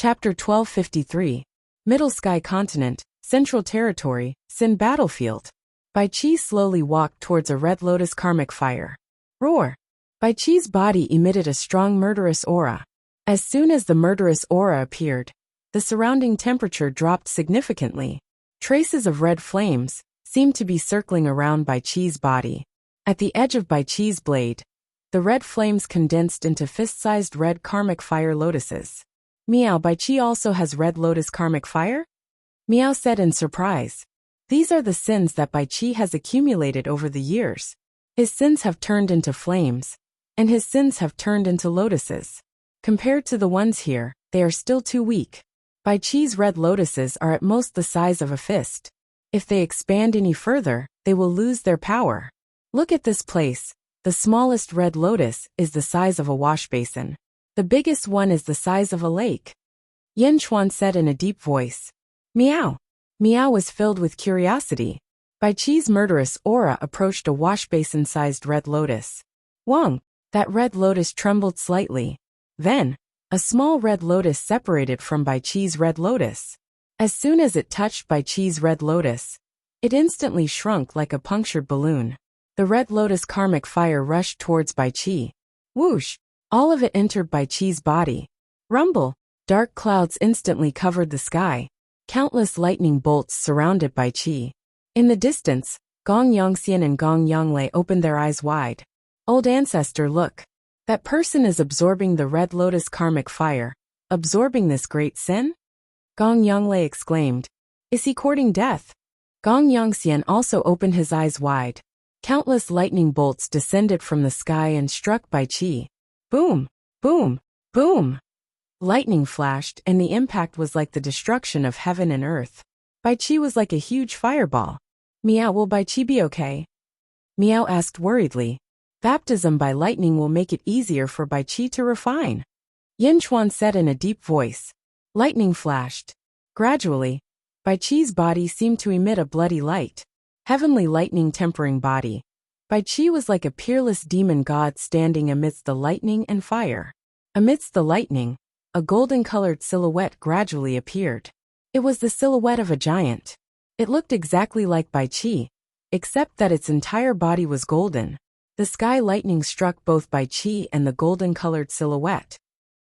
Chapter 1253. Middle Sky Continent, Central Territory, Sin Battlefield. Bai Qi slowly walked towards a red lotus karmic fire. Roar! Bai Qi's body emitted a strong murderous aura. As soon as the murderous aura appeared, the surrounding temperature dropped significantly. Traces of red flames seemed to be circling around Bai Qi's body. At the edge of Bai Qi's blade, the red flames condensed into fist-sized red karmic fire lotuses. Meow, Bai Qi also has red lotus karmic fire? Meow said in surprise. These are the sins that Bai Qi has accumulated over the years. His sins have turned into flames, and his sins have turned into lotuses. Compared to the ones here, they are still too weak. Bai Qi's red lotuses are at most the size of a fist. If they expand any further, they will lose their power. Look at this place. The smallest red lotus is the size of a wash basin. The biggest one is the size of a lake. Yin Chuan said in a deep voice. Meow. Meow was filled with curiosity. Bai Qi's murderous aura approached a wash basin-sized red lotus. Wang! That red lotus trembled slightly. Then, a small red lotus separated from Bai Qi's red lotus. As soon as it touched Bai Qi's red lotus, it instantly shrunk like a punctured balloon. The red lotus karmic fire rushed towards Bai Qi. Whoosh! All of it entered Bai Qi's body. Rumble! Dark clouds instantly covered the sky. Countless lightning bolts surrounded Bai Qi. In the distance, Gong Yongxian and Gong Yonglei opened their eyes wide. Old ancestor, look. That person is absorbing the red lotus karmic fire. Absorbing this great sin? Gong Yonglei exclaimed. Is he courting death? Gong Yongxian also opened his eyes wide. Countless lightning bolts descended from the sky and struck Bai Qi. Boom! Boom! Boom! Lightning flashed, and the impact was like the destruction of heaven and earth. Bai Qi was like a huge fireball. Meow, will Bai Qi be okay? Meow asked worriedly. Baptism by lightning will make it easier for Bai Qi to refine. Yin Chuan said in a deep voice. Lightning flashed. Gradually, Bai Qi's body seemed to emit a bloody light. Heavenly lightning tempering body. Bai Qi was like a peerless demon god standing amidst the lightning and fire. Amidst the lightning, a golden-colored silhouette gradually appeared. It was the silhouette of a giant. It looked exactly like Bai Qi, except that its entire body was golden. The sky lightning struck both Bai Qi and the golden-colored silhouette.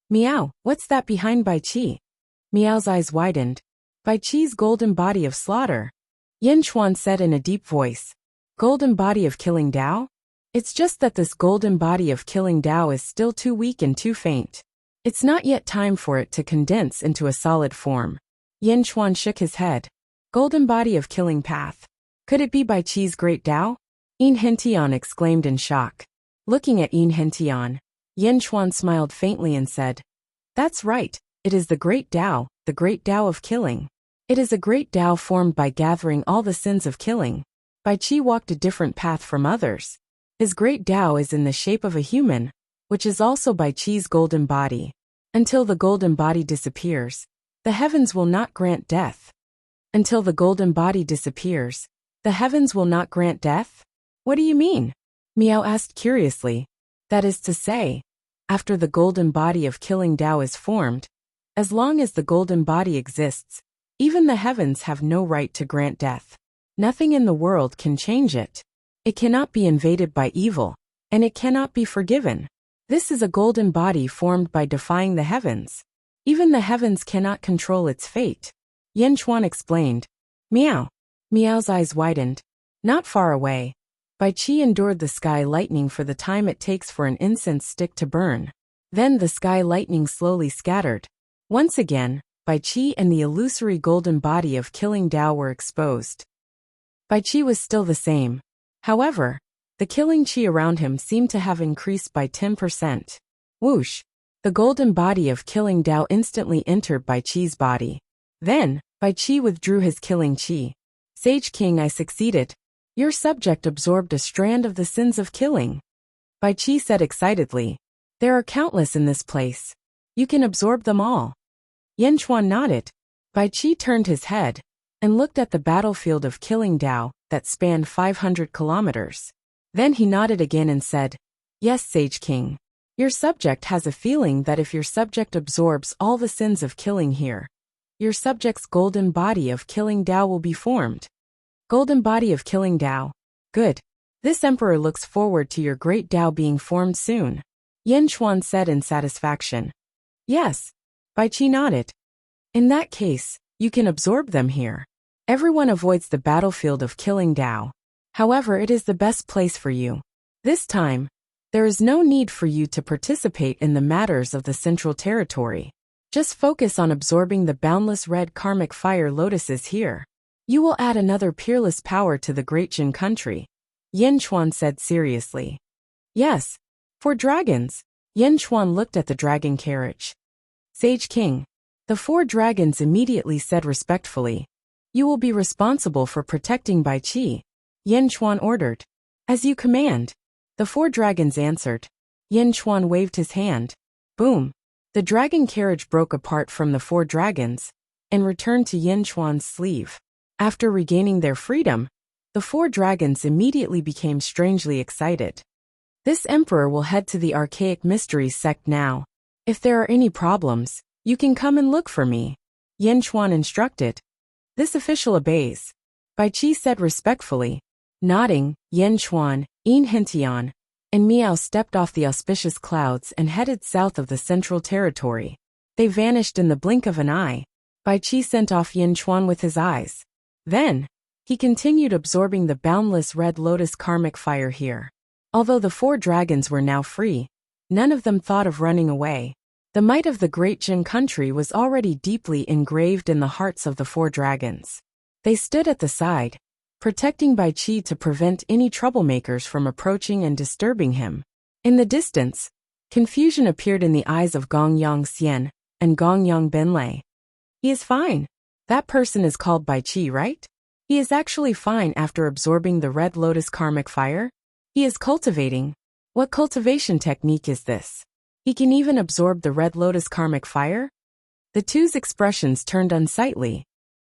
Meow, what's that behind Bai Qi? Meow's eyes widened. Bai Qi's golden body of slaughter. Yin Chuan said in a deep voice. Golden body of killing Dao? It's just that this golden body of killing Dao is still too weak and too faint. It's not yet time for it to condense into a solid form. Yin Chuan shook his head. Golden body of killing path. Could it be Bai Qi's great Dao? Yin Hentian exclaimed in shock. Looking at Yin Hentian, Yin Chuan smiled faintly and said, That's right, it is the great Dao of killing. It is a great Dao formed by gathering all the sins of killing. Bai Qi walked a different path from others. His great Dao is in the shape of a human, which is also Bai Qi's golden body. Until the golden body disappears, the heavens will not grant death. Until the golden body disappears, the heavens will not grant death? What do you mean? Meow asked curiously. That is to say, after the golden body of killing Dao is formed, as long as the golden body exists, even the heavens have no right to grant death. Nothing in the world can change it. It cannot be invaded by evil, and it cannot be forgiven. This is a golden body formed by defying the heavens. Even the heavens cannot control its fate. Yin Chuan explained. Meow. Meow's eyes widened. Not far away, Bai Qi endured the sky lightning for the time it takes for an incense stick to burn. Then the sky lightning slowly scattered. Once again, Bai Qi and the illusory golden body of killing Dao were exposed. Bai Qi was still the same. However, the killing qi around him seemed to have increased by 10%. Whoosh! The golden body of killing Dao instantly entered Bai Qi's body. Then, Bai Qi withdrew his killing qi. Sage King, I succeeded. Your subject absorbed a strand of the sins of killing. Bai Qi said excitedly. There are countless in this place. You can absorb them all. Yin Chuan nodded. Bai Qi turned his head and looked at the battlefield of killing Dao that spanned 500 kilometers. Then he nodded again and said, Yes, Sage King. Your subject has a feeling that if your subject absorbs all the sins of killing here, your subject's golden body of killing Tao will be formed. Golden body of killing Tao. Good. This emperor looks forward to your great Tao being formed soon, Yin Chuan said in satisfaction. Yes. Bai Qi nodded. In that case, you can absorb them here. Everyone avoids the battlefield of killing Tao. However, it is the best place for you. This time, there is no need for you to participate in the matters of the Central Territory. Just focus on absorbing the boundless red karmic fire lotuses here. You will add another peerless power to the great Jin country, Yin Chuan said seriously. Yes. For dragons. Yin Chuan looked at the dragon carriage. Sage King. The 4 dragons immediately said respectfully. You will be responsible for protecting Bai Qi, Yin Chuan ordered. As you command. The 4 dragons answered. Yin Chuan waved his hand. Boom. The dragon carriage broke apart from the 4 dragons and returned to Yin Chuan's sleeve. After regaining their freedom, the 4 dragons immediately became strangely excited. This emperor will head to the Archaic Mysteries sect now. If there are any problems, you can come and look for me, Yin Chuan instructed. This official obeys. Bai Qi said respectfully. Nodding, Yin Chuan, Yin Hentian, and Miao stepped off the auspicious clouds and headed south of the Central Territory. They vanished in the blink of an eye. Bai Qi sent off Yin Chuan with his eyes. Then, he continued absorbing the boundless red lotus karmic fire here. Although the 4 dragons were now free, none of them thought of running away. The might of the great Jin country was already deeply engraved in the hearts of the 4 dragons. They stood at the side, protecting Bai Qi to prevent any troublemakers from approaching and disturbing him. In the distance, confusion appeared in the eyes of Gongyang Xian and Gongyang Benlei. He is fine. That person is called Bai Qi, right? He is actually fine after absorbing the red lotus karmic fire. He is cultivating. What cultivation technique is this? He can even absorb the red lotus karmic fire? The two's expressions turned unsightly.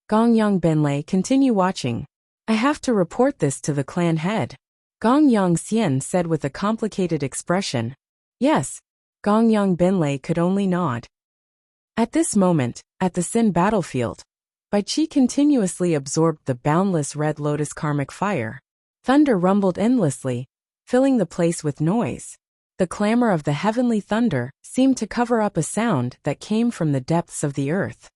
Gongyang Benlei, continue watching. I have to report this to the clan head. Gongyang Xian said with a complicated expression. Yes. Gongyang Benlei could only nod. At this moment, at the Sin battlefield, Bai Qi continuously absorbed the boundless red lotus karmic fire. Thunder rumbled endlessly, filling the place with noise. The clamor of the heavenly thunder seemed to cover up a sound that came from the depths of the earth.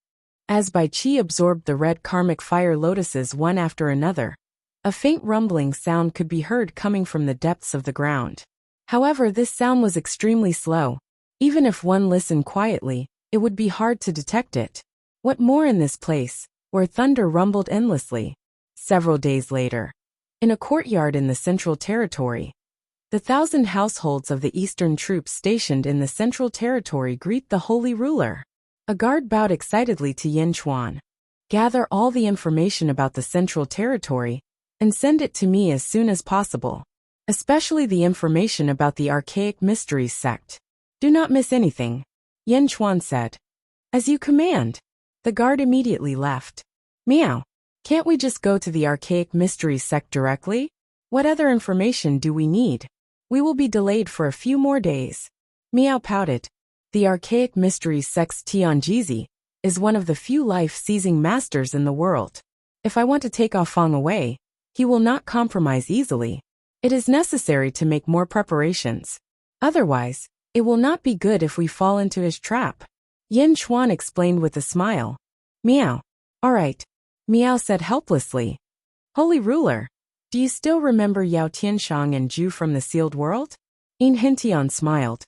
As Bai Qi absorbed the red karmic fire lotuses one after another, a faint rumbling sound could be heard coming from the depths of the ground. However, this sound was extremely slow. Even if one listened quietly, it would be hard to detect it. What more in this place, where thunder rumbled endlessly? Several days later, in a courtyard in the Central Territory, the 1,000 households of the Eastern troops stationed in the Central Territory greet the Holy Ruler. A guard bowed excitedly to Yin Chuan. Gather all the information about the Central Territory and send it to me as soon as possible, especially the information about the Archaic Mysteries sect. Do not miss anything, Yin Chuan said. As you command. The guard immediately left. Meow. Can't we just go to the Archaic Mysteries sect directly? What other information do we need? We will be delayed for a few more days. Meow pouted. The Archaic Mysteries sect's Tianjizi is one of the few life-seizing masters in the world. If I want to take Ah Feng away, he will not compromise easily. It is necessary to make more preparations. Otherwise, it will not be good if we fall into his trap. Yin Chuan explained with a smile. Meow. All right. Meow said helplessly. Holy Ruler, do you still remember Yao Tianshang and Zhu from the sealed world? Yin Hentian smiled.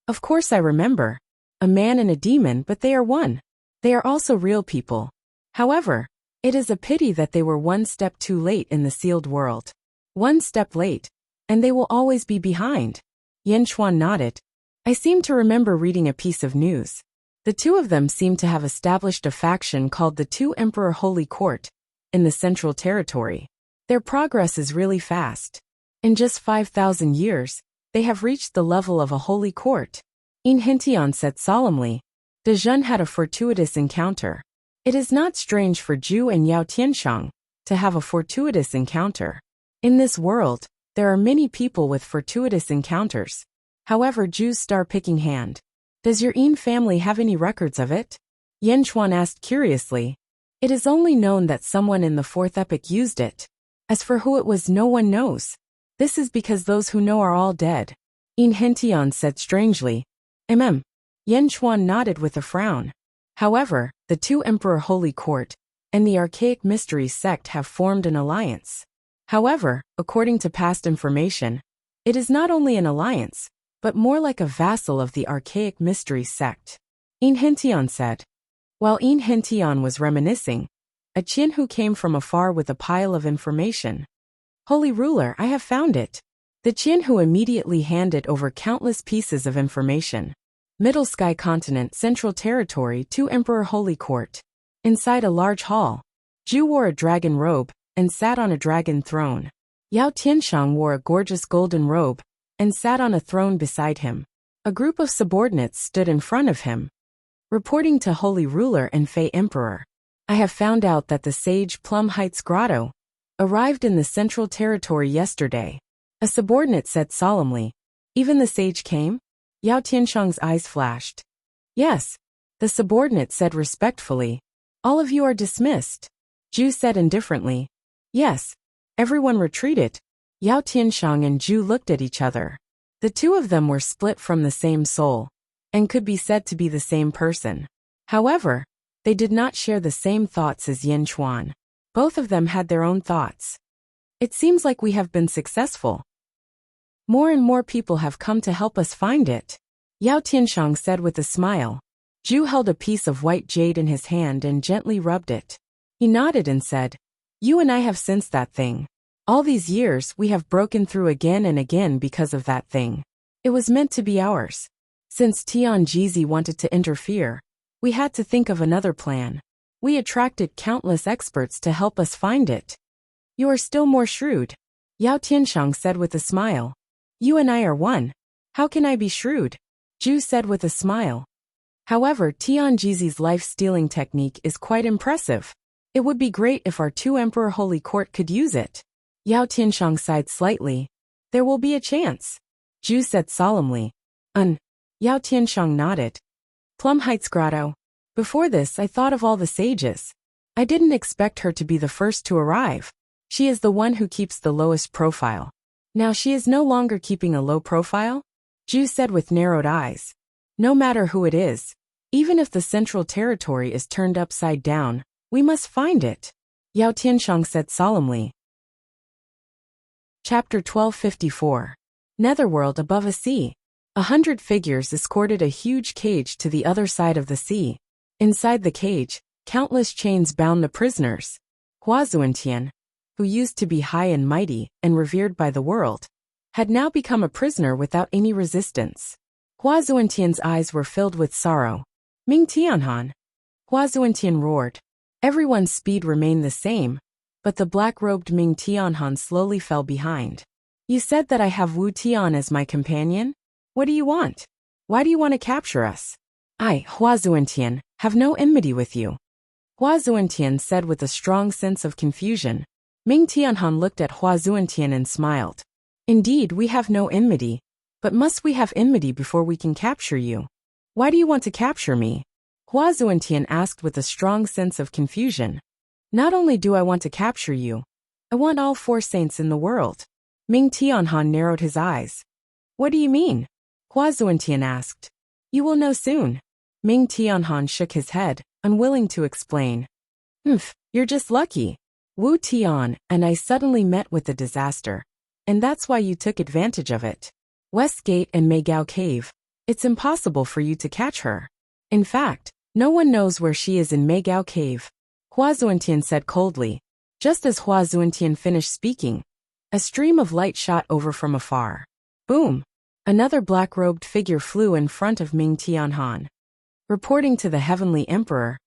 Of course I remember. A man and a demon, but they are one. They are also real people. However, it is a pity that they were one step too late in the sealed world. One step late, and they will always be behind. Yin Chuan nodded. I seem to remember reading a piece of news. The two of them seem to have established a faction called the Two Emperor Holy Court in the Central Territory. Their progress is really fast. In just 5,000 years, they have reached the level of a holy court. Yin Hentian said solemnly. De Zhen had a fortuitous encounter. It is not strange for Zhu and Yao Tianshang to have a fortuitous encounter. In this world, there are many people with fortuitous encounters. However, Ju's star-picking hand. Does your Yin family have any records of it? Yen Chuan asked curiously. It is only known that someone in the fourth epoch used it. As for who it was, no one knows. This is because those who know are all dead. Yin Hentian said strangely. Yen Chuan nodded with a frown. However, the two Emperor Holy Court and the Archaic Mysteries sect have formed an alliance. However, according to past information, it is not only an alliance, but more like a vassal of the Archaic Mysteries sect. Yin Hentian said. While Yin Hentian was reminiscing, a Qin who came from afar with a pile of information. Holy Ruler, I have found it. The Qin who immediately handed over countless pieces of information. Middle Sky Continent, Central Territory, 2 Emperor Holy Court. Inside a large hall, Ju wore a dragon robe and sat on a dragon throne. Yao Tianshang wore a gorgeous golden robe and sat on a throne beside him. A group of subordinates stood in front of him. Reporting to Holy Ruler and Fey Emperor, I have found out that the sage Plum Heights Grotto arrived in the Central Territory yesterday. A subordinate said solemnly. Even the sage came? Yao Tianshang's eyes flashed. Yes, the subordinate said respectfully. All of you are dismissed. Ju said indifferently. Yes. Everyone retreated. Yao Tianshang and Ju looked at each other. The two of them were split from the same soul, and could be said to be the same person. However, they did not share the same thoughts as Yen Chuan. Both of them had their own thoughts. It seems like we have been successful. More and more people have come to help us find it. Yao Tianshang said with a smile. Ju held a piece of white jade in his hand and gently rubbed it. He nodded and said, You and I have sensed that thing. All these years we have broken through again and again because of that thing. It was meant to be ours. Since Tian Jizi wanted to interfere, we had to think of another plan. We attracted countless experts to help us find it. You are still more shrewd, Yao Tianshang said with a smile. You and I are one. How can I be shrewd? Ju said with a smile. However, Tian Jizi's life-stealing technique is quite impressive. It would be great if our 2 Emperor Holy Court could use it. Yao Tianshang sighed slightly. There will be a chance, Ju said solemnly. Yao Tianshang nodded. Plum Heights Grotto. Before this, I thought of all the sages. I didn't expect her to be the first to arrive. She is the one who keeps the lowest profile. Now she is no longer keeping a low profile? Ju said with narrowed eyes. No matter who it is, even if the Central Territory is turned upside down, we must find it, Yao Tianshang said solemnly. Chapter 1254. Netherworld above a sea. 100 figures escorted a huge cage to the other side of the sea. Inside the cage, countless chains bound the prisoners. Hua Zuentian, who used to be high and mighty and revered by the world, had now become a prisoner without any resistance. Hua Zuentian's eyes were filled with sorrow. Ming Tianhan. Hua Zuentian roared. Everyone's speed remained the same, but the black-robed Ming Tianhan slowly fell behind. You said that I have Wu Tian as my companion? What do you want? Why do you want to capture us? I, Hua Zuentian, have no enmity with you. Hua Zuentian said with a strong sense of confusion. Ming Tianhan looked at Hua Zuentian and smiled. Indeed, we have no enmity, but must we have enmity before we can capture you? Why do you want to capture me? Hua Zuentian asked with a strong sense of confusion. Not only do I want to capture you, I want all 4 saints in the world. Ming Tianhan narrowed his eyes. What do you mean? Hua Zuentian asked. You will know soon. Ming Tianhan shook his head, unwilling to explain. You're just lucky. Wu Tian and I suddenly met with a disaster, and that's why you took advantage of it. Westgate and Meigao Cave. It's impossible for you to catch her. In fact, no one knows where she is in Meigao Cave, Hua Zuentian said coldly. Just as Hua Zuentian finished speaking, a stream of light shot over from afar. Boom! Another black-robed figure flew in front of Ming Tianhan. Reporting to the Heavenly Emperor,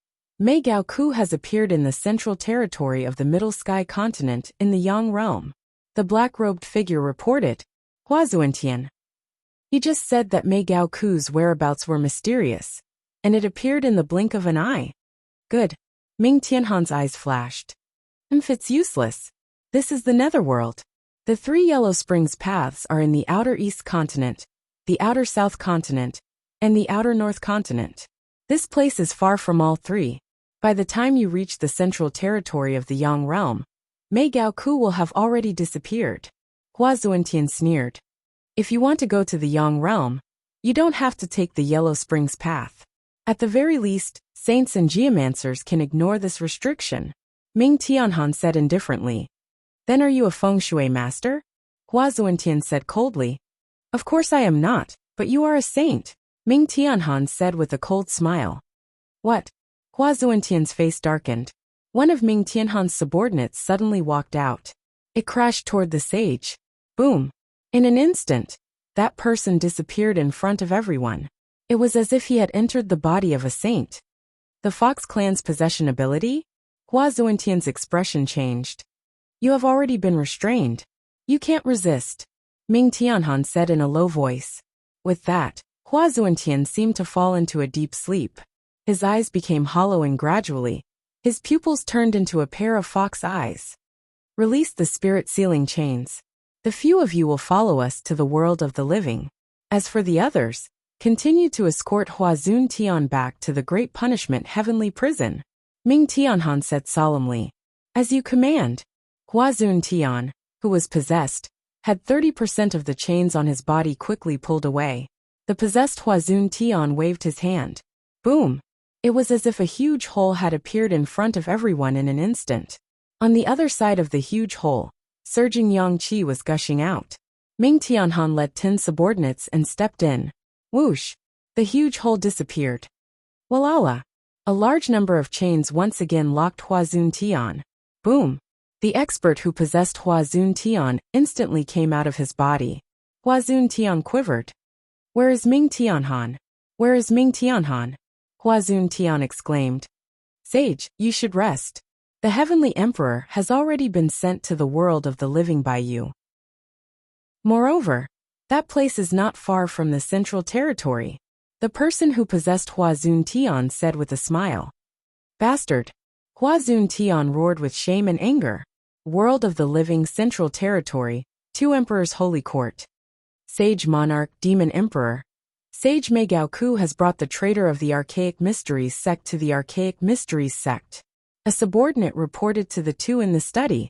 Meigao Ku has appeared in the Central Territory of the Middle Sky Continent in the Yang Realm. The black-robed figure reported. Hua Zuentian. He just said that Meigao Ku's whereabouts were mysterious, and it appeared in the blink of an eye. Good. Ming Tianhan's eyes flashed. It's useless. This is the Netherworld. The 3 Yellow Springs paths are in the outer East Continent, the outer South Continent, and the outer North Continent. This place is far from all three. By the time you reach the central territory of the Yang realm, Mei Gaoku will have already disappeared. Hua Zuentian sneered. If you want to go to the Yang realm, you don't have to take the Yellow Springs path. At the very least, saints and geomancers can ignore this restriction. Ming Tianhan said indifferently. Then are you a feng shui master? Hua Zuentian said coldly. Of course I am not, but you are a saint, Ming Tianhan said with a cold smile. What? Hua Zuentian's face darkened. One of Ming Tianhan's subordinates suddenly walked out. It crashed toward the sage. Boom. In an instant, that person disappeared in front of everyone. It was as if he had entered the body of a saint. The Fox clan's possession ability? Hua Zuentian's expression changed. You have already been restrained. You can't resist, Ming Tianhan said in a low voice. With that, Hua Zuentian seemed to fall into a deep sleep. His eyes became hollow and gradually, his pupils turned into a pair of fox eyes. Release the spirit sealing chains. The few of you will follow us to the world of the living. As for the others, continue to escort Hua Zuntian back to the Great Punishment Heavenly Prison, Ming Tianhan said solemnly. As you command. Hua Zuntian, who was possessed, had 30% of the chains on his body quickly pulled away. The possessed Hua Zuntian waved his hand. Boom! It was as if a huge hole had appeared in front of everyone in an instant. On the other side of the huge hole, surging yang qi was gushing out. Ming Tianhan led 10 subordinates and stepped in. Whoosh! The huge hole disappeared. Walala! A large number of chains once again locked Hua Zuntian. Boom! The expert who possessed Hua Zuntian instantly came out of his body. Hua Zuntian quivered. Where is Ming Tianhan? Where is Ming Tianhan? Hua Zuntian exclaimed. Sage, you should rest. The Heavenly Emperor has already been sent to the world of the living by you. Moreover, that place is not far from the central territory, the person who possessed Hua Zuntian said with a smile. Bastard! Hua Zuntian roared with shame and anger. World of the living central territory, 2 emperors holy court. Sage monarch demon emperor. Sage Mei Gaoku has brought the traitor of the Archaic Mysteries sect to the Archaic Mysteries sect. A subordinate reported to the 2 in the study.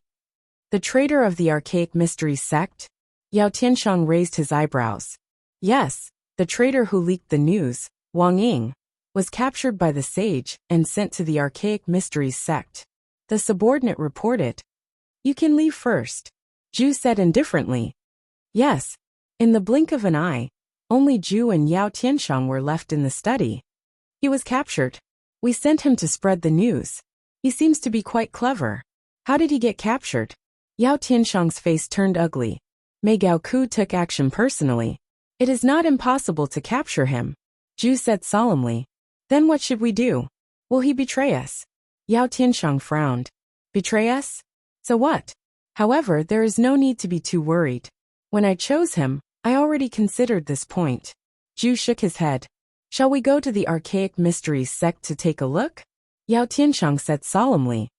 The traitor of the Archaic Mysteries sect? Yao Tianshang raised his eyebrows. Yes, the traitor who leaked the news, Wang Ying, was captured by the sage and sent to the Archaic Mysteries sect. The subordinate reported. You can leave first, Zhu said indifferently. Yes. In the blink of an eye, only Zhu and Yao Tianshang were left in the study. He was captured. We sent him to spread the news. He seems to be quite clever. How did he get captured? Yao Tianshang's face turned ugly. Mei Gaoku took action personally. It is not impossible to capture him, Zhu said solemnly. Then what should we do? Will he betray us? Yao Tianshang frowned. Betray us? So what? However, there is no need to be too worried. When I chose him, I already considered this point. Zhu shook his head. Shall we go to the Archaic Mysteries sect to take a look? Yao Tianshang said solemnly.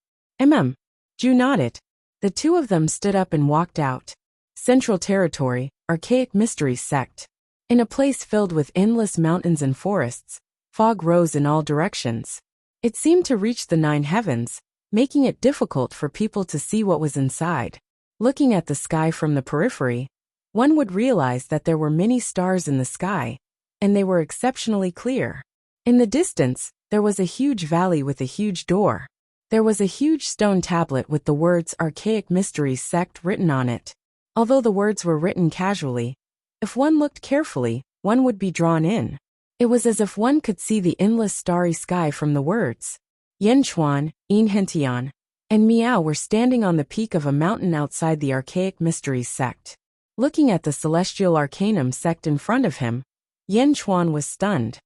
Zhu nodded. The 2 of them stood up and walked out. Central Territory, Archaic Mysteries sect. In a place filled with endless mountains and forests, fog rose in all directions. It seemed to reach the 9 heavens, making it difficult for people to see what was inside. Looking at the sky from the periphery, one would realize that there were many stars in the sky, and they were exceptionally clear. In the distance, there was a huge valley with a huge door. There was a huge stone tablet with the words Archaic Mysteries sect written on it. Although the words were written casually, if one looked carefully, one would be drawn in. It was as if one could see the endless starry sky from the words. Yen Chuan, Yin Hentian, and Miao were standing on the peak of a mountain outside the Archaic Mysteries sect. Looking at the Celestial Arcanum sect in front of him, Yen Chuan was stunned.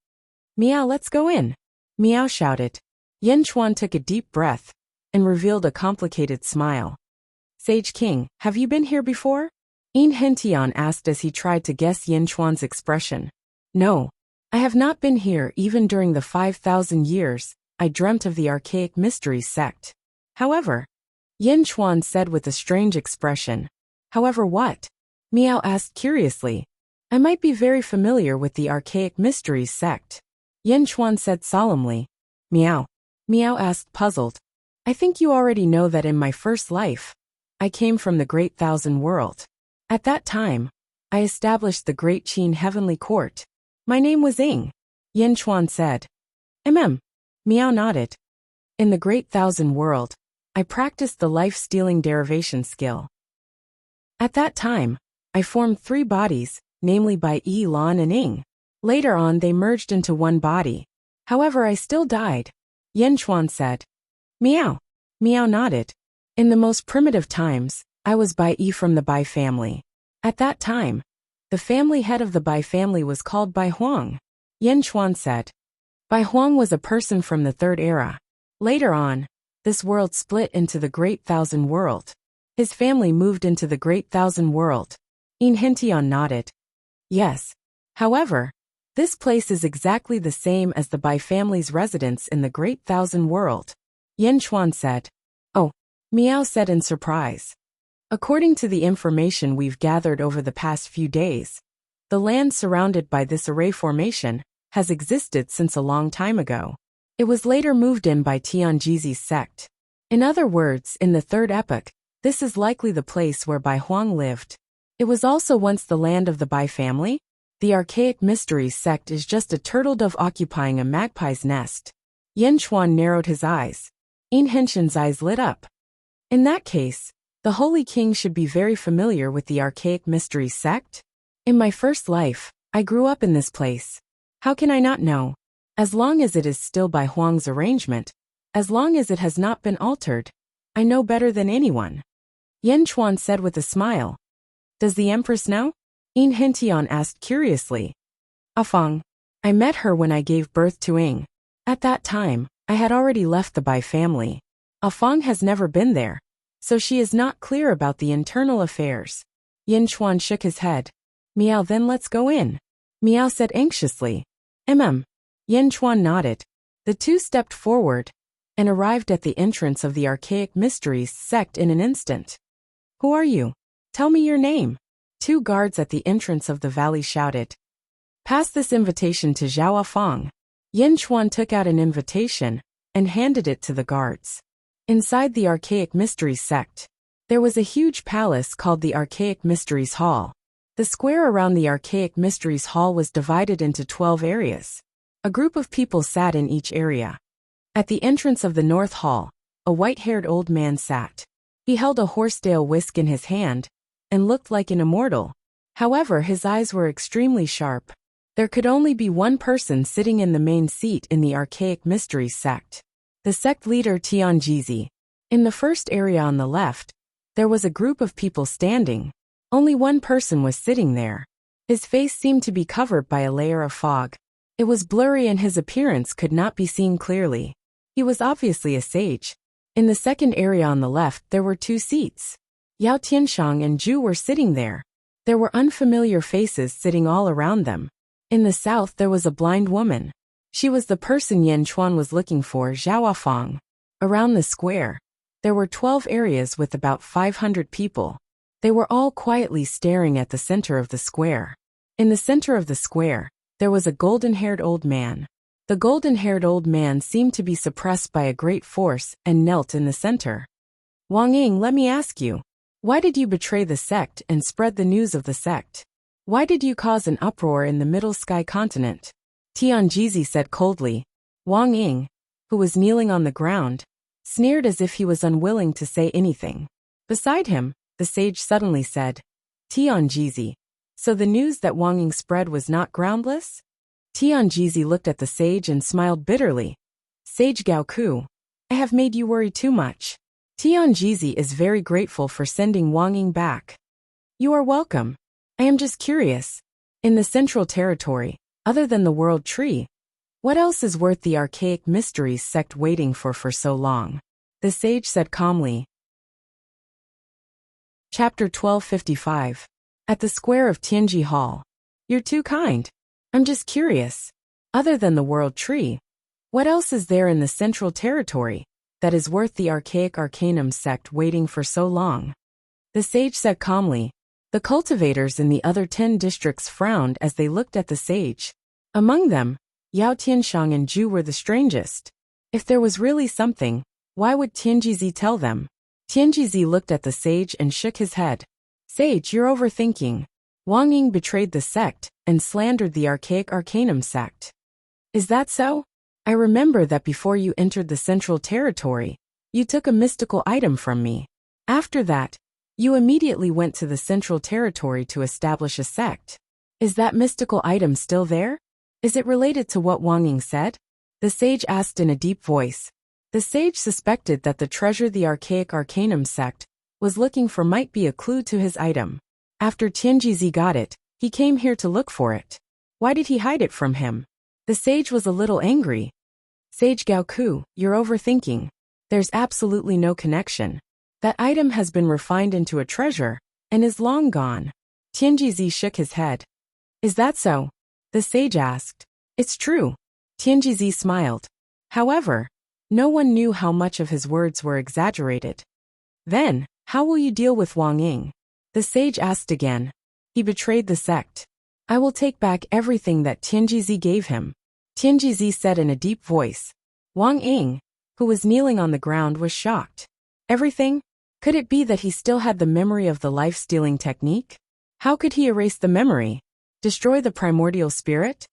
Miao, let's go in, Miao shouted. Yen Chuan took a deep breath and revealed a complicated smile. Sage King, have you been here before? Yin Hentian asked as he tried to guess Yen Chuan's expression. No, I have not been here even during the 5,000 years I dreamt of the Archaic Mysteries sect. However, Yen Chuan said with a strange expression. However what? Miao asked curiously. I might be very familiar with the Archaic Mysteries sect. Yin Chuan said solemnly. Meow. Meow asked puzzled. I think you already know that in my first life, I came from the Great Thousand World. At that time, I established the Great Qin Heavenly Court. My name was Ying. Yin Chuan said. Meow nodded. In the Great Thousand World, I practiced the life-stealing derivation skill. At that time, I formed 3 bodies, namely Bai Yi, Lan and Ying. Later on they merged into one body. However, I still died. Yin Chuan said. Meow. Meow nodded. In the most primitive times, I was Bai Yi from the Bai family. At that time, the family head of the Bai family was called Bai Huang. Yin Chuan said. Bai Huang was a person from the 3rd era. Later on, this world split into the Great Thousand World. His family moved into the Great Thousand World. Yin Hintian nodded. Yes. However, this place is exactly the same as the Bai family's residence in the Great Thousand World. Yin Chuan said. Oh, Meow said in surprise. According to the information we've gathered over the past few days, the land surrounded by this array formation has existed since a long time ago. It was later moved in by Tianjizi's sect. In other words, in the 3rd epoch, this is likely the place where Bai Huang lived. It was also once the land of the Bai family. The Archaic Mysteries sect is just a turtle dove occupying a magpie's nest. Yin Chuan narrowed his eyes. Yin Henshin's eyes lit up. In that case, the Holy King should be very familiar with the Archaic Mysteries sect? In my first life, I grew up in this place. How can I not know? As long as it is still Bai Huang's arrangement, as long as it has not been altered, I know better than anyone. Yin Chuan said with a smile. Does the Empress know? Yin Hintian asked curiously. Afang. I met her when I gave birth to Ying. At that time, I had already left the Bai family. Afang has never been there, so she is not clear about the internal affairs. Yin Chuan shook his head. Meow, then let's go in. Meow said anxiously. Yin Chuan nodded. The 2 stepped forward and arrived at the entrance of the Archaic Mysteries sect in an instant. Who are you? Tell me your name. 2 guards at the entrance of the valley shouted. Pass this invitation to Zhao Afang. Yin Chuan took out an invitation and handed it to the guards. Inside the Archaic Mysteries sect, there was a huge palace called the Archaic Mysteries Hall. The square around the Archaic Mysteries Hall was divided into 12 areas. A group of people sat in each area. At the entrance of the North Hall, a white-haired old man sat. He held a horsetail whisk in his hand and looked like an immortal. However, his eyes were extremely sharp. There could only be one person sitting in the main seat in the Archaic Mysteries sect. The sect leader Tianjizi. In the first area on the left, there was a group of people standing. Only one person was sitting there. His face seemed to be covered by a layer of fog. It was blurry and his appearance could not be seen clearly. He was obviously a sage. In the second area on the left there were 2 seats. Yao Tianshang and Zhu were sitting there. There were unfamiliar faces sitting all around them. In the south there was a blind woman. She was the person Yin Chuan was looking for, Zhao Afang. Around the square, there were 12 areas with about 500 people. They were all quietly staring at the center of the square. In the center of the square, there was a golden-haired old man. The golden-haired old man seemed to be suppressed by a great force and knelt in the center. Wang Ying, let me ask you, why did you betray the sect and spread the news of the sect? Why did you cause an uproar in the Middle Sky continent? Tianjizi said coldly. Wang Ying, who was kneeling on the ground, sneered as if he was unwilling to say anything. Beside him, the sage suddenly said, Tianjizi, so the news that Wang Ying spread was not groundless? Tianjizi looked at the sage and smiled bitterly. Sage Gaoku, I have made you worry too much. Tianjizi is very grateful for sending Wang Ying back. You are welcome. I am just curious. In the Central Territory, other than the World Tree, what else is worth the Archaic Mysteries sect waiting for so long? The sage said calmly. Chapter 1255. At the square of Tianji Hall. You're too kind. I'm just curious. Other than the World Tree, what else is there in the Central Territory that is worth the Archaic Arcanum sect waiting for so long? The sage said calmly. The cultivators in the other 10 districts frowned as they looked at the sage. Among them, Yao Tianshang and Zhu were the strangest. If there was really something, why would Tianjizi tell them? Tianjizi looked at the sage and shook his head. Sage, you're overthinking. Wang Ying betrayed the sect and slandered the archaic Arcanum sect. Is that so? I remember that before you entered the Central Territory, you took a mystical item from me. After that, you immediately went to the Central Territory to establish a sect. Is that mystical item still there? Is it related to what Wang Ying said? The sage asked in a deep voice. The sage suspected that the treasure the archaic Arcanum sect was looking for might be a clue to his item. After Tianjizi got it, he came here to look for it. Why did he hide it from him? The sage was a little angry. Sage Gaoku, you're overthinking. There's absolutely no connection. That item has been refined into a treasure and is long gone. Tianjizi shook his head. Is that so? The sage asked. It's true. Tianjizi smiled. However, no one knew how much of his words were exaggerated. Then, how will you deal with Wang Ying? The sage asked again. He betrayed the sect. I will take back everything that Tianjizi gave him. Tianjizi said in a deep voice. Wang Ying, who was kneeling on the ground, was shocked. Everything? Could it be that he still had the memory of the life-stealing technique? How could he erase the memory? Destroy the primordial spirit?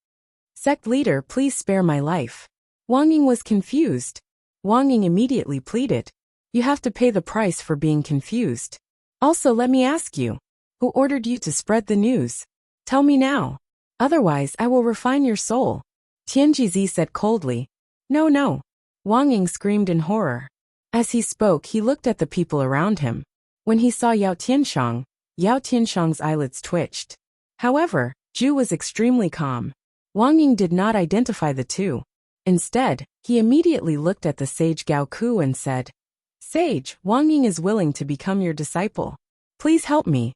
Sect leader, please spare my life. Wang Ying was confused. Wang Ying immediately pleaded. You have to pay the price for being confused. Also, let me ask you, who ordered you to spread the news? Tell me now. Otherwise, I will refine your soul. Tianjizi said coldly. No, no. Wang Ying screamed in horror. As he spoke, he looked at the people around him. When he saw Yao Tianshang's eyelids twitched. However, Zhu was extremely calm. Wang Ying did not identify the two. Instead, he immediately looked at the sage Gaoku and said, Sage, Wang Ying is willing to become your disciple. Please help me.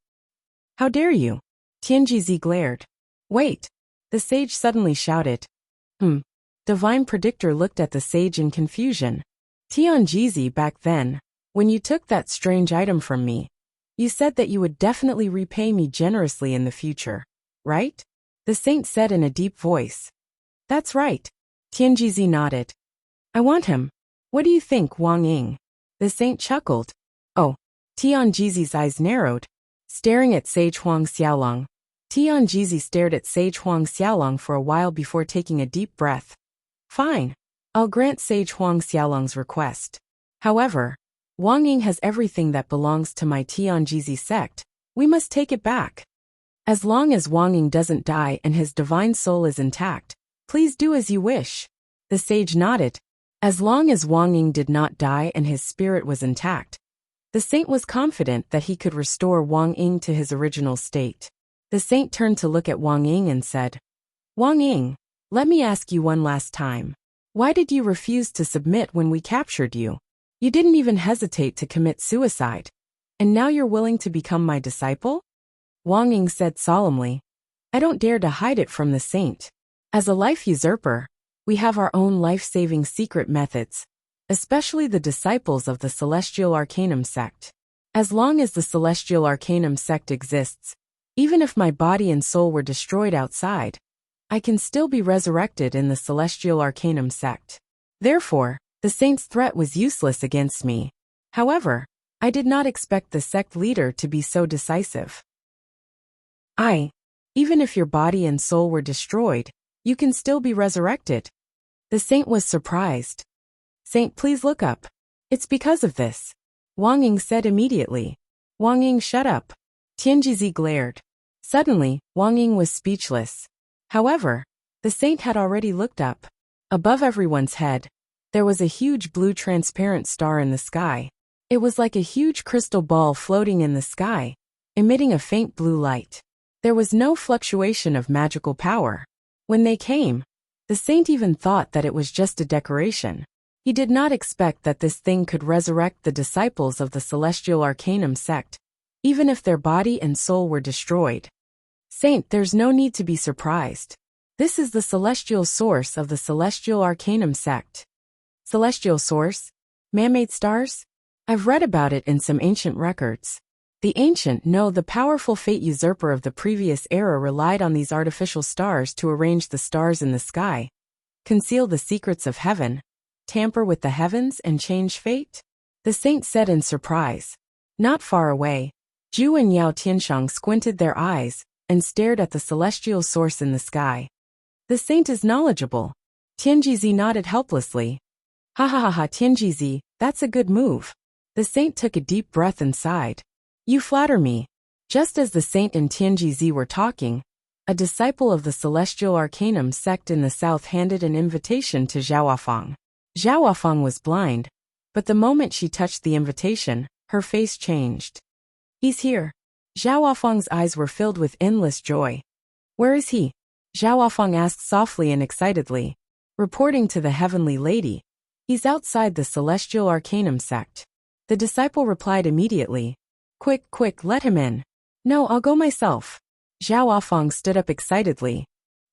How dare you? Tianjizi glared. Wait. The sage suddenly shouted. Divine Predictor looked at the sage in confusion. Tianjizi, back then, when you took that strange item from me, you said that you would definitely repay me generously in the future, right? The saint said in a deep voice. That's right. Tianjizi nodded. I want him. What do you think, Wang Ying? The saint chuckled. Oh. Tianjizi's eyes narrowed. Staring at Sage Huang Xiaolong. Tianjizi stared at Sage Huang Xiaolong for a while before taking a deep breath. Fine. I'll grant Sage Huang Xiaolong's request. However, Wang Ying has everything that belongs to my Tianjizi sect. We must take it back. As long as Wang Ying doesn't die and his divine soul is intact, please do as you wish. The sage nodded. As long as Wang Ying did not die and his spirit was intact, the saint was confident that he could restore Wang Ying to his original state. The saint turned to look at Wang Ying and said, Wang Ying, let me ask you one last time. Why did you refuse to submit when we captured you? You didn't even hesitate to commit suicide. And now you're willing to become my disciple? Wang Ying said solemnly. I don't dare to hide it from the saint. As a life usurper, we have our own life-saving secret methods, especially the disciples of the Celestial Arcanum sect. As long as the Celestial Arcanum sect exists, even if my body and soul were destroyed outside, I can still be resurrected in the Celestial Arcanum sect. Therefore, the saint's threat was useless against me. However, I did not expect the sect leader to be so decisive. Even if your body and soul were destroyed, you can still be resurrected. The saint was surprised. Saint, please look up. It's because of this. Wang Ying said immediately. Wang Ying, shut up. Tianjizi glared. Suddenly, Wang Ying was speechless. However, the saint had already looked up. Above everyone's head, there was a huge blue transparent star in the sky. It was like a huge crystal ball floating in the sky, emitting a faint blue light. There was no fluctuation of magical power. When they came, the saint even thought that it was just a decoration. He did not expect that this thing could resurrect the disciples of the Celestial Arcanum sect, even if their body and soul were destroyed. Saint, there's no need to be surprised. This is the celestial source of the Celestial Arcanum sect. Celestial source? Man-made stars? I've read about it in some ancient records. The ancient, no, the powerful fate usurper of the previous era relied on these artificial stars to arrange the stars in the sky, conceal the secrets of heaven, tamper with the heavens and change fate? The saint said in surprise. Not far away, Zhu and Yao Tianshang squinted their eyes and stared at the celestial source in the sky. The saint is knowledgeable. Tianjizi nodded helplessly. Ha ha ha ha, Tianjizi, that's a good move. The saint took a deep breath and sighed. You flatter me. Just as the saint and Tianjizi were talking, a disciple of the Celestial Arcanum sect in the south handed an invitation to Zhao Fang was blind, but the moment she touched the invitation, her face changed. He's here. Zhao Fang's eyes were filled with endless joy. Where is he? Zhao Fang asked softly and excitedly. Reporting to the heavenly lady. He's outside the Celestial Arcanum sect. The disciple replied immediately. Quick, quick, let him in. No, I'll go myself. Zhao Fang stood up excitedly.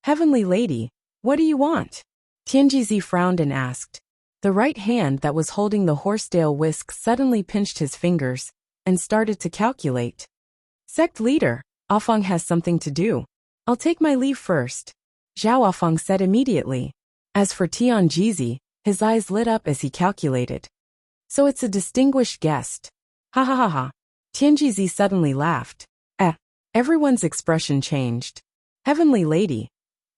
Heavenly lady, what do you want? Tianjizi frowned and asked. The right hand that was holding the horsetail whisk suddenly pinched his fingers and started to calculate. Sect leader, Afang has something to do. I'll take my leave first. Zhao Afang said immediately. As for Tianjizi, his eyes lit up as he calculated. So it's a distinguished guest. Ha ha ha ha. Tianjizi suddenly laughed. Everyone's expression changed. Heavenly lady,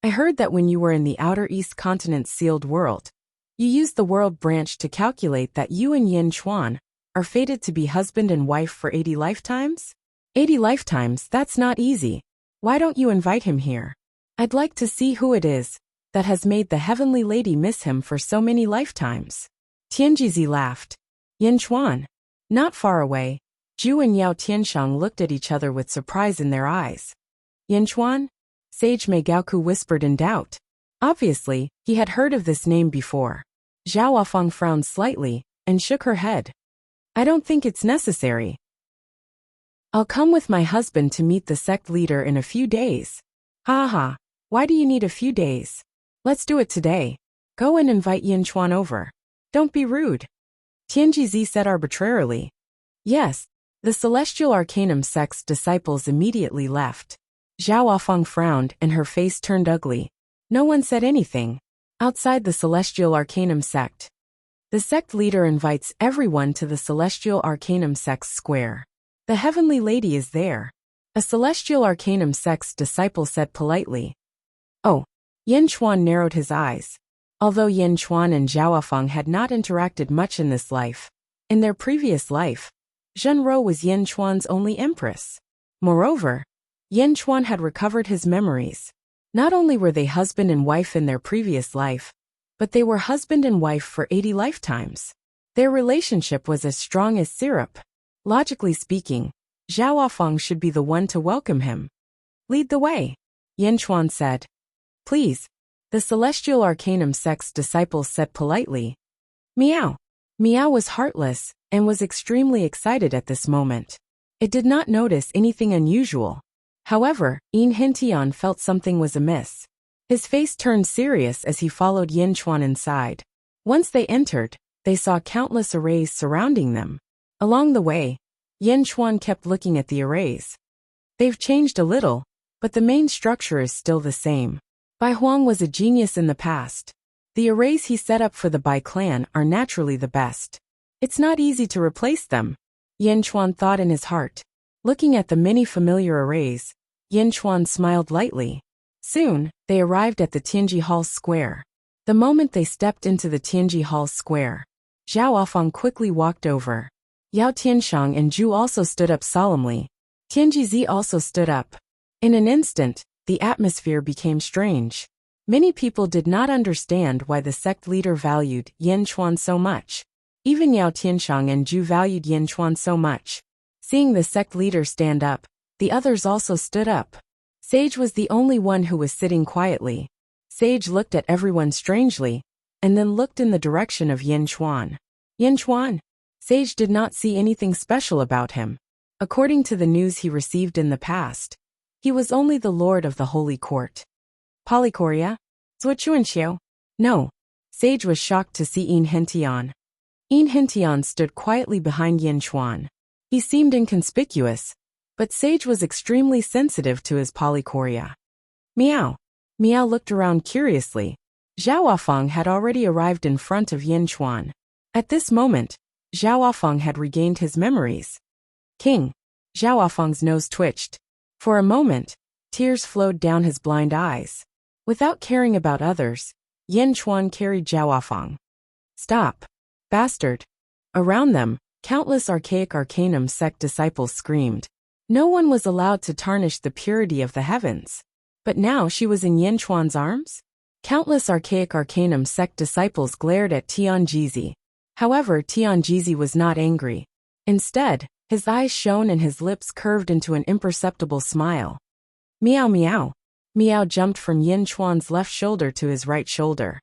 I heard that when you were in the Outer East Continent's sealed world, you used the world branch to calculate that you and Yin Chuan are fated to be husband and wife for 80 lifetimes? 80 lifetimes, that's not easy. Why don't you invite him here? I'd like to see who it is that has made the heavenly lady miss him for so many lifetimes. Tianjizi laughed. Yin Chuan. Not far away, Zhu and Yao Tianshang looked at each other with surprise in their eyes. Yin Chuan? Sage Mei Gaoku whispered in doubt. Obviously, he had heard of this name before. Zhao Afang frowned slightly and shook her head. I don't think it's necessary. I'll come with my husband to meet the sect leader in a few days. Ha ha, why do you need a few days? Let's do it today. Go and invite Yin Chuan over. Don't be rude. Tianjizi said arbitrarily. Yes. The Celestial Arcanum sect's disciples immediately left. Zhao Afang frowned and her face turned ugly. No one said anything. Outside the Celestial Arcanum sect, the sect leader invites everyone to the Celestial Arcanum sect's square. The heavenly lady is there. A Celestial Arcanum sect's disciple said politely. Oh. Yin Chuan narrowed his eyes. Although Yin Chuan and Zhao Afang had not interacted much in this life, in their previous life, Zhenro was Yin Chuan's only empress. Moreover, Yin Chuan had recovered his memories. Not only were they husband and wife in their previous life, but they were husband and wife for 80 lifetimes. Their relationship was as strong as syrup. Logically speaking, Zhao Afang should be the one to welcome him. Lead the way, Yin Chuan said. Please, the Celestial Arcanum sect's disciples said politely. Meow. Meow was heartless and was extremely excited at this moment. It did not notice anything unusual. However, Yin Hentian felt something was amiss. His face turned serious as he followed Yin Chuan inside. Once they entered, they saw countless arrays surrounding them. Along the way, Yin Chuan kept looking at the arrays. They've changed a little, but the main structure is still the same. Bai Huang was a genius in the past. The arrays he set up for the Bai clan are naturally the best. It's not easy to replace them, Yin Chuan thought in his heart. Looking at the many familiar arrays, Yin Chuan smiled lightly. Soon, they arrived at the Tianji Hall square. The moment they stepped into the Tianji Hall square, Zhao Afang quickly walked over. Yao Tianshang and Zhu also stood up solemnly. Tianjizi also stood up. In an instant, the atmosphere became strange. Many people did not understand why the sect leader valued Yin Chuan so much. Even Yao Tianshang and Zhu valued Yin Chuan so much. Seeing the sect leader stand up, the others also stood up. Sage was the only one who was sitting quietly. Sage looked at everyone strangely, and then looked in the direction of Yin Chuan. Yin Chuan? Sage did not see anything special about him. According to the news he received in the past, he was only the lord of the holy court. Polychoria? Zhuochuanxiu? No. Sage was shocked to see Yin Hentian. Yin Hentian stood quietly behind Yin Chuan. He seemed inconspicuous, but Sage was extremely sensitive to his polychoria. Meow. Meow looked around curiously. Zhao Wafang had already arrived in front of Yin Chuan. At this moment, Zhao Wafang had regained his memories. King. Zhao Wafang's nose twitched. For a moment, tears flowed down his blind eyes. Without caring about others, Yin Chuan carried Zhao Wafang. Stop. Bastard. Around them, countless archaic Arcanum sect disciples screamed. No one was allowed to tarnish the purity of the heavens. But now she was in Yin Chuan's arms? Countless archaic Arcanum sect disciples glared at Tianjizi. However, Tianjizi was not angry. Instead, his eyes shone and his lips curved into an imperceptible smile. Meow meow. Meow jumped from Yin Chuan's left shoulder to his right shoulder.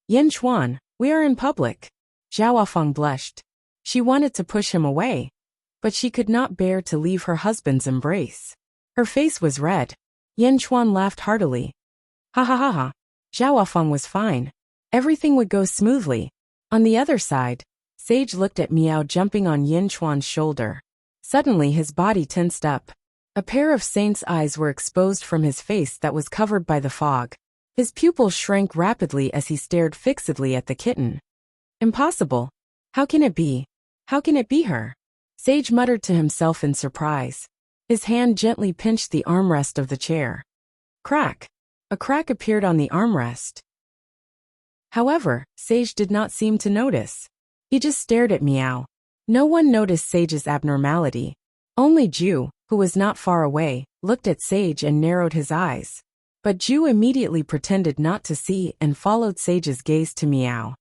Yin Chuan, we are in public. Zhao Wafang blushed. She wanted to push him away, but she could not bear to leave her husband's embrace. Her face was red. Yin Chuan laughed heartily. Ha ha ha ha. Zhao Wafang was fine. Everything would go smoothly. On the other side, Sage looked at Meow jumping on Yin Chuan's shoulder. Suddenly his body tensed up. A pair of saint's eyes were exposed from his face that was covered by the fog. His pupils shrank rapidly as he stared fixedly at the kitten. Impossible. How can it be? How can it be her? Sage muttered to himself in surprise. His hand gently pinched the armrest of the chair. Crack. A crack appeared on the armrest. However, Sage did not seem to notice. He just stared at Meow. No one noticed Sage's abnormality. Only Ju, who was not far away, looked at Sage and narrowed his eyes. But Ju immediately pretended not to see and followed Sage's gaze to Meow.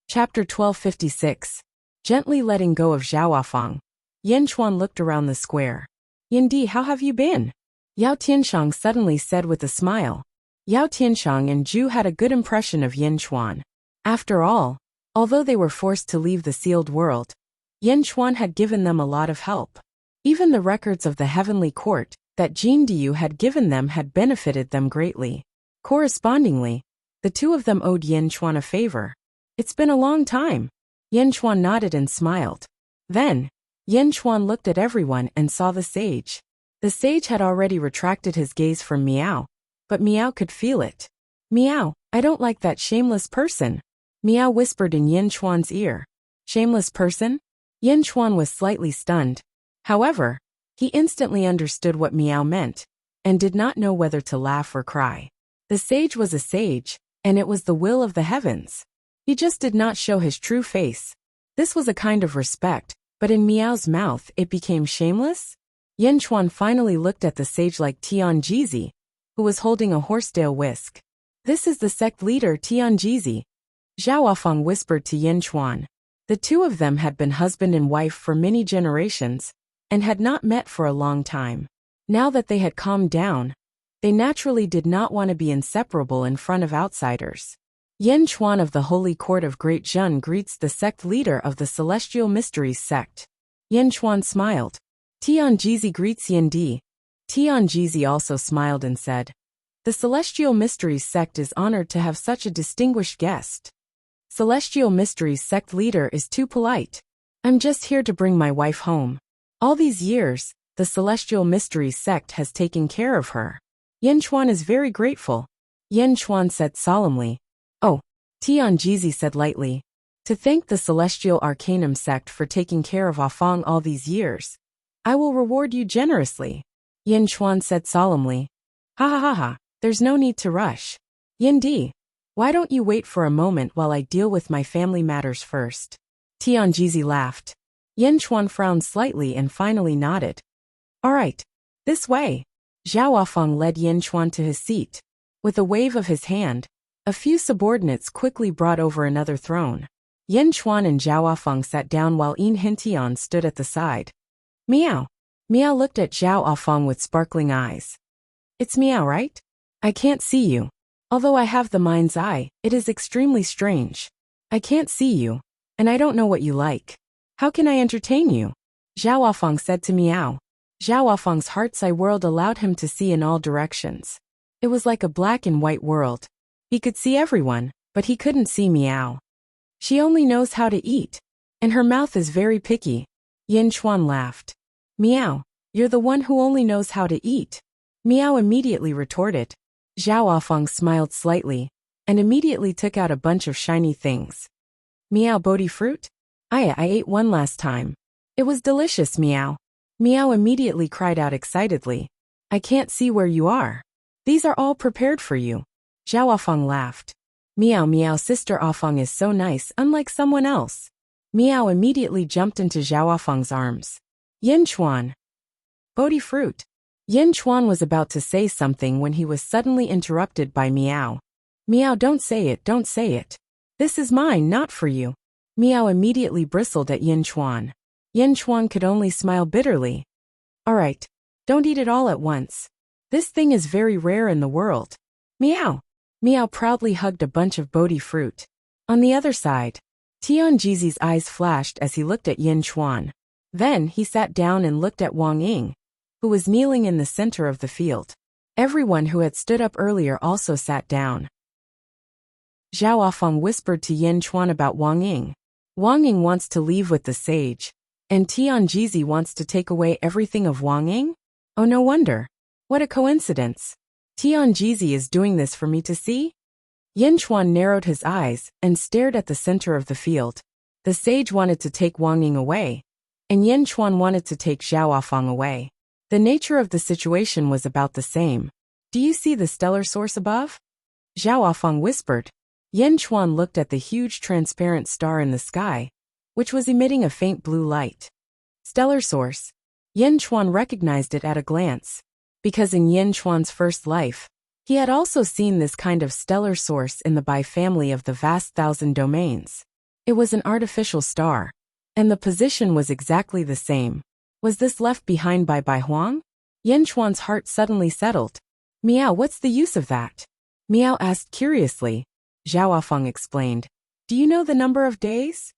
Chapter 1256. Gently letting go of Zhao Wafang. Yin Chuan looked around the square. Yindi, how have you been? Yao Tianshang suddenly said with a smile. Yao Tianshang and Ju had a good impression of Yin Chuan. After all, although they were forced to leave the sealed world, Yin Chuan had given them a lot of help. Even the records of the heavenly court that Jin Diyu had given them had benefited them greatly. Correspondingly, the two of them owed Yin Chuan a favor. It's been a long time. Yin Chuan nodded and smiled. Then, Yin Chuan looked at everyone and saw the sage. The sage had already retracted his gaze from Meow, but Meow could feel it. Meow, I don't like that shameless person. Meow whispered in Yin Chuan's ear. Shameless person? Yin Chuan was slightly stunned. However, he instantly understood what Meow meant, and did not know whether to laugh or cry. The sage was a sage, and it was the will of the heavens. He just did not show his true face. This was a kind of respect, but in Meow's mouth it became shameless? Yin Chuan finally looked at the sage like Tianjizi, who was holding a horsetail whisk. This is the sect leader Tianjizi. Zhao Wafang whispered to Yin Chuan. The two of them had been husband and wife for many generations, and had not met for a long time. Now that they had calmed down, they naturally did not want to be inseparable in front of outsiders. Yin Chuan of the Holy Court of Great Zhen greets the sect leader of the Celestial Mysteries sect. Yin Chuan smiled. Tianjizi greets Yin Di. Tianjizi also smiled and said, the Celestial Mysteries sect is honored to have such a distinguished guest. Celestial Mysteries sect leader is too polite. I'm just here to bring my wife home. All these years, the Celestial Mysteries sect has taken care of her. Yin Chuan is very grateful. Yin Chuan said solemnly. Oh, Tianjizi said lightly. To thank the Celestial Arcanum sect for taking care of Afang all these years, I will reward you generously. Yin Chuan said solemnly. Ha ha ha ha, there's no need to rush. Yin Di, why don't you wait for a moment while I deal with my family matters first? Tianjizi laughed. Yin Chuan frowned slightly and finally nodded. All right, this way. Zhao Wafang led Yin Chuan to his seat. With a wave of his hand, a few subordinates quickly brought over another throne. Yin Chuan and Zhao Wafang sat down while Yin Hintian stood at the side. Meow. Meow looked at Zhao Wafang with sparkling eyes. It's Meow, right? I can't see you. Although I have the mind's eye, it is extremely strange. I can't see you, and I don't know what you like. How can I entertain you? Zhao Wafang said to Meow. Zhao Wafang's heart's eye world allowed him to see in all directions. It was like a black and white world. He could see everyone, but he couldn't see Meow. She only knows how to eat. And her mouth is very picky. Yin Chuan laughed. Meow, you're the one who only knows how to eat. Meow immediately retorted. Zhao Afeng smiled slightly, and immediately took out a bunch of shiny things. Meow Bodhi fruit? I ate one last time. It was delicious, Meow. Meow immediately cried out excitedly. I can't see where you are. These are all prepared for you. Zhao Afeng laughed. Meow, Sister Afeng is so nice, unlike someone else. Meow immediately jumped into Zhao Afeng's arms. Yin Chuan. Bodhi fruit. Yin Chuan was about to say something when he was suddenly interrupted by Meow. Meow, don't say it, don't say it. This is mine, not for you. Meow immediately bristled at Yin Chuan. Yin Chuan could only smile bitterly. Alright, don't eat it all at once. This thing is very rare in the world. Meow. Meow proudly hugged a bunch of Bodhi fruit. On the other side, Tianjizi's eyes flashed as he looked at Yin Chuan. Then he sat down and looked at Wang Ying, who was kneeling in the center of the field. Everyone who had stood up earlier also sat down. Zhao Afeng whispered to Yin Chuan about Wang Ying. Wang Ying wants to leave with the sage, and Tianjizi wants to take away everything of Wang Ying? Oh, no wonder. What a coincidence. Tianjizi is doing this for me to see? Yin Chuan narrowed his eyes and stared at the center of the field. The sage wanted to take Wang Ying away, and Yin Chuan wanted to take Zhao Afeng away. The nature of the situation was about the same. Do you see the stellar source above? Zhao Afeng whispered. Yin Chuan looked at the huge transparent star in the sky, which was emitting a faint blue light. Stellar source. Yin Chuan recognized it at a glance, because in Yin Chuan's first life, he had also seen this kind of stellar source in the Bai family of the vast thousand domains. It was an artificial star, and the position was exactly the same. Was this left behind by Bai Huang? Yin Chuan's heart suddenly settled. Meow, what's the use of that? Meow asked curiously. Zhao Afeng explained. Do you know the number of days?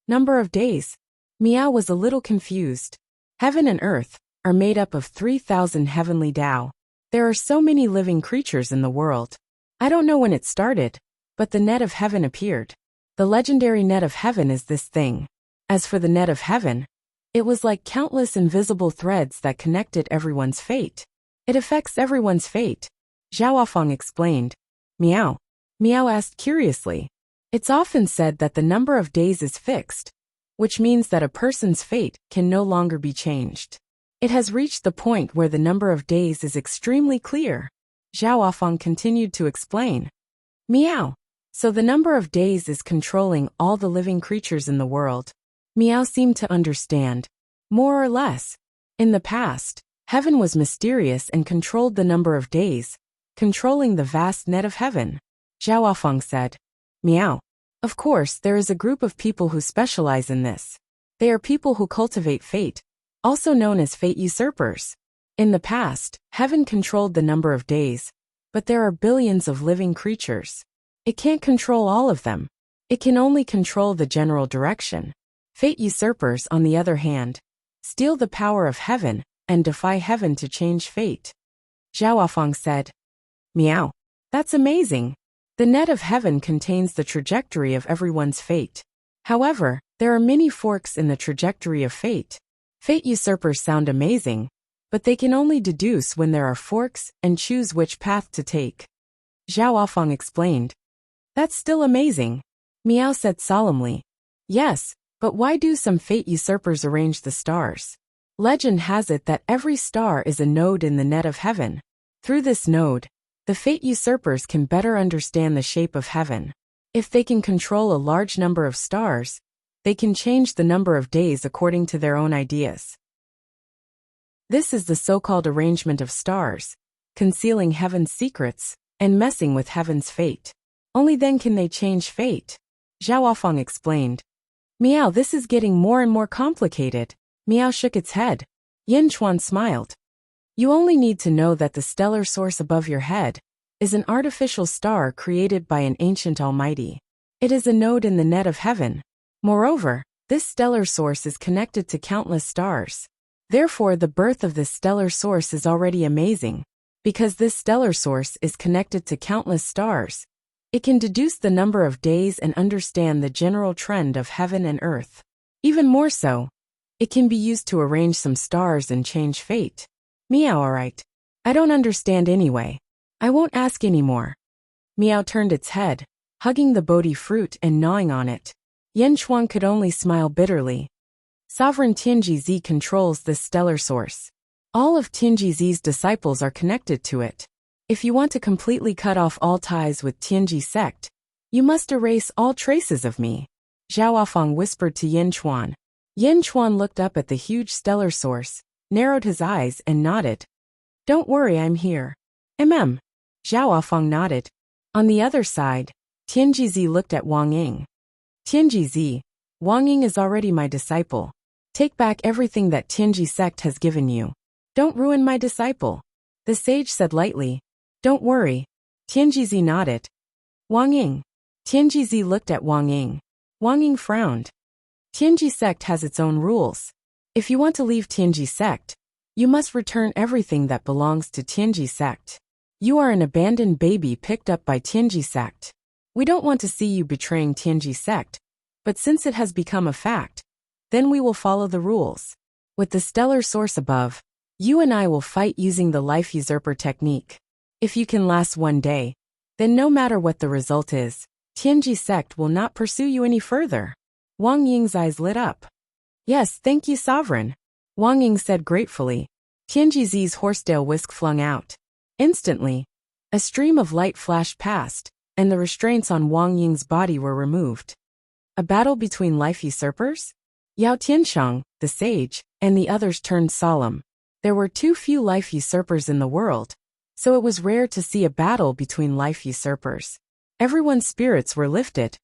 Number of days? Meow was a little confused. Heaven and earth are made up of 3,000 heavenly Tao. There are so many living creatures in the world. I don't know when it started, but the net of heaven appeared. The legendary net of heaven is this thing. As for the net of heaven, it was like countless invisible threads that connected everyone's fate. It affects everyone's fate. Zhao Afeng explained. Meow. Meow asked curiously. It's often said that the number of days is fixed, which means that a person's fate can no longer be changed. It has reached the point where the number of days is extremely clear. Zhao Afeng continued to explain. Meow. So the number of days is controlling all the living creatures in the world. Meow seemed to understand. More or less. In the past, heaven was mysterious and controlled the number of days, controlling the vast net of heaven. Zhao Afeng said. Meow. Of course, there is a group of people who specialize in this. They are people who cultivate fate, also known as fate usurpers. In the past, heaven controlled the number of days, but there are billions of living creatures. It can't control all of them. It can only control the general direction. Fate usurpers, on the other hand, steal the power of heaven and defy heaven to change fate. Zhao Afeng said. Meow. That's amazing. The net of heaven contains the trajectory of everyone's fate. However, there are many forks in the trajectory of fate. Fate usurpers sound amazing, but they can only deduce when there are forks and choose which path to take. Zhao Afeng explained. That's still amazing. Meow said solemnly. Yes, but why do some fate usurpers arrange the stars? Legend has it that every star is a node in the net of heaven. Through this node, the fate usurpers can better understand the shape of heaven. If they can control a large number of stars, they can change the number of days according to their own ideas. This is the so-called arrangement of stars, concealing heaven's secrets and messing with heaven's fate. Only then can they change fate. Zhao Afeng explained. Meow, this is getting more and more complicated. Meow shook its head. Yin Chuan smiled. You only need to know that the stellar source above your head is an artificial star created by an ancient almighty. It is a node in the net of heaven. Moreover, this stellar source is connected to countless stars. Therefore, the birth of this stellar source is already amazing. Because this stellar source is connected to countless stars, it can deduce the number of days and understand the general trend of heaven and earth. Even more so, it can be used to arrange some stars and change fate. Meow, alright. I don't understand anyway. I won't ask anymore. Meow turned its head, hugging the Bodhi fruit and gnawing on it. Yen Chuang could only smile bitterly. Sovereign Tianji controls this stellar source. All of Tianji disciples are connected to it. If you want to completely cut off all ties with Tianji sect, you must erase all traces of me. Zhao Afang whispered to Yen Chuan. Yen Chuan looked up at the huge stellar source, narrowed his eyes and nodded. Don't worry, I'm here. Zhao Afang nodded. On the other side, Tianji looked at Wang Ying. Tianji, Wang Ying is already my disciple. Take back everything that Tianji sect has given you. Don't ruin my disciple. The sage said lightly. Don't worry. Tianji nodded. Wang Ying. Tianji looked at Wang Ying. Wang Ying frowned. Tianji sect has its own rules. If you want to leave Tianji sect, you must return everything that belongs to Tianji sect. You are an abandoned baby picked up by Tianji sect. We don't want to see you betraying Tianji sect, but since it has become a fact, then we will follow the rules. With the stellar source above, you and I will fight using the life usurper technique. If you can last one day, then no matter what the result is, Tianji sect will not pursue you any further. Wang Ying's eyes lit up. Yes, thank you, Sovereign. Wang Ying said gratefully. Tianji's horsetail whisk flung out. Instantly, a stream of light flashed past, and the restraints on Wang Ying's body were removed. A battle between life usurpers? Yao Tianshang, the sage, and the others turned solemn. There were too few life usurpers in the world, so it was rare to see a battle between life usurpers. Everyone's spirits were lifted.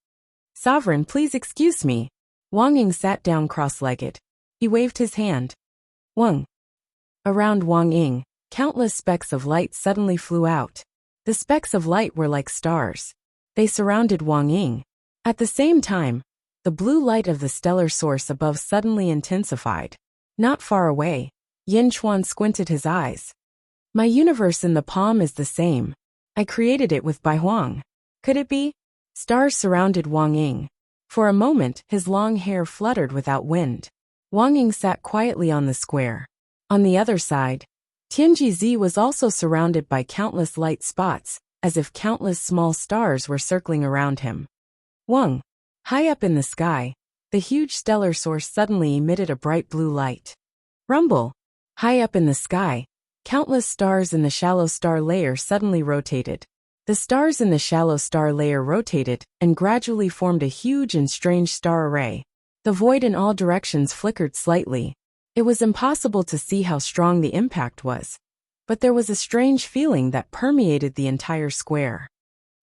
Sovereign, please excuse me. Wang Ying sat down cross-legged. He waved his hand. Wang. Around Wang Ying, countless specks of light suddenly flew out. The specks of light were like stars. They surrounded Wang Ying. At the same time, the blue light of the stellar source above suddenly intensified. Not far away, Yen Chuan squinted his eyes. My universe in the palm is the same. I created it with Bai Huang. Could it be? Stars surrounded Wang Ying. For a moment, his long hair fluttered without wind. Wang Ying sat quietly on the square. On the other side, Tianji was also surrounded by countless light spots, as if countless small stars were circling around him. Wang. High up in the sky, the huge stellar source suddenly emitted a bright blue light. Rumble. High up in the sky, countless stars in the shallow star layer suddenly rotated. The stars in the shallow star layer rotated and gradually formed a huge and strange star array. The void in all directions flickered slightly. It was impossible to see how strong the impact was, but there was a strange feeling that permeated the entire square.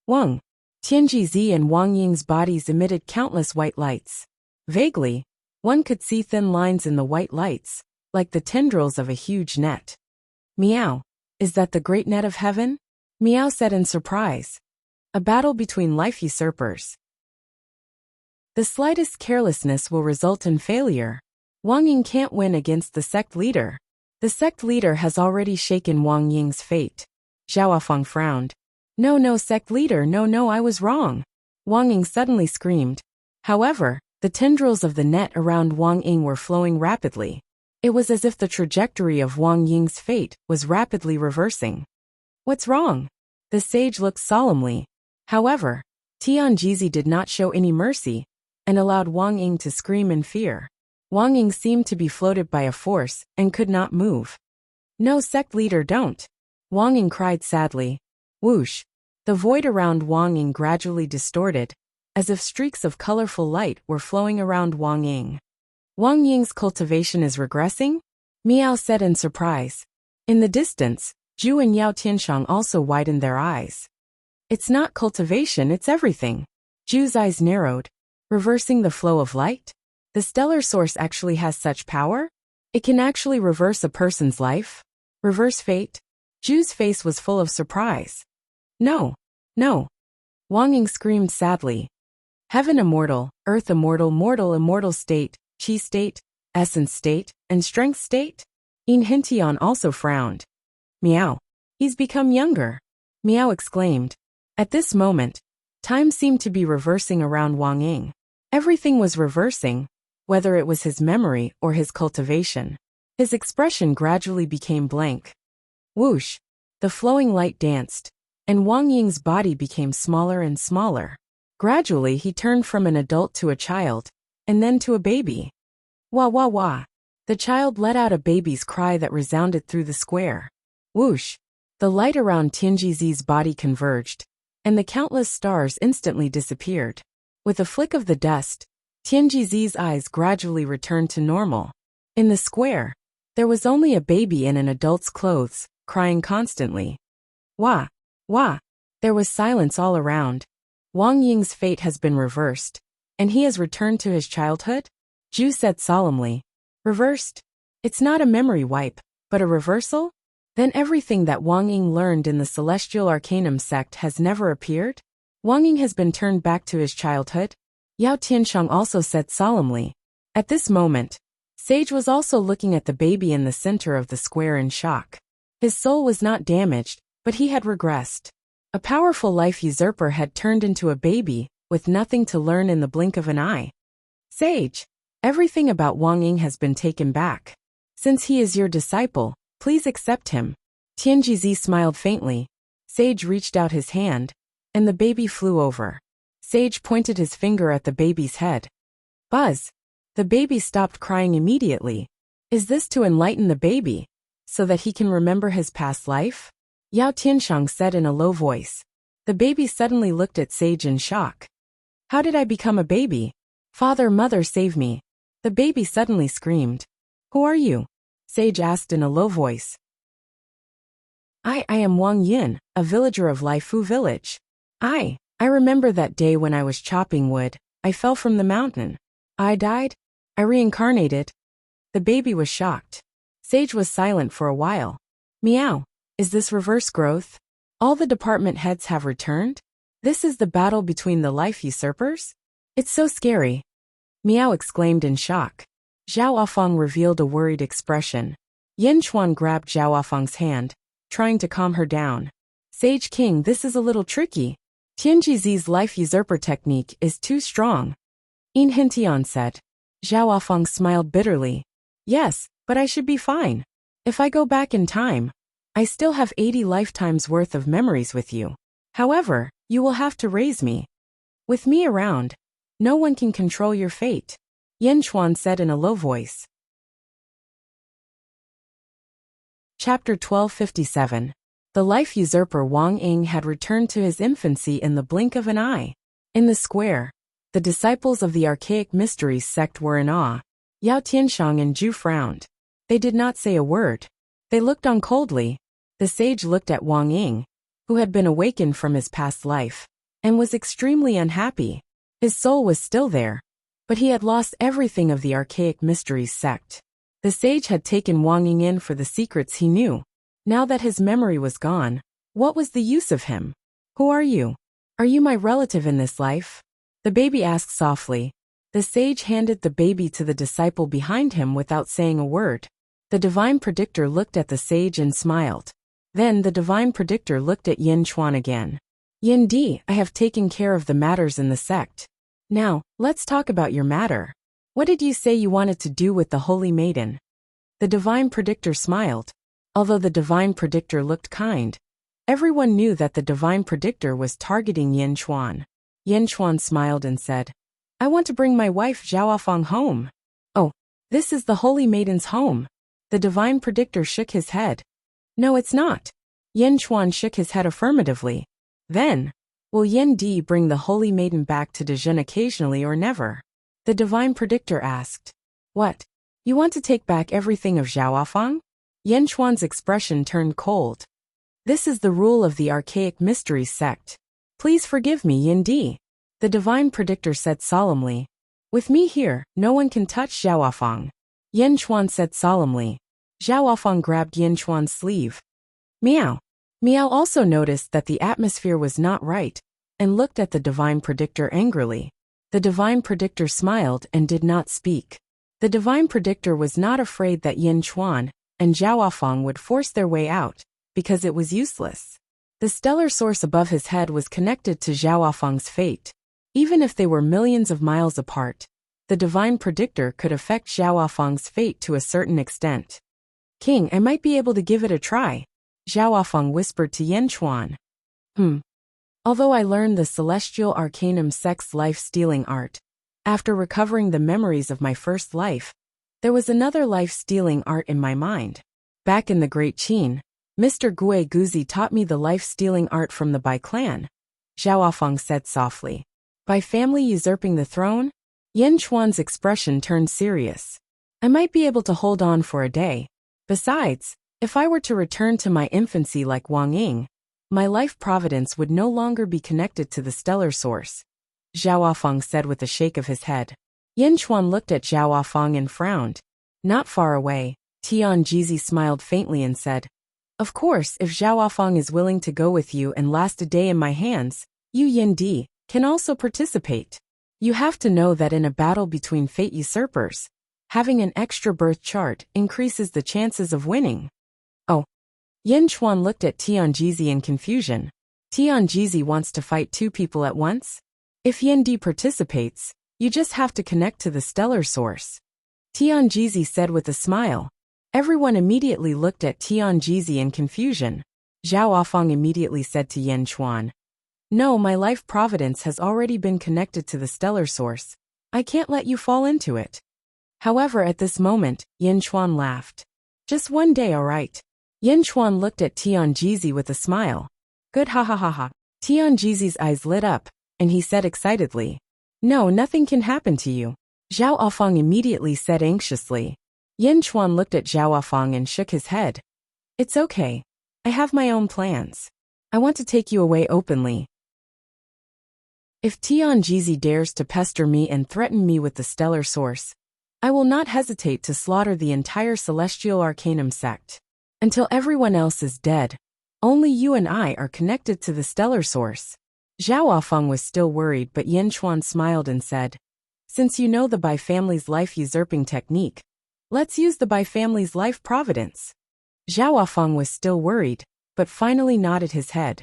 Wang. Tianji and Wang Ying's bodies emitted countless white lights. Vaguely, one could see thin lines in the white lights, like the tendrils of a huge net. Meow. Is that the great net of heaven? Meow said in surprise. A battle between life usurpers. The slightest carelessness will result in failure. Wang Ying can't win against the sect leader. The sect leader has already shaken Wang Ying's fate. Zhao Afang frowned. No, sect leader, no, I was wrong. Wang Ying suddenly screamed. However, the tendrils of the net around Wang Ying were flowing rapidly. It was as if the trajectory of Wang Ying's fate was rapidly reversing. What's wrong? The sage looked solemnly. However, Tianji did not show any mercy, and allowed Wang Ying to scream in fear. Wang Ying seemed to be floated by a force and could not move. No, sect leader, don't. Wang Ying cried sadly. Whoosh. The void around Wang Ying gradually distorted, as if streaks of colorful light were flowing around Wang Ying. Wang Ying's cultivation is regressing? Meow said in surprise. In the distance, Zhu and Yao Tianshang also widened their eyes. It's not cultivation, it's everything. Zhu's eyes narrowed. Reversing the flow of light? The stellar source actually has such power? It can actually reverse a person's life? Reverse fate? Zhu's face was full of surprise. No. Wang Ying screamed sadly. Heaven immortal, earth immortal, mortal immortal state, chi state, essence state, and strength state? Yin Hintian also frowned. Meow. He's become younger. Meow exclaimed. At this moment, time seemed to be reversing around Wang Ying. Everything was reversing. whether it was his memory or his cultivation. His expression gradually became blank. Whoosh! The flowing light danced, and Wang Ying's body became smaller and smaller. Gradually he turned from an adult to a child, and then to a baby. Wah wah wah! The child let out a baby's cry that resounded through the square. Whoosh! The light around Tianjizi's body converged, and the countless stars instantly disappeared. With a flick of the dust, Tianjizi's eyes gradually returned to normal. In the square, there was only a baby in an adult's clothes, crying constantly. Wah! Wah! There was silence all around. Wang Ying's fate has been reversed, and he has returned to his childhood? Zhu said solemnly. Reversed? It's not a memory wipe, but a reversal? Then everything that Wang Ying learned in the Celestial Arcanum sect has never appeared? Wang Ying has been turned back to his childhood? Yao Tianshang also said solemnly. At this moment, Sage was also looking at the baby in the center of the square in shock. His soul was not damaged, but he had regressed. A powerful life usurper had turned into a baby, with nothing to learn in the blink of an eye. Sage, everything about Wang Ying has been taken back. Since he is your disciple, please accept him. Tianjizi smiled faintly. Sage reached out his hand, and the baby flew over. Sage pointed his finger at the baby's head. Buzz! The baby stopped crying immediately. Is this to enlighten the baby, so that he can remember his past life? Yao Tianshang said in a low voice. The baby suddenly looked at Sage in shock. How did I become a baby? Father, mother, save me. The baby suddenly screamed. Who are you? Sage asked in a low voice. I am Wang Yin, a villager of Laifu village. I remember that day when I was chopping wood, I fell from the mountain. I died. I reincarnated. The baby was shocked. Sage was silent for a while. Meow. Is this reverse growth? All the department heads have returned? This is the battle between the life usurpers? It's so scary. Meow exclaimed in shock. Zhao Afang revealed a worried expression. Yin Chuan grabbed Zhao Afang's hand, trying to calm her down. Sage King, this is a little tricky. Tianjizi's life usurper technique is too strong. In Hintian said. Zhao Afang smiled bitterly. Yes, but I should be fine. If I go back in time, I still have 80 lifetimes worth of memories with you. However, you will have to raise me. With me around, no one can control your fate. Yin Chuan said in a low voice. Chapter 1257. The life usurper Wang Ying had returned to his infancy in the blink of an eye. In the square, the disciples of the Archaic Mysteries sect were in awe. Yao Tianshang and Zhu frowned. They did not say a word. They looked on coldly. The sage looked at Wang Ying, who had been awakened from his past life, and was extremely unhappy. His soul was still there, but he had lost everything of the Archaic Mysteries sect. The sage had taken Wang Ying in for the secrets he knew. Now that his memory was gone, what was the use of him? Who are you? Are you my relative in this life? The baby asked softly. The sage handed the baby to the disciple behind him without saying a word. The divine predictor looked at the sage and smiled. Then the divine predictor looked at Yin Chuan again. Yin Di, I have taken care of the matters in the sect. Now, let's talk about your matter. What did you say you wanted to do with the holy maiden? The divine predictor smiled. Although the divine predictor looked kind, everyone knew that the divine predictor was targeting Yin Chuan. Yin Chuan smiled and said, I want to bring my wife Zhao Afang home. Oh, this is the holy maiden's home. The divine predictor shook his head. No, it's not. Yin Chuan shook his head affirmatively. Then, will Yin Di bring the holy maiden back to Dejun occasionally or never? The divine predictor asked. What? You want to take back everything of Zhao Afang? Yin Chuan's expression turned cold. This is the rule of the Archaic Mysteries sect. Please forgive me, Yin Di. The divine predictor said solemnly. With me here, no one can touch Zhao Afang. Yin Chuan said solemnly. Zhao Afang grabbed Yin Chuan's sleeve. Meow. Meow also noticed that the atmosphere was not right, and looked at the divine predictor angrily. The divine predictor smiled and did not speak. The divine predictor was not afraid that Yin Chuan and Zhao Afang would force their way out, because it was useless. The stellar source above his head was connected to Zhao Afang's fate. Even if they were millions of miles apart, the divine predictor could affect Zhao Feng's fate to a certain extent. King, I might be able to give it a try, Zhao Feng whispered to Yan Chuan. Although I learned the celestial arcanum sex life-stealing art, after recovering the memories of my first life, there was another life-stealing art in my mind. Back in the Great Qin, Mr. Gui Guzi taught me the life-stealing art from the Bai clan, Zhao Feng said softly. By family usurping the throne? Yan Chuan's expression turned serious. I might be able to hold on for a day. Besides, if I were to return to my infancy like Wang Ying, my life providence would no longer be connected to the stellar source, Zhao Feng said with a shake of his head. Yan Chuan looked at Zhao Feng and frowned. Not far away, Tian Jizi smiled faintly and said, Of course, if Zhao Feng is willing to go with you and last a day in my hands, you Yin Di can also participate. You have to know that in a battle between fate usurpers, having an extra birth chart increases the chances of winning. Oh. Yan Chuan looked at Tian Jizi in confusion. Tian Jizi wants to fight two people at once? If Yin Di participates, you just have to connect to the stellar source, Tian Jizi said with a smile. Everyone immediately looked at Tian Jizi in confusion. Zhao Feng immediately said to Yan Chuan, No, my life providence has already been connected to the stellar source. I can't let you fall into it. However, at this moment, Yan Chuan laughed. Just one day, all right. Yan Chuan looked at Tian Jizi with a smile. Good, ha ha ha ha. Tian Jizi's eyes lit up, and he said excitedly, No, nothing can happen to you. Zhao Feng immediately said anxiously. Yan Chuan looked at Zhao Feng and shook his head. It's okay. I have my own plans. I want to take you away openly. If Tian Jizi dares to pester me and threaten me with the stellar source, I will not hesitate to slaughter the entire celestial arcanum sect. Until everyone else is dead, only you and I are connected to the stellar source. Zhao Feng was still worried, but Yan Chuan smiled and said, Since you know the Bai family's life-usurping technique, let's use the Bai family's life providence. Zhao Feng was still worried, but finally nodded his head.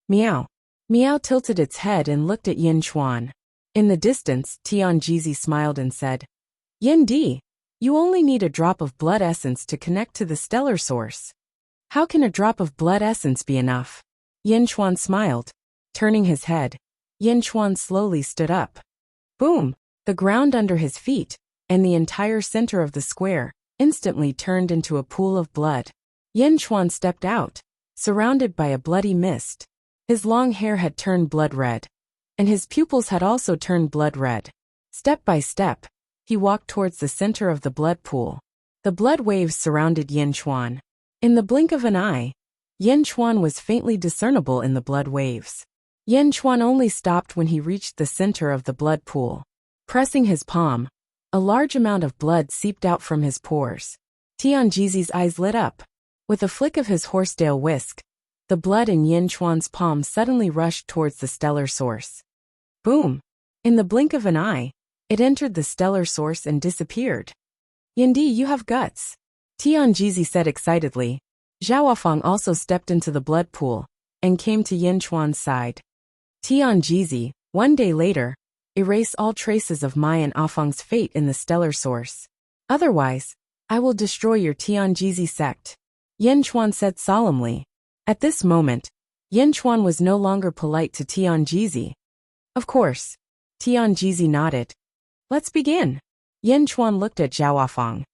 Meow. Meow tilted its head and looked at Yan Chuan. In the distance, Tian Jizi smiled and said, Yin Di, you only need a drop of blood essence to connect to the stellar source. How can a drop of blood essence be enough? Yan Chuan smiled. Turning his head, Yan Chuan slowly stood up. Boom! The ground under his feet, and the entire center of the square, instantly turned into a pool of blood. Yan Chuan stepped out, surrounded by a bloody mist. His long hair had turned blood red, and his pupils had also turned blood red. Step by step, he walked towards the center of the blood pool. The blood waves surrounded Yan Chuan. In the blink of an eye, Yan Chuan was faintly discernible in the blood waves. Yan Chuan only stopped when he reached the center of the blood pool. Pressing his palm, a large amount of blood seeped out from his pores. Tian Jizi's eyes lit up. With a flick of his horsetail whisk, the blood in Yan Chuan's palm suddenly rushed towards the stellar source. Boom! In the blink of an eye, it entered the stellar source and disappeared. Yindi, you have guts, Tian Jizi said excitedly. Zhao Feng also stepped into the blood pool and came to Yan Chuan's side. Tian Jizi, one day later, erase all traces of my and Afeng's fate in the stellar source. Otherwise, I will destroy your Tian Jizi sect, Yan Chuan said solemnly. At this moment, Yan Chuan was no longer polite to Tian Jizi. Of course, Tian Jizi nodded. Let's begin. Yan Chuan looked at Zhao Feng.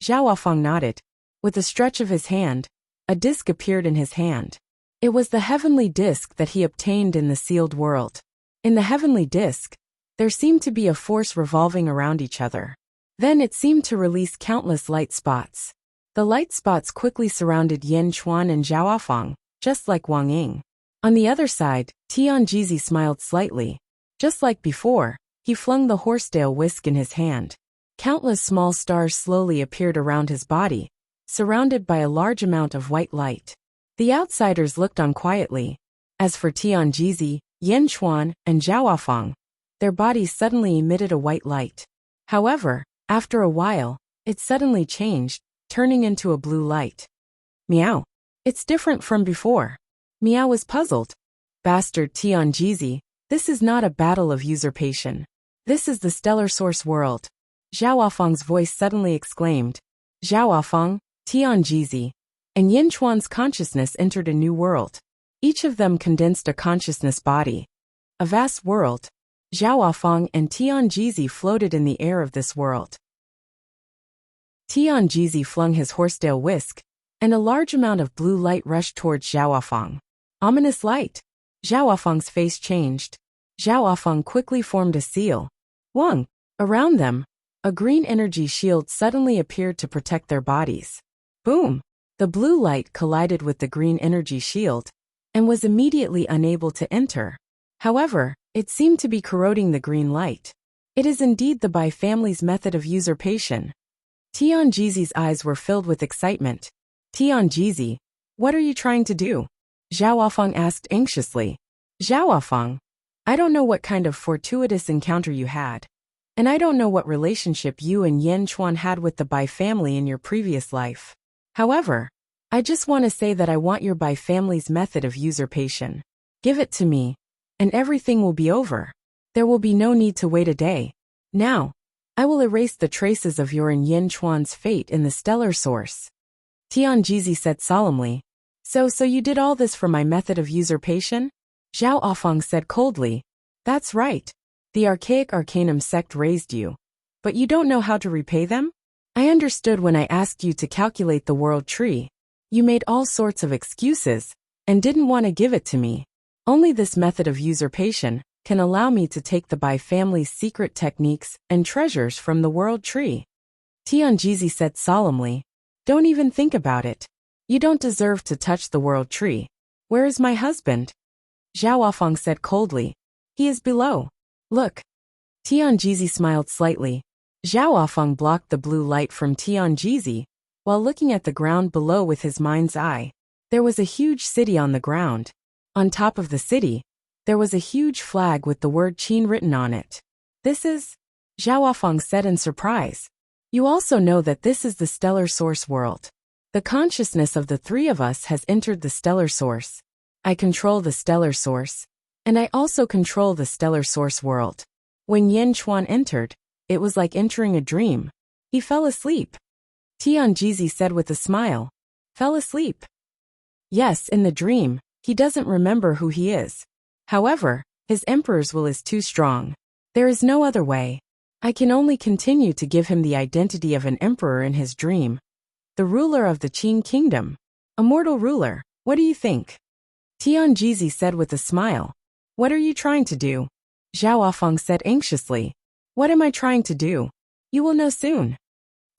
Zhao Feng nodded. With a stretch of his hand, a disc appeared in his hand. It was the heavenly disc that he obtained in the sealed world. In the heavenly disc, there seemed to be a force revolving around each other. Then it seemed to release countless light spots. The light spots quickly surrounded Yan Chuan and Zhao Feng, just like Wang Ying. On the other side, Tian Jizi smiled slightly. Just like before, he flung the horsetail whisk in his hand. Countless small stars slowly appeared around his body, surrounded by a large amount of white light. The outsiders looked on quietly. As for Tian Jizi, Yan Chuan, and Zhao Feng, their bodies suddenly emitted a white light. However, after a while, it suddenly changed, turning into a blue light. Meow. It's different from before. Meow was puzzled. Bastard Tian Jizi, this is not a battle of usurpation. This is the stellar source world. Zhao Wafang's voice suddenly exclaimed. Zhao Wafang, Tianjizi, and Yin Chuan's consciousness entered a new world. Each of them condensed a consciousness body. A vast world. Zhao Wafang and Tianjizi floated in the air of this world. Tianjizi flung his horsetail whisk, and a large amount of blue light rushed towards Zhao Wafang. Ominous light. Zhao Wafang's face changed. Zhao Wafang quickly formed a seal. Wang. Around them, a green energy shield suddenly appeared to protect their bodies. Boom! The blue light collided with the green energy shield, and was immediately unable to enter. However, it seemed to be corroding the green light. It is indeed the Bai family's method of usurpation. Tianjizi's eyes were filled with excitement. Tianjizi, what are you trying to do? Zhao Wafang asked anxiously. Zhao Wafang, I don't know what kind of fortuitous encounter you had. And I don't know what relationship you and Yin Chuan had with the Bai family in your previous life. However, I just want to say that I want your Bai family's method of usurpation. Give it to me, and everything will be over. There will be no need to wait a day. Now, I will erase the traces of your and Yin Chuan's fate in the stellar source. Tianjizi said solemnly. So you did all this for my method of usurpation? Zhao Wafang said coldly. That's right. The archaic Arcanum sect raised you. But you don't know how to repay them? I understood when I asked you to calculate the world tree. You made all sorts of excuses, and didn't want to give it to me. Only this method of usurpation can allow me to take the Bai family's secret techniques and treasures from the world tree. Tianjizi said solemnly. Don't even think about it. You don't deserve to touch the world tree. Where is my husband? Zhao Wafang said coldly. He is below. Look. Tianjizi smiled slightly. Zhao Wafang blocked the blue light from Tianjizi, while looking at the ground below with his mind's eye. There was a huge city on the ground. On top of the city, there was a huge flag with the word Qin written on it. This is? Zhao Wafang said in surprise. You also know that this is the stellar source world. The consciousness of the three of us has entered the stellar source. I control the stellar source, and I also control the stellar source world. When Yin Chuan entered, it was like entering a dream. He fell asleep. Tianjizi said with a smile. Fell asleep? Yes, in the dream. He doesn't remember who he is. However, his emperor's will is too strong. There is no other way. I can only continue to give him the identity of an emperor in his dream. The ruler of the Qin kingdom. A mortal ruler, what do you think? Tianjizi said with a smile. What are you trying to do? Zhao Wafang said anxiously. What am I trying to do? You will know soon.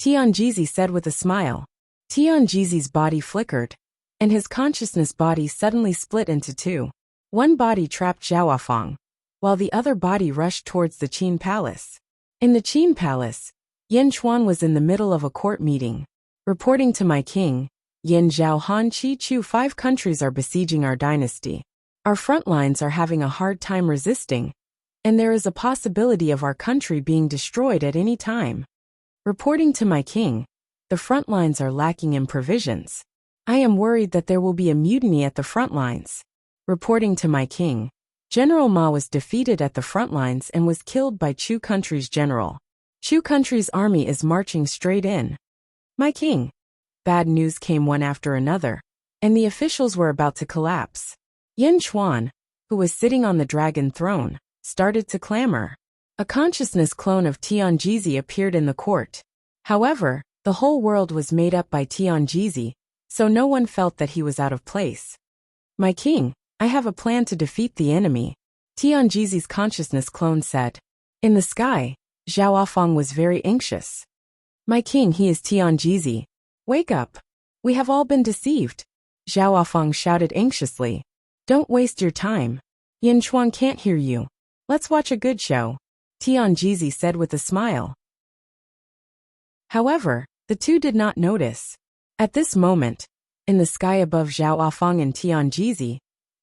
Tianjizi said with a smile. Tianjizi's body flickered, and his consciousness body suddenly split into two. One body trapped Zhao Wafang, while the other body rushed towards the Qin palace. In the Qin palace, Yin Chuan was in the middle of a court meeting. Reporting to my king, Yin Zhao Han Chi Chu, 5 countries are besieging our dynasty. Our front lines are having a hard time resisting, and there is a possibility of our country being destroyed at any time. Reporting to my king, the front lines are lacking in provisions. I am worried that there will be a mutiny at the front lines. Reporting to my king, General Ma was defeated at the front lines and was killed by Chu country's general. Chu country's army is marching straight in. My king. Bad news came one after another, and the officials were about to collapse. Yin Chuan, who was sitting on the dragon throne, started to clamor. A consciousness clone of Tianjizi appeared in the court. However, the whole world was made up by Tianjizi, so no one felt that he was out of place. My king, I have a plan to defeat the enemy, Tianjizi's consciousness clone said. In the sky, Zhao Wafang was very anxious. My king, he is Tianjizi. Wake up. We have all been deceived. Zhao Wafang shouted anxiously. Don't waste your time. Yin Chuan can't hear you. Let's watch a good show, Tianjizi said with a smile. However, the two did not notice. At this moment, in the sky above Zhao Wafang and Tianjizi,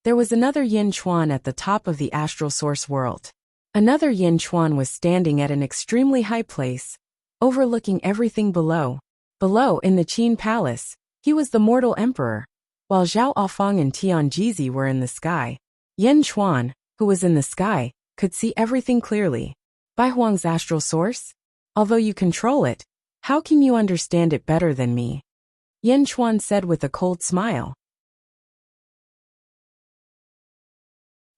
there was another Yin Chuan at the top of the astral source world. Another Yin Chuan was standing at an extremely high place, overlooking everything below. Below, in the Qin palace, he was the mortal emperor, while Zhao Wafang and Tianjizi were in the sky. Yin Chuan, who was in the sky, could see everything clearly. By Huang's astral source? Although you control it, how can you understand it better than me? Yen Chuan said with a cold smile.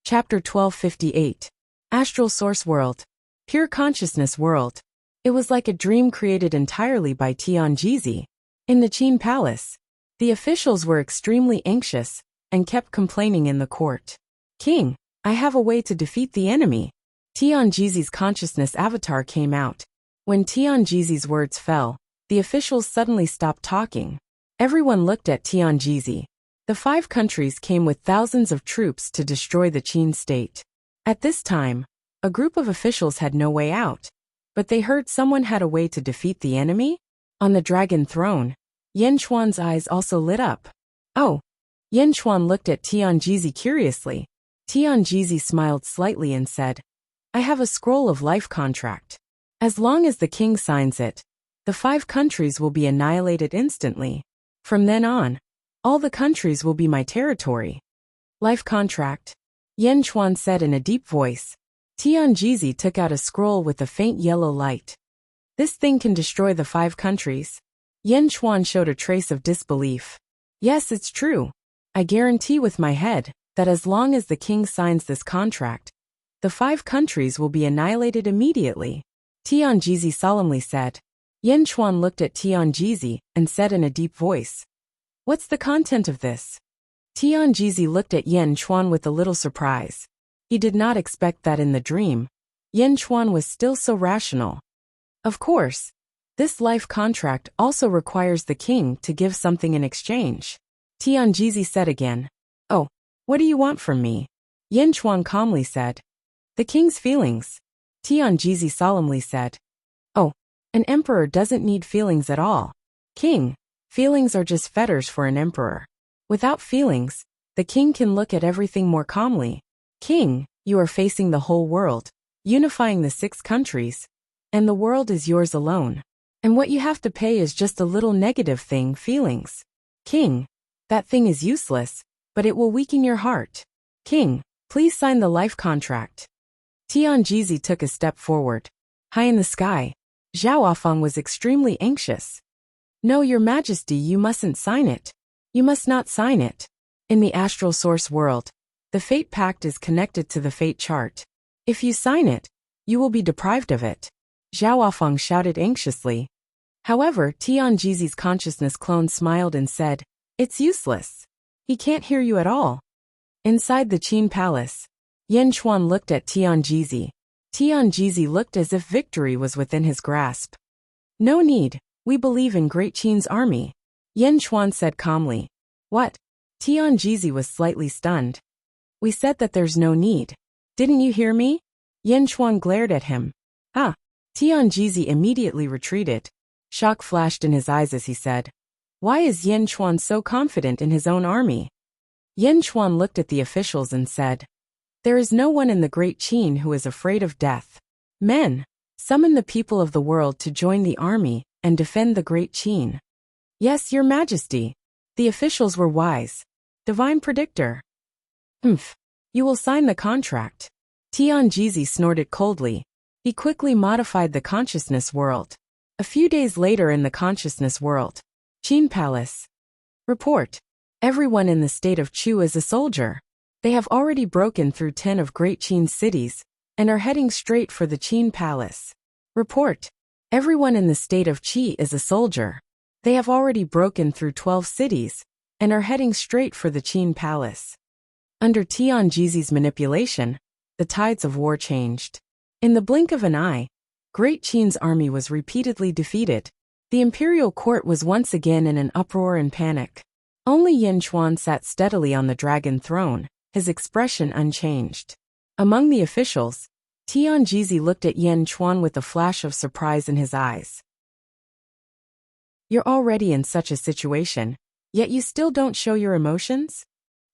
Chapter 1258. Astral Source World. Pure Consciousness World. It was like a dream created entirely by Tianjizi. In the Qin Palace, the officials were extremely anxious and kept complaining in the court. King, I have a way to defeat the enemy. Tianjizi's consciousness avatar came out. When Tianjizi's words fell, the officials suddenly stopped talking. Everyone looked at Tianjizi. The 5 countries came with thousands of troops to destroy the Qin state. At this time, a group of officials had no way out. But they heard someone had a way to defeat the enemy? On the dragon throne, Yen Chuan's eyes also lit up. Oh! Yen Chuan looked at Tianjizi curiously. Tianjizi smiled slightly and said, I have a scroll of life contract. As long as the king signs it, the 5 countries will be annihilated instantly. From then on, all the countries will be my territory. Life contract? Yen Chuan said in a deep voice. Tianjizi took out a scroll with a faint yellow light. This thing can destroy the 5 countries? Yen Chuan showed a trace of disbelief. Yes, it's true. I guarantee with my head that as long as the king signs this contract, the 5 countries will be annihilated immediately. Tianjizi solemnly said. Yen Chuan looked at Tianjizi and said in a deep voice, What's the content of this? Tianjizi looked at Yen Chuan with a little surprise. He did not expect that in the dream. Yen Chuan was still so rational. Of course, this life contract also requires the king to give something in exchange. Tianjizi said again. Oh, what do you want from me? Yen Chuan calmly said. The king's feelings. Tianjizi solemnly said. Oh, an emperor doesn't need feelings at all. King, feelings are just fetters for an emperor. Without feelings, the king can look at everything more calmly. King, you are facing the whole world, unifying the 6 countries, and the world is yours alone. And what you have to pay is just a little negative thing, feelings. King, that thing is useless, but it will weaken your heart. King, please sign the life contract. Tianjizi took a step forward. High in the sky, Zhao Afang was extremely anxious. No, Your Majesty, you mustn't sign it. You must not sign it. In the astral source world, the fate pact is connected to the fate chart. If you sign it, you will be deprived of it. Zhao Afang shouted anxiously. However, Tianjizi's consciousness clone smiled and said, It's useless. He can't hear you at all. Inside the Qin palace, Yen Chuan looked at Tianjizi. Tianjizi looked as if victory was within his grasp. No need, we believe in Great Qin's army. Yen Chuan said calmly. What? Tianjizi was slightly stunned. We said that there's no need. Didn't you hear me? Yen Chuan glared at him. Ah! Tianjizi immediately retreated. Shock flashed in his eyes as he said, Why is Yen Chuan so confident in his own army? Yen Chuan looked at the officials and said, There is no one in the Great Qin who is afraid of death. Men, summon the people of the world to join the army and defend the Great Qin. Yes, Your Majesty. The officials were wise. Divine predictor. Humph. You will sign the contract. Tianjizi snorted coldly. He quickly modified the consciousness world. A few days later in the consciousness world, Qin Palace. Report. Everyone in the state of Chu is a soldier. They have already broken through 10 of Great Qin's cities and are heading straight for the Qin Palace. Report. Everyone in the state of Qi is a soldier. They have already broken through 12 cities and are heading straight for the Qin Palace. Under Tianjizi's manipulation, the tides of war changed. In the blink of an eye, Great Qin's army was repeatedly defeated. The imperial court was once again in an uproar and panic. Only Yen Chuan sat steadily on the dragon throne, his expression unchanged. Among the officials, Tianjizi looked at Yen Chuan with a flash of surprise in his eyes. You're already in such a situation, yet you still don't show your emotions?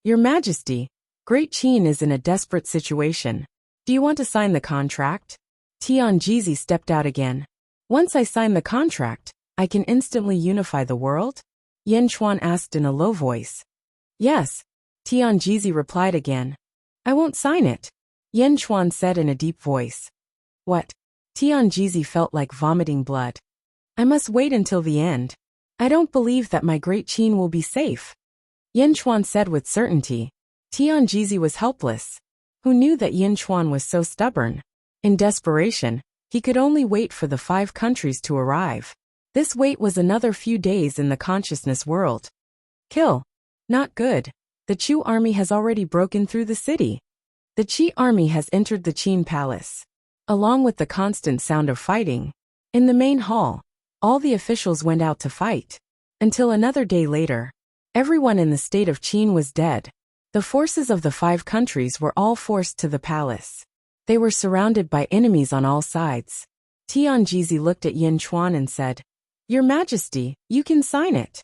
Your Majesty, Great Qin is in a desperate situation. Do you want to sign the contract? Tianjizi stepped out again. Once I sign the contract, I can instantly unify the world? Yen Chuan asked in a low voice. Yes, Tianjizi replied again. I won't sign it, Yen Chuan said in a deep voice. What? Tianjizi felt like vomiting blood. I must wait until the end. I don't believe that my great Qin will be safe. Yin Chuan said with certainty. Tianjizi was helpless. Who knew that Yin Chuan was so stubborn? In desperation, he could only wait for the 5 countries to arrive. This wait was another few days in the consciousness world. Kill. Not good. The Chu army has already broken through the city. The Qi army has entered the Qin palace. Along with the constant sound of fighting. In the main hall, all the officials went out to fight. Until another day later, everyone in the state of Qin was dead. The forces of the 5 countries were all forced to the palace. They were surrounded by enemies on all sides. Tianjizi looked at Yin Chuan and said, Your Majesty, you can sign it.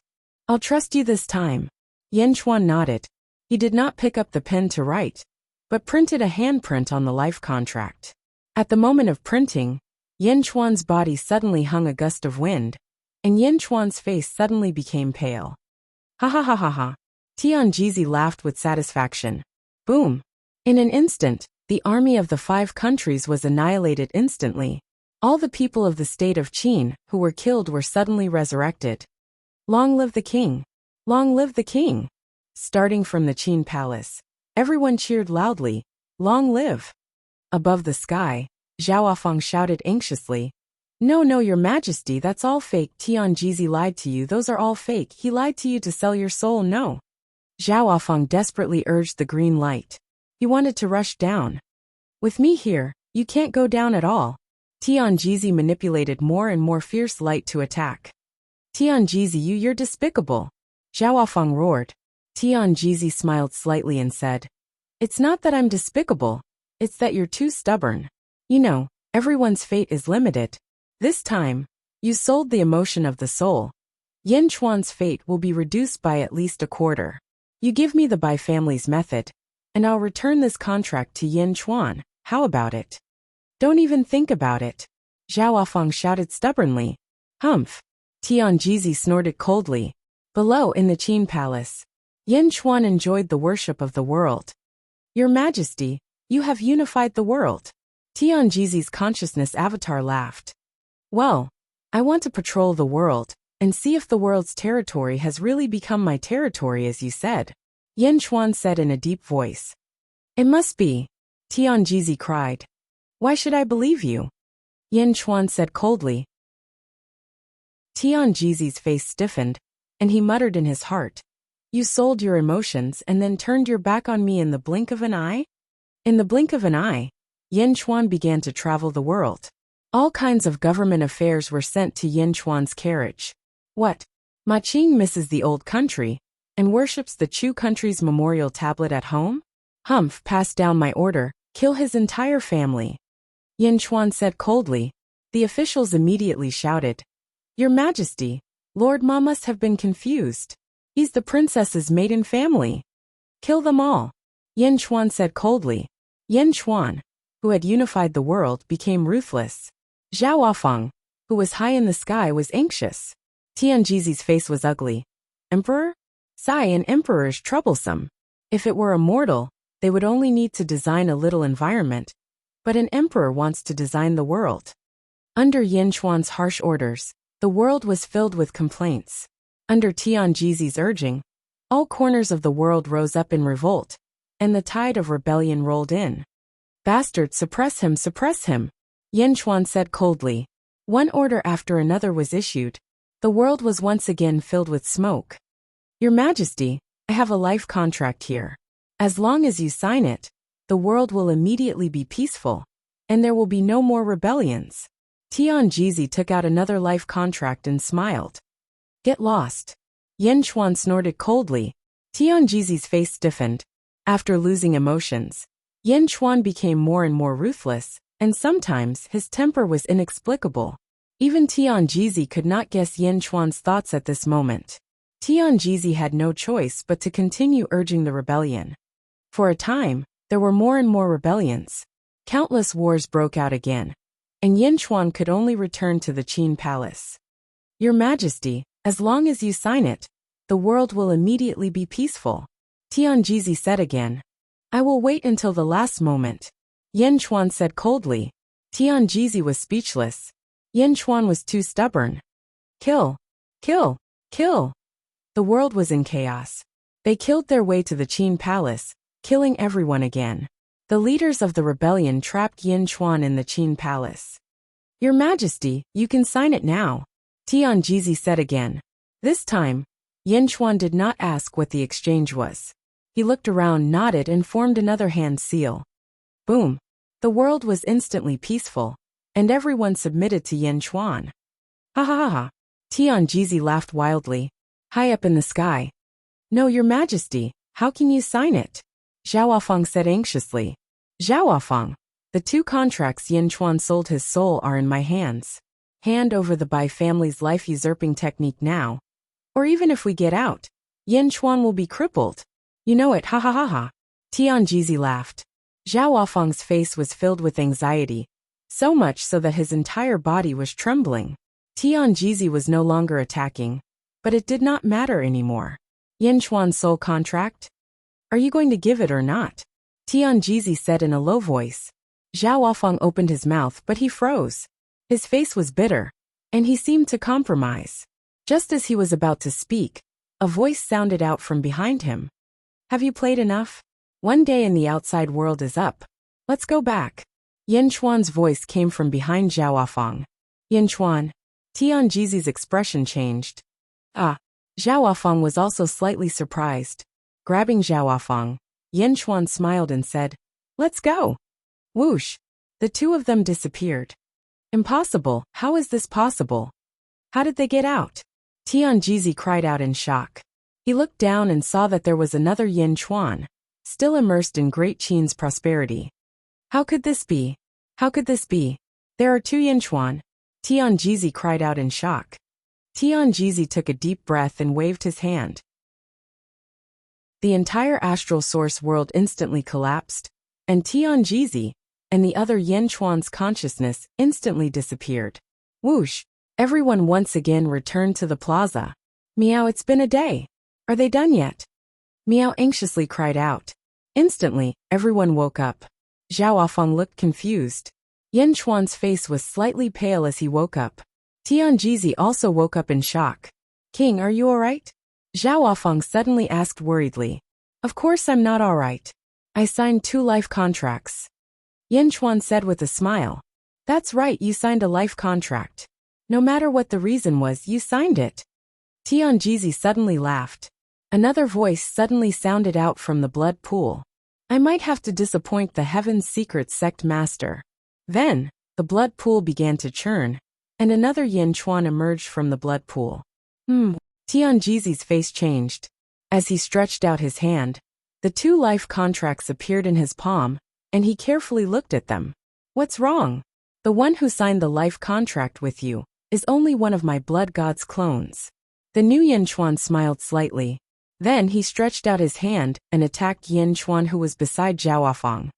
I'll trust you this time. Yin Chuan nodded. He did not pick up the pen to write, but printed a handprint on the life contract. At the moment of printing, Yin Chuan's body suddenly hung a gust of wind, and Yin Chuan's face suddenly became pale. Ha ha ha ha ha. Tianjizi laughed with satisfaction. Boom. In an instant, the army of the 5 countries was annihilated instantly. All the people of the state of Qin who were killed were suddenly resurrected. Long live the king! Long live the king! Starting from the Qin palace, everyone cheered loudly, Long live! Above the sky, Zhao shouted anxiously, No, your Majesty, that's all fake. Tianjizi lied to you, those are all fake. He lied to you to sell your soul, no. Zhao desperately urged the green light. He wanted to rush down. With me here, you can't go down at all. Tianjizi manipulated more and more fierce light to attack. Tianjizi, you're despicable. Zhao roared. Tianjizi smiled slightly and said, It's not that I'm despicable, it's that you're too stubborn. You know, everyone's fate is limited. This time, you sold the emotion of the soul. Yin Chuan's fate will be reduced by at least a quarter. You give me the Bai family's method, and I'll return this contract to Yin Chuan. How about it? Don't even think about it. Zhao shouted stubbornly. Humph. Tianjizi snorted coldly. Below in the Qin palace, Yin Chuan enjoyed the worship of the world. Your Majesty, you have unified the world. Tianjizi's consciousness avatar laughed. Well, I want to patrol the world, and see if the world's territory has really become my territory as you said. Yin Chuan said in a deep voice. It must be. Tianjizi cried. Why should I believe you? Yin Chuan said coldly. Tianjizi's face stiffened, and he muttered in his heart. You sold your emotions and then turned your back on me in the blink of an eye? In the blink of an eye, Yin Chuan began to travel the world. All kinds of government affairs were sent to Yin Chuan's carriage. What? Ma Qing misses the old country, and worships the Chu country's memorial tablet at home? Humph passed down my order, kill his entire family. Yin Chuan said coldly. The officials immediately shouted. Your Majesty, Lord Ma must have been confused. He's the princess's maiden family. Kill them all. Yin Chuan said coldly. Yin Chuan, who had unified the world, became ruthless. Zhao, who was high in the sky, was anxious. Tianjizi's face was ugly. Emperor? An emperor's troublesome. If it were immortal, they would only need to design a little environment. But an emperor wants to design the world. Under Yin Chuan's harsh orders, the world was filled with complaints. Under Tianjizi's urging, all corners of the world rose up in revolt, and the tide of rebellion rolled in. Bastard, suppress him, suppress him. Yin Chuan said coldly. One order after another was issued. The world was once again filled with smoke. Your Majesty, I have a life contract here. As long as you sign it, the world will immediately be peaceful, and there will be no more rebellions. Tianjizi took out another life contract and smiled. Get lost. Yin Chuan snorted coldly. Tianjizi's face stiffened. After losing emotions, Yin Chuan became more and more ruthless, and sometimes his temper was inexplicable. Even Tianjizi could not guess Yin Chuan's thoughts at this moment. Tianjizi had no choice but to continue urging the rebellion. For a time, there were more and more rebellions. Countless wars broke out again, and Yin Chuan could only return to the Qin palace. Your Majesty, as long as you sign it, the world will immediately be peaceful. Tianjizi said again. I will wait until the last moment. Yin Chuan said coldly. Tianjizi was speechless. Yin Chuan was too stubborn. Kill! Kill! Kill! The world was in chaos. They killed their way to the Qin palace, killing everyone again. The leaders of the rebellion trapped Yin Chuan in the Qin palace. Your Majesty, you can sign it now, Tianjizi said again. This time, Yin Chuan did not ask what the exchange was. He looked around, nodded, and formed another hand seal. Boom! The world was instantly peaceful, and everyone submitted to Yin Chuan. Ha ha ha ha! Tianjizi laughed wildly. High up in the sky. No, Your Majesty, how can you sign it? Zhao said anxiously. Zhao, the 2 contracts Yin Chuan sold his soul are in my hands. Hand over the Bai family's life-usurping technique now. Or even if we get out, Yin Chuan will be crippled. You know it, ha ha ha ha. Tianjizi laughed. Zhao face was filled with anxiety, so much so that his entire body was trembling. Tianjizi was no longer attacking, but it did not matter anymore. Yin Chuan's soul contract? Are you going to give it or not? Tianjizi said in a low voice. Zhao opened his mouth, but he froze. His face was bitter, and he seemed to compromise. Just as he was about to speak, a voice sounded out from behind him. Have you played enough? One day in the outside world is up. Let's go back. Yin Chuan's voice came from behind Zhao. Yin Chuan. Tianjizi's expression changed. Ah. Zhao was also slightly surprised. Grabbing Zhao, Yin Chuan smiled and said, Let's go. Whoosh. The 2 of them disappeared. Impossible, how is this possible? How did they get out? Tianjizi cried out in shock. He looked down and saw that there was another Yin Chuan, still immersed in Great Qin's prosperity. How could this be? How could this be? There are 2 Yin Chuan. Tianjizi cried out in shock. Tianjizi took a deep breath and waved his hand. The entire astral source world instantly collapsed, and Tianjizi and the other Yin Chuan's consciousness instantly disappeared. Whoosh! Everyone once again returned to the plaza. Meow, it's been a day. Are they done yet? Meow anxiously cried out. Instantly, everyone woke up. Zhao looked confused. Yin Chuan's face was slightly pale as he woke up. Tianjizi also woke up in shock. King, are you alright? Zhao suddenly asked worriedly. Of course I'm not alright. I signed 2 life contracts. Yin Chuan said with a smile. That's right, you signed a life contract. No matter what the reason was, you signed it. Tianjizi suddenly laughed. Another voice suddenly sounded out from the blood pool. I might have to disappoint the Heaven's Secret Sect Master. Then, the blood pool began to churn, and another Yin Chuan emerged from the blood pool. Tianjizi's face changed. As he stretched out his hand, the 2 life contracts appeared in his palm, and he carefully looked at them. What's wrong? The one who signed the life contract with you is only one of my blood god's clones. The new Yin Chuan smiled slightly. Then he stretched out his hand and attacked Yin Chuan, who was beside Zhao.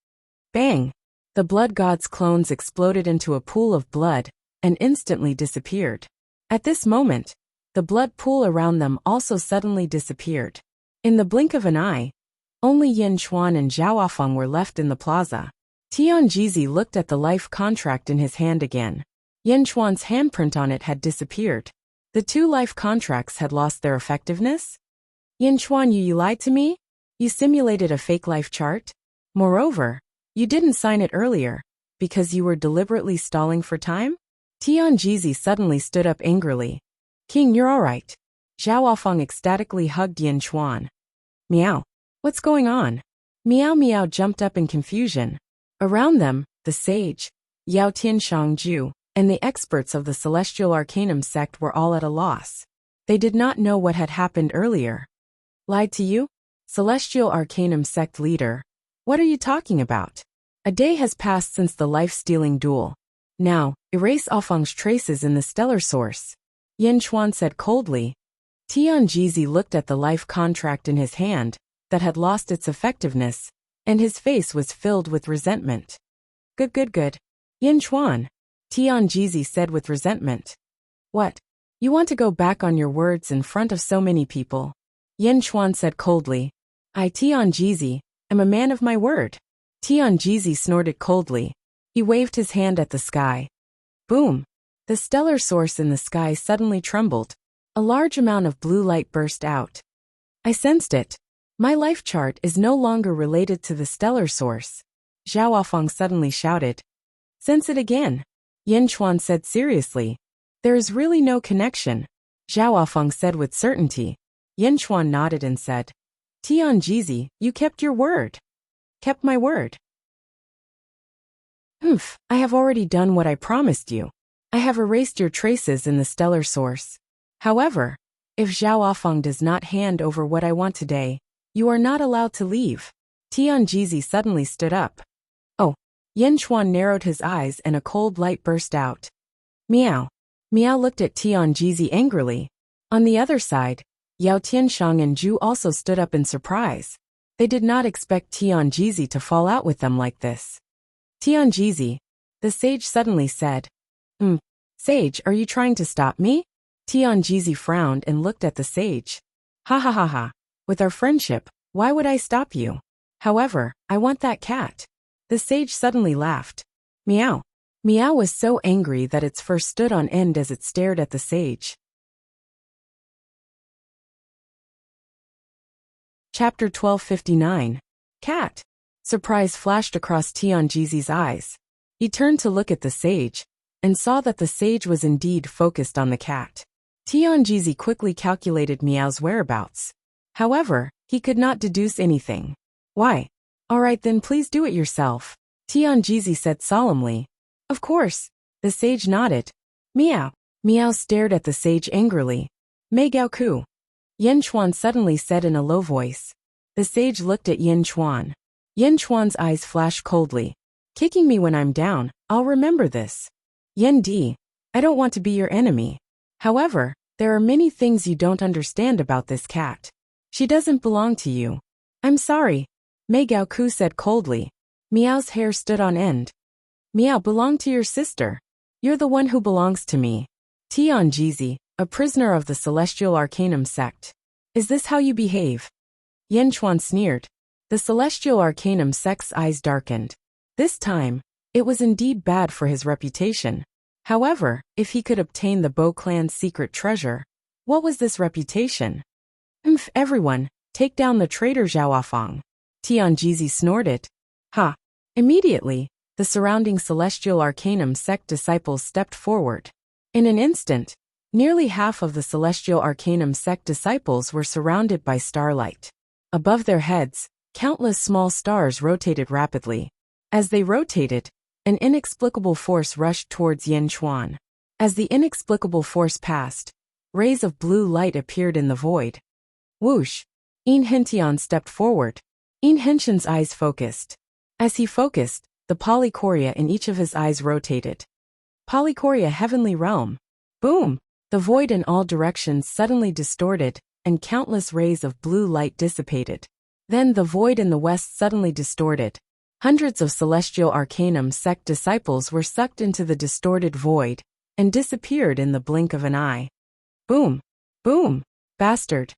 Bang! The blood god's clones exploded into a pool of blood and instantly disappeared. At this moment, the blood pool around them also suddenly disappeared. In the blink of an eye, only Yin Chuan and Zhao were left in the plaza. Tianjizi looked at the life contract in his hand again. Yin Chuan's handprint on it had disappeared. The 2 life contracts had lost their effectiveness? Yin Chuan, you lied to me? You simulated a fake life chart? Moreover, you didn't sign it earlier, because you were deliberately stalling for time? Tianjizi suddenly stood up angrily. King, you're alright. Zhao ecstatically hugged Yin Chuan. Meow. What's going on? Meow Meow jumped up in confusion. Around them, the sage, Yao Tian Shangju, and the experts of the Celestial Arcanum sect were all at a loss. They did not know what had happened earlier. Lied to you? Celestial Arcanum sect leader. What are you talking about? A day has passed since the life-stealing duel. Now, erase Afeng's traces in the stellar source. Yin Chuan said coldly. Tianjizi looked at the life contract in his hand, that had lost its effectiveness, and his face was filled with resentment. Good. Yin Chuan, Tianjizi said with resentment. What? You want to go back on your words in front of so many people? Yin Chuan said coldly. I, Tianjizi, am a man of my word. Tianjizi snorted coldly. He waved his hand at the sky. Boom! The stellar source in the sky suddenly trembled. A large amount of blue light burst out. I sensed it. My life chart is no longer related to the stellar source. Zhao Huafeng suddenly shouted. Sense it again. Yin Chuan said seriously. There is really no connection. Zhao Huafeng said with certainty. Yin Chuan nodded and said. Tianjizi, you kept your word. Kept my word. I have already done what I promised you. I have erased your traces in the stellar source. However, if Zhao Huafeng does not hand over what I want today, you are not allowed to leave. Tianjizi suddenly stood up. Oh! Yin Chuan narrowed his eyes and a cold light burst out. Meow. Meow looked at Tianjizi angrily. On the other side, Yao Tianshang and Zhu also stood up in surprise. They did not expect Tianjizi to fall out with them like this. Tianjizi, the sage suddenly said. Sage, are you trying to stop me? Tianjizi frowned and looked at the sage. Ha ha ha ha. With our friendship, why would I stop you? However, I want that cat. The sage suddenly laughed. Meow. Meow was so angry that its fur stood on end as it stared at the sage. Chapter 1259. Cat. Surprise flashed across Tianjizi's eyes. He turned to look at the sage, and saw that the sage was indeed focused on the cat. Tianjizi quickly calculated Meow's whereabouts. However, he could not deduce anything. Why? Alright then, please do it yourself. Tianjizi said solemnly. Of course. The sage nodded. Meow. Meow stared at the sage angrily. Mei Gao Ku. Yin Chuan suddenly said in a low voice. The sage looked at Yin Chuan. Yin Chuan's eyes flashed coldly. Kicking me when I'm down, I'll remember this. Yin Di, I don't want to be your enemy. However, there are many things you don't understand about this cat. She doesn't belong to you. I'm sorry. Mei Gao Ku said coldly. Meow's hair stood on end. Meow belonged to your sister. You're the one who belongs to me. Tianjizi, a prisoner of the Celestial Arcanum sect. Is this how you behave? Yin Chuan sneered. The Celestial Arcanum sect's eyes darkened. This time, it was indeed bad for his reputation. However, if he could obtain the Bo clan's secret treasure, what was this reputation? Everyone, take down the traitor Zhao Huafeng. Tianjizi snorted. Ha! Immediately, the surrounding Celestial Arcanum sect disciples stepped forward. In an instant, nearly half of the Celestial Arcanum sect disciples were surrounded by starlight. Above their heads, countless small stars rotated rapidly. As they rotated, an inexplicable force rushed towards Yin Chuan. As the inexplicable force passed, rays of blue light appeared in the void. Whoosh! Yin Hentian stepped forward. Yin Hentian's eyes focused. As he focused, the polychoria in each of his eyes rotated. Polychoria Heavenly Realm. Boom! The void in all directions suddenly distorted, and countless rays of blue light dissipated. Then the void in the west suddenly distorted. Hundreds of Celestial Arcanum sect disciples were sucked into the distorted void, and disappeared in the blink of an eye. Boom! Boom! Bastard!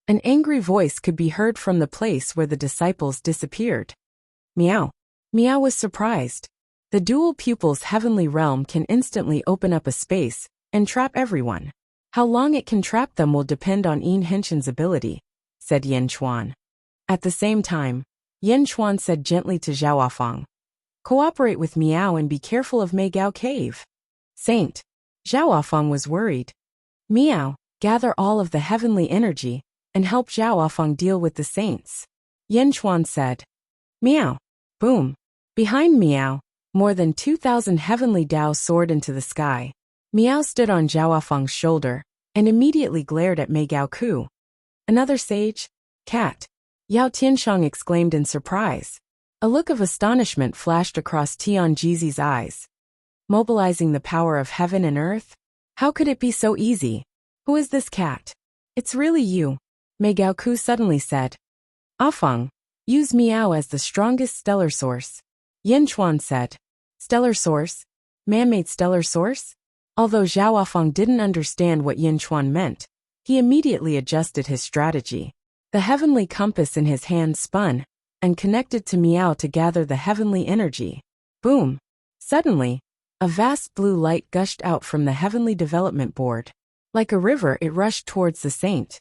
An angry voice could be heard from the place where the disciples disappeared. Meow! Meow was surprised. The dual pupil's heavenly realm can instantly open up a space and trap everyone. How long it can trap them will depend on Yin Hentian's ability, said Yin Chuan. At the same time, Yin Chuan said gently to Zhao Huafeng. Cooperate with Meow and be careful of Mei Gao Cave. Saint. Zhao Huafeng was worried. Meow, gather all of the heavenly energy and help Zhao Huafeng deal with the saints. Yin Chuan said. Meow. Boom. Behind Meow, more than 2,000 heavenly Dao soared into the sky. Meow stood on Zhao Huafeng's shoulder and immediately glared at Mei Gao Ku. Another sage? Cat. Yao Tianshang exclaimed in surprise. A look of astonishment flashed across Tianjizi's eyes. Mobilizing the power of heaven and earth? How could it be so easy? Who is this cat? It's really you, Mei Gao Ku suddenly said. Huafeng, use Meow as the strongest stellar source. Yin Chuan said. Stellar source? Man-made stellar source? Although Zhao Huafeng didn't understand what Yin Chuan meant, he immediately adjusted his strategy. The heavenly compass in his hand spun, and connected to Meow to gather the heavenly energy. Boom! Suddenly, a vast blue light gushed out from the heavenly development board. Like a river, it rushed towards the saint.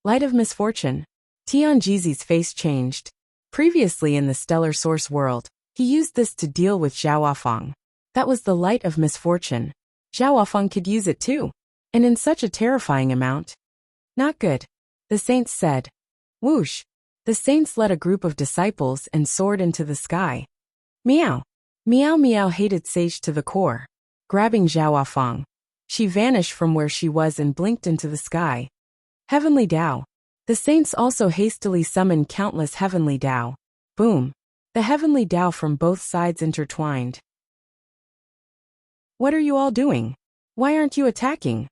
Light of misfortune. Tianjizi's face changed. Previously in the stellar source world, he used this to deal with Zhao Wafang. That was the light of misfortune. Zhao Wafang could use it too. And in such a terrifying amount. Not good. The saints said. Whoosh. The saints led a group of disciples and soared into the sky. Meow. Meow Meow hated Sage to the core. Grabbing Zhao Wafang, she vanished from where she was and blinked into the sky. Heavenly Tao. The saints also hastily summoned countless heavenly Tao. Boom. The heavenly Tao from both sides intertwined. What are you all doing? Why aren't you attacking?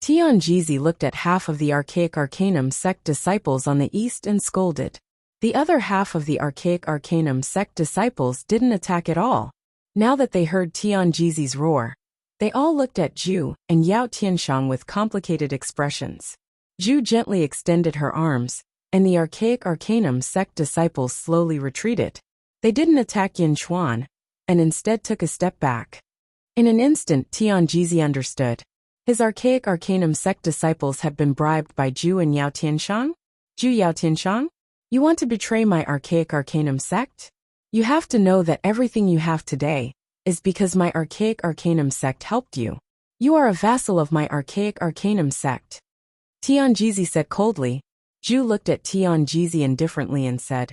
Tianjizi looked at half of the Archaic Arcanum sect disciples on the east and scolded. The other half of the Archaic Arcanum sect disciples didn't attack at all. Now that they heard Tianjizi's roar, they all looked at Zhu and Yao Tianshang with complicated expressions. Zhu gently extended her arms, and the Archaic Arcanum sect disciples slowly retreated. They didn't attack Yin Chuan, and instead took a step back. In an instant, Tianjizi understood. His Archaic Arcanum sect disciples had been bribed by Zhu and Yao Tianshang? Zhu Yao Tianshang? You want to betray my Archaic Arcanum sect? You have to know that everything you have today is because my Archaic Arcanum sect helped you. You are a vassal of my Archaic Arcanum sect. Tianjizi said coldly. Zhu looked at Tianjizi indifferently and said,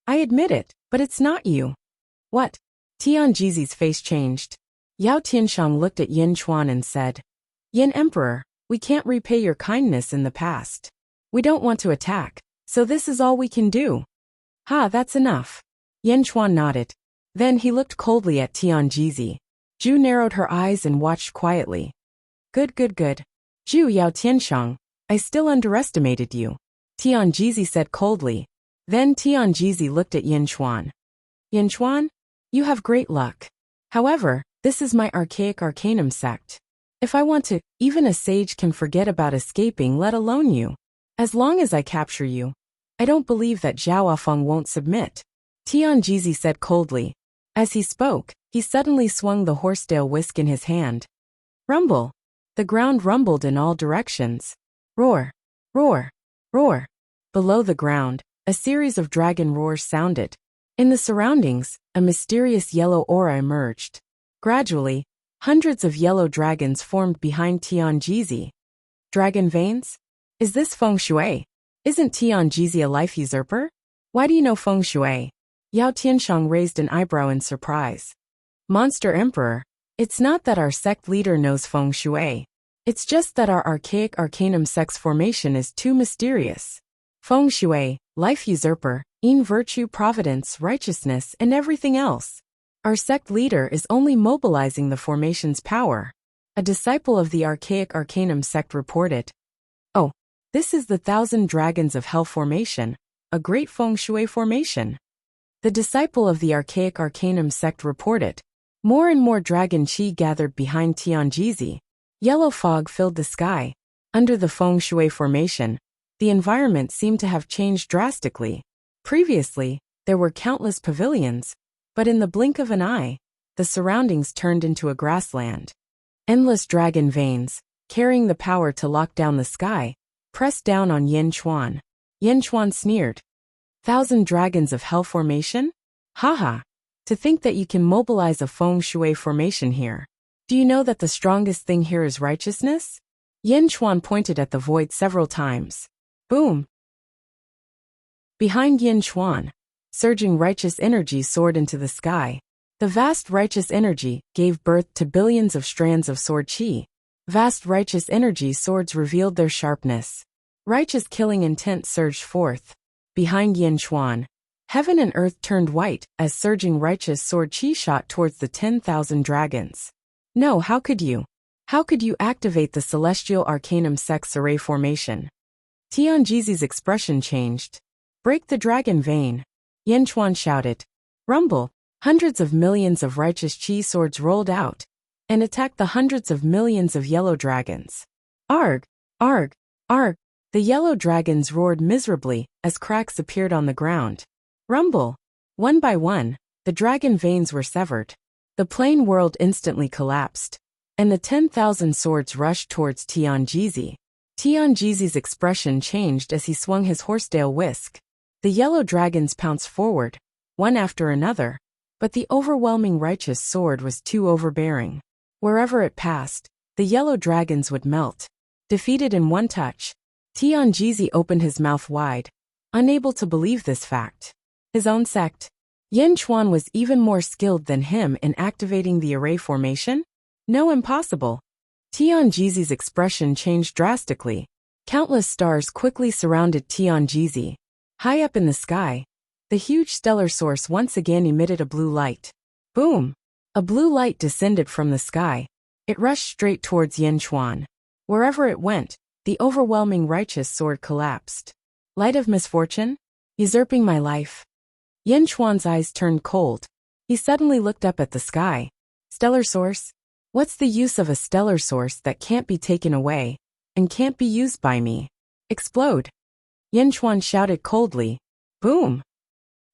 I admit it, but it's not you. What? Tianjizi's face changed. Yao Tianshang looked at Yin Chuan and said, Yin Emperor, we can't repay your kindness in the past. We don't want to attack. So this is all we can do. Ha, that's enough. Yin Chuan nodded. Then he looked coldly at Tianjizi. Zhu narrowed her eyes and watched quietly. Good. Zhu Yao Tianshang, I still underestimated you. Tianjizi said coldly. Then Tianjizi looked at Yin Chuan. Yin Chuan, you have great luck. However, this is my Archaic Arcanum sect. If I want to, even a sage can forget about escaping, let alone you. As long as I capture you, I don't believe that Zhao Wafang won't submit. Tianjizi said coldly. As he spoke, he suddenly swung the horsetail whisk in his hand. Rumble. The ground rumbled in all directions. Roar. Roar. Roar. Below the ground, a series of dragon roars sounded. In the surroundings, a mysterious yellow aura emerged. Gradually, hundreds of yellow dragons formed behind Tianjizi. Dragon veins? Is this feng shui? Isn't Tianjizi a life usurper? Why do you know feng shui? Yao Tianshang raised an eyebrow in surprise. Monster Emperor, it's not that our sect leader knows feng shui. It's just that our Archaic Arcanum sect's formation is too mysterious. Feng shui, life usurper, in virtue, providence, righteousness, and everything else. Our sect leader is only mobilizing the formation's power. A disciple of the Archaic Arcanum sect reported. Oh, this is the 1,000 Dragons of Hell formation, a great feng shui formation. The disciple of the Archaic Arcanum sect reported. More and more dragon chi gathered behind Tianjizi. Yellow fog filled the sky. Under the feng shui formation, the environment seemed to have changed drastically. Previously, there were countless pavilions, but in the blink of an eye, the surroundings turned into a grassland. Endless dragon veins, carrying the power to lock down the sky, pressed down on Yin Chuan. Yin Chuan sneered. 1,000 Dragons of Hell formation? Haha. To think that you can mobilize a feng shui formation here. Do you know that the strongest thing here is righteousness? Yin Chuan pointed at the void several times. Boom. Behind Yin Chuan, surging righteous energy soared into the sky. The vast righteous energy gave birth to billions of strands of sword chi. Vast righteous energy swords revealed their sharpness. Righteous killing intent surged forth. Behind Yin Chuan, heaven and earth turned white as surging righteous sword chi shot towards the 10,000 dragons. No, how could you? How could you activate the Celestial Arcanum sect's array formation? Tianjizi's expression changed. Break the dragon vein. Yin Chuan shouted. Rumble. Hundreds of millions of righteous chi swords rolled out and attacked the hundreds of millions of yellow dragons. Arg! Arg! Arg! The yellow dragons roared miserably as cracks appeared on the ground. Rumble! One by one, the dragon veins were severed. The plain world instantly collapsed, and the 10,000 swords rushed towards Tianjizi. Tianjizi's expression changed as he swung his horsetail whisk. The yellow dragons pounced forward, one after another, but the overwhelming righteous sword was too overbearing. Wherever it passed, the yellow dragons would melt, defeated in one touch. Tianjizi opened his mouth wide, unable to believe this fact. His own sect, Yin Chuan, was even more skilled than him in activating the array formation? No, impossible. Tianjizi's expression changed drastically. Countless stars quickly surrounded Tianjizi. High up in the sky, the huge stellar source once again emitted a blue light. Boom! A blue light descended from the sky. It rushed straight towards Yin Chuan. Wherever it went, the overwhelming righteous sword collapsed. Light of misfortune? Usurping my life. Yin Chuan's eyes turned cold. He suddenly looked up at the sky. Stellar source? What's the use of a stellar source that can't be taken away, and can't be used by me? Explode! Yin Chuan shouted coldly. Boom!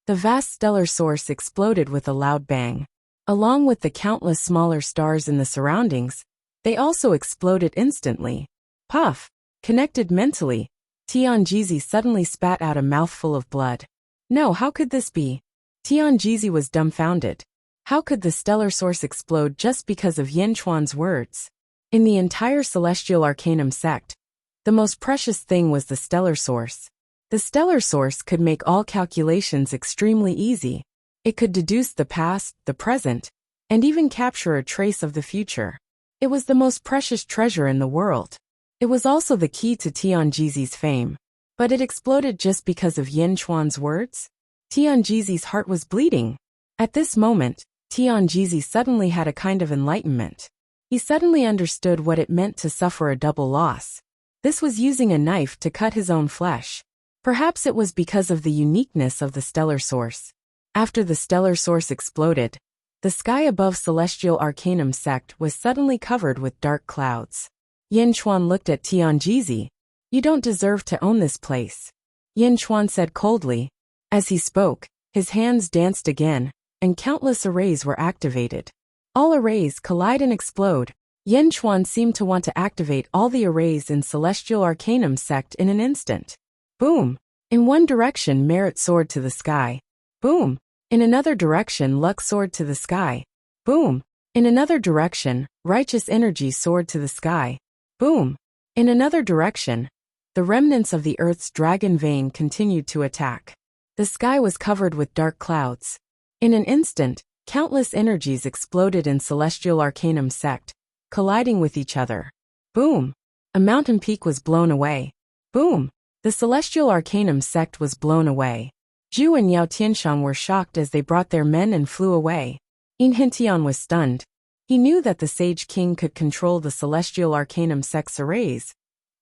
The vast stellar source exploded with a loud bang. Along with the countless smaller stars in the surroundings, they also exploded instantly. Puff! Connected mentally, Tianjizi suddenly spat out a mouthful of blood. No, how could this be? Tianjizi was dumbfounded. How could the stellar source explode just because of Yin Chuan's words? In the entire Celestial Arcanum sect, the most precious thing was the stellar source. The stellar source could make all calculations extremely easy. It could deduce the past, the present, and even capture a trace of the future. It was the most precious treasure in the world. It was also the key to Tianjizi's fame. But it exploded just because of Yin Chuan's words? Tianjizi's heart was bleeding. At this moment, Tianjizi suddenly had a kind of enlightenment. He suddenly understood what it meant to suffer a double loss. This was using a knife to cut his own flesh. Perhaps it was because of the uniqueness of the stellar source. After the stellar source exploded, the sky above Celestial Arcanum sect was suddenly covered with dark clouds. Yin Chuan looked at Tianjizi. You don't deserve to own this place. Yin Chuan said coldly. As he spoke, his hands danced again, and countless arrays were activated. All arrays collide and explode. Yin Chuan seemed to want to activate all the arrays in Celestial Arcanum sect in an instant. Boom! In one direction, Merit soared to the sky. Boom! In another direction, Luck soared to the sky. Boom! In another direction, Righteous energy soared to the sky. Boom! In another direction, the remnants of the Earth's dragon vein continued to attack. The sky was covered with dark clouds. In an instant, countless energies exploded in Celestial Arcanum sect, colliding with each other. Boom! A mountain peak was blown away. Boom! The Celestial Arcanum sect was blown away. Zhu and Yao Tianshang were shocked as they brought their men and flew away. Yin Hintian was stunned. He knew that the Sage King could control the Celestial Arcanum sect's arrays,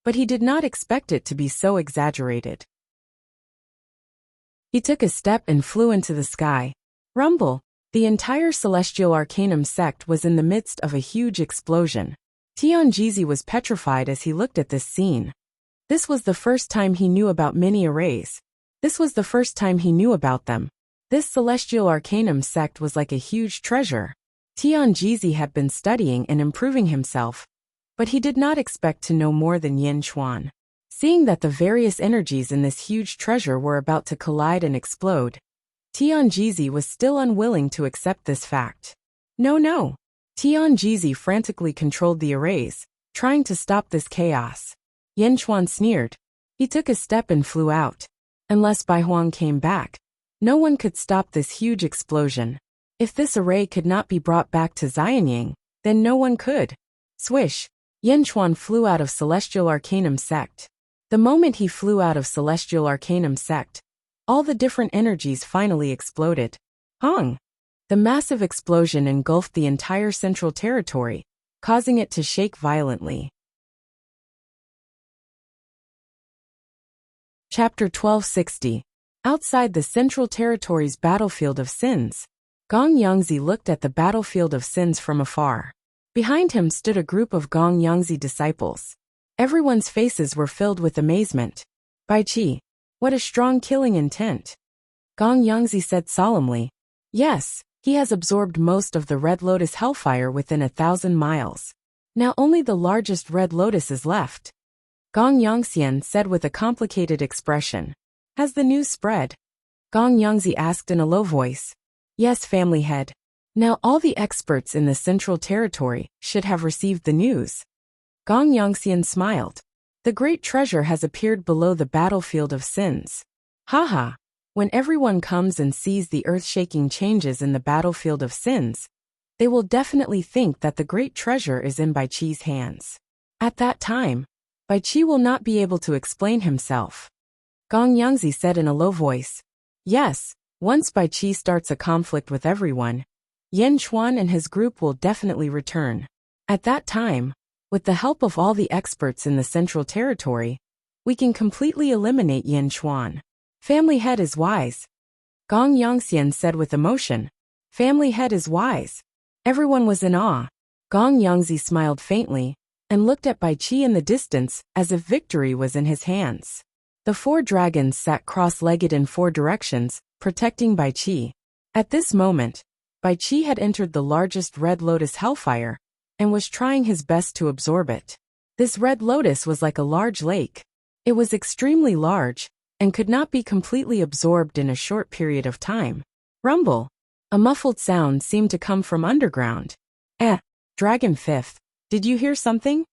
but he did not expect it to be so exaggerated. He took a step and flew into the sky. Rumble! The entire Celestial Arcanum sect was in the midst of a huge explosion. Tianjizi was petrified as he looked at this scene. This was the first time he knew about mini arrays. This was the first time he knew about them. This Celestial Arcanum sect was like a huge treasure. Tianjizi had been studying and improving himself, but he did not expect to know more than Yin Chuan. Seeing that the various energies in this huge treasure were about to collide and explode, Tianjizi was still unwilling to accept this fact. No. Tianjizi frantically controlled the arrays, trying to stop this chaos. Yin Chuan sneered. He took a step and flew out. Unless Bai Huang came back, no one could stop this huge explosion. If this array could not be brought back to Xianying, then no one could. Swish! Yin Chuan flew out of Celestial Arcanum sect. The moment he flew out of Celestial Arcanum sect, all the different energies finally exploded. Hong! The massive explosion engulfed the entire Central Territory, causing it to shake violently. Chapter 1260. Outside the Central Territory's battlefield of sins, Gong Yangzi looked at the battlefield of sins from afar. Behind him stood a group of Gong Yangzi disciples. Everyone's faces were filled with amazement. Bai Qi, what a strong killing intent. Gong Yangzi said solemnly. Yes, He has absorbed most of the Red Lotus hellfire within 1,000 miles. Now only the largest Red Lotus is left. Gong Yongxian said with a complicated expression. Has the news spread? Gong Yongzi asked in a low voice. Yes, family head. Now all the experts in the Central Territory should have received the news. Gong Yongxian smiled. The great treasure has appeared below the battlefield of sins. Haha. When everyone comes and sees the earth-shaking changes in the battlefield of sins, they will definitely think that the great treasure is in Bai Qi's hands. At that time, Bai Qi will not be able to explain himself. Gong Yongzi said in a low voice. Yes, once Bai Qi starts a conflict with everyone, Yin Chuan and his group will definitely return. At that time, with the help of all the experts in the Central Territory, we can completely eliminate Yin Chuan. Family head is wise. Gong Yongxian said with emotion. Family head is wise. Everyone was in awe. Gong Yongzi smiled faintly and looked at Bai Qi in the distance as if victory was in his hands. The 4 dragons sat cross-legged in 4 directions, protecting Bai Qi. At this moment, Bai Qi had entered the largest Red Lotus hellfire and was trying his best to absorb it. This Red Lotus was like a large lake. It was extremely large and could not be completely absorbed in a short period of time. Rumble. A muffled sound seemed to come from underground. Dragon Fifth, did you hear something?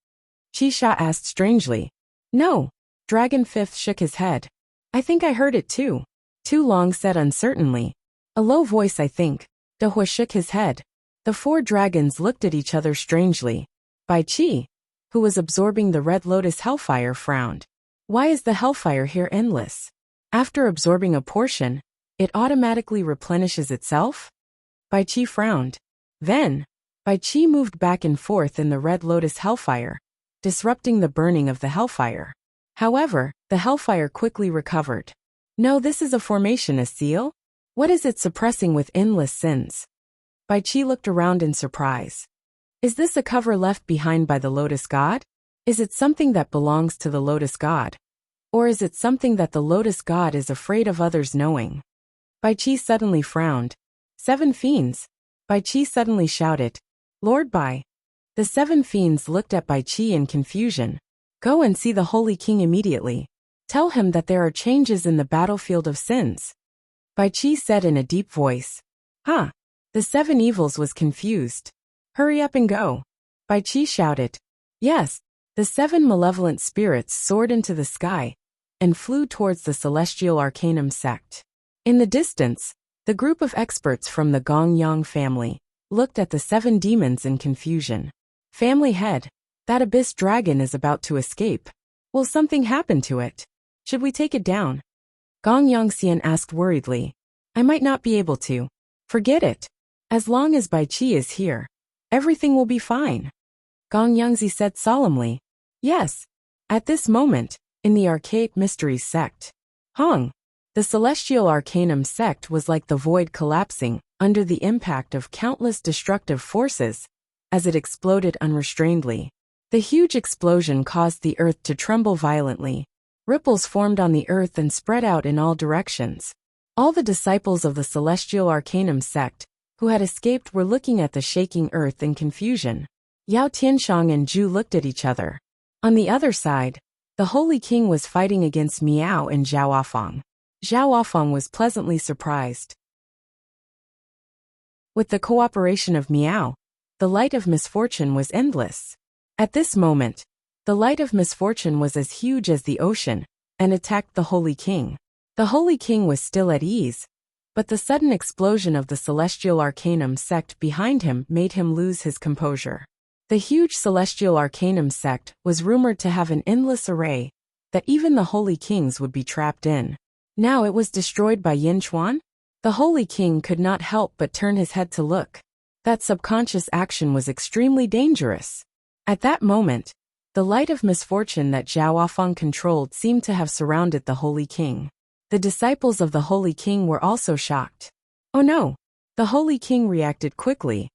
Qisha asked strangely. No. Dragon Fifth shook his head. I think I heard it too. Tu Long said uncertainly. A low voice, I think. De Hua shook his head. The 4 dragons looked at each other strangely. Bai Qi, who was absorbing the Red Lotus hellfire, frowned. Why is the hellfire here endless? After absorbing a portion, it automatically replenishes itself? Bai Qi frowned. Then, Bai Qi moved back and forth in the Red Lotus hellfire, disrupting the burning of the hellfire. However, the hellfire quickly recovered. No, this is a formation, a seal? What is it suppressing with endless sins? Bai Qi looked around in surprise. Is this a cover left behind by the Lotus God? Is it something that belongs to the Lotus God? Or is it something that the Lotus God is afraid of others knowing? Bai Qi suddenly frowned. 7 fiends. Bai Qi suddenly shouted. Lord Bai. The 7 fiends looked at Bai Qi in confusion. Go and see the Holy King immediately. Tell him that there are changes in the battlefield of sins. Bai Qi said in a deep voice. The 7 evils was confused. Hurry up and go. Bai Qi shouted. Yes. The 7 malevolent spirits soared into the sky and flew towards the Celestial Arcanum sect. In the distance, the group of experts from the Gong Yang family looked at the 7 demons in confusion. Family head, that abyss dragon is about to escape. Will something happen to it? Should we take it down? Gong Yongxian asked worriedly. I might not be able to. Forget it. As long as Bai Qi is here, everything will be fine. Gong Yongzi said solemnly. Yes. At this moment, in the Archaic Mysteries sect, the Celestial Arcanum sect was like the void collapsing under the impact of countless destructive forces as it exploded unrestrainedly. The huge explosion caused the earth to tremble violently. Ripples formed on the earth and spread out in all directions. All the disciples of the Celestial Arcanum sect who had escaped were looking at the shaking earth in confusion. Yao Tianshang and Zhu looked at each other. On the other side, the Holy King was fighting against Miao and Zhao Afang. Zhao Afang was pleasantly surprised. With the cooperation of Miao, the light of misfortune was endless. At this moment, the light of misfortune was as huge as the ocean and attacked the Holy King. The Holy King was still at ease, but the sudden explosion of the Celestial Arcanum sect behind him made him lose his composure. The huge Celestial Arcanum sect was rumored to have an endless array that even the Holy Kings would be trapped in. Now it was destroyed by Yin Chuan? The Holy King could not help but turn his head to look. That subconscious action was extremely dangerous. At that moment, the light of misfortune that Zhao Afang controlled seemed to have surrounded the Holy King. The disciples of the Holy King were also shocked. Oh no! The Holy King reacted quickly.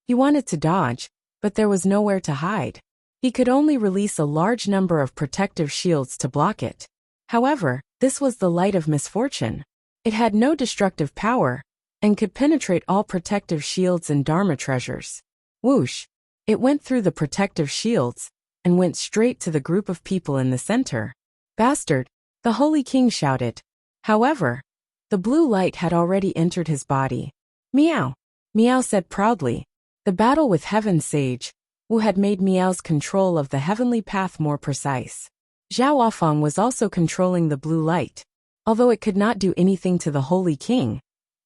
He wanted to dodge, but there was nowhere to hide. He could only release a large number of protective shields to block it. However, this was the light of misfortune. It had no destructive power, and could penetrate all protective shields and Dharma treasures. Whoosh! It went through the protective shields and went straight to the group of people in the center. Bastard! The Holy King shouted. However, the blue light had already entered his body. Meow! Meow said proudly. The battle with Heaven Sage Wu had made Meow's control of the heavenly path more precise. Zhao Wafang was also controlling the blue light. Although it could not do anything to the Holy King,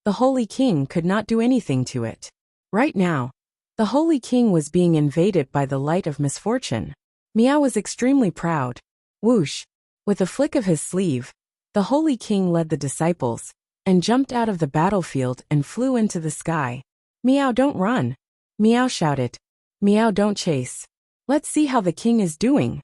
the Holy King could not do anything to it. Right now, the Holy King was being invaded by the light of misfortune. Meow was extremely proud. Whoosh! With a flick of his sleeve, the Holy King led the disciples and jumped out of the battlefield and flew into the sky. Meow, don't run! Meow shouted. Meow, don't chase. Let's see how the king is doing.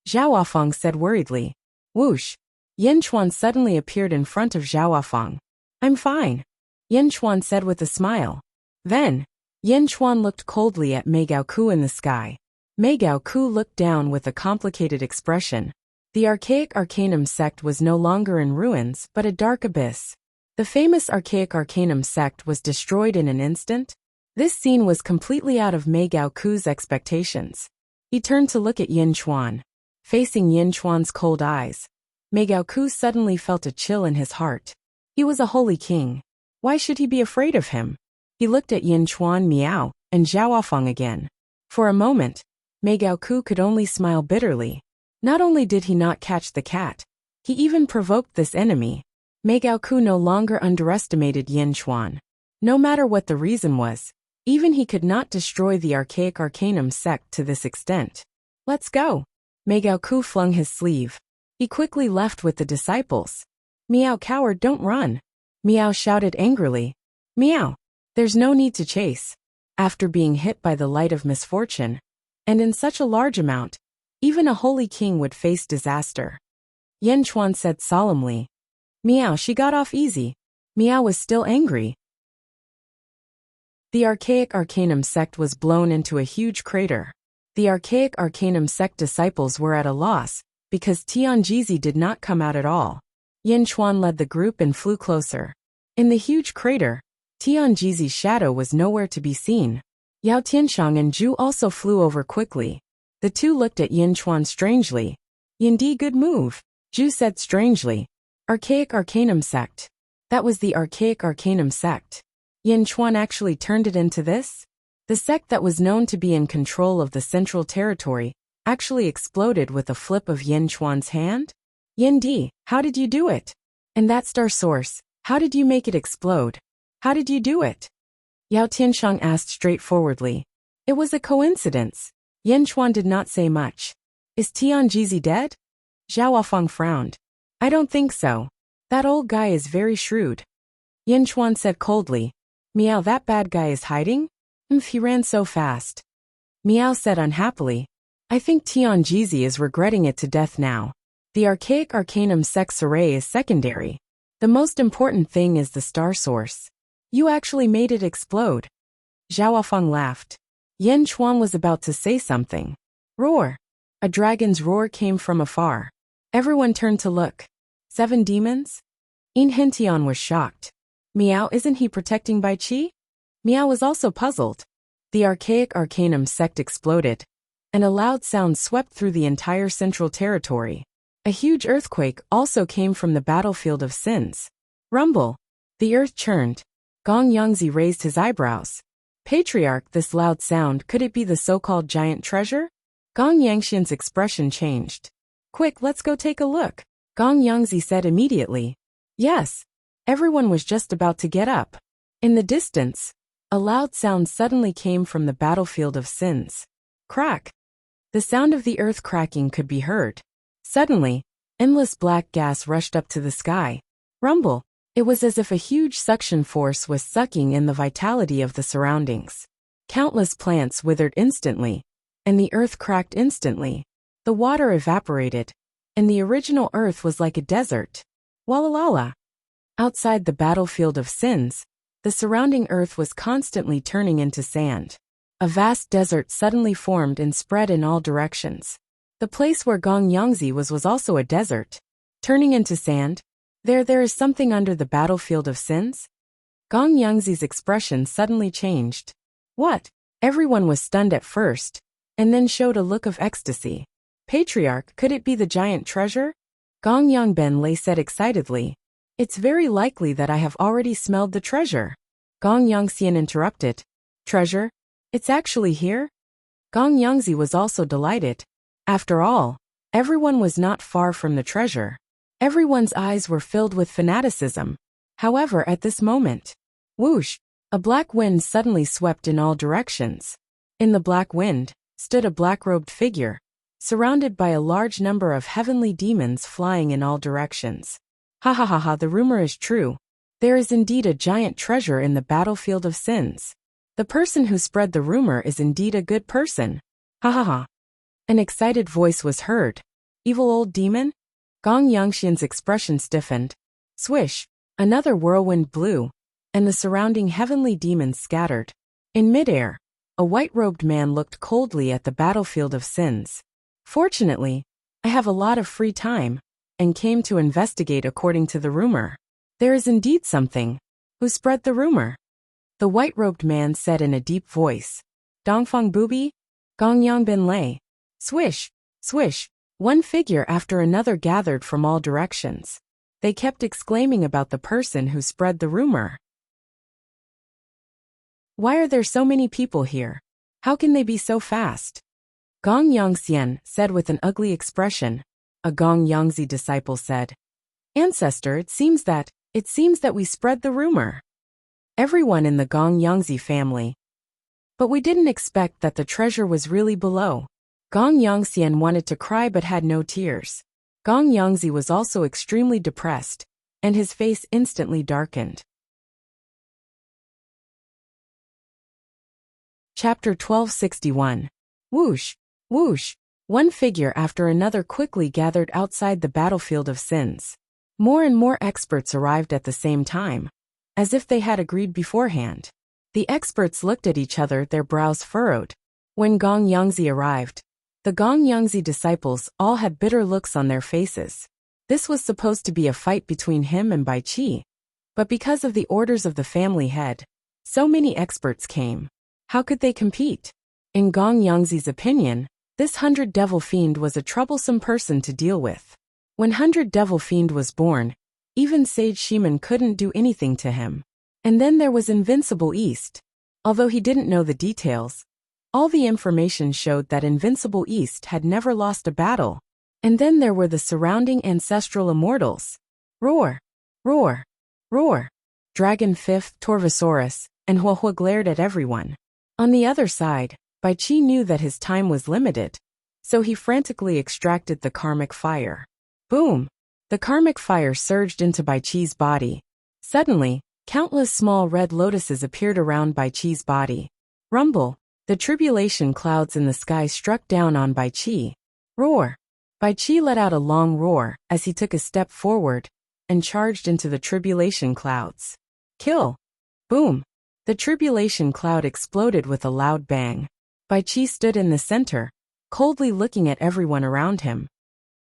Zhao Wafang said worriedly. Whoosh! Yin Chuan suddenly appeared in front of Zhao Wafang. I'm fine, Yin Chuan said with a smile. Then, Yin Chuan looked coldly at Mei Gaoku in the sky. Mei Gaoku looked down with a complicated expression. The archaic Arcanum sect was no longer in ruins but a dark abyss. The famous archaic Arcanum sect was destroyed in an instant. This scene was completely out of Mei Gaoku's expectations. He turned to look at Yin Chuan. Facing Yin Chuan's cold eyes, Mei Gaoku suddenly felt a chill in his heart. He was a holy king. Why should he be afraid of him? He looked at Yin Chuan, Miao, and Zhao Wafang again. For a moment, Mei Gaoku could only smile bitterly. Not only did he not catch the cat, he even provoked this enemy. Mei Gaoku no longer underestimated Yin Chuan. No matter what the reason was, even he could not destroy the archaic Arcanum sect to this extent. Let's go. Mei Gaoku flung his sleeve. He quickly left with the disciples. Meow, coward, don't run. Meow shouted angrily. Meow. There's no need to chase. After being hit by the light of misfortune, and in such a large amount, even a holy king would face disaster. Yin Chuan said solemnly. Meow, she got off easy. Meow was still angry. The archaic Arcanum sect was blown into a huge crater. The archaic Arcanum sect disciples were at a loss, because Tianjizi did not come out at all. Yin Chuan led the group and flew closer. In the huge crater, Tianjizi's shadow was nowhere to be seen. Yao Tianshang and Zhu also flew over quickly. The two looked at Yin Chuan strangely. Yindi, good move, Zhu said strangely. Archaic Arcanum sect. That was the archaic Arcanum sect. Yin Chuan actually turned it into this? The sect that was known to be in control of the central territory actually exploded with a flip of Yin Chuan's hand? Yindi, how did you do it? And that star source, how did you make it explode? How did you do it? Yao Tianshang asked straightforwardly. It was a coincidence. Yin Chuan did not say much. Is Tianjizi dead? Zhao Wafang frowned. I don't think so. That old guy is very shrewd. Yin Chuan said coldly. Meow, that bad guy is hiding? He ran so fast. Meow said unhappily. I think Tianjizi is regretting it to death now. The archaic Arcanum sect's array is secondary. The most important thing is the star source. You actually made it explode. Zhao Wafang laughed. Yin Chuan was about to say something. Roar! A dragon's roar came from afar. Everyone turned to look. 7 demons? In Hentian was shocked. Meow, isn't he protecting Bai Qi? Meow was also puzzled. The archaic Arcanum sect exploded, and a loud sound swept through the entire central territory. A huge earthquake also came from the battlefield of sins. Rumble! The earth churned. Gong Yangzi raised his eyebrows. Patriarch, this loud sound, could it be the so-called giant treasure? Gong Yangxian's expression changed. Quick, let's go take a look. Gong Yangzi said immediately. Yes. Everyone was just about to get up. In the distance, a loud sound suddenly came from the battlefield of sins. Crack! The sound of the earth cracking could be heard. Suddenly, endless black gas rushed up to the sky. Rumble! It was as if a huge suction force was sucking in the vitality of the surroundings. Countless plants withered instantly, and the earth cracked instantly. The water evaporated, and the original earth was like a desert. Walalala! Outside the battlefield of sins, the surrounding earth was constantly turning into sand. A vast desert suddenly formed and spread in all directions. The place where Gong Yangzi was also a desert. Turning into sand, there is something under the battlefield of sins? Gong Yangzi's expression suddenly changed. What? Everyone was stunned at first, and then showed a look of ecstasy. Patriarch, could it be the giant treasure? Gong Yangben Lei said excitedly. It's very likely that I have already smelled the treasure. Gong Yangxian interrupted. Treasure? It's actually here? Gong Yangzi was also delighted. After all, everyone was not far from the treasure. Everyone's eyes were filled with fanaticism. However, at this moment, whoosh, a black wind suddenly swept in all directions. In the black wind stood a black-robed figure, surrounded by a large number of heavenly demons flying in all directions. Ha ha ha ha, the rumor is true. There is indeed a giant treasure in the battlefield of sins. The person who spread the rumor is indeed a good person. Ha ha ha. An excited voice was heard. Evil old demon? Gong Yangxian's expression stiffened. Swish, another whirlwind blew, and the surrounding heavenly demons scattered. In midair, a white-robed man looked coldly at the battlefield of sins. Fortunately, I have a lot of free time, and came to investigate according to the rumor. There is indeed something. Who spread the rumor? The white-robed man said in a deep voice. Dongfang Bubi? Gong Yangbin Lei. Swish, swish, one figure after another gathered from all directions. They kept exclaiming about the person who spread the rumor. Why are there so many people here? How can they be so fast? Gong Yangxian said with an ugly expression. A Gong Yangzi disciple said. Ancestor, it seems that we spread the rumor. Everyone in the Gong Yangzi family. But we didn't expect that the treasure was really below. Gong Yangxian wanted to cry but had no tears. Gong Yangzi was also extremely depressed, and his face instantly darkened. Chapter 1261. Whoosh, whoosh. One figure after another quickly gathered outside the battlefield of sins. More and more experts arrived at the same time, as if they had agreed beforehand. The experts looked at each other, their brows furrowed. When Gong Yangzi arrived, the Gong Yangzi disciples all had bitter looks on their faces. This was supposed to be a fight between him and Bai Qi. But because of the orders of the family head, so many experts came. How could they compete? In Gong Yangzi's opinion, this 100 Devil Fiend was a troublesome person to deal with. When 100 Devil Fiend was born, even Sage Shiman couldn't do anything to him. And then there was Invincible East. Although he didn't know the details, all the information showed that Invincible East had never lost a battle. And then there were the surrounding ancestral immortals. Roar! Roar! Roar! Dragon Fifth, Torvosaurus, and Huahua glared at everyone. On the other side, Bai Qi knew that his time was limited, so he frantically extracted the karmic fire. Boom! The karmic fire surged into Bai Qi's body. Suddenly, countless small red lotuses appeared around Bai Qi's body. Rumble! The tribulation clouds in the sky struck down on Bai Qi. Roar! Bai Qi let out a long roar as he took a step forward and charged into the tribulation clouds. Kill! Boom! The tribulation cloud exploded with a loud bang. Bai Qi stood in the center, coldly looking at everyone around him.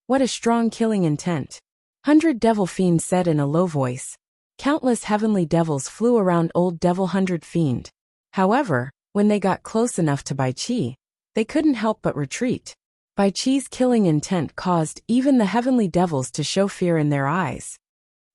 What a strong killing intent. 100 Devil Fiend said in a low voice. Countless heavenly devils flew around old Devil 100 Fiend. However, when they got close enough to Bai Qi, they couldn't help but retreat. Bai Qi's killing intent caused even the heavenly devils to show fear in their eyes.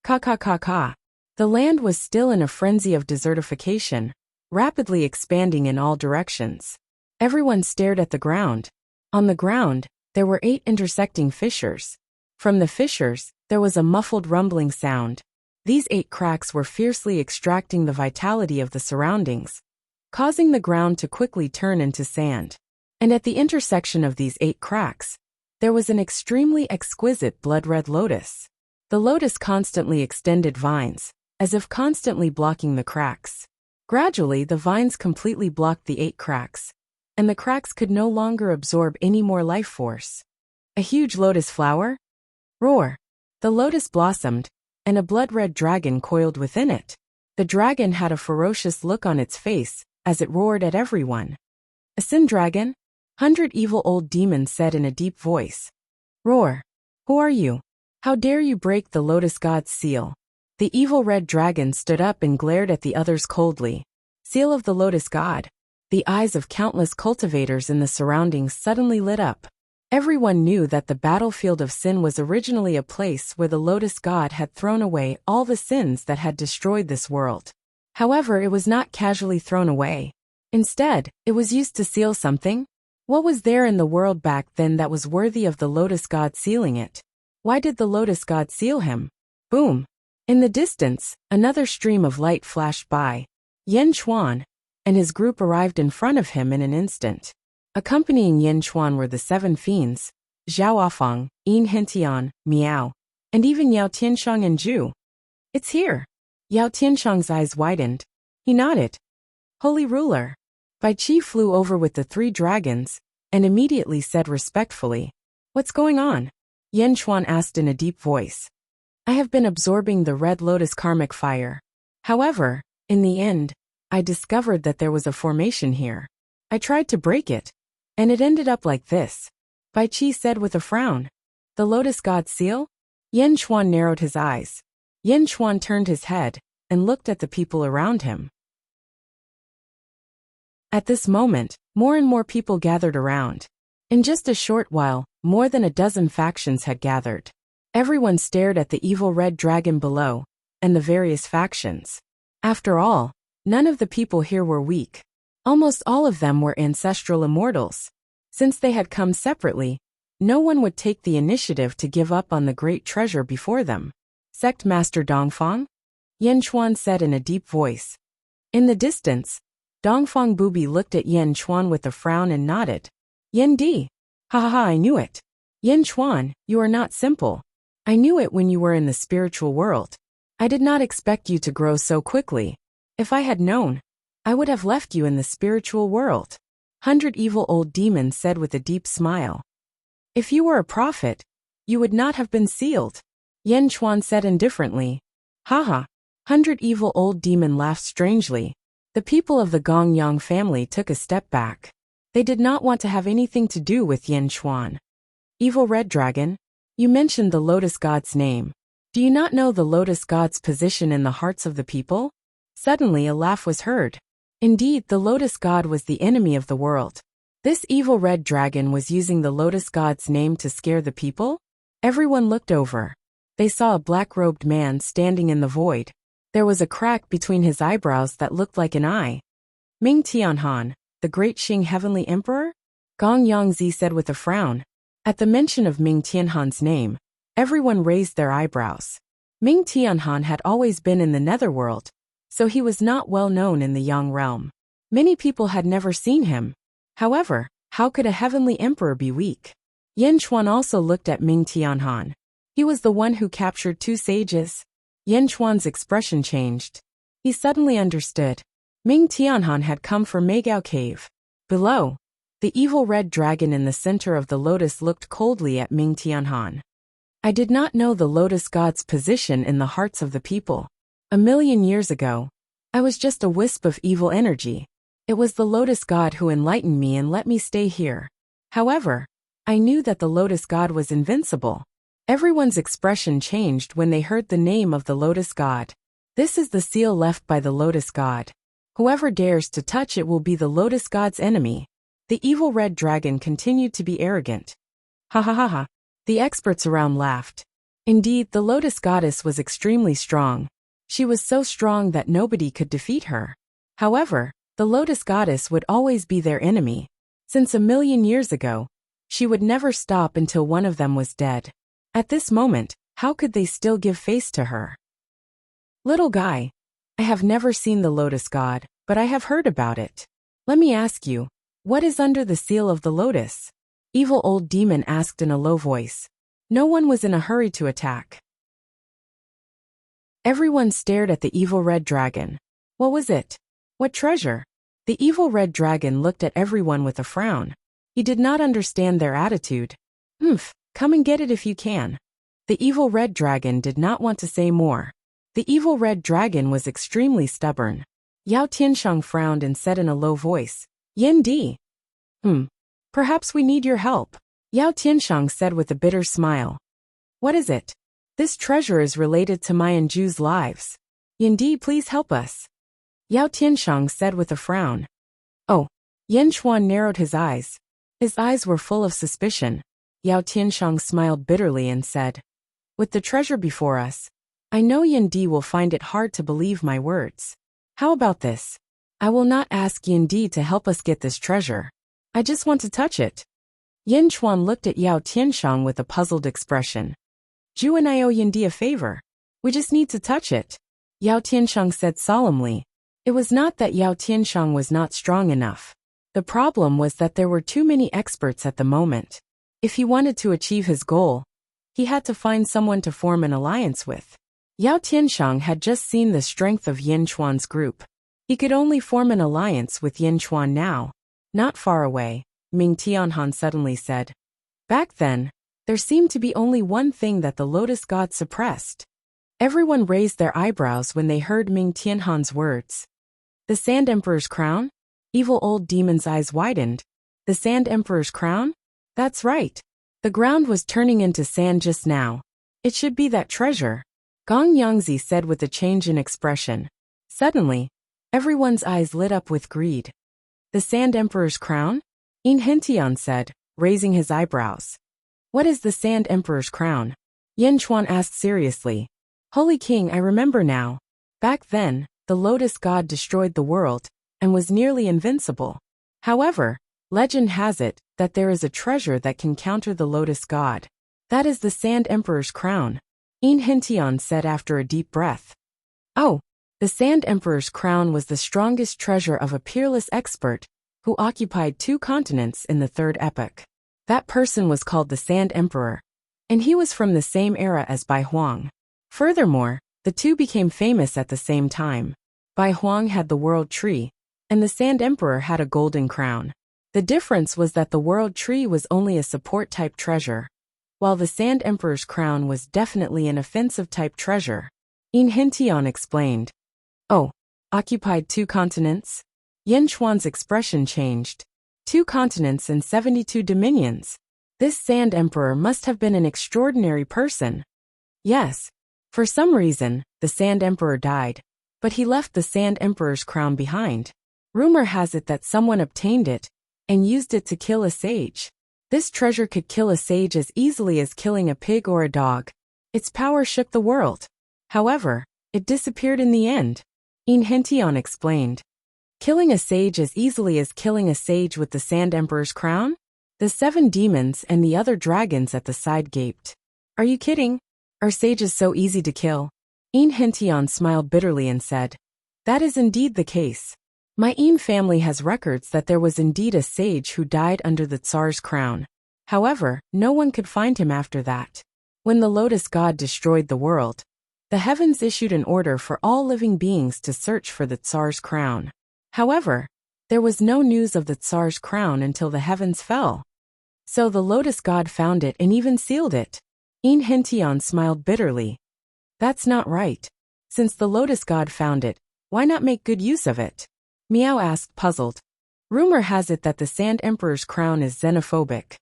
Ka ka ka ka. The land was still in a frenzy of desertification, rapidly expanding in all directions. Everyone stared at the ground. On the ground, there were 8 intersecting fissures. From the fissures, there was a muffled rumbling sound. These 8 cracks were fiercely extracting the vitality of the surroundings, causing the ground to quickly turn into sand. And at the intersection of these 8 cracks, there was an extremely exquisite blood-red lotus. The lotus constantly extended vines, as if constantly blocking the cracks. Gradually, the vines completely blocked the 8 cracks, and the cracks could no longer absorb any more life force. A huge lotus flower? Roar! The lotus blossomed, and a blood-red dragon coiled within it. The dragon had a ferocious look on its face as it roared at everyone. A sin dragon? 100 evil old demons said in a deep voice. Roar! Who are you? How dare you break the lotus god's seal? The evil red dragon stood up and glared at the others coldly. Seal of the Lotus God. The eyes of countless cultivators in the surroundings suddenly lit up. Everyone knew that the battlefield of sin was originally a place where the Lotus God had thrown away all the sins that had destroyed this world. However, it was not casually thrown away. Instead, it was used to seal something. What was there in the world back then that was worthy of the Lotus God sealing it? Why did the Lotus God seal him? Boom! In the distance, another stream of light flashed by. Yen Chuan and his group arrived in front of him in an instant. Accompanying Yen Chuan were the 7 fiends, Zhao Afeng, Yin Hentian, Miao, and even Yao Tianshang and Zhu. It's here. Yao Tianshang's eyes widened. He nodded. Holy ruler. Bai Qi flew over with the 3 dragons, and immediately said respectfully, "What's going on?" Yen Chuan asked in a deep voice. "I have been absorbing the red lotus karmic fire. However, in the end, I discovered that there was a formation here. I tried to break it, and it ended up like this," Bai Qi said with a frown. "The Lotus God seal?" Yen Chuan narrowed his eyes. Yen Chuan turned his head and looked at the people around him. At this moment, more and more people gathered around. In just a short while, more than a dozen factions had gathered. Everyone stared at the evil red dragon below, and the various factions. After all, none of the people here were weak. Almost all of them were ancestral immortals. Since they had come separately, no one would take the initiative to give up on the great treasure before them. Sect Master Dongfang? Yen Chuan said in a deep voice. In the distance, Dongfang Bubi looked at Yen Chuan with a frown and nodded. Yen Di. Ha ha ha, I knew it. Yen Chuan, you are not simple. I knew it when you were in the spiritual world. I did not expect you to grow so quickly. If I had known, I would have left you in the spiritual world. 100 Evil Old Demons said with a deep smile. If you were a prophet, you would not have been sealed. Yen Chuan said indifferently. Haha. 100 Evil Old Demon laughed strangely. The people of the Gongyang family took a step back. They did not want to have anything to do with Yen Chuan. Evil Red Dragon, you mentioned the Lotus God's name. Do you not know the Lotus God's position in the hearts of the people? Suddenly a laugh was heard. Indeed, the Lotus God was the enemy of the world. This evil red dragon was using the Lotus God's name to scare the people? Everyone looked over. They saw a black-robed man standing in the void. There was a crack between his eyebrows that looked like an eye. Ming Tianhan, the great Qing Heavenly Emperor? Gong Yangzi said with a frown. At the mention of Ming Tianhan's name, everyone raised their eyebrows. Ming Tianhan had always been in the netherworld, so he was not well known in the Yang realm. Many people had never seen him. However, how could a heavenly emperor be weak? Yen Chuan also looked at Ming Tianhan. He was the one who captured 2 sages. Yen Chuan's expression changed. He suddenly understood. Ming Tianhan had come for Meigao Cave. Below, the evil red dragon in the center of the lotus looked coldly at Ming Tianhan. I did not know the Lotus God's position in the hearts of the people. 1,000,000 years ago, I was just a wisp of evil energy. It was the Lotus God who enlightened me and let me stay here. However, I knew that the Lotus God was invincible. Everyone's expression changed when they heard the name of the Lotus God. This is the seal left by the Lotus God. Whoever dares to touch it will be the Lotus God's enemy. The evil red dragon continued to be arrogant. Ha ha ha ha. The experts around laughed. Indeed, the Lotus Goddess was extremely strong. She was so strong that nobody could defeat her. However, the Lotus Goddess would always be their enemy. Since 1,000,000 years ago, she would never stop until one of them was dead. At this moment, how could they still give face to her? Little guy, I have never seen the Lotus God, but I have heard about it. Let me ask you, what is under the seal of the lotus? Evil Old Demon asked in a low voice. No one was in a hurry to attack. Everyone stared at the evil red dragon. What was it? What treasure? The evil red dragon looked at everyone with a frown. He did not understand their attitude. Come and get it if you can. The evil red dragon did not want to say more. The evil red dragon was extremely stubborn. Yao Tianshang frowned and said in a low voice, Yen Di. Perhaps we need your help. Yao Tianshang said with a bitter smile. What is it? This treasure is related to my and Ju's lives. Yindi, please help us. Yao Tianshang said with a frown. Oh. Yin Chuan narrowed his eyes. His eyes were full of suspicion. Yao Tianshang smiled bitterly and said, with the treasure before us, I know Yindi will find it hard to believe my words. How about this? I will not ask Yindi to help us get this treasure. I just want to touch it. Yin Chuan looked at Yao Tianshang with a puzzled expression. Ju and I owe Yindi a favor. We just need to touch it. Yao Tianshang said solemnly. It was not that Yao Tianshang was not strong enough. The problem was that there were too many experts at the moment. If he wanted to achieve his goal, he had to find someone to form an alliance with. Yao Tianshang had just seen the strength of Yin Chuan's group. He could only form an alliance with Yin Chuan now. Not far away, Ming Tianhan suddenly said. Back then, there seemed to be only one thing that the Lotus God suppressed. Everyone raised their eyebrows when they heard Ming Tianhan's words. The Sand Emperor's crown? Evil old demon's eyes widened. The Sand Emperor's crown? That's right. The ground was turning into sand just now. It should be that treasure. Gong Yangzi said with a change in expression. Suddenly, everyone's eyes lit up with greed. The Sand Emperor's crown? Yin Hentian said, raising his eyebrows. What is the Sand Emperor's crown? Yin Chuan asked seriously. Holy King, I remember now. Back then, the Lotus God destroyed the world and was nearly invincible. However, legend has it that there is a treasure that can counter the Lotus God. That is the Sand Emperor's crown. Yin Hentian said after a deep breath. Oh, the Sand Emperor's crown was the strongest treasure of a peerless expert who occupied 2 continents in the 3rd epoch. That person was called the Sand Emperor, and he was from the same era as Bai Huang. Furthermore, the two became famous at the same time. Bai Huang had the World Tree, and the Sand Emperor had a golden crown. The difference was that the World Tree was only a support-type treasure, while the Sand Emperor's crown was definitely an offensive-type treasure. Yin Hentian explained. Oh, occupied 2 continents? Yin Chuan's expression changed. 2 continents and 72 dominions. This Sand Emperor must have been an extraordinary person. Yes. For some reason, the Sand Emperor died, but he left the Sand Emperor's crown behind. Rumor has it that someone obtained it and used it to kill a sage. This treasure could kill a sage as easily as killing a pig or a dog. Its power shook the world. However, it disappeared in the end. Yin Hentian explained. Killing a sage as easily as killing a sage with the Sand Emperor's crown? The 7 demons and the other dragons at the side gaped. Are you kidding? Are sages so easy to kill? Yin Hentian smiled bitterly and said. That is indeed the case. My Yin family has records that there was indeed a sage who died under the Tsar's crown. However, no one could find him after that. When the Lotus God destroyed the world, the heavens issued an order for all living beings to search for the Tsar's crown. However, there was no news of the Tsar's crown until the heavens fell. So the Lotus God found it and even sealed it. Yin Hentian smiled bitterly. That's not right. Since the Lotus God found it, why not make good use of it? Miao asked, puzzled. Rumor has it that the Sand Emperor's crown is xenophobic.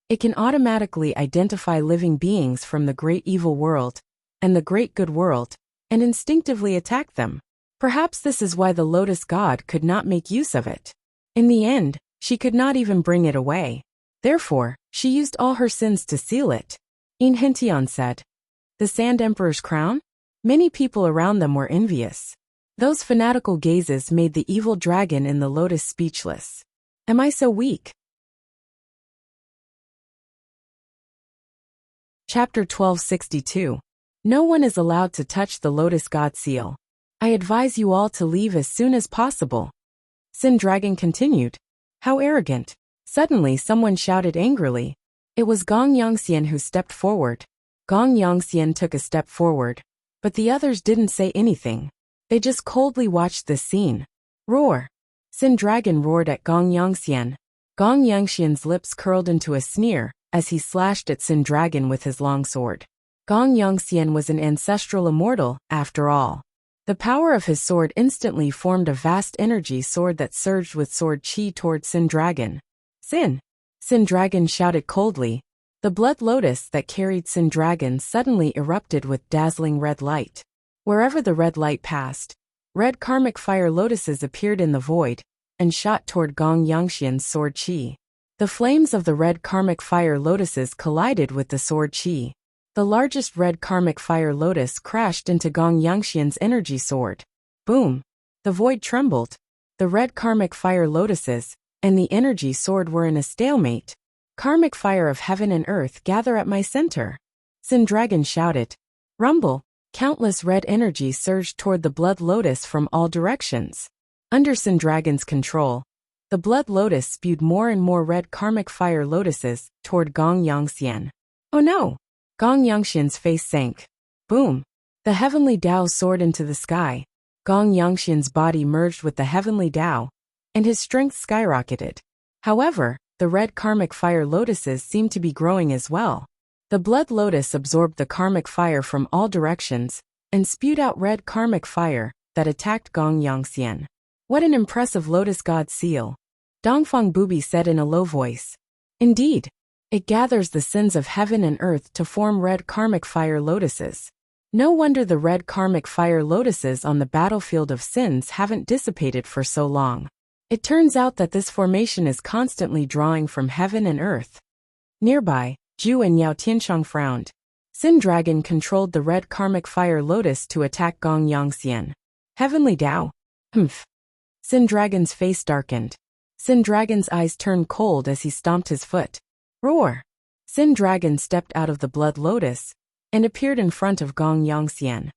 It can automatically identify living beings from the great evil world and the great good world, and instinctively attack them. Perhaps this is why the Lotus God could not make use of it. In the end, she could not even bring it away. Therefore, she used all her sins to seal it. Yin Hentian said. The Sand Emperor's crown? Many people around them were envious. Those fanatical gazes made the evil dragon in the lotus speechless. Am I so weak? Chapter 1262. No one is allowed to touch the Lotus God seal. I advise you all to leave as soon as possible. Sin Dragon continued. How arrogant. Suddenly someone shouted angrily. It was Gong Yangxian who stepped forward. Gong Yangxian took a step forward, but the others didn't say anything. They just coldly watched this scene. Roar! Sin Dragon roared at Gong Yangxian. Gong Yangxian's lips curled into a sneer as he slashed at Sin Dragon with his long sword. Gong Yangxian was an ancestral immortal, after all. The power of his sword instantly formed a vast energy sword that surged with sword chi toward Sin Dragon. Sin! Sin Dragon shouted coldly. The blood lotus that carried Sin Dragon suddenly erupted with dazzling red light. Wherever the red light passed, red karmic fire lotuses appeared in the void and shot toward Gong Yangxian's sword qi. The flames of the red karmic fire lotuses collided with the sword qi. The largest red karmic fire lotus crashed into Gong Yangxian's energy sword. Boom! The void trembled. The red karmic fire lotuses and the energy sword were in a stalemate. Karmic fire of heaven and earth, gather at my center. Sin Dragon shouted. Rumble! Countless red energy surged toward the blood lotus from all directions. Under Sin Dragon's control, the blood lotus spewed more and more red karmic fire lotuses toward Gong Yangxian. Oh no! Gong Yangxian's face sank. Boom! The heavenly Tao soared into the sky. Gong Yangxian's body merged with the heavenly Tao, and his strength skyrocketed. However, the red karmic fire lotuses seemed to be growing as well. The blood lotus absorbed the karmic fire from all directions and spewed out red karmic fire that attacked Gong Yangxian. What an impressive lotus god seal! Dongfang Bubi said in a low voice. Indeed, it gathers the sins of heaven and earth to form red karmic fire lotuses. No wonder the red karmic fire lotuses on the battlefield of sins haven't dissipated for so long. It turns out that this formation is constantly drawing from heaven and earth. Nearby, Zhu and Yao Tianshang frowned. Sin Dragon controlled the red karmic fire lotus to attack Gong Yangxian. Heavenly Tao? Humph. Sin Dragon's face darkened. Sin Dragon's eyes turned cold as he stomped his foot. Roar! Sin Dragon stepped out of the blood lotus and appeared in front of Gong Yangxian.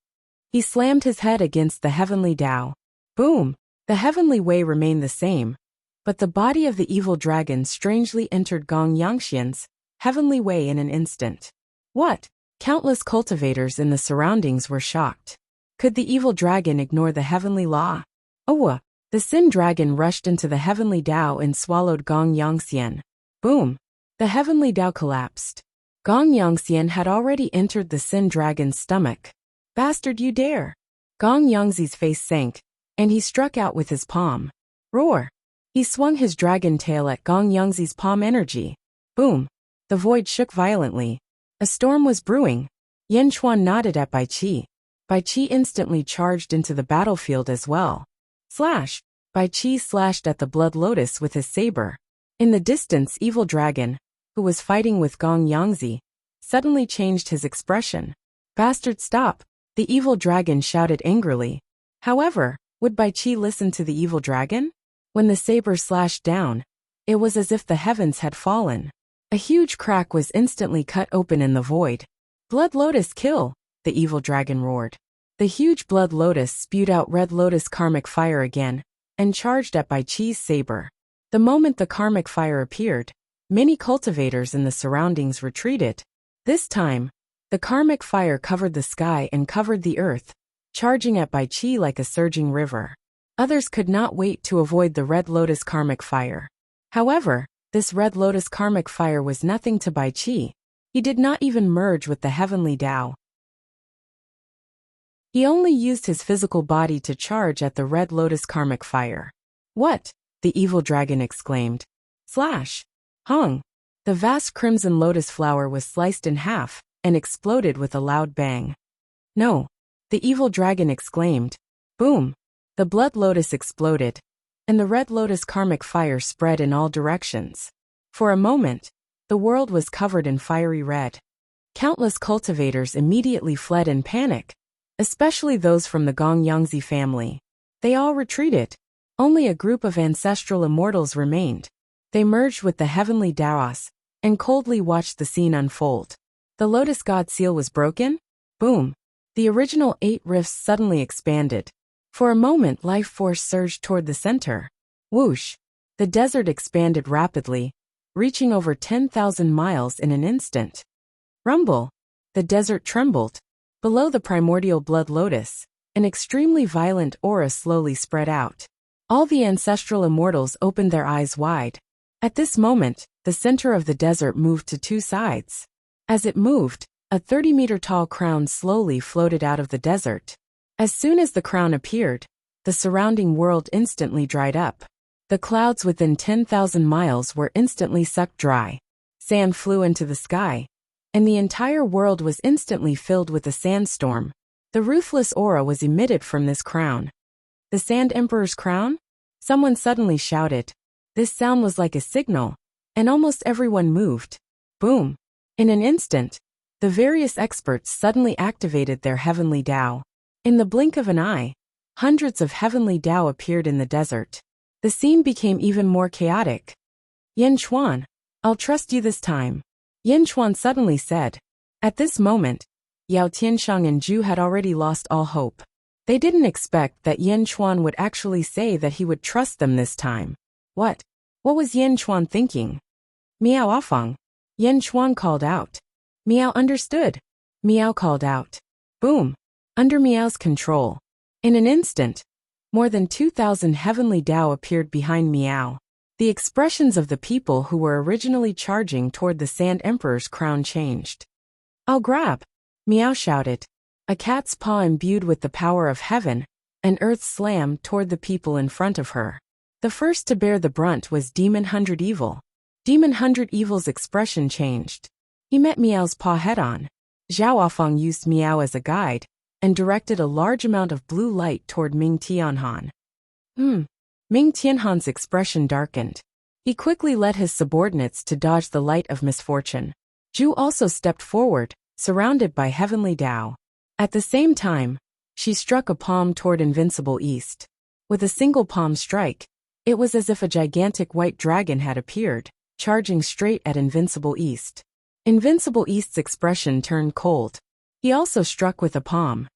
He slammed his head against the heavenly Tao. Boom! The heavenly way remained the same, but the body of the evil dragon strangely entered Gong Yangxian's heavenly way in an instant. What? Countless cultivators in the surroundings were shocked. Could the evil dragon ignore the heavenly law? Oh! The Sin Dragon rushed into the heavenly Tao and swallowed Gong Yangxian. Boom! The heavenly Tao collapsed. Gong Yangxian had already entered the Sin Dragon's stomach. Bastard, you dare! Gong Yangxi's face sank, and he struck out with his palm. Roar! He swung his dragon tail at Gong Yangxi's palm energy. Boom! The void shook violently. A storm was brewing. Yan Chuan nodded at Bai Qi. Bai Qi instantly charged into the battlefield as well. Slash! Bai Qi slashed at the blood lotus with his saber. In the distance, evil dragon, who was fighting with Gong Yangxi, suddenly changed his expression. Bastard, stop! The evil dragon shouted angrily. However, would Bai Qi listen to the evil dragon? When the saber slashed down, it was as if the heavens had fallen. A huge crack was instantly cut open in the void. Blood lotus kill! The evil dragon roared. The huge blood lotus spewed out red lotus karmic fire again and charged at Bai Qi's saber. The moment the karmic fire appeared, many cultivators in the surroundings retreated. This time, the karmic fire covered the sky and covered the earth, charging at Bai Qi like a surging river. Others could not wait to avoid the red lotus karmic fire. However, this red lotus karmic fire was nothing to Bai Qi. He did not even merge with the heavenly Tao. He only used his physical body to charge at the red lotus karmic fire. What? The evil dragon exclaimed. Slash! Hung! The vast crimson lotus flower was sliced in half and exploded with a loud bang. No! The evil dragon exclaimed. Boom! The blood lotus exploded, and the red lotus karmic fire spread in all directions. For a moment, the world was covered in fiery red. Countless cultivators immediately fled in panic, especially those from the Gong Yangxi family. They all retreated. Only a group of ancestral immortals remained. They merged with the heavenly Taos and coldly watched the scene unfold. The lotus god seal was broken? Boom! The original 8 rifts suddenly expanded. For a moment, life force surged toward the center. Whoosh! The desert expanded rapidly, reaching over 10,000 miles in an instant. Rumble! The desert trembled. Below the primordial blood lotus, an extremely violent aura slowly spread out. All the ancestral immortals opened their eyes wide. At this moment, the center of the desert moved to 2 sides. As it moved, a 30-meter-tall crown slowly floated out of the desert. As soon as the crown appeared, the surrounding world instantly dried up. The clouds within 10,000 miles were instantly sucked dry. Sand flew into the sky, and the entire world was instantly filled with a sandstorm. The ruthless aura was emitted from this crown. The Sand Emperor's crown? Someone suddenly shouted. This sound was like a signal, and almost everyone moved. Boom! In an instant, the various experts suddenly activated their heavenly Tao. In the blink of an eye, hundreds of heavenly Tao appeared in the desert. The scene became even more chaotic. Yin Chuan, I'll trust you this time, Yin Chuan suddenly said. At this moment, Yao Tianshang and Zhu had already lost all hope. They didn't expect that Yin Chuan would actually say that he would trust them this time. What? What was Yin Chuan thinking? Miao Afang. Yin Chuan called out. Miao understood. Miao called out. Boom. Under Miao's control. In an instant, more than 2,000 heavenly Tao appeared behind Miao. The expressions of the people who were originally charging toward the Sand Emperor's crown changed. I'll grab! Miao shouted. A cat's paw imbued with the power of heaven and earth slammed toward the people in front of her. The first to bear the brunt was Demon 100 Evil. Demon 100 Evil's expression changed. He met Miao's paw head-on. Zhao Afang used Miao as a guide and directed a large amount of blue light toward Ming Tianhan. Ming Tianhan's expression darkened. He quickly led his subordinates to dodge the light of misfortune. Zhu also stepped forward, surrounded by heavenly Tao. At the same time, she struck a palm toward Invincible East. With a single palm strike, it was as if a gigantic white dragon had appeared, charging straight at Invincible East. Invincible East's expression turned cold. He also struck with a palm.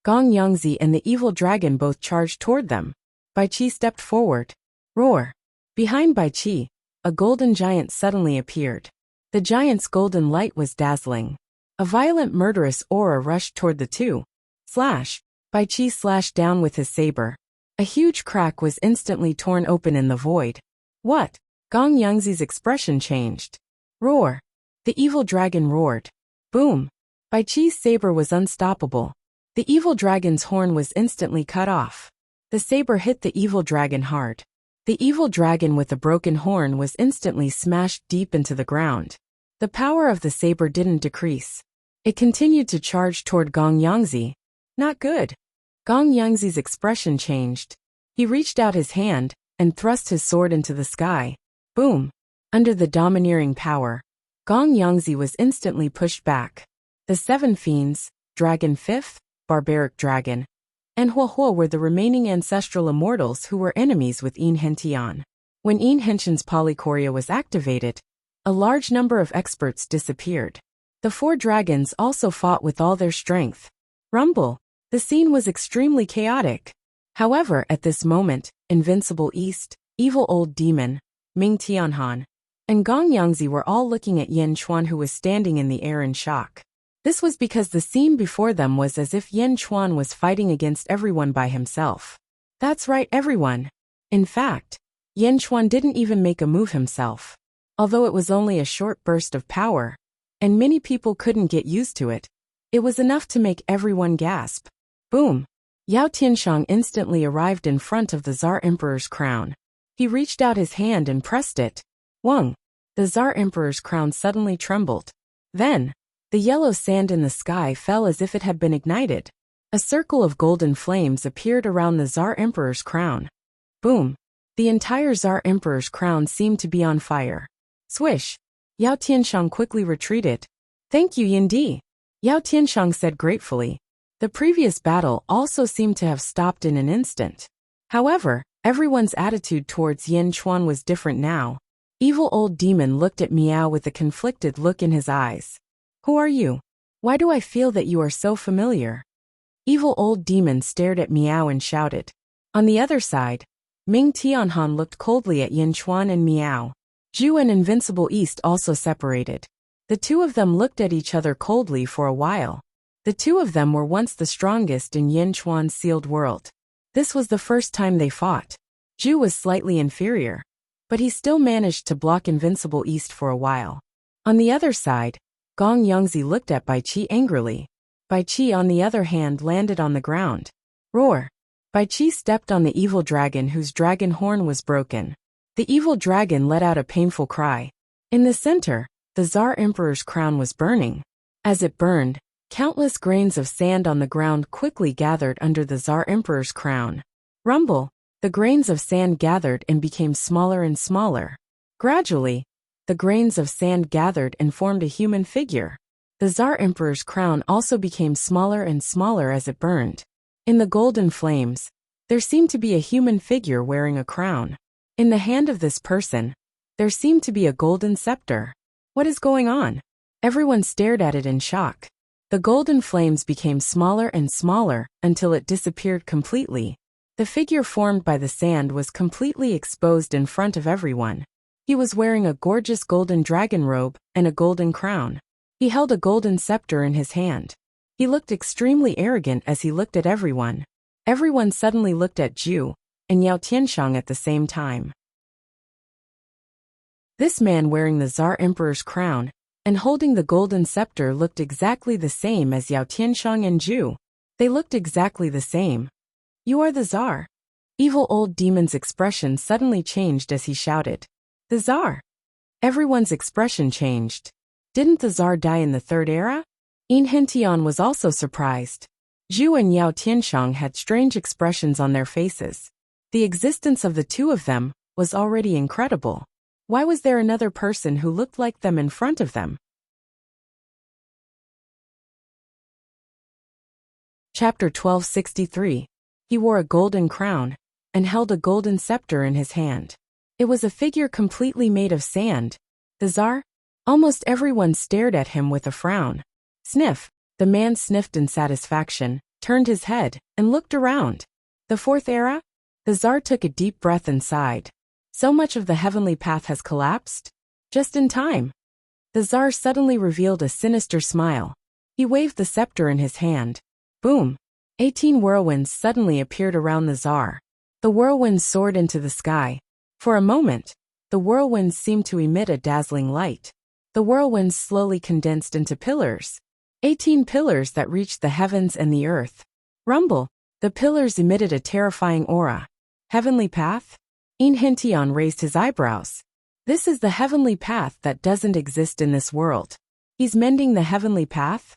Gong Yangzi and the evil dragon both charged toward them. Bai Qi stepped forward. Roar! Behind Bai Qi, a golden giant suddenly appeared. The giant's golden light was dazzling. A violent murderous aura rushed toward the two. Slash! Bai Qi slashed down with his saber. A huge crack was instantly torn open in the void. What? Gong Yangzi's expression changed. Roar! The evil dragon roared. Boom! Bai Qi's saber was unstoppable. The evil dragon's horn was instantly cut off. The saber hit the evil dragon hard. The evil dragon with the broken horn was instantly smashed deep into the ground. The power of the saber didn't decrease. It continued to charge toward Gong Yangzi. Not good. Gong Yangzi's expression changed. He reached out his hand and thrust his sword into the sky. Boom! Under the domineering power, Gong Yangzi was instantly pushed back. The 7 fiends, Dragon 5th, Barbaric Dragon, and Huo were the remaining ancestral immortals who were enemies with Yin Hentian. When Yin Hentian's Polychoria was activated, a large number of experts disappeared. The 4 dragons also fought with all their strength. Rumble! The scene was extremely chaotic. However, at this moment, Invincible East, Evil Old Demon, Ming Tianhan, and Gong Yangzi were all looking at Yin Chuan, who was standing in the air in shock. This was because the scene before them was as if Yin Chuan was fighting against everyone by himself. That's right, everyone. In fact, Yin Chuan didn't even make a move himself. Although it was only a short burst of power, and many people couldn't get used to it, it was enough to make everyone gasp. Boom! Yao Tianshang instantly arrived in front of the Tsar Emperor's crown. He reached out his hand and pressed it. Wang! The Tsar Emperor's crown suddenly trembled. Then, the yellow sand in the sky fell as if it had been ignited. A circle of golden flames appeared around the Tsar Emperor's crown. Boom! The entire Tsar Emperor's crown seemed to be on fire. Swish! Yao Tianshang quickly retreated. Thank you, Yindi, Yao Tianshang said gratefully. The previous battle also seemed to have stopped in an instant. However, everyone's attitude towards Yin Chuan was different now. Evil Old Demon looked at Miao with a conflicted look in his eyes. Who are you? Why do I feel that you are so familiar? Evil Old Demon stared at Miao and shouted. On the other side, Ming Tianhan looked coldly at Yin Chuan and Miao. Zhu and Invincible East also separated. The two of them looked at each other coldly for a while. The two of them were once the strongest in Yin Chuan's sealed world. This was the first time they fought. Zhu was slightly inferior, but he still managed to block Invincible East for a while. On the other side, Gong Yangzi looked at Bai Qi angrily. Bai Qi, on the other hand, landed on the ground. Roar! Bai Qi stepped on the evil dragon whose dragon horn was broken. The evil dragon let out a painful cry. In the center, the Tsar Emperor's crown was burning. As it burned, countless grains of sand on the ground quickly gathered under the Tsar Emperor's crown. Rumble! The grains of sand gathered and became smaller and smaller. Gradually, the grains of sand gathered and formed a human figure. The Tsar Emperor's crown also became smaller and smaller as it burned. In the golden flames, there seemed to be a human figure wearing a crown. In the hand of this person, there seemed to be a golden scepter. What is going on? Everyone stared at it in shock. The golden flames became smaller and smaller until it disappeared completely. The figure formed by the sand was completely exposed in front of everyone. He was wearing a gorgeous golden dragon robe and a golden crown. He held a golden scepter in his hand. He looked extremely arrogant as he looked at everyone. Everyone suddenly looked at Zhu and Yao Tianshang at the same time. This man wearing the Tsar Emperor's crown and holding the golden scepter looked exactly the same as Yao Tianshang and Zhu. They looked exactly the same. You are the Tsar. Evil old demon's expression suddenly changed as he shouted. The Tsar. Everyone's expression changed. Didn't the Tsar die in the Third Era? Yin Hentian was also surprised. Zhu and Yao Tianshang had strange expressions on their faces. The existence of the two of them was already incredible. Why was there another person who looked like them in front of them? Chapter 1263. He wore a golden crown and held a golden scepter in his hand. It was a figure completely made of sand. The Tsar? Almost everyone stared at him with a frown. Sniff. The man sniffed in satisfaction, turned his head, and looked around. The Fourth Era? The Tsar took a deep breath and sighed. So much of the heavenly path has collapsed? Just in time. The Tsar suddenly revealed a sinister smile. He waved the scepter in his hand. Boom! 18 whirlwinds suddenly appeared around the Tsar. The whirlwinds soared into the sky. For a moment, the whirlwinds seemed to emit a dazzling light. The whirlwinds slowly condensed into pillars. 18 pillars that reached the heavens and the earth. Rumble! The pillars emitted a terrifying aura. Heavenly path? Yin Hentian raised his eyebrows. This is the heavenly path that doesn't exist in this world. He's mending the heavenly path?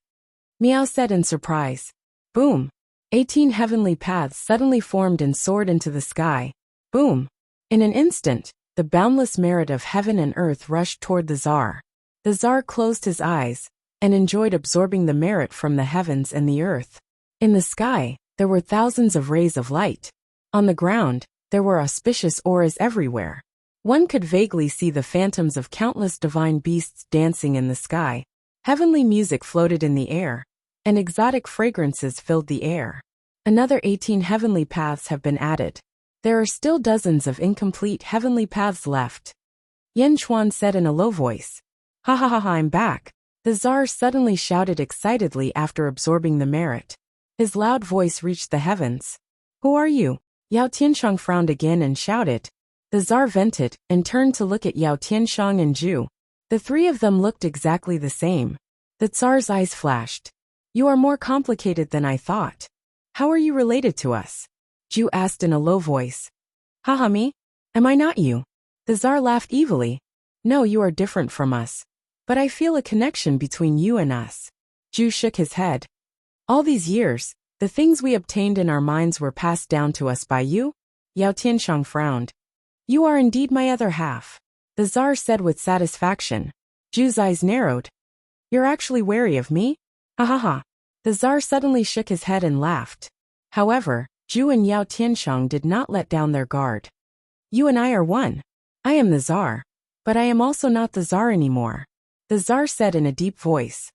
Miao said in surprise. Boom! 18 heavenly paths suddenly formed and soared into the sky. Boom! In an instant, the boundless merit of heaven and earth rushed toward the Tsar. The Tsar closed his eyes and enjoyed absorbing the merit from the heavens and the earth. In the sky, there were thousands of rays of light. On the ground, there were auspicious auras everywhere. One could vaguely see the phantoms of countless divine beasts dancing in the sky. Heavenly music floated in the air, and exotic fragrances filled the air. Another 18 heavenly paths have been added. There are still dozens of incomplete heavenly paths left. Yan Chuan said in a low voice. Ha ha ha ha, I'm back. The Tsar suddenly shouted excitedly after absorbing the merit. His loud voice reached the heavens. Who are you? Yao Tianshang frowned again and shouted. The Tsar vented and turned to look at Yao Tianshang and Zhu. The three of them looked exactly the same. The Tsar's eyes flashed. You are more complicated than I thought. How are you related to us? Zhu asked in a low voice. Haha, me? Am I not you? The Tsar laughed evilly. No, you are different from us. But I feel a connection between you and us. Zhu shook his head. All these years, the things we obtained in our minds were passed down to us by you? Yao Tianshang frowned. You are indeed my other half. The Tsar said with satisfaction. Zhu's eyes narrowed. You're actually wary of me? Ha ha ha. The Tsar suddenly shook his head and laughed. However, Zhu and Yao Tianshang did not let down their guard. You and I are one. I am the Tsar. But I am also not the Tsar anymore. The Tsar said in a deep voice.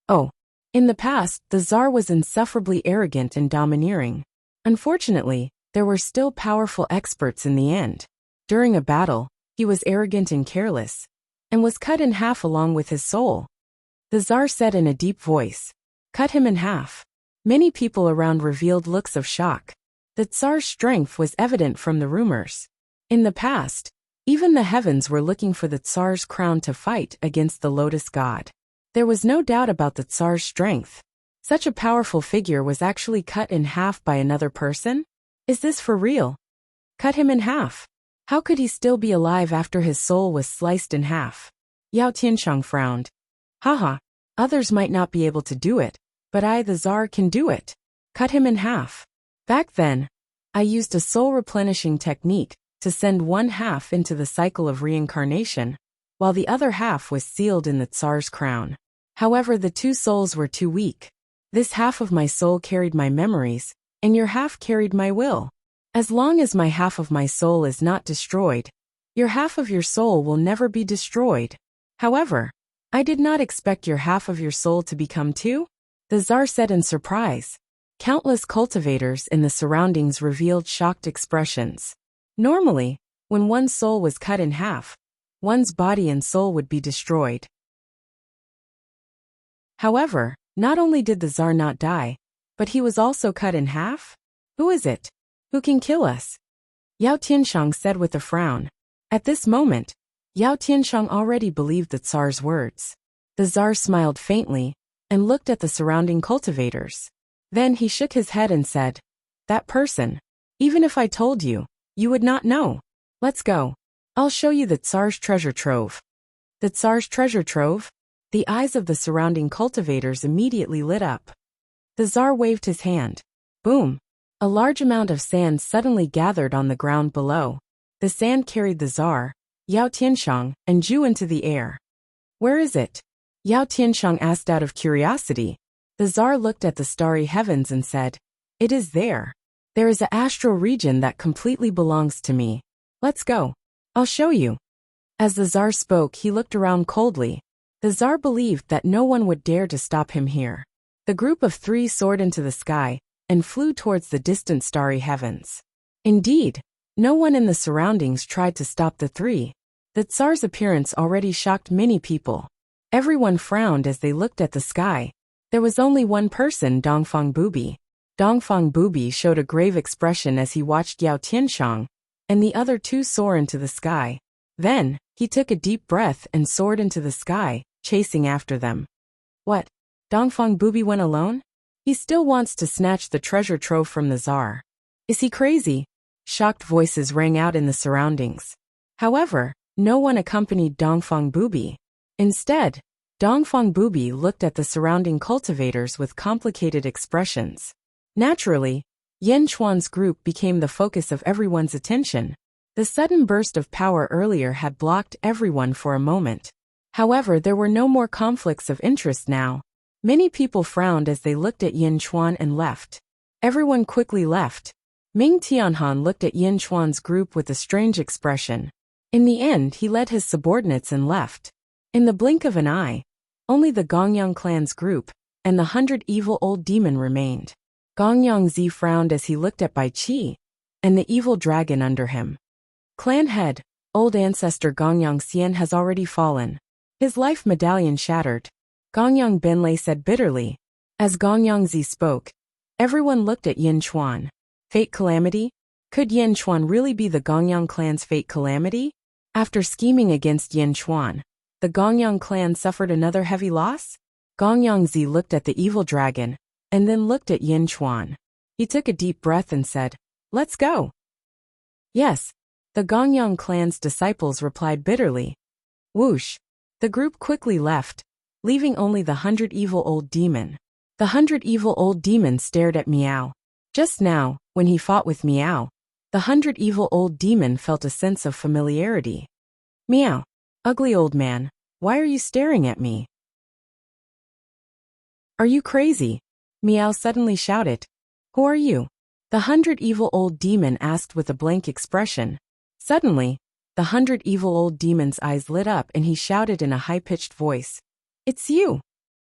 Oh. In the past, the Tsar was insufferably arrogant and domineering. Unfortunately, there were still powerful experts in the end. During a battle, he was arrogant and careless, and was cut in half along with his soul. The Tsar said in a deep voice. Cut him in half. Many people around revealed looks of shock. The Tsar's strength was evident from the rumors. In the past, even the heavens were looking for the Tsar's crown to fight against the Lotus God. There was no doubt about the Tsar's strength. Such a powerful figure was actually cut in half by another person? Is this for real? Cut him in half. How could he still be alive after his soul was sliced in half? Yao Tianshang frowned. Haha, others might not be able to do it, but I, the Tsar, can do it. Cut him in half. Back then, I used a soul replenishing technique to send one half into the cycle of reincarnation, while the other half was sealed in the Tsar's crown. However, the two souls were too weak. This half of my soul carried my memories, and your half carried my will. As long as my half of my soul is not destroyed, your half of your soul will never be destroyed. However, I did not expect your half of your soul to become two, the Tsar said in surprise. Countless cultivators in the surroundings revealed shocked expressions. Normally, when one's soul was cut in half, one's body and soul would be destroyed. However, not only did the Tsar not die, but he was also cut in half? Who is it? Who can kill us? Yao Tianshang said with a frown. At this moment, Yao Tianshang already believed the Tsar's words. The Tsar smiled faintly and looked at the surrounding cultivators. Then he shook his head and said, that person. Even if I told you, you would not know. Let's go. I'll show you the Tsar's treasure trove. The Tsar's treasure trove? The eyes of the surrounding cultivators immediately lit up. The Tsar waved his hand. Boom. A large amount of sand suddenly gathered on the ground below. The sand carried the Tsar, Yao Tianshang, and Zhu into the air. Where is it? Yao Tianshang asked out of curiosity. The Tsar looked at the starry heavens and said, it is there. There is an astral region that completely belongs to me. Let's go. I'll show you. As the Tsar spoke, he looked around coldly. The Tsar believed that no one would dare to stop him here. The group of three soared into the sky and flew towards the distant starry heavens. Indeed, no one in the surroundings tried to stop the three. The Tsar's appearance already shocked many people. Everyone frowned as they looked at the sky. There was only one person, Dongfang Bubi. Dongfang Bubi showed a grave expression as he watched Yao Tianshang and the other two soar into the sky. Then, he took a deep breath and soared into the sky, chasing after them. What? Dongfang Bubi went alone? He still wants to snatch the treasure trove from the Tsar. Is he crazy? Shocked voices rang out in the surroundings. However, no one accompanied Dongfang Bubi. Instead, Dongfang Bubi looked at the surrounding cultivators with complicated expressions. Naturally, Yen Chuan's group became the focus of everyone's attention. The sudden burst of power earlier had blocked everyone for a moment. However, there were no more conflicts of interest now. Many people frowned as they looked at Yen Chuan and left. Everyone quickly left. Ming Tianhan looked at Yen Chuan's group with a strange expression. In the end, he led his subordinates and left. In the blink of an eye, only the Gongyang clan's group and the 100 evil old demon remained. Gongyang Zi frowned as he looked at Bai Qi and the evil dragon under him. Clan head, old ancestor Gongyang Xian has already fallen. His life medallion shattered. Gongyang Benlei said bitterly. As Gongyang Zi spoke, everyone looked at Yin Chuan. Fate calamity? Could Yin Chuan really be the Gongyang clan's fate calamity? After scheming against Yin Chuan, the Gongyang clan suffered another heavy loss? Gongyang Zi looked at the evil dragon, and then looked at Yin Chuan. He took a deep breath and said, let's go. Yes, the Gongyang clan's disciples replied bitterly. Whoosh. The group quickly left, leaving only the 100 evil old demon. The 100 evil old demon stared at Meow. Just now, when he fought with Meow, the 100 evil old demon felt a sense of familiarity. Meow, ugly old man, why are you staring at me? Are you crazy? Meow suddenly shouted. Who are you? The 100 evil old demon asked with a blank expression. Suddenly, the 100 evil old demon's eyes lit up and he shouted in a high-pitched voice. It's you.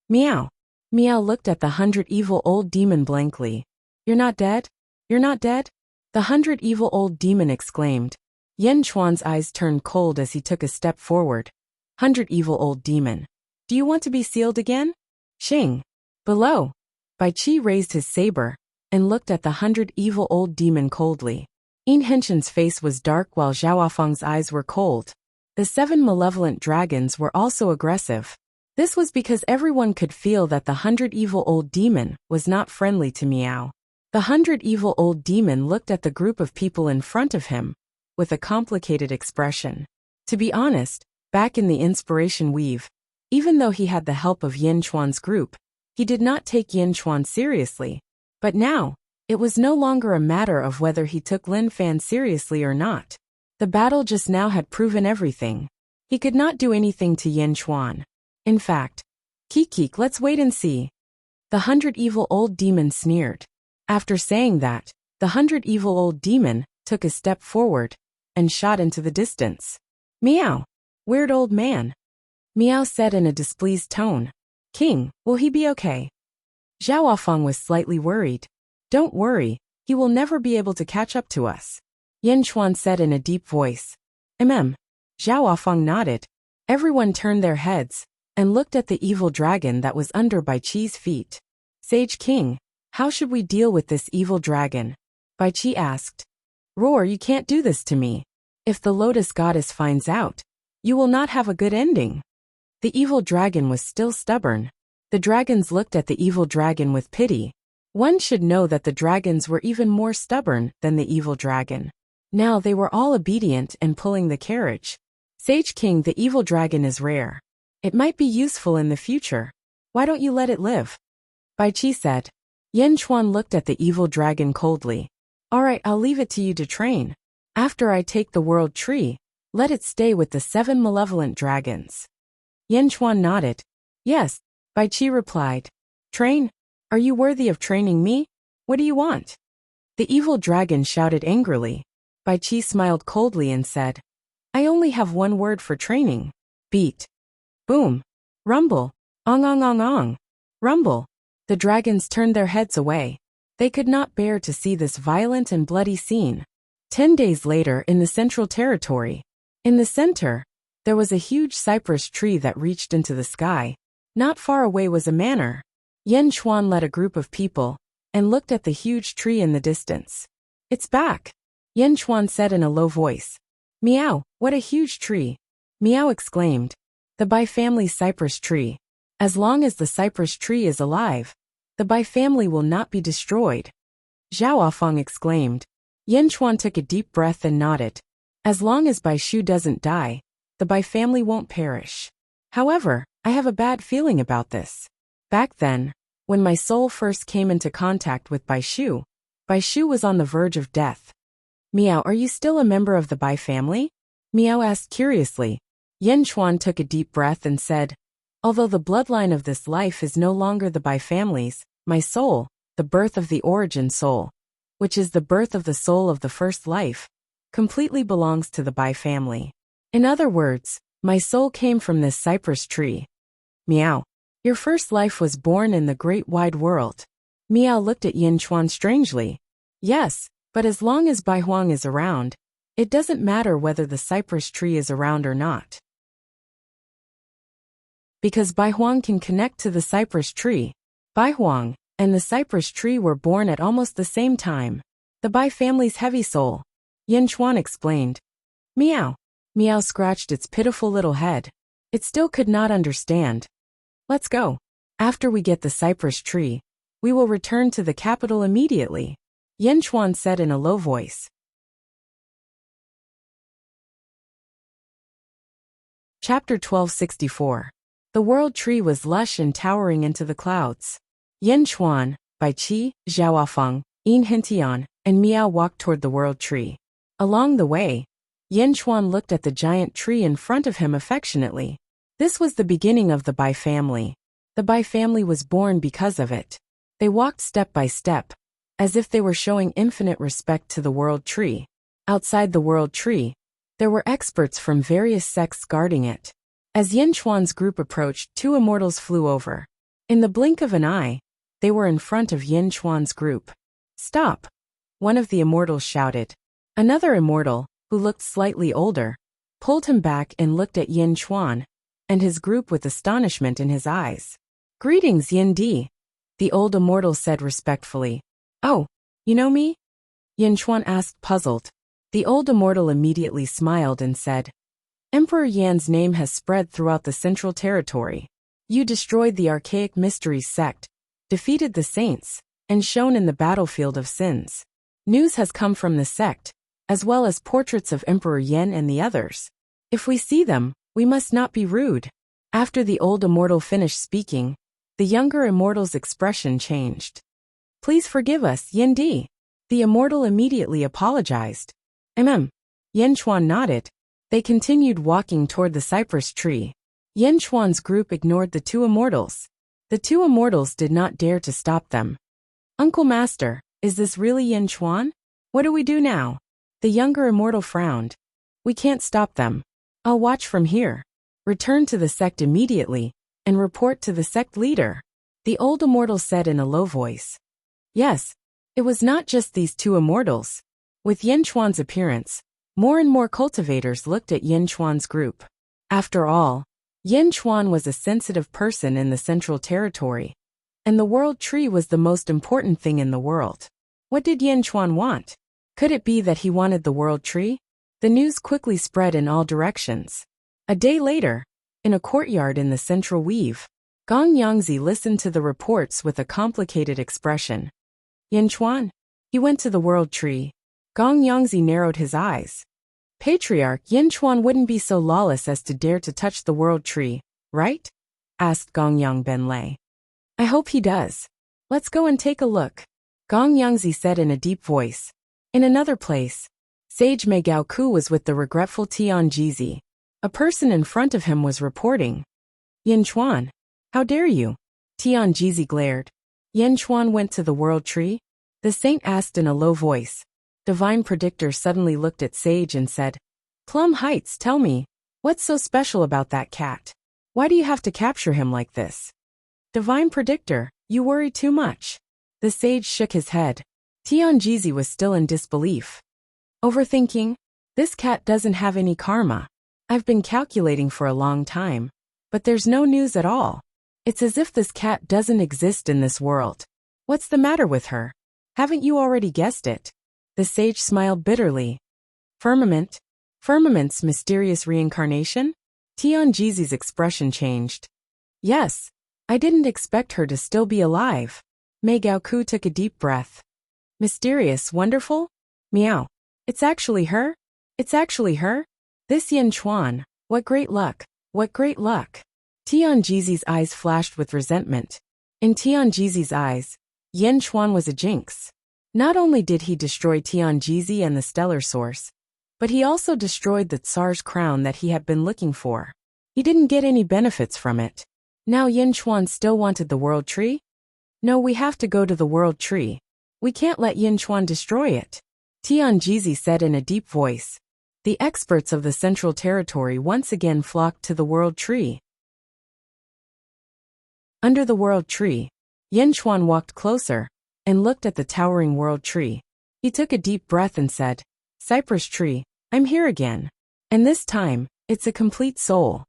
Meow. Meow looked at the 100 evil old demon blankly. You're not dead? You're not dead? The 100 evil old demon exclaimed. Yen Chuan's eyes turned cold as he took a step forward. 100 evil old demon. Do you want to be sealed again? Xing. Below. Bai Qi raised his saber and looked at the 100 evil old demon coldly. Yin Henshin's face was dark while Zhaoafeng's eyes were cold. The 7 malevolent dragons were also aggressive. This was because everyone could feel that the 100 evil old demon was not friendly to Meow. The 100 evil old demon looked at the group of people in front of him with a complicated expression. To be honest, back in the inspiration weave, even though he had the help of Yin Chuan's group, he did not take Yin Chuan seriously. But now, it was no longer a matter of whether he took Lin Fan seriously or not. The battle just now had proven everything. He could not do anything to Yin Chuan. In fact, Kikik, let's wait and see. The 100 evil old demon sneered. After saying that, the 100 evil old demon took a step forward and shot into the distance. Meow. Weird old man. Meow said in a displeased tone. King, will he be okay? Zhao Wafeng was slightly worried. Don't worry, he will never be able to catch up to us. Yin Chuan said in a deep voice. Zhao Wafeng nodded. Everyone turned their heads and looked at the evil dragon that was under Bai Qi's feet. Sage King, how should we deal with this evil dragon? Bai Qi asked. Roar, you can't do this to me. If the Lotus Goddess finds out, you will not have a good ending. The evil dragon was still stubborn. The dragons looked at the evil dragon with pity. One should know that the dragons were even more stubborn than the evil dragon. Now they were all obedient and pulling the carriage. Sage King, the evil dragon is rare. It might be useful in the future. Why don't you let it live? Bai Qi said. Yin Chuan looked at the evil dragon coldly. Alright, I'll leave it to you to train. After I take the world tree, let it stay with the 7 malevolent dragons. Yin Chuan nodded. Yes, Bai Qi replied. Train? Are you worthy of training me? What do you want? The evil dragon shouted angrily. Bai Qi smiled coldly and said, I only have one word for training. Beat. Boom. Rumble. Ong ong ong ong. Rumble. The dragons turned their heads away. They could not bear to see this violent and bloody scene. 10 days later in the Central Territory. In the center, there was a huge cypress tree that reached into the sky. Not far away was a manor. Yin Chuan led a group of people and looked at the huge tree in the distance. It's back, Yin Chuan said in a low voice. Meow, what a huge tree. Meow exclaimed. The Bai family cypress tree. As long as the cypress tree is alive, the Bai family will not be destroyed. Zhao Wafeng exclaimed. Yin Chuan took a deep breath and nodded. As long as Bai Shu doesn't die, the Bai family won't perish. However, I have a bad feeling about this. Back then, when my soul first came into contact with Bai Shu was on the verge of death. Meow, are you still a member of the Bai family? Meow asked curiously. Yin Chuan took a deep breath and said, although the bloodline of this life is no longer the Bai family's, my soul, the birth of the origin soul, which is the birth of the soul of the first life, completely belongs to the Bai family. In other words, my soul came from this cypress tree. Meow. Your first life was born in the great wide world. Meow looked at Yin Chuan strangely. Yes, but as long as Bai Huang is around, it doesn't matter whether the cypress tree is around or not. Because Bai Huang can connect to the cypress tree. Bai Huang and the cypress tree were born at almost the same time. The Bai family's heavy soul. Yin Chuan explained. Meow. Meow scratched its pitiful little head. It still could not understand. Let's go. After we get the cypress tree, we will return to the capital immediately, Yin Chuan said in a low voice. Chapter 1264. The world tree was lush and towering into the clouds. Yin Chuan, Bai Qi, Zhao Wafeng, Yin Hintian, and Meow walked toward the world tree. Along the way, Yin Chuan looked at the giant tree in front of him affectionately. This was the beginning of the Bai family. The Bai family was born because of it. They walked step by step, as if they were showing infinite respect to the world tree. Outside the world tree, there were experts from various sects guarding it. As Yin Chuan's group approached, 2 immortals flew over. In the blink of an eye, they were in front of Yin Chuan's group. Stop! One of the immortals shouted. Another immortal, who looked slightly older, pulled him back and looked at Yin Chuan and his group with astonishment in his eyes. Greetings, Yin Di, the old immortal said respectfully. Oh, you know me? Yin Chuan asked, puzzled. The old immortal immediately smiled and said, Emperor Yan's name has spread throughout the Central Territory. You destroyed the archaic mysteries sect, defeated the saints, and shone in the battlefield of sins. News has come from the sect as well as portraits of Emperor Yen and the others. If we see them, we must not be rude. After the old immortal finished speaking, the younger immortal's expression changed. Please forgive us, Yen Di. The immortal immediately apologized. Yen Chuan nodded. They continued walking toward the cypress tree. Yen Chuan's group ignored the two immortals. The two immortals did not dare to stop them. Uncle Master, is this really Yen Chuan? What do we do now? The younger immortal frowned. We can't stop them. I'll watch from here. Return to the sect immediately, and report to the sect leader. The old immortal said in a low voice. Yes, it was not just these two immortals. With Yen Chuan's appearance, more and more cultivators looked at Yen Chuan's group. After all, Yen Chuan was a sensitive person in the Central Territory, and the World Tree was the most important thing in the world. What did Yen Chuan want? Could it be that he wanted the World Tree? The news quickly spread in all directions. A day later, in a courtyard in the central weave, Gong Yangzi listened to the reports with a complicated expression. Yen Chuan? He went to the World Tree. Gong Yangzi narrowed his eyes. Patriarch Yen Chuan wouldn't be so lawless as to dare to touch the World Tree, right? Asked Gong Yang Benlei. I hope he does. Let's go and take a look, Gong Yangzi said in a deep voice. In another place, Sage Mei Gao Ku was with the regretful Tian Jizi. A person in front of him was reporting. Yen Chuan, how dare you? Tian Jizi glared. Yen Chuan went to the World Tree? The saint asked in a low voice. Divine Predictor suddenly looked at Sage and said, Plum Heights, tell me, what's so special about that cat? Why do you have to capture him like this? Divine Predictor, you worry too much. The sage shook his head. Tian Jizi was still in disbelief. Overthinking? This cat doesn't have any karma. I've been calculating for a long time, but there's no news at all. It's as if this cat doesn't exist in this world. What's the matter with her? Haven't you already guessed it? The sage smiled bitterly. Firmament? Firmament's mysterious reincarnation? Tian Jizi's expression changed. Yes, I didn't expect her to still be alive. Mei Gao Ku took a deep breath. Mysterious, wonderful? Meow. It's actually her? It's actually her? This Yen Chuan, what great luck, what great luck. Tian Jizi's eyes flashed with resentment. In Tian Jizi's eyes, Yen Chuan was a jinx. Not only did he destroy Tian Jizi and the stellar source, but he also destroyed the Tsar's crown that he had been looking for. He didn't get any benefits from it. Now Yen Chuan still wanted the World Tree? No, we have to go to the World Tree. We can't let Yen Chuan destroy it. Tian Jizi said in a deep voice. The experts of the Central Territory once again flocked to the World Tree. Under the World Tree, Yen Chuan walked closer and looked at the towering World Tree. He took a deep breath and said, Cypress Tree, I'm here again. And this time, it's a complete soul.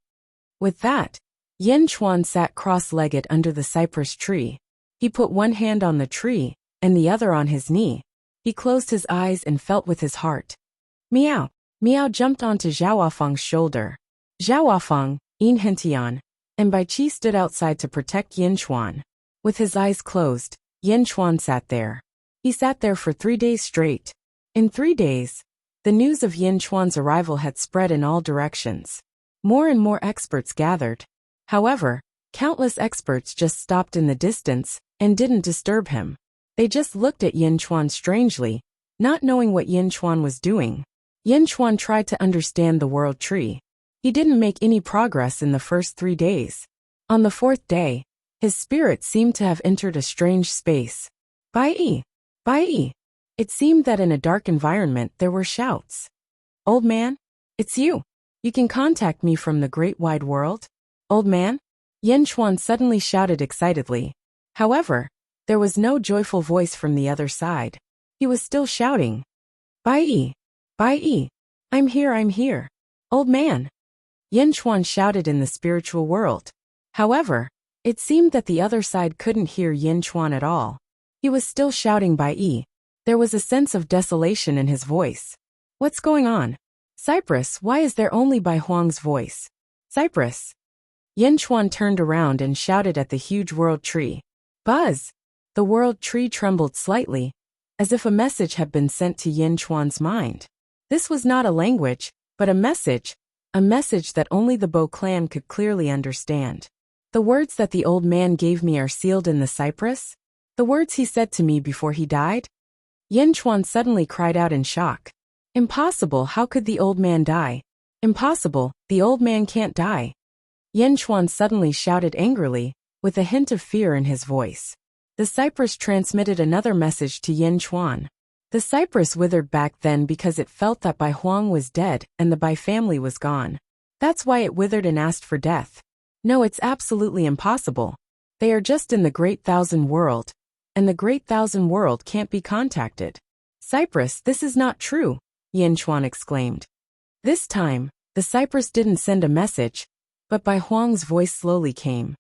With that, Yen Chuan sat cross-legged under the cypress tree. He put one hand on the tree and the other on his knee. He closed his eyes and felt with his heart. Meow. Meow jumped onto Zhaohuafang's shoulder. Zhaohuafang, Yin Hentian, and Bai Qi stood outside to protect Yen Chuan. With his eyes closed, Yen Chuan sat there. He sat there for 3 days straight. In 3 days, the news of Yen Chuan's arrival had spread in all directions. More and more experts gathered. However, countless experts just stopped in the distance and didn't disturb him. They just looked at Yen Chuan strangely, not knowing what Yen Chuan was doing. Yen Chuan tried to understand the World Tree. He didn't make any progress in the first 3 days. On the 4th day, his spirit seemed to have entered a strange space. Bai Yi. It seemed that in a dark environment there were shouts. Old man, it's you. You can contact me from the great wide world. Old man? Yen Chuan suddenly shouted excitedly. However, there was no joyful voice from the other side. He was still shouting. Bai Yi, I'm here. Old man. Yen Chuan shouted in the spiritual world. However, it seemed that the other side couldn't hear Yen Chuan at all. He was still shouting Bai Yi. There was a sense of desolation in his voice. What's going on? Cypress, why is there only Bai Huang's voice? Cypress. Yen Chuan turned around and shouted at the huge World Tree. Buzz! The World Tree trembled slightly, as if a message had been sent to Yen Chuan's mind. This was not a language, but a message that only the Bo clan could clearly understand. The words that the old man gave me are sealed in the cypress? The words he said to me before he died? Yin Chuan suddenly cried out in shock. Impossible, how could the old man die? Impossible, the old man can't die. Yin Chuan suddenly shouted angrily, with a hint of fear in his voice. The cypress transmitted another message to Yin Chuan. The cypress withered back then because it felt that Bai Huang was dead and the Bai family was gone. That's why it withered and asked for death. No, it's absolutely impossible. They are just in the Great Thousand World, and the Great Thousand World can't be contacted. Cypress, this is not true, Yin Chuan exclaimed. This time, the cypress didn't send a message, but Bai Huang's voice slowly came.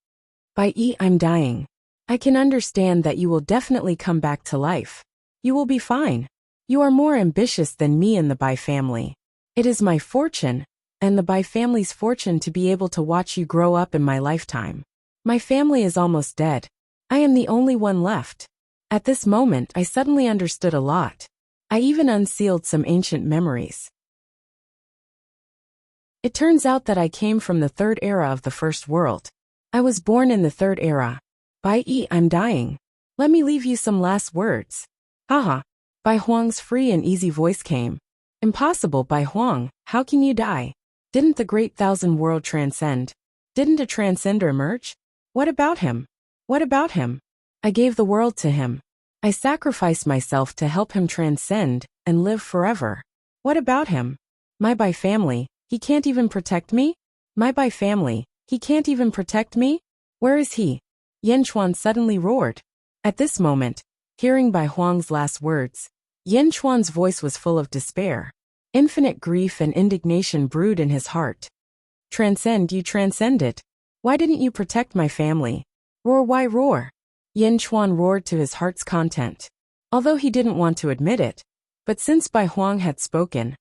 Bai Yi, I'm dying. I can understand that you will definitely come back to life. You will be fine. You are more ambitious than me and the Bai family. It is my fortune, and the Bai family's fortune to be able to watch you grow up in my lifetime. My family is almost dead. I am the only one left. At this moment, I suddenly understood a lot. I even unsealed some ancient memories. It turns out that I came from the third era of the first world. I was born in the third era. Bai Yi, I'm dying. Let me leave you some last words. Haha. Bai Huang's free and easy voice came. Impossible, Bai Huang, how can you die? Didn't the Great Thousand World transcend? Didn't a transcender emerge? What about him? What about him? I gave the world to him. I sacrificed myself to help him transcend and live forever. What about him? My Bai family, he can't even protect me? My Bai family, he can't even protect me? Where is he? Yin Chuan suddenly roared. At this moment, hearing Bai Huang's last words, Yin Chuan's voice was full of despair. Infinite grief and indignation brewed in his heart. Transcend, you transcended. Why didn't you protect my family? Roar, why roar? Yin Chuan roared to his heart's content. Although he didn't want to admit it, but since Bai Huang had spoken,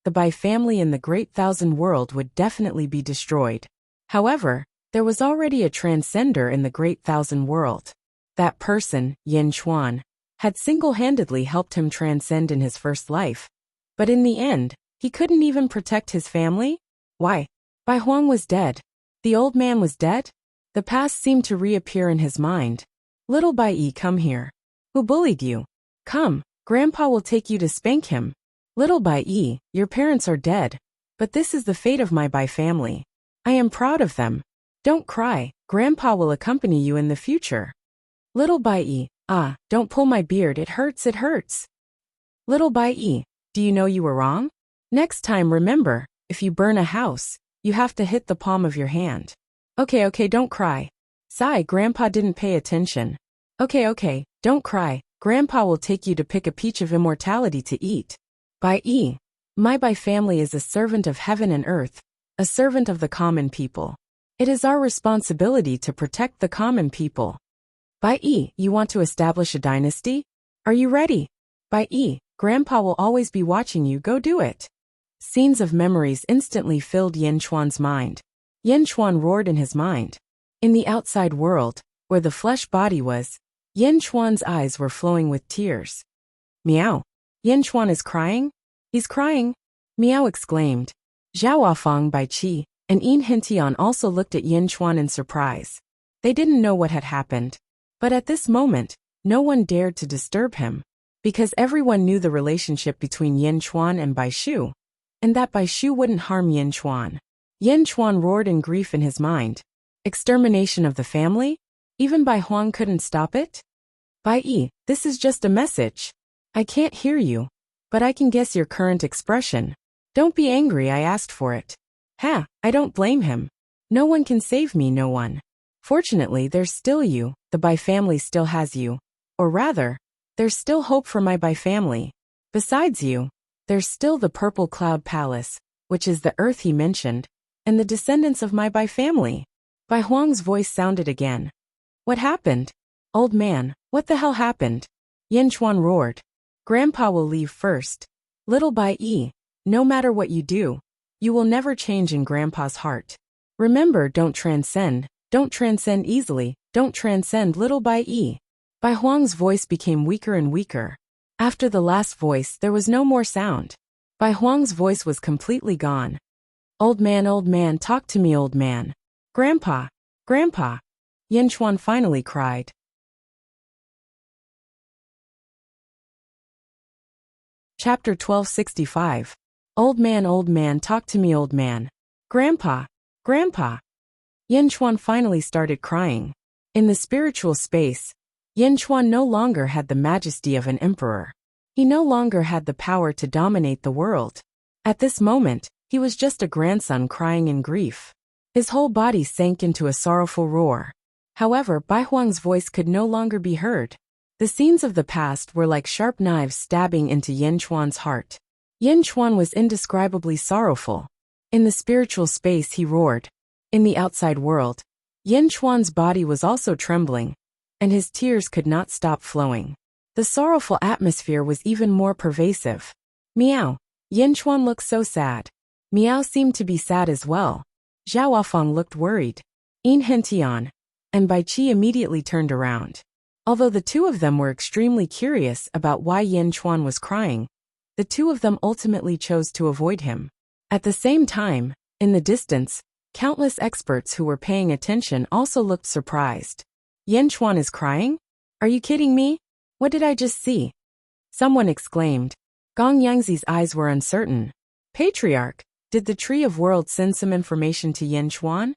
the Bai family in the Great Thousand World would definitely be destroyed. However, there was already a transcender in the Great Thousand World. That person, Yin Chuan, had single-handedly helped him transcend in his first life. But in the end, he couldn't even protect his family? Why? Bai Huang was dead. The old man was dead? The past seemed to reappear in his mind. Little Bai Yi, come here. Who bullied you? Come, Grandpa will take you to spank him. Little Bai Yi, your parents are dead, but this is the fate of my Bai family. I am proud of them. Don't cry, Grandpa will accompany you in the future. Little Bai Yi, don't pull my beard, it hurts, it hurts. Little Bai Yi, do you know you were wrong? Next time remember, if you burn a house, you have to hit the palm of your hand. Okay, don't cry. Sigh, Grandpa didn't pay attention. Okay, don't cry, Grandpa will take you to pick a peach of immortality to eat. Bai Yi, my Bai family is a servant of heaven and earth, a servant of the common people. It is our responsibility to protect the common people. Bai Yi, you want to establish a dynasty? Are you ready? Bai Yi, Grandpa will always be watching you, go do it. Scenes of memories instantly filled Yin Chuan's mind. Yin Chuan roared in his mind. In the outside world, where the flesh body was, Yin Chuan's eyes were flowing with tears. Meow. Yin Chuan is crying? He's crying. Meow exclaimed. Zhao Bai Qi and Yin Hintian also looked at Yin Chuan in surprise. They didn't know what had happened. But at this moment, no one dared to disturb him, because everyone knew the relationship between Yin Chuan and Bai Shu, and that Bai Shu wouldn't harm Yin Chuan. Yin Chuan roared in grief in his mind. Extermination of the family? Even Bai Huang couldn't stop it? Bai Yi, this is just a message. I can't hear you, but I can guess your current expression. Don't be angry, I asked for it. Ha, I don't blame him. No one can save me, no one. Fortunately, there's still you, the Bai family still has you. Or rather, there's still hope for my Bai family. Besides you, there's still the Purple Cloud Palace, which is the earth he mentioned, and the descendants of my Bai family. Bai Huang's voice sounded again. What happened? Old man, what the hell happened? Yin Chuan roared. Grandpa will leave first. Little Bai Yi, no matter what you do, you will never change in Grandpa's heart. Remember, don't transcend easily, don't transcend, little Bai Yi. Bai Huang's voice became weaker and weaker. After the last voice, there was no more sound. Bai Huang's voice was completely gone. Old man, talk to me, old man. Grandpa, Grandpa, Yin Chuan finally cried. Chapter 1265. Old man, talk to me, old man. Grandpa, Grandpa. Yin Chuan finally started crying. In the spiritual space, Yin Chuan no longer had the majesty of an emperor. He no longer had the power to dominate the world. At this moment, he was just a grandson crying in grief. His whole body sank into a sorrowful roar. However, Bai Huang's voice could no longer be heard. The scenes of the past were like sharp knives stabbing into Yin Chuan's heart. Yin Chuan was indescribably sorrowful. In the spiritual space he roared. In the outside world, Yin Chuan's body was also trembling, and his tears could not stop flowing. The sorrowful atmosphere was even more pervasive. Meow. Yin Chuan looked so sad. Meow seemed to be sad as well. Zhao Wafang looked worried. Yin Hentian and Bai Qi immediately turned around. Although the two of them were extremely curious about why Yin Chuan was crying, the two of them ultimately chose to avoid him. At the same time, in the distance, countless experts who were paying attention also looked surprised. Yin Chuan is crying? Are you kidding me? What did I just see? Someone exclaimed. Gong Yangzi's eyes were uncertain. Patriarch, did the Tree of Worlds send some information to Yin Chuan?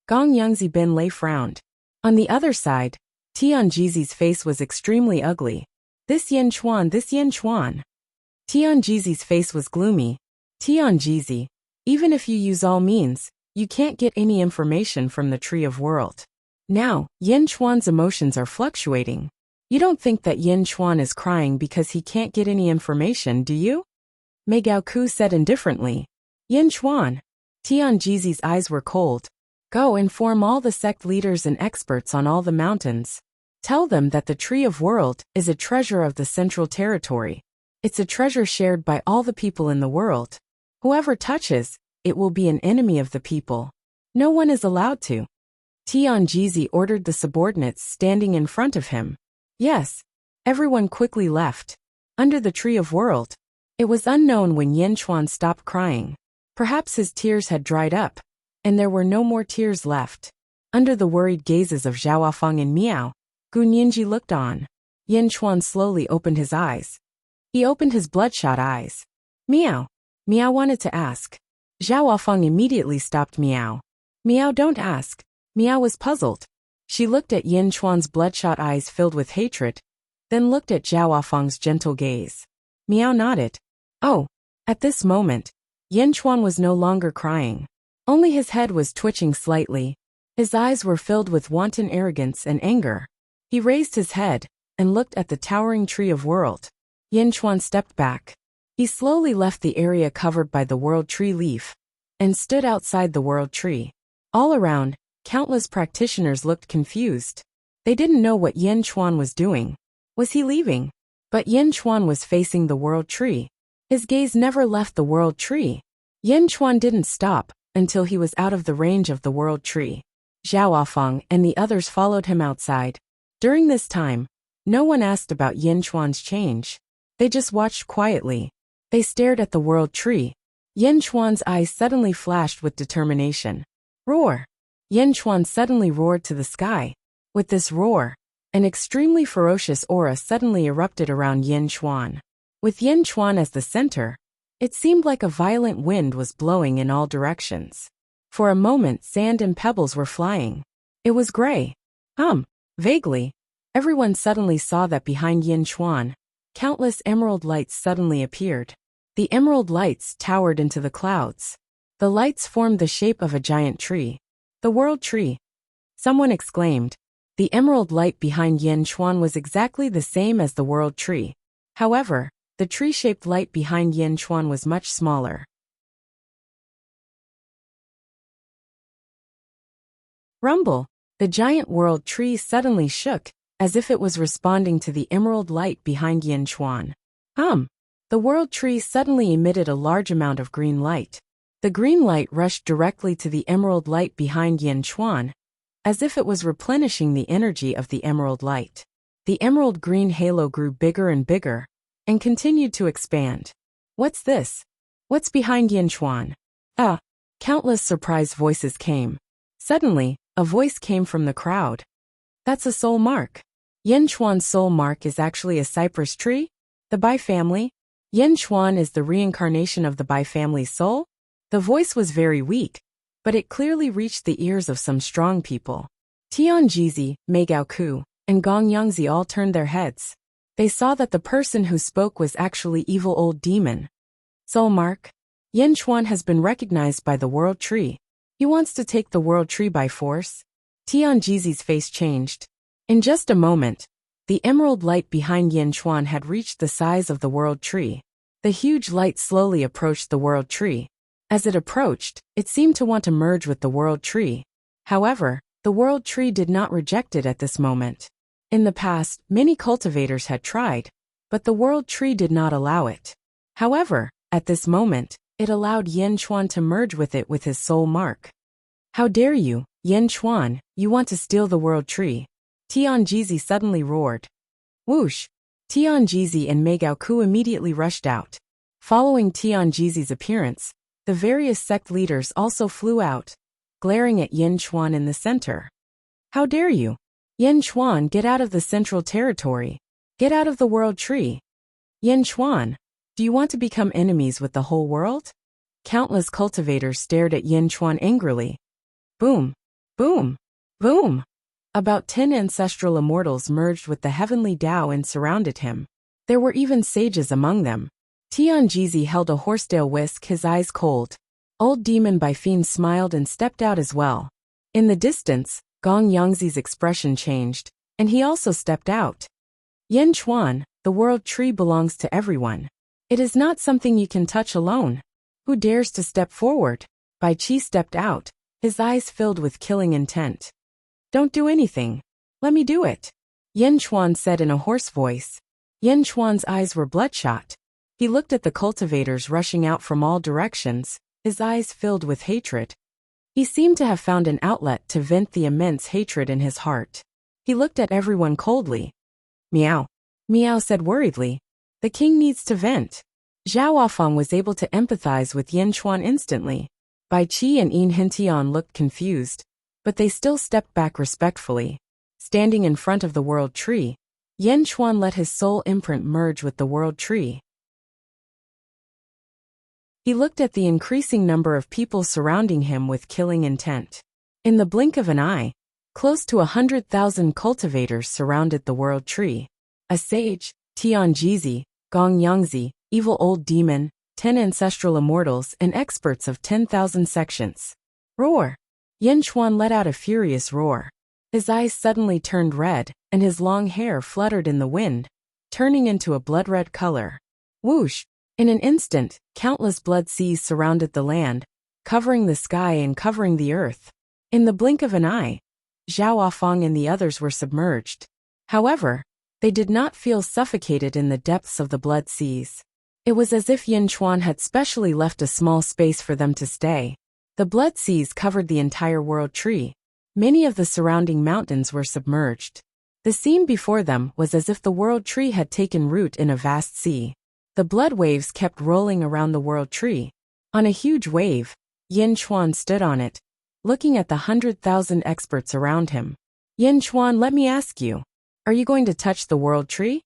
Gong Yangzi Bin Lei frowned. On the other side, Tianjizi's face was extremely ugly. This Yin Chuan. Tianjizi's face was gloomy. Tianjizi, even if you use all means, you can't get any information from the Tree of World. Now, Yin Chuan's emotions are fluctuating. You don't think that Yin Chuan is crying because he can't get any information, do you? Mei Gaoku said indifferently. Yin Chuan. Tianjizi's eyes were cold. Go inform all the sect leaders and experts on all the mountains. Tell them that the Tree of World is a treasure of the Central Territory. It's a treasure shared by all the people in the world. Whoever touches, it will be an enemy of the people. No one is allowed to. Tianjizi ordered the subordinates standing in front of him. Yes. Everyone quickly left. Under the Tree of World. It was unknown when Yin Chuan stopped crying. Perhaps his tears had dried up, and there were no more tears left. Under the worried gazes of Zhao Wafang and Miao, Gu Ninji looked on. Yin Chuan slowly opened his eyes. He opened his bloodshot eyes. Miao. Miao wanted to ask. Zhao Wafang immediately stopped Miao. Miao, don't ask. Miao was puzzled. She looked at Yin Chuan's bloodshot eyes filled with hatred, then looked at Zhao Wafang's gentle gaze. Miao nodded. Oh. At this moment, Yin Chuan was no longer crying. Only his head was twitching slightly. His eyes were filled with wanton arrogance and anger. He raised his head and looked at the towering Tree of World. Yin Chuan stepped back. He slowly left the area covered by the World Tree leaf and stood outside the World Tree. All around, countless practitioners looked confused. They didn't know what Yin Chuan was doing. Was he leaving? But Yin Chuan was facing the World Tree. His gaze never left the World Tree. Yin Chuan didn't stop until he was out of the range of the World Tree. Zhao Wafang and the others followed him outside. During this time, no one asked about Yin Chuan's change. They just watched quietly. They stared at the World Tree. Yin Chuan's eyes suddenly flashed with determination. Roar! Yin Chuan suddenly roared to the sky. With this roar, an extremely ferocious aura suddenly erupted around Yin Chuan. With Yin Chuan as the center, it seemed like a violent wind was blowing in all directions. For a moment, sand and pebbles were flying. It was gray. Vaguely, everyone suddenly saw that behind Yin Chuan, countless emerald lights suddenly appeared. The emerald lights towered into the clouds. The lights formed the shape of a giant tree. The World Tree. Someone exclaimed. The emerald light behind Yin Chuan was exactly the same as the World Tree. However, the tree-shaped light behind Yin Chuan was much smaller. Rumble! The giant World Tree suddenly shook, as if it was responding to the emerald light behind Yin Chuan. The World Tree suddenly emitted a large amount of green light. The green light rushed directly to the emerald light behind Yin Chuan, as if it was replenishing the energy of the emerald light. The emerald green halo grew bigger and bigger, and continued to expand. What's this? What's behind Yin Chuan? Ah! Countless surprised voices came. Suddenly, a voice came from the crowd. That's a soul mark. Yin Chuan's soul mark is actually a cypress tree? The Bai family? Yin Chuan is the reincarnation of the Bai family's soul? The voice was very weak, but it clearly reached the ears of some strong people. Tianjizi, Mei Gaoku, and Gong Yangzi all turned their heads. They saw that the person who spoke was actually evil old demon. Soul mark? Yin Chuan has been recognized by the world tree. He wants to take the world tree by force. Tianjizi's face changed. In just a moment, the emerald light behind Yin Chuan had reached the size of the world tree. The huge light slowly approached the world tree. As it approached, it seemed to want to merge with the world tree. However, the world tree did not reject it at this moment. In the past, many cultivators had tried, but the world tree did not allow it. However, at this moment, it allowed Yin Chuan to merge with it with his soul mark. How dare you, Yin Chuan, you want to steal the world tree? Tianjizi suddenly roared. Whoosh! Tianjizi and Mei Gaoku immediately rushed out. Following Tianjizi's appearance, the various sect leaders also flew out, glaring at Yin Chuan in the center. How dare you? Yin Chuan, get out of the central territory. Get out of the world tree. Yin Chuan, do you want to become enemies with the whole world? Countless cultivators stared at Yin Chuan angrily. Boom! Boom! Boom! About 10 ancestral immortals merged with the heavenly Tao and surrounded him. There were even sages among them. Tianjizi held a horsetail whisk, his eyes cold. Old demon Bai Fiend smiled and stepped out as well. In the distance, Gong Yangzi's expression changed, and he also stepped out. Yin Chuan, the world tree belongs to everyone. It is not something you can touch alone. Who dares to step forward? Bai Qi stepped out, his eyes filled with killing intent. Don't do anything. Let me do it. Yin Chuan said in a hoarse voice. Yin Chuan's eyes were bloodshot. He looked at the cultivators rushing out from all directions, his eyes filled with hatred. He seemed to have found an outlet to vent the immense hatred in his heart. He looked at everyone coldly. Meow. Meow said worriedly. The king needs to vent. Zhao Wafang was able to empathize with Yin Chuan instantly. Bai Qi and Yin Hintian looked confused, but they still stepped back respectfully. Standing in front of the world tree, Yin Chuan let his soul imprint merge with the world tree. He looked at the increasing number of people surrounding him with killing intent. In the blink of an eye, close to 100,000 cultivators surrounded the world tree. A sage, Tianjizi, Gong Yangzi, evil old demon, 10 ancestral immortals and experts of 10,000 sections. Roar! Yin Chuan let out a furious roar. His eyes suddenly turned red, and his long hair fluttered in the wind, turning into a blood-red color. Whoosh! In an instant, countless blood seas surrounded the land, covering the sky and covering the earth. In the blink of an eye, Zhao Wafang and the others were submerged. However, they did not feel suffocated in the depths of the blood seas. It was as if Yin Chuan had specially left a small space for them to stay. The blood seas covered the entire world tree. Many of the surrounding mountains were submerged. The scene before them was as if the world tree had taken root in a vast sea. The blood waves kept rolling around the world tree. On a huge wave, Yin Chuan stood on it, looking at the 100,000 experts around him. Yin Chuan, let me ask you, are you going to touch the world tree?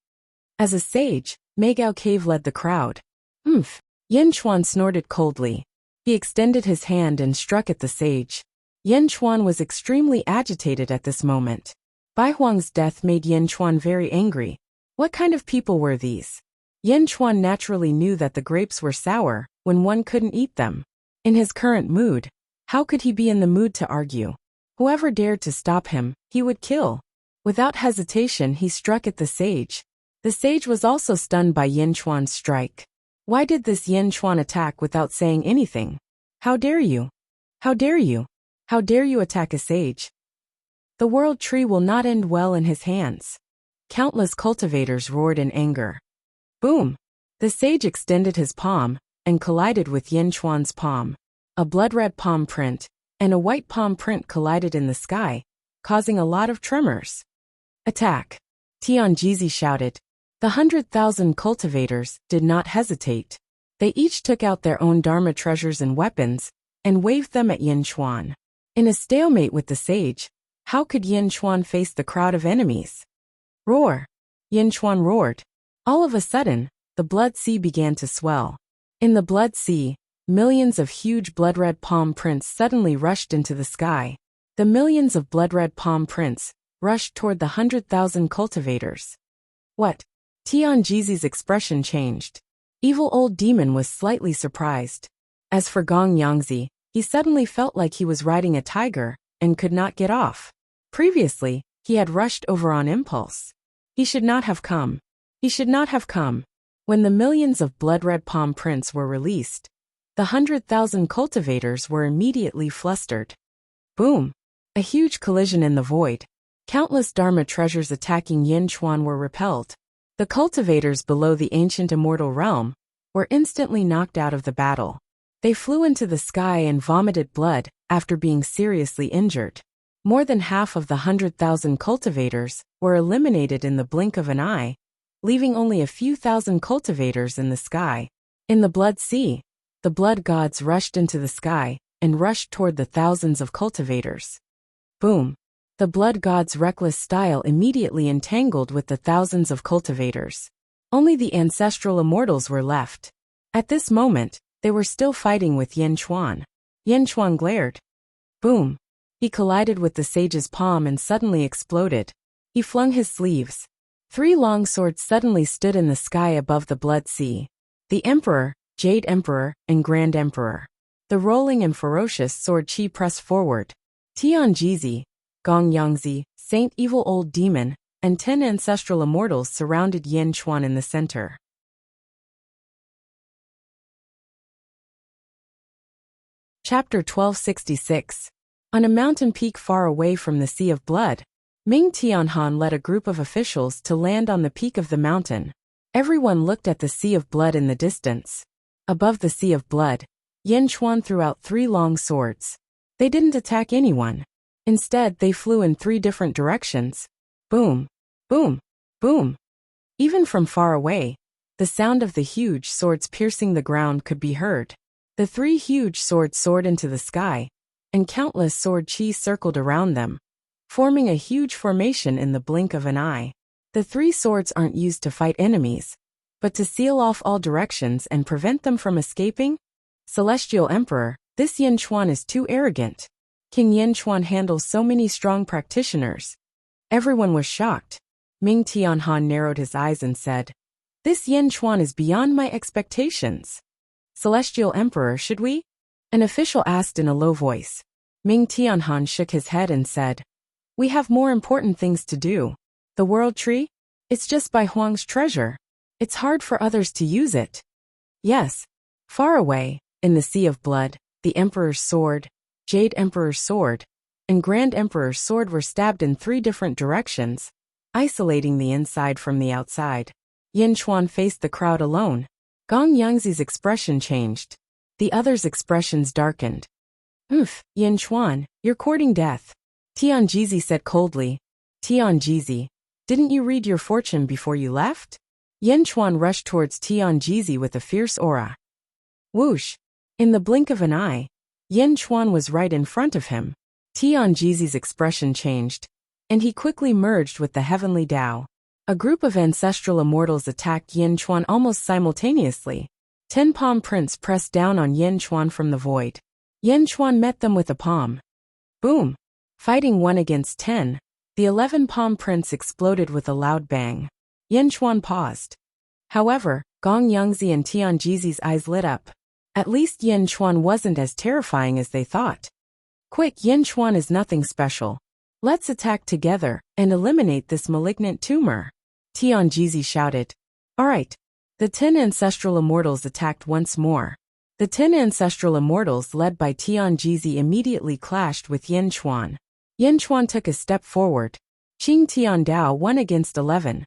As a sage, Mei Gao Cave led the crowd. Oomph! Yin Chuan snorted coldly. He extended his hand and struck at the sage. Yin Chuan was extremely agitated at this moment. Bai Huang's death made Yin Chuan very angry. What kind of people were these? Yin Chuan naturally knew that the grapes were sour when one couldn't eat them. In his current mood, how could he be in the mood to argue? Whoever dared to stop him, he would kill. Without hesitation, he struck at the sage. The sage was also stunned by Yin Chuan's strike. Why did this Yin Chuan attack without saying anything? How dare you? How dare you? How dare you attack a sage? The world tree will not end well in his hands. Countless cultivators roared in anger. Boom! The sage extended his palm and collided with Yin Chuan's palm. A blood-red palm print and a white palm print collided in the sky, causing a lot of tremors. Attack! Tianjizi shouted. The 100,000 cultivators did not hesitate. They each took out their own Dharma treasures and weapons, and waved them at Yin Chuan. In a stalemate with the sage, how could Yin Chuan face the crowd of enemies? Roar! Yin Chuan roared. All of a sudden, the blood sea began to swell. In the blood sea, millions of huge blood-red palm prints suddenly rushed into the sky. The millions of blood-red palm prints rushed toward the 100,000 cultivators. What? Tianjizi's expression changed. Evil old demon was slightly surprised. As for Gong Yangzi, he suddenly felt like he was riding a tiger and could not get off. Previously, he had rushed over on impulse. He should not have come. He should not have come. When the millions of blood-red palm prints were released, the 100,000 cultivators were immediately flustered. Boom! A huge collision in the void. Countless Dharma treasures attacking Yin Chuan were repelled. The cultivators below the ancient immortal realm were instantly knocked out of the battle. They flew into the sky and vomited blood after being seriously injured. More than half of the 100,000 cultivators were eliminated in the blink of an eye, leaving only a few thousand cultivators in the sky. In the blood sea, the blood gods rushed into the sky and rushed toward the thousands of cultivators. Boom! The blood gods' reckless style immediately entangled with the thousands of cultivators. Only the ancestral immortals were left. At this moment, they were still fighting with Yin Chuan. Yin Chuan glared. Boom! He collided with the sage's palm and suddenly exploded. He flung his sleeves. 3 long swords suddenly stood in the sky above the blood sea. The Emperor, Jade Emperor, and Grand Emperor. The rolling and ferocious sword chi pressed forward. Tianjizi, Gong Yangzi, Saint Evil Old Demon, and 10 ancestral immortals surrounded Yin Chuan in the center. Chapter 1266. On a mountain peak far away from the Sea of Blood, Ming Tianhan led a group of officials to land on the peak of the mountain. Everyone looked at the Sea of Blood in the distance. Above the Sea of Blood, Yin Chuan threw out 3 long swords. They didn't attack anyone. Instead, they flew in 3 different directions. Boom! Boom! Boom! Even from far away, the sound of the huge swords piercing the ground could be heard. The 3 huge swords soared into the sky, and countless sword chi circled around them, forming a huge formation in the blink of an eye. The 3 swords aren't used to fight enemies, but to seal off all directions and prevent them from escaping? Celestial Emperor, this Yin Chuan is too arrogant. King Yin Chuan handles so many strong practitioners. Everyone was shocked. Ming Tianhan narrowed his eyes and said, This Yin Chuan is beyond my expectations. Celestial Emperor, should we? An official asked in a low voice. Ming Tianhan shook his head and said, We have more important things to do. The World Tree? It's just by Huang's treasure. It's hard for others to use it. Yes. Far away, in the Sea of Blood, the Emperor's sword, Jade Emperor's sword, and Grand Emperor's sword were stabbed in 3 different directions, isolating the inside from the outside. Yin Chuan faced the crowd alone. Gong Yangzi's expression changed. The others' expressions darkened. Oof, Yin Chuan, you're courting death. Tianjizi said coldly. Tianjizi, didn't you read your fortune before you left? Yin Chuan rushed towards Tianjizi with a fierce aura. Whoosh! In the blink of an eye, Yin Chuan was right in front of him. Tianjizi's expression changed, and he quickly merged with the heavenly Tao. A group of ancestral immortals attacked Yin Chuan almost simultaneously. 10 palm prints pressed down on Yin Chuan from the void. Yin Chuan met them with a palm. Boom! Fighting 1 against 10, the 11 palm prints exploded with a loud bang. Yin Chuan paused. However, Gong Yangzi and Tianjizi's eyes lit up. At least Yin Chuan wasn't as terrifying as they thought. Quick, Yin Chuan is nothing special. Let's attack together and eliminate this malignant tumor. Tianjizi shouted. Alright. The 10 ancestral immortals attacked once more. The 10 ancestral immortals led by Tianjizi immediately clashed with Yin Chuan. Yin Chuan took a step forward. Qing Tian Dao 1 against 11.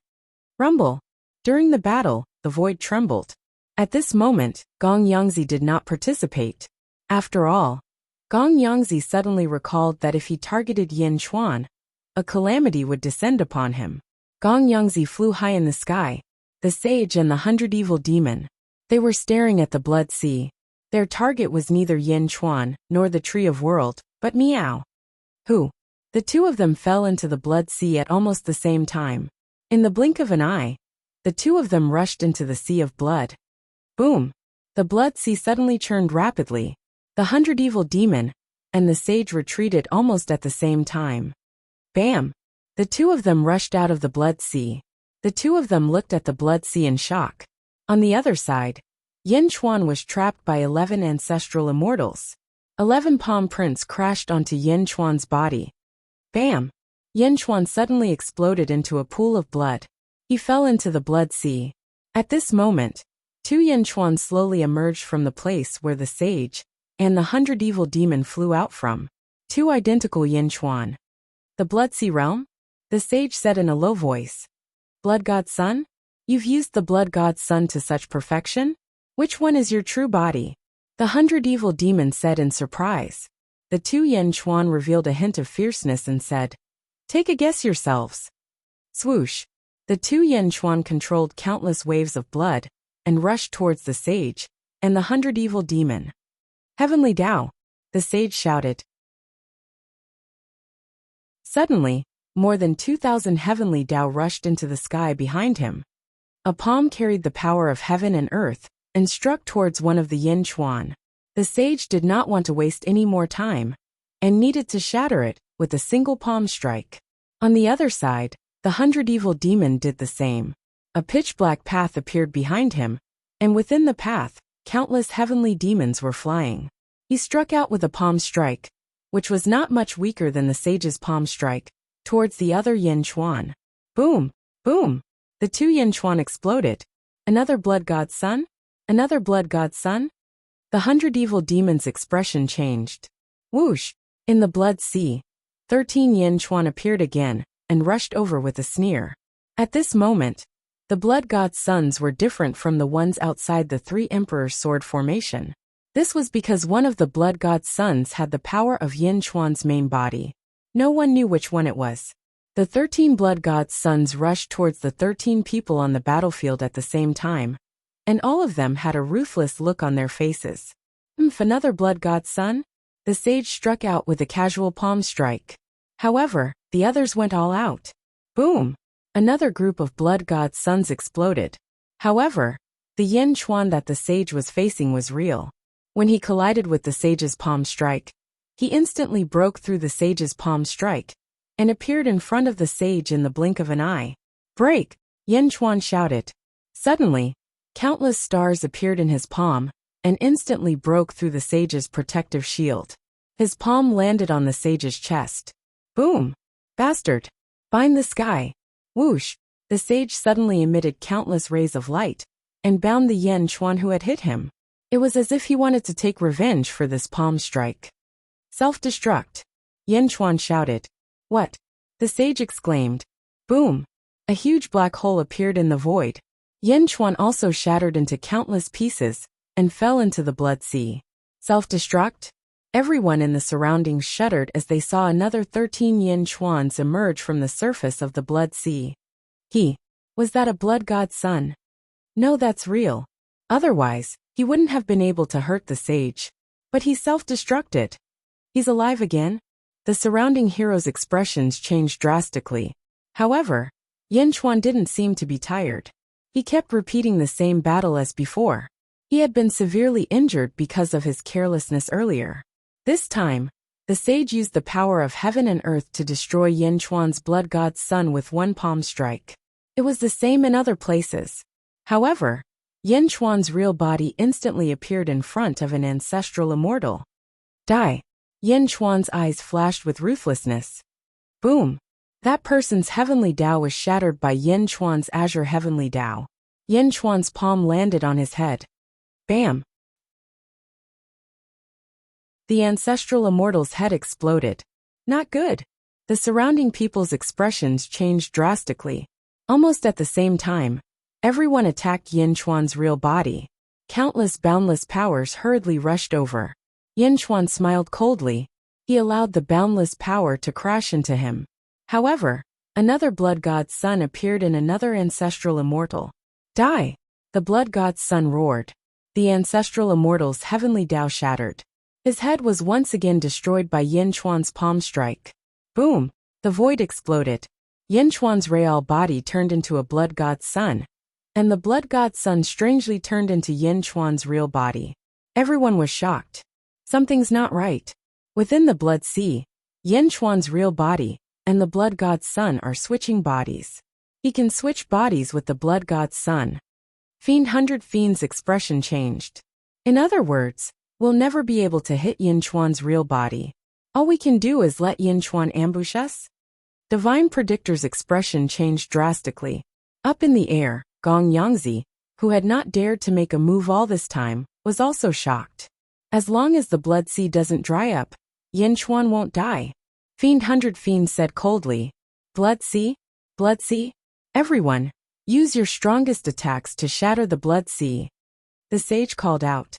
Rumble. During the battle, the void trembled. At this moment, Gong Yangzi did not participate. After all, Gong Yangzi suddenly recalled that if he targeted Yin Chuan, a calamity would descend upon him. Gong Yangzi flew high in the sky. The sage and the 100 evil demon. They were staring at the blood sea. Their target was neither Yin Chuan nor the Tree of World, but Miao. Who? The two of them fell into the blood sea at almost the same time. In the blink of an eye, the two of them rushed into the sea of blood. Boom! The blood sea suddenly churned rapidly. The 100 evil demon and the sage retreated almost at the same time. Bam! The two of them rushed out of the blood sea. The two of them looked at the blood sea in shock. On the other side, Yin Chuan was trapped by 11 ancestral immortals. 11 palm prints crashed onto Yin Chuan's body. Bam! Yin Chuan suddenly exploded into a pool of blood. He fell into the blood sea. At this moment, 2 Yin Chuan slowly emerged from the place where the sage and the 100 evil demon flew out from. 2 identical Yin Chuan. The blood sea realm? The sage said in a low voice. Blood God Son? You've used the blood God Son to such perfection? Which one is your true body? The 100 evil demons said in surprise. The 2 Yin Chuan revealed a hint of fierceness and said, Take a guess yourselves. Swoosh. The 2 Yin Chuan controlled countless waves of blood and rushed towards the sage and the 100 evil demon. Heavenly Tao, the sage shouted. Suddenly, more than 2,000 heavenly Tao rushed into the sky behind him. A palm carried the power of heaven and earth and struck towards one of the Yin Chuan. The sage did not want to waste any more time and needed to shatter it with a single palm strike. On the other side, the 100 evil demon did the same. A pitch-black path appeared behind him, and within the path, countless heavenly demons were flying. He struck out with a palm strike, which was not much weaker than the sage's palm strike, towards the other Yin Chuan. Boom! Boom! The 2 Yin Chuan exploded. Another blood God Son? Another blood God Son? The 100 evil demons' expression changed. Whoosh! In the blood sea, 13 Yin Chuan appeared again and rushed over with a sneer. At this moment, the blood God Sons were different from the ones outside the 3 Emperor's sword formation. This was because one of the blood God Sons had the power of Yin Chuan's main body. No one knew which one it was. The 13 blood God Sons rushed towards the 13 people on the battlefield at the same time, and all of them had a ruthless look on their faces. Another blood God Son? The sage struck out with a casual palm strike. However, the others went all out. Boom! Another group of blood God Sons exploded. However, the Yin Chuan that the sage was facing was real. When he collided with the sage's palm strike, he instantly broke through the sage's palm strike and appeared in front of the sage in the blink of an eye. Break! Yin Chuan shouted. Suddenly, countless stars appeared in his palm and instantly broke through the sage's protective shield. His palm landed on the sage's chest. Boom! Bastard! Bind the sky! Whoosh! The sage suddenly emitted countless rays of light and bound the Yin Chuan who had hit him. It was as if he wanted to take revenge for this palm strike. Self-destruct! Yin Chuan shouted. What? The sage exclaimed. Boom! A huge black hole appeared in the void. Yin Chuan also shattered into countless pieces and fell into the blood sea. Self-destruct? Everyone in the surroundings shuddered as they saw another 13 Yin Chuans emerge from the surface of the blood sea. Was that a blood God Son? No, that's real. Otherwise, he wouldn't have been able to hurt the sage. But he self-destructed. He's alive again? The surrounding hero's expressions changed drastically. However, Yin Chuan didn't seem to be tired. He kept repeating the same battle as before. He had been severely injured because of his carelessness earlier. This time, the sage used the power of heaven and earth to destroy Yin Chuan's blood God Son with one palm strike. It was the same in other places. However, Yin Chuan's real body instantly appeared in front of an ancestral immortal. Die! Yin Chuan's eyes flashed with ruthlessness. Boom! That person's heavenly Tao was shattered by Yin Chuan's azure heavenly Tao. Yin Chuan's palm landed on his head. Bam! The ancestral immortal's head exploded. Not good. The surrounding people's expressions changed drastically. Almost at the same time, everyone attacked Yin Chuan's real body. Countless boundless powers hurriedly rushed over. Yin Chuan smiled coldly. He allowed the boundless power to crash into him. However, another blood God Son appeared in another ancestral immortal. Die! The blood God Son roared. the ancestral immortal's heavenly Tao shattered. His head was once again destroyed by Yin Chuan's palm strike. Boom! The void exploded. Yin Chuan's real body turned into a blood god's sun, and the blood god's sun strangely turned into Yin Chuan's real body. Everyone was shocked. Something's not right. Within the blood sea, Yin Chuan's real body and the blood god's sun are switching bodies. He can switch bodies with the blood god's sun. Fiend's expression changed. In other words, we'll never be able to hit Yin Chuan's real body. All we can do is let Yin Chuan ambush us? Divine Predictor's expression changed drastically. Up in the air, Gong Yangzi, who had not dared to make a move all this time, was also shocked. As long as the blood sea doesn't dry up, Yin Chuan won't die. Fiend said coldly. Blood sea? Blood sea? Everyone, use your strongest attacks to shatter the blood sea. The sage called out.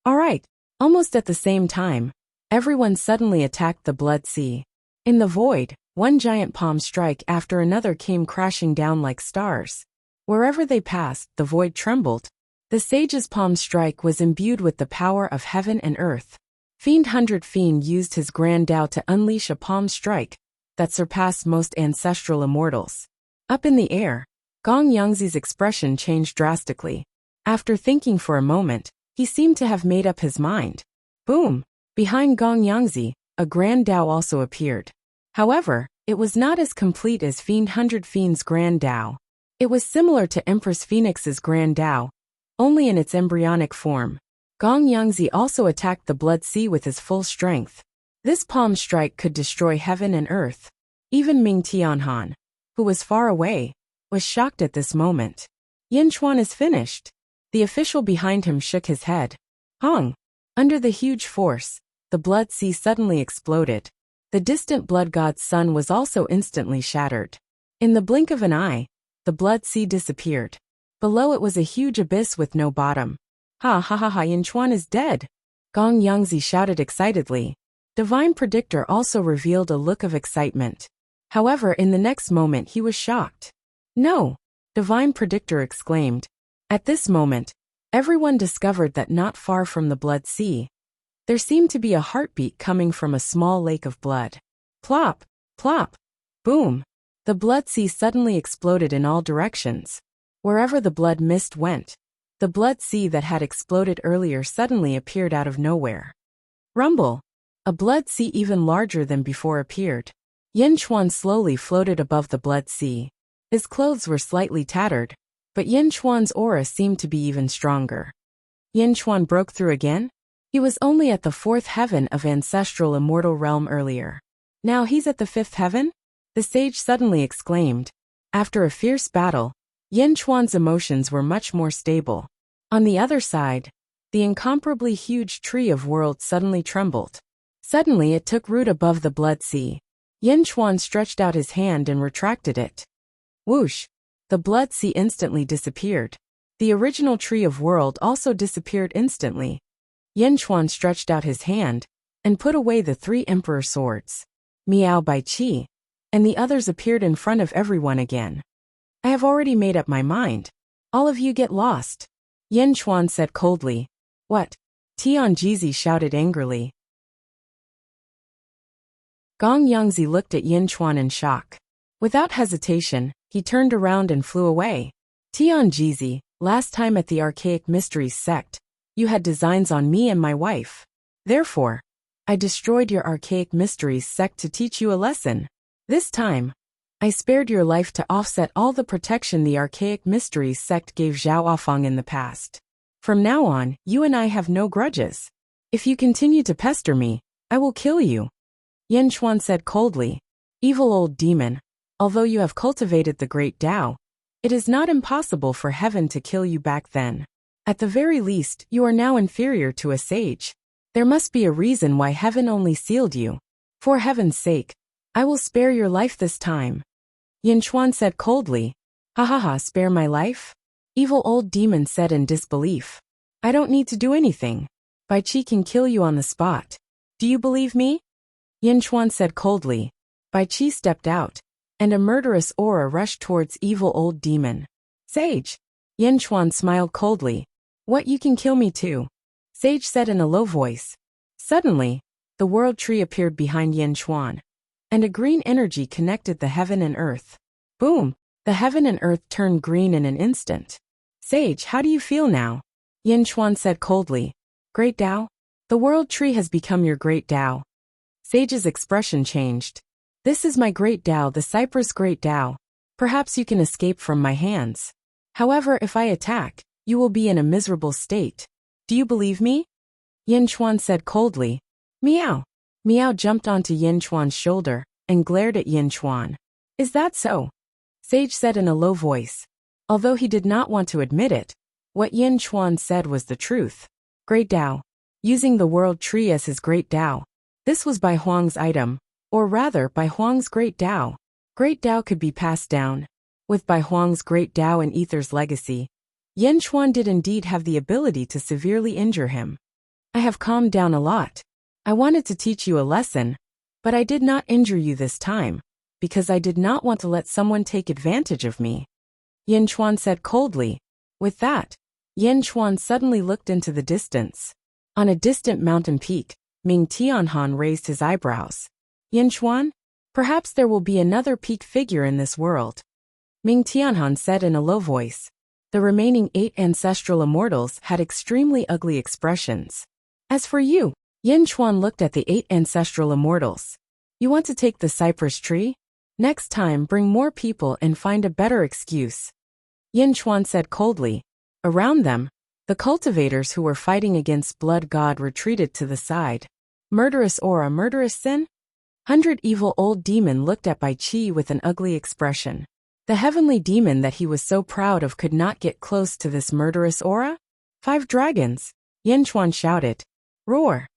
All right. Almost at the same time, everyone suddenly attacked the blood sea. In the void, one giant palm strike after another came crashing down like stars. Wherever they passed, the void trembled. The sage's palm strike was imbued with the power of heaven and earth. Fiend used his grand Tao to unleash a palm strike that surpassed most ancestral immortals. Up in the air, Gong Yangzi's expression changed drastically. After thinking for a moment, he seemed to have made up his mind. Boom! Behind Gong Yangzi, a grand Tao also appeared. However, it was not as complete as Fiend's grand Tao. It was similar to Empress Phoenix's grand Tao, only in its embryonic form. Gong Yangzi also attacked the blood sea with his full strength. This palm strike could destroy heaven and earth. Even Ming Tianhan, who was far away, was shocked at this moment. Yin Chuan is finished. The official behind him shook his head. Hong! Under the huge force, the blood sea suddenly exploded. The distant blood god's sun was also instantly shattered. In the blink of an eye, the blood sea disappeared. Below it was a huge abyss with no bottom. Ha ha ha ha, Yin Chuan is dead! Gong Yangzi shouted excitedly. Divine Predictor also revealed a look of excitement. However, in the next moment he was shocked. No! Divine Predictor exclaimed. At this moment, everyone discovered that not far from the blood sea, there seemed to be a heartbeat coming from a small lake of blood. Plop! Plop! Boom! The blood sea suddenly exploded in all directions. Wherever the blood mist went, the blood sea that had exploded earlier suddenly appeared out of nowhere. Rumble! A blood sea even larger than before appeared. Yin Chuan slowly floated above the blood sea. His clothes were slightly tattered, but Yin Chuan's aura seemed to be even stronger. Yin Chuan broke through again? He was only at the 4th heaven of ancestral immortal realm earlier. Now he's at the 5th heaven? The sage suddenly exclaimed. After a fierce battle, Yin Chuan's emotions were much more stable. On the other side, the incomparably huge tree of worlds suddenly trembled. Suddenly it took root above the blood sea. Yin Chuan stretched out his hand and retracted it. Whoosh! The blood sea instantly disappeared. The original tree of world also disappeared instantly. Yin Chuan stretched out his hand and put away the 3 emperor swords. Miao Bai Qi, and the others appeared in front of everyone again. I have already made up my mind. All of you get lost. Yin Chuan said coldly. What? Tian Jizi shouted angrily. Gong Yangzi looked at Yin Chuan in shock. Without hesitation, he turned around and flew away. Tian Jizi, last time at the Archaic Mysteries sect, you had designs on me and my wife. Therefore, I destroyed your Archaic Mysteries sect to teach you a lesson. This time, I spared your life to offset all the protection the Archaic Mysteries sect gave Zhao Afang in the past. From now on, you and I have no grudges. If you continue to pester me, I will kill you. Yin Chuan said coldly. Evil old demon, although you have cultivated the great Tao, it is not impossible for heaven to kill you back then. At the very least, you are now inferior to a sage. There must be a reason why heaven only sealed you. For heaven's sake, I will spare your life this time. Yin Chuan said coldly. Ha ha ha, spare my life? Evil old demon said in disbelief. I don't need to do anything. Bai Qi can kill you on the spot. Do you believe me? Yin Chuan said coldly. Bai Qi stepped out, and a murderous aura rushed towards evil old demon. Sage! Yin Chuan smiled coldly. What, you can kill me too? Sage said in a low voice. Suddenly, the world tree appeared behind Yin Chuan, and a green energy connected the heaven and earth. Boom! The heaven and earth turned green in an instant. Sage, how do you feel now? Yin Chuan said coldly. Great Tao? The world tree has become your great Tao. Sage's expression changed. This is my great Tao, the cypress great Tao. Perhaps you can escape from my hands. However, if I attack, you will be in a miserable state. Do you believe me? Yin Chuan said coldly. Meow. Meow jumped onto Yin Chuan's shoulder and glared at Yin Chuan. Is that so? Sage said in a low voice. Although he did not want to admit it, what Yin Chuan said was the truth. Great Tao. Using the world tree as his great Tao. This was Bai Huang's item, or rather Bai Huang's great Tao. Great Tao could be passed down. With Bai Huang's great Tao and Ether's legacy, Yin Chuan did indeed have the ability to severely injure him. I have calmed down a lot. I wanted to teach you a lesson, but I did not injure you this time, because I did not want to let someone take advantage of me. Yin Chuan said coldly. With that, Yin Chuan suddenly looked into the distance. On a distant mountain peak, Ming Tianhan raised his eyebrows. Yin Chuan? Perhaps there will be another peak figure in this world. Ming Tianhan said in a low voice. The remaining 8 ancestral immortals had extremely ugly expressions. As for you, Yin Chuan looked at the 8 ancestral immortals. You want to take the cypress tree? Next time bring more people and find a better excuse. Yin Chuan said coldly. Around them, the cultivators who were fighting against Blood God retreated to the side. Murderous aura, murderous sin? 100 evil old demon looked at Bai Qi with an ugly expression. The heavenly demon that he was so proud of could not get close to this murderous aura? 5 dragons, Yin Chuan shouted. Roar!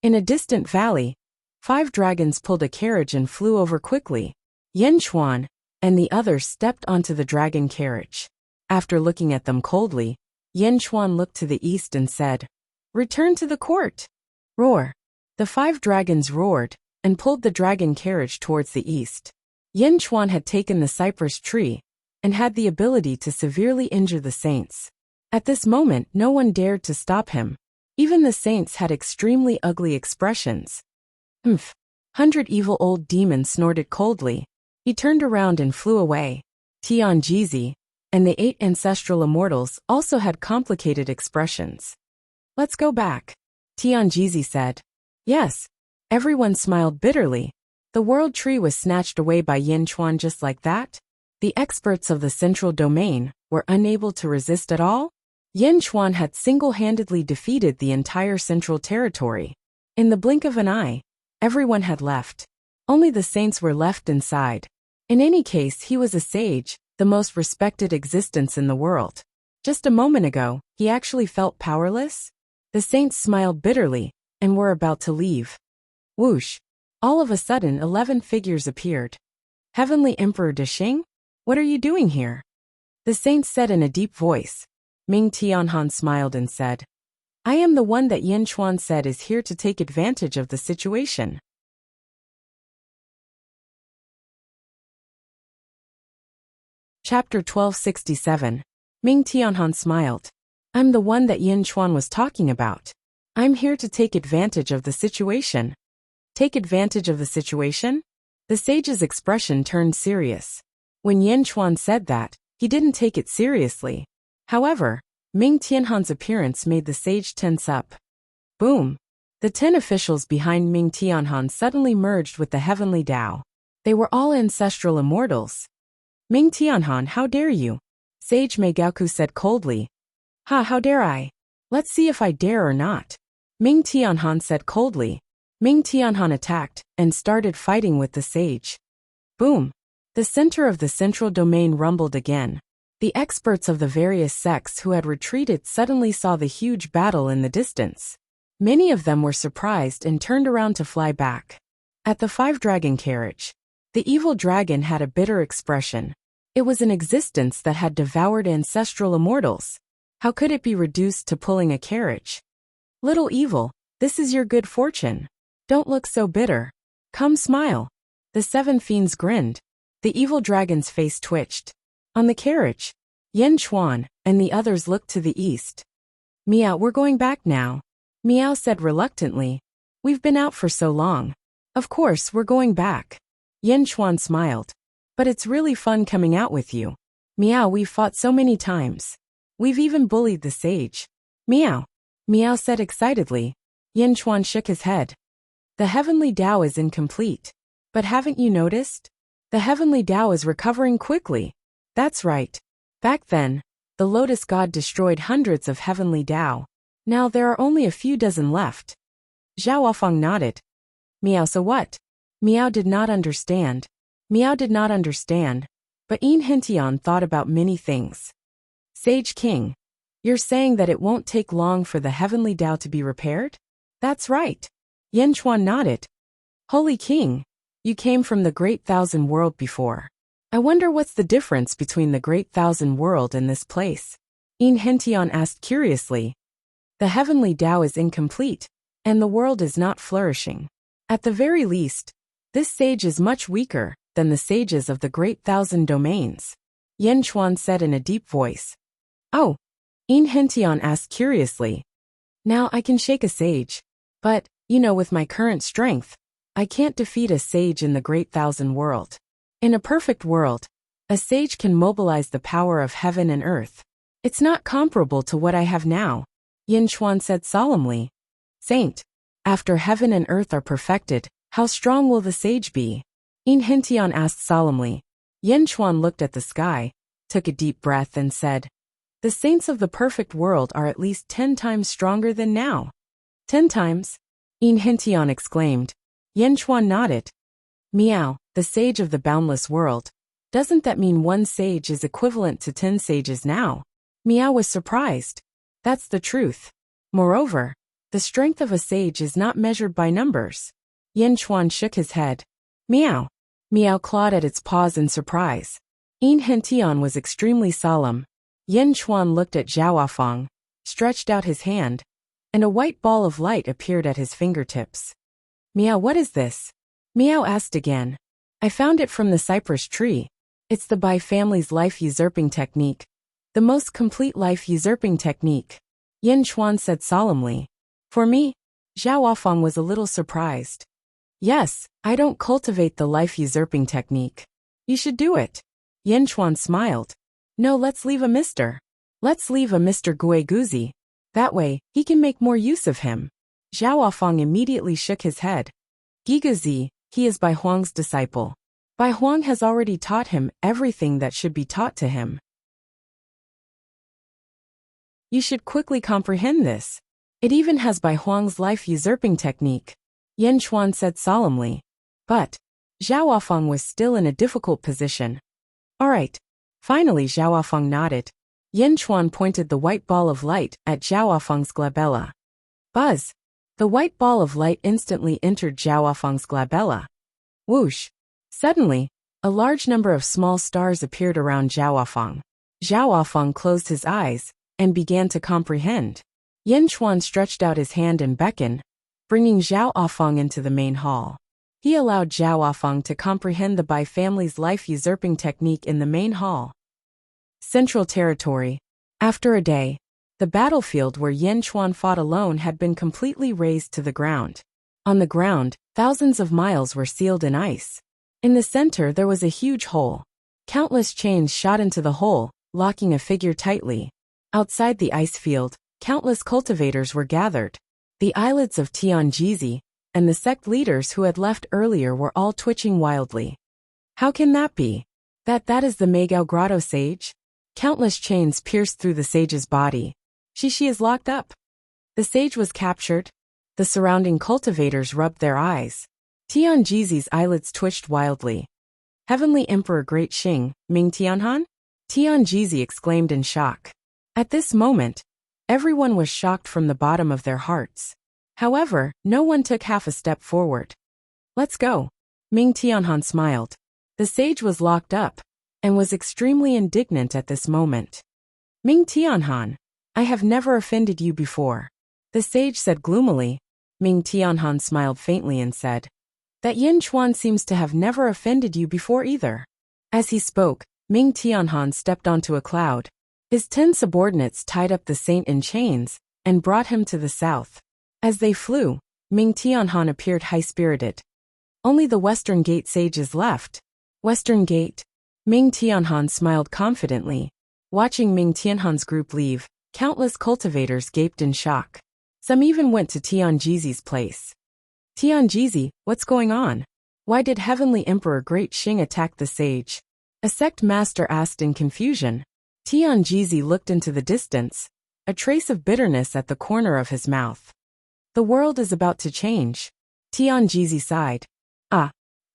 In a distant valley, 5 dragons pulled a carriage and flew over quickly. Yin Chuan and the others stepped onto the dragon carriage. After looking at them coldly, Yin Chuan looked to the east and said, Return to the court! Roar! The 5 dragons roared and pulled the dragon carriage towards the east. Yin Chuan had taken the cypress tree and had the ability to severely injure the saints. At this moment, no one dared to stop him. Even the saints had extremely ugly expressions. 100 evil old demons snorted coldly. He turned around and flew away. Tian Jizi and the 8 ancestral immortals also had complicated expressions. Let's go back, Tian Jizi said. Yes. Everyone smiled bitterly. The world tree was snatched away by Yin Chuan just like that. The experts of the central domain were unable to resist at all. Yin Chuan had single-handedly defeated the entire central territory. In the blink of an eye, everyone had left. Only the saints were left inside. In any case, he was a sage, the most respected existence in the world. Just a moment ago, he actually felt powerless. The saints smiled bitterly and were about to leave. Whoosh! All of a sudden 11 figures appeared. Heavenly Emperor Deshing? What are you doing here? The saints said in a deep voice. Ming Tianhan smiled and said, I am the one that Yin Chuan said is here to take advantage of the situation. Chapter 1267. Ming Tianhan smiled. I'm the one that Yin Chuan was talking about. I'm here to take advantage of the situation. Take advantage of the situation? The sage's expression turned serious. When Yin Chuan said that, he didn't take it seriously. However, Ming Tianhan's appearance made the sage tense up. Boom! The 10 officials behind Ming Tianhan suddenly merged with the heavenly Tao. They were all ancestral immortals. Ming Tianhan, how dare you? Sage Megaku said coldly. How dare I? Let's see if I dare or not. Ming Tianhan said coldly. Ming Tianhan attacked and started fighting with the sage. Boom! The center of the central domain rumbled again. The experts of the various sects who had retreated suddenly saw the huge battle in the distance. Many of them were surprised and turned around to fly back. At the 5 dragon carriage, the evil dragon had a bitter expression. It was an existence that had devoured ancestral immortals. How could it be reduced to pulling a carriage? Little evil, this is your good fortune. Don't look so bitter. Come smile. The 7 fiends grinned. The evil dragon's face twitched. On the carriage, Yen Chuan and the others looked to the east. Meow, we're going back now. Meow said reluctantly. We've been out for so long. Of course, we're going back. Yen Chuan smiled. But it's really fun coming out with you. Meow, we've fought so many times. We've even bullied the sage. Meow. Meow said excitedly. Yen Chuan shook his head. The heavenly Tao is incomplete. But haven't you noticed? The heavenly Tao is recovering quickly. That's right. Back then, the Lotus God destroyed hundreds of heavenly Tao. Now there are only a few dozen left. Zhao Wafang nodded. Meow, so what? Meow did not understand. Meow did not understand, but Yin Hintian thought about many things. Sage King, you're saying that it won't take long for the heavenly Tao to be repaired? That's right. Yen Chuan nodded. Holy King, you came from the Great Thousand World before. I wonder what's the difference between the Great Thousand World and this place? Yin Hintian asked curiously. The heavenly Tao is incomplete, and the world is not flourishing. At the very least, this sage is much weaker than the sages of the Great Thousand Domains. Yen Chuan said in a deep voice. Oh, Yin Hintian asked curiously. Now I can shake a sage, but, with my current strength, I can't defeat a sage in the Great Thousand World. In a perfect world, a sage can mobilize the power of heaven and earth. It's not comparable to what I have now, Yin Chuan said solemnly. Saint, after heaven and earth are perfected, how strong will the sage be? Yin Hintian asked solemnly. Yen Chuan looked at the sky, took a deep breath and said, the saints of the perfect world are at least 10 times stronger than now. 10 times? Yin Hintian exclaimed. Yen Chuan nodded. Meow, the sage of the boundless world. Doesn't that mean one sage is equivalent to 10 sages now? Meow was surprised. That's the truth. Moreover, the strength of a sage is not measured by numbers. Yen Chuan shook his head. Meow. Meow clawed at its paws in surprise. Yin Hintian was extremely solemn. Yen Chuan looked at Zhao Wafang, stretched out his hand, and a white ball of light appeared at his fingertips. Meow, what is this? Meow asked again. I found it from the cypress tree. It's the Bai family's life usurping technique. The most complete life usurping technique. Yen Chuan said solemnly. For me? Zhao Wafang was a little surprised. Yes, I don't cultivate the life usurping technique. You should do it. Yen Chuan smiled. No, let's leave a Mr. Let's leave a Mr. Guiguzi. That way, he can make more use of him. Zhao Wafang immediately shook his head. Guiguzi, he is Bai Huang's disciple. Bai Huang has already taught him everything that should be taught to him. You should quickly comprehend this. It even has Bai Huang's life usurping technique. Yen Chuan said solemnly. But Zhao Wafang was still in a difficult position. All right. Finally Zhao Wafang nodded. Yen Chuan pointed the white ball of light at Zhao Wafang's glabella. Buzz! The white ball of light instantly entered Zhao Wafang's glabella. Whoosh! Suddenly, a large number of small stars appeared around Zhao Wafang. Zhao Wafang closed his eyes and began to comprehend. Yen Chuan stretched out his hand and beckoned, bringing Zhao Wafang into the main hall. He allowed Zhao Wafang to comprehend the Bai family's life usurping technique in the main hall. Central Territory. After a day, the battlefield where Yen Chuan fought alone had been completely razed to the ground. On the ground, thousands of miles were sealed in ice. In the center there was a huge hole. Countless chains shot into the hole, locking a figure tightly. Outside the ice field, countless cultivators were gathered. The eyelids of Tianjizi and the sect leaders who had left earlier were all twitching wildly. How can that be? That is the Meigao Grotto sage? Countless chains pierced through the sage's body. She is locked up. The sage was captured. The surrounding cultivators rubbed their eyes. Tianjizi's eyelids twitched wildly. Heavenly Emperor Great Xing, Ming Tianhan? Tianjizi exclaimed in shock. At this moment, everyone was shocked from the bottom of their hearts. However, no one took half a step forward. Let's go. Ming Tianhan smiled. The sage was locked up and was extremely indignant at this moment. Ming Tianhan, I have never offended you before. The sage said gloomily. Ming Tianhan smiled faintly and said, that Yen Chuan seems to have never offended you before either. As he spoke, Ming Tianhan stepped onto a cloud, His 10 subordinates tied up the saint in chains and brought him to the south. As they flew, Ming Tianhan appeared high-spirited. Only the Western Gate sages left. Western Gate? Ming Tianhan smiled confidently. Watching Ming Tianhan's group leave, countless cultivators gaped in shock. Some even went to Tianjizi's place. Tianjizi, what's going on? Why did Heavenly Emperor Great Xing attack the sage? A sect master asked in confusion. Tianjizi looked into the distance, a trace of bitterness at the corner of his mouth. The world is about to change. Tianjizi sighed.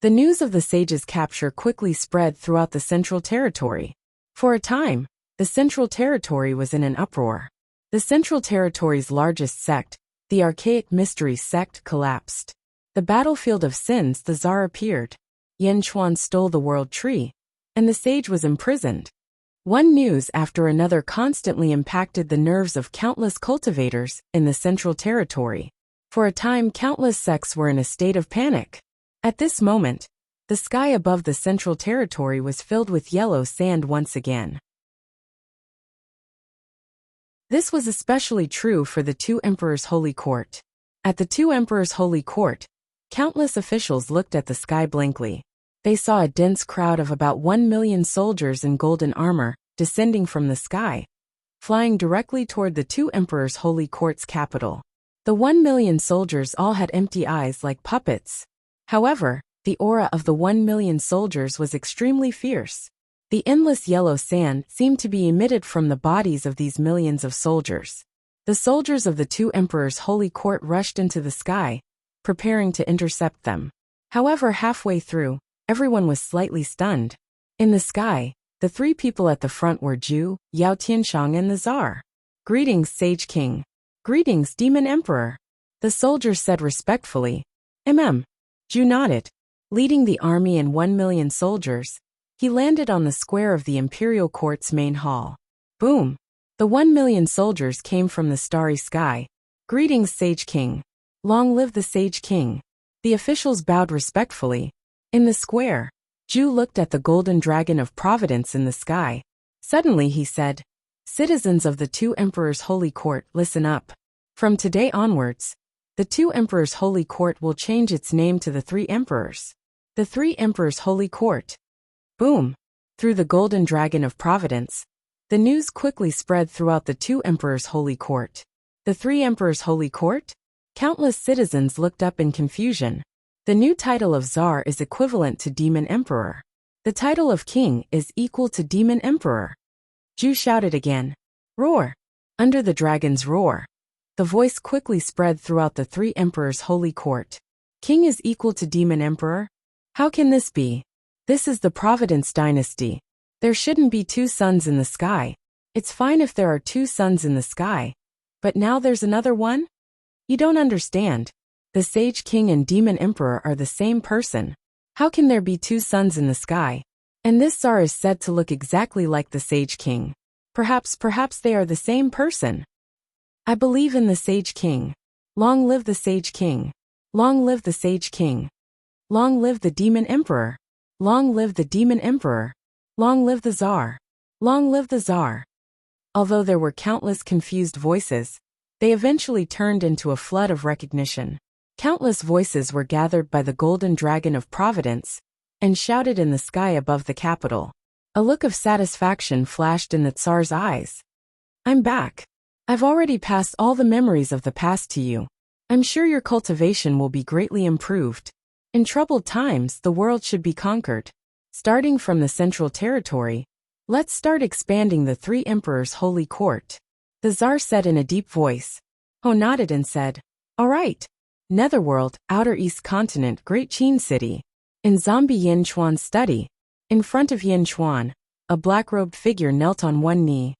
The news of the sage's capture quickly spread throughout the Central Territory. For a time, the Central Territory was in an uproar. The Central Territory's largest sect, the Archaic Mysteries sect, collapsed. The battlefield of sins, the Tsar appeared. Yan Chuan stole the world tree, and the sage was imprisoned. One news after another constantly impacted the nerves of countless cultivators in the Central Territory. For a time, countless sects were in a state of panic. At this moment, the sky above the Central Territory was filled with yellow sand once again. This was especially true for the Two Emperors' Holy Court. At the Two Emperors' Holy Court, countless officials looked at the sky blankly. They saw a dense crowd of about 1 million soldiers in golden armor descending from the sky, flying directly toward the Two Emperors' Holy Court's capital. The 1 million soldiers all had empty eyes like puppets. However, the aura of the 1 million soldiers was extremely fierce. The endless yellow sand seemed to be emitted from the bodies of these millions of soldiers. The soldiers of the Two Emperors' Holy Court rushed into the sky, preparing to intercept them. However, halfway through, everyone was slightly stunned. In the sky, the 3 people at the front were Zhu, Yao Tianshang, and the Tsar. Greetings, Sage King. Greetings, Demon Emperor. The soldiers said respectfully. Zhu nodded. Leading the army and 1 million soldiers, he landed on the square of the Imperial Court's main hall. Boom! The 1 million soldiers came from the starry sky. Greetings, Sage King. Long live the Sage King. The officials bowed respectfully. In the square, Zhu looked at the golden dragon of providence in the sky. Suddenly he said, "Citizens of the Two Emperors' Holy Court, listen up. From today onwards, the Two Emperors' Holy Court will change its name to the Three Emperors. The Three Emperors' Holy Court." Boom! Through the golden dragon of providence, the news quickly spread throughout the Two Emperors' Holy Court. The Three Emperors' Holy Court? Countless citizens looked up in confusion. The new title of Tsar is equivalent to Demon Emperor. The title of King is equal to Demon Emperor. Zhu shouted again. Roar! Under the dragon's roar, the voice quickly spread throughout the Three Emperors' Holy Court. King is equal to Demon Emperor? How can this be? This is the Providence dynasty. There shouldn't be 2 suns in the sky. It's fine if there are 2 suns in the sky. But now there's another one? You don't understand. The Sage King and Demon Emperor are the same person. How can there be 2 suns in the sky? And this Tsar is said to look exactly like the Sage King. Perhaps they are the same person. I believe in the Sage King. Long live the Sage King. Long live the Sage King. Long live the Demon Emperor. Long live the Demon Emperor. Long live the Tsar. Long live the Tsar. Although there were countless confused voices, they eventually turned into a flood of recognition. Countless voices were gathered by the golden dragon of providence and shouted in the sky above the capital. A look of satisfaction flashed in the Tsar's eyes. I'm back. I've already passed all the memories of the past to you. I'm sure your cultivation will be greatly improved. In troubled times, the world should be conquered. Starting from the Central Territory, let's start expanding the Three Emperors' Holy Court. The Tsar said in a deep voice. Ho nodded and said, All right. Netherworld, Outer East Continent, Great Qin City. In zombie Yin Chuan's study, in front of Yin Chuan, a black-robed figure knelt on one knee.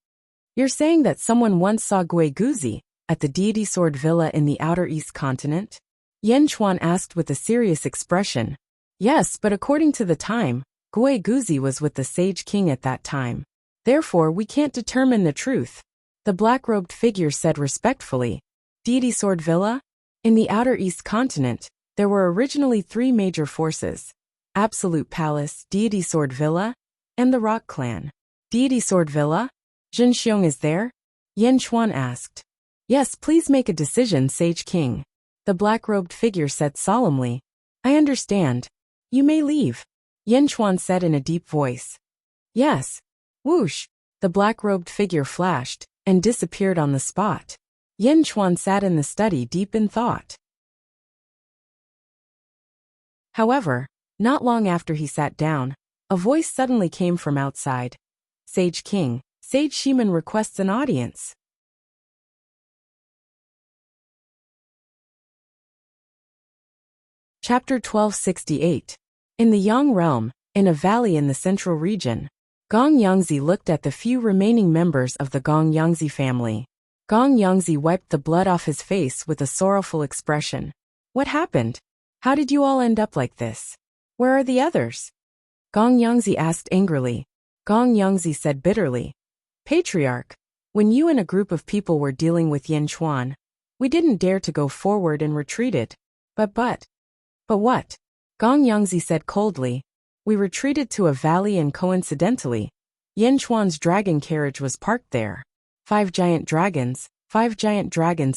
You're saying that someone once saw Gui Guzi at the Deity Sword Villa in the Outer East Continent? Yin Chuan asked with a serious expression. Yes, but according to the time, Gui Guzi was with the Sage King at that time. Therefore, we can't determine the truth. The black-robed figure said respectfully. Deity Sword Villa? In the Outer East Continent, there were originally 3 major forces. Absolute Palace, Deity Sword Villa, and the Rock Clan. Deity Sword Villa? Jin Xiong is there? Yin Chuan asked. Yes, please make a decision, Sage King. The black-robed figure said solemnly. I understand. You may leave. Yin Chuan said in a deep voice. Yes. Whoosh. The black-robed figure flashed and disappeared on the spot. Yin Chuan sat in the study deep in thought. However, not long after he sat down, a voice suddenly came from outside. Sage King, Sage Shiman requests an audience. Chapter 1268. In the Yang Realm, in a valley in the central region, Gong Yangzi looked at the few remaining members of the Gong Yangzi family. Gong Yangzi wiped the blood off his face with a sorrowful expression. What happened? How did you all end up like this? Where are the others? Gong Yangzi asked angrily. Gong Yangzi said bitterly. Patriarch, when you and a group of people were dealing with Yin Chuan, we didn't dare to go forward and retreated. But what? Gong Yangzi said coldly. We retreated to a valley and coincidentally, Yin Chuan's dragon carriage was parked there. 5 giant dragons,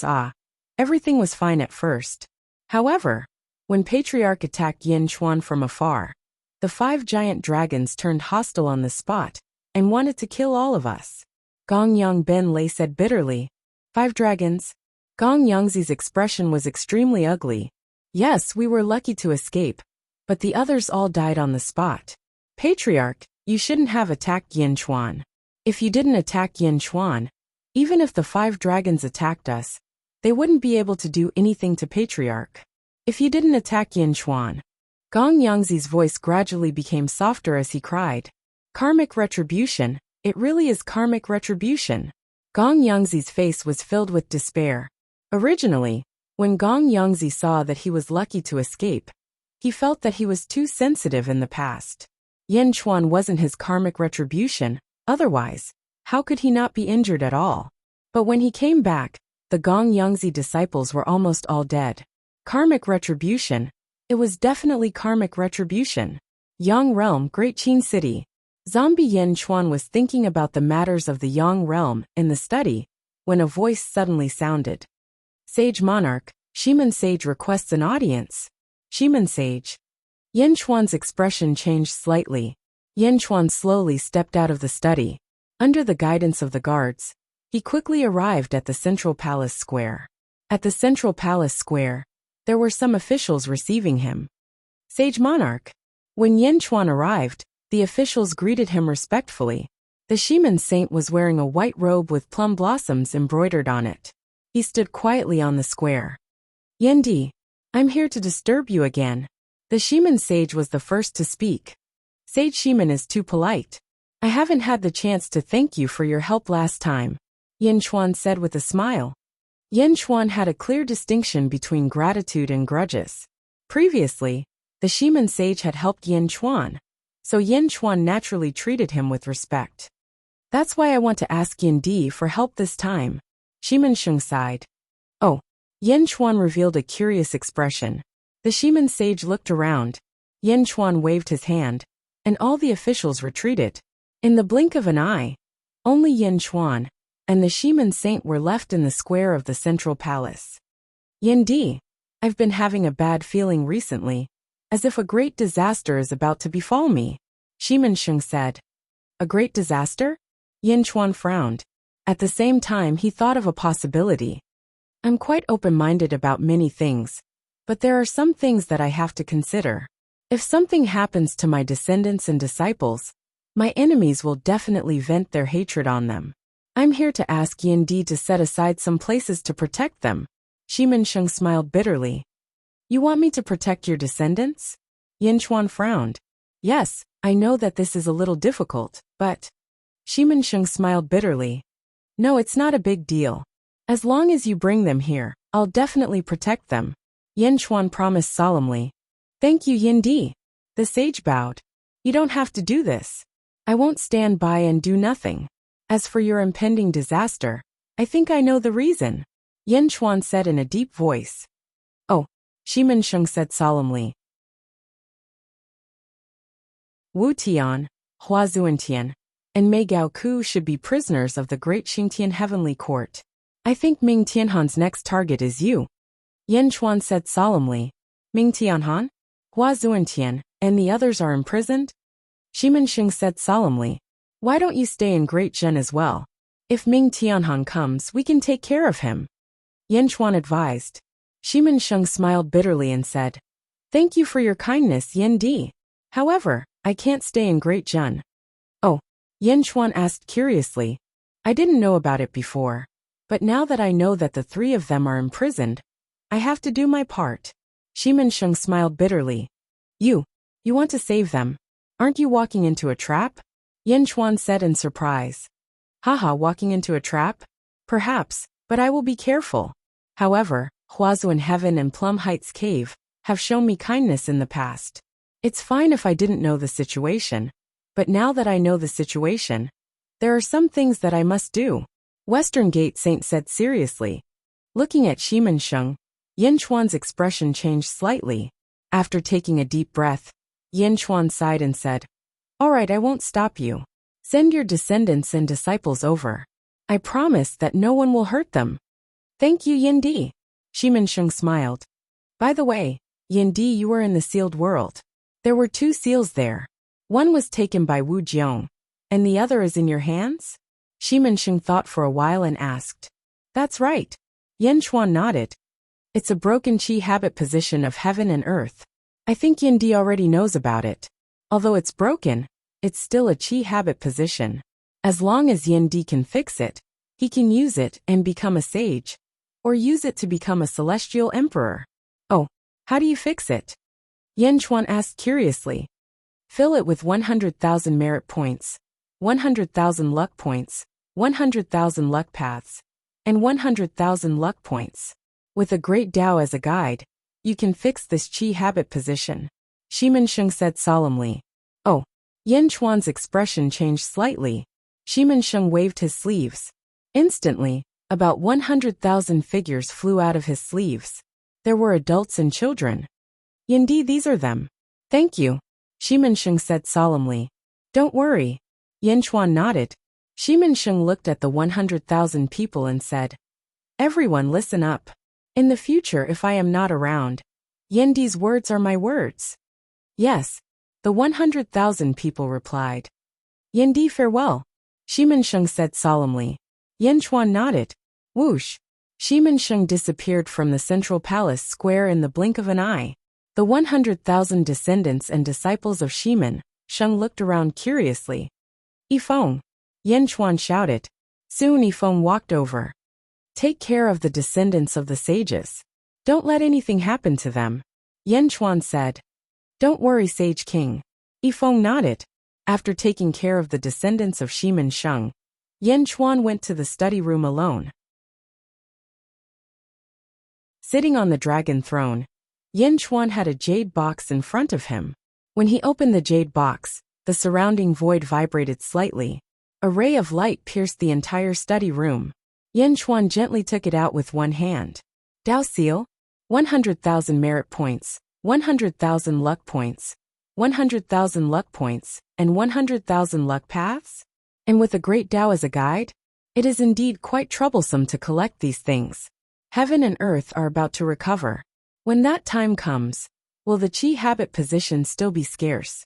ah. Everything was fine at first. However, when Patriarch attacked Yin Chuan from afar, the 5 giant dragons turned hostile on the spot and wanted to kill all of us. Gong Yang Ben Lei said bitterly. 5 dragons? Gong Yangzi's expression was extremely ugly. Yes, we were lucky to escape, but the others all died on the spot. Patriarch, you shouldn't have attacked Yin Chuan. If you didn't attack Yin Chuan, even if the 5 dragons attacked us, they wouldn't be able to do anything to Patriarch. If you didn't attack Yin Chuan. Gong Yangzi's voice gradually became softer as he cried. Karmic retribution, it really is karmic retribution. Gong Yangzi's face was filled with despair. Originally, when Gong Yangzi saw that he was lucky to escape, he felt that he was too sensitive in the past. Yin Chuan wasn't his karmic retribution, otherwise, how could he not be injured at all? But when he came back, the Gong Yangzi disciples were almost all dead. Karmic retribution, it was definitely karmic retribution. Yang Realm, Great Qin City. Zombie Yin Chuan was thinking about the matters of the Yang Realm in the study, when a voice suddenly sounded. Sage Monarch, Shiman Sage requests an audience. Shiman Sage. Yin Chuan's expression changed slightly. Yin Chuan slowly stepped out of the study. Under the guidance of the guards, he quickly arrived at the Central Palace Square. At the Central Palace Square, there were some officials receiving him. Sage Monarch. When Yin Chuan arrived, the officials greeted him respectfully. The Shiman Saint was wearing a white robe with plum blossoms embroidered on it. He stood quietly on the square. Yendi, I'm here to disturb you again. The Shiman Sage was the first to speak. Sage Shiman is too polite. I haven't had the chance to thank you for your help last time, Yin Chuan said with a smile. Yin Chuan had a clear distinction between gratitude and grudges. Previously, the Shiman Sage had helped Yin Chuan, so Yin Chuan naturally treated him with respect. That's why I want to ask Yin Di for help this time. Shiman Sheng sighed. Oh. Yin Chuan revealed a curious expression. The Shiman Sage looked around. Yin Chuan waved his hand, and all the officials retreated. In the blink of an eye, only Yin Chuan and the Shiman Saint were left in the square of the central palace. Yin Di, I've been having a bad feeling recently, as if a great disaster is about to befall me, Shiman Sheng said. A great disaster? Yin Chuan frowned. At the same time, he thought of a possibility. I'm quite open-minded about many things, but there are some things that I have to consider. If something happens to my descendants and disciples, my enemies will definitely vent their hatred on them. I'm here to ask Yin Di to set aside some places to protect them. Shiman Sheng smiled bitterly. You want me to protect your descendants? Yin Chuan frowned. Yes, I know that this is a little difficult, but... Shiman Sheng smiled bitterly. No, it's not a big deal. As long as you bring them here, I'll definitely protect them. Yin Chuan promised solemnly. Thank you, Yin Di. The sage bowed. You don't have to do this. I won't stand by and do nothing. As for your impending disaster, I think I know the reason, Yin Chuan said in a deep voice. Oh, Shiman Sheng said solemnly. Wu Tian, Hua Zuantian. and Mei Gao Ku should be prisoners of the Great Xingtian Heavenly Court. I think Ming Tianhan's next target is you, Yan Chuan said solemnly. Ming Tianhan, Hua Zuantian, and the others are imprisoned? Shimensheng said solemnly. Why don't you stay in Great Zhen as well? If Ming Tianhan comes, we can take care of him, Yan Chuan advised. Shimensheng smiled bitterly and said, Thank you for your kindness, Yan Di. However, I can't stay in Great Zhen. Oh, Yan Chuan asked curiously. I didn't know about it before. But now that I know that the three of them are imprisoned, I have to do my part. Shimensheng smiled bitterly. You want to save them. Aren't you walking into a trap? Yan Chuan said in surprise. Haha, walking into a trap? Perhaps, but I will be careful. However, Huazuan Heaven and Plum Heights Cave have shown me kindness in the past. It's fine if I didn't know the situation, but now that I know the situation, there are some things that I must do. Western Gate Saint said seriously. Looking at Shimensheng, Yan Chuan's expression changed slightly. After taking a deep breath, Yan Chuan sighed and said, All right, I won't stop you. Send your descendants and disciples over. I promise that no one will hurt them. Thank you, Yan Di. Shimensheng smiled. By the way, Yan Di, you were in the sealed world. There were 2 seals there. One was taken by Wu Jiong, and the other is in your hands? Shimensheng thought for a while and asked. That's right. Yan Chuan nodded. It's a broken chi habit position of heaven and earth. I think Yan Di already knows about it. Although it's broken, it's still a chi habit position. As long as Yan Di can fix it, he can use it and become a sage, or use it to become a celestial emperor. Oh, how do you fix it? Yan Chuan asked curiously. Fill it with 100,000 merit points, 100,000 luck points, 100,000 luck paths, and 100,000 luck points. With a great Tao as a guide, you can fix this chi habit position, Shimensheng said solemnly. Oh, Yan Chuan's expression changed slightly. Shimensheng waved his sleeves. Instantly, about 100,000 figures flew out of his sleeves. There were adults and children. Yan Di, these are them. Thank you, Shimensheng said solemnly. Don't worry. Yan Chuan nodded. Shimensheng looked at the 100,000 people and said, Everyone listen up. In the future, if I am not around, Yan Di's words are my words. Yes, the 100,000 people replied. Yan Di, farewell, Shimensheng said solemnly. Yan Chuan nodded. Whoosh! Shimensheng disappeared from the central palace square in the blink of an eye. The 100,000 descendants and disciples of Shimen-sheng looked around curiously. Yifeng! Yan Chuan shouted. Soon Yifeng walked over. Take care of the descendants of the sages. Don't let anything happen to them, Yan Chuan said. Don't worry, Sage King. Yifeng nodded. After taking care of the descendants of Shimen-sheng, Yan Chuan went to the study room alone. Sitting on the dragon throne, Yan Chuan had a jade box in front of him. When he opened the jade box, the surrounding void vibrated slightly. A ray of light pierced the entire study room. Yan Chuan gently took it out with one hand. Tao Seal, 100,000 merit points, 100,000 luck points, 100,000 luck points, and 100,000 luck paths? And with a great Tao as a guide? It is indeed quite troublesome to collect these things. Heaven and earth are about to recover. When that time comes, will the chi habit position still be scarce?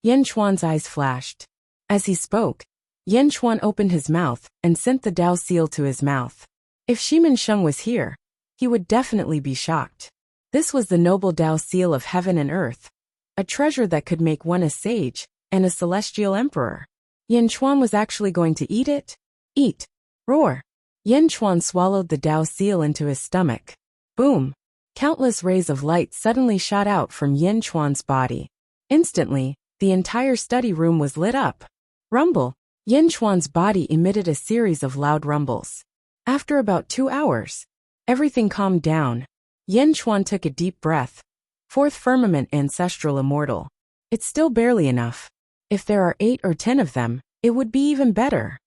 Yan Chuan's eyes flashed. As he spoke, Yan Chuan opened his mouth and sent the Tao seal to his mouth. If Shimen-sheng was here, he would definitely be shocked. This was the noble Tao seal of heaven and earth, a treasure that could make one a sage and a celestial emperor. Yan Chuan was actually going to eat it? Eat! Roar! Yan Chuan swallowed the Tao seal into his stomach. Boom! Countless rays of light suddenly shot out from Yan Chuan's body. Instantly, the entire study room was lit up. Rumble! Yan Chuan's body emitted a series of loud rumbles. After about 2 hours, everything calmed down. Yan Chuan took a deep breath. Fourth firmament ancestral immortal. It's still barely enough. If there are 8 or 10 of them, it would be even better.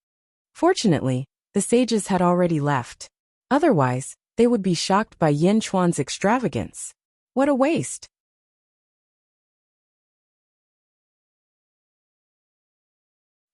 Fortunately, the sages had already left. Otherwise, they would be shocked by Yan Chuan's extravagance. What a waste!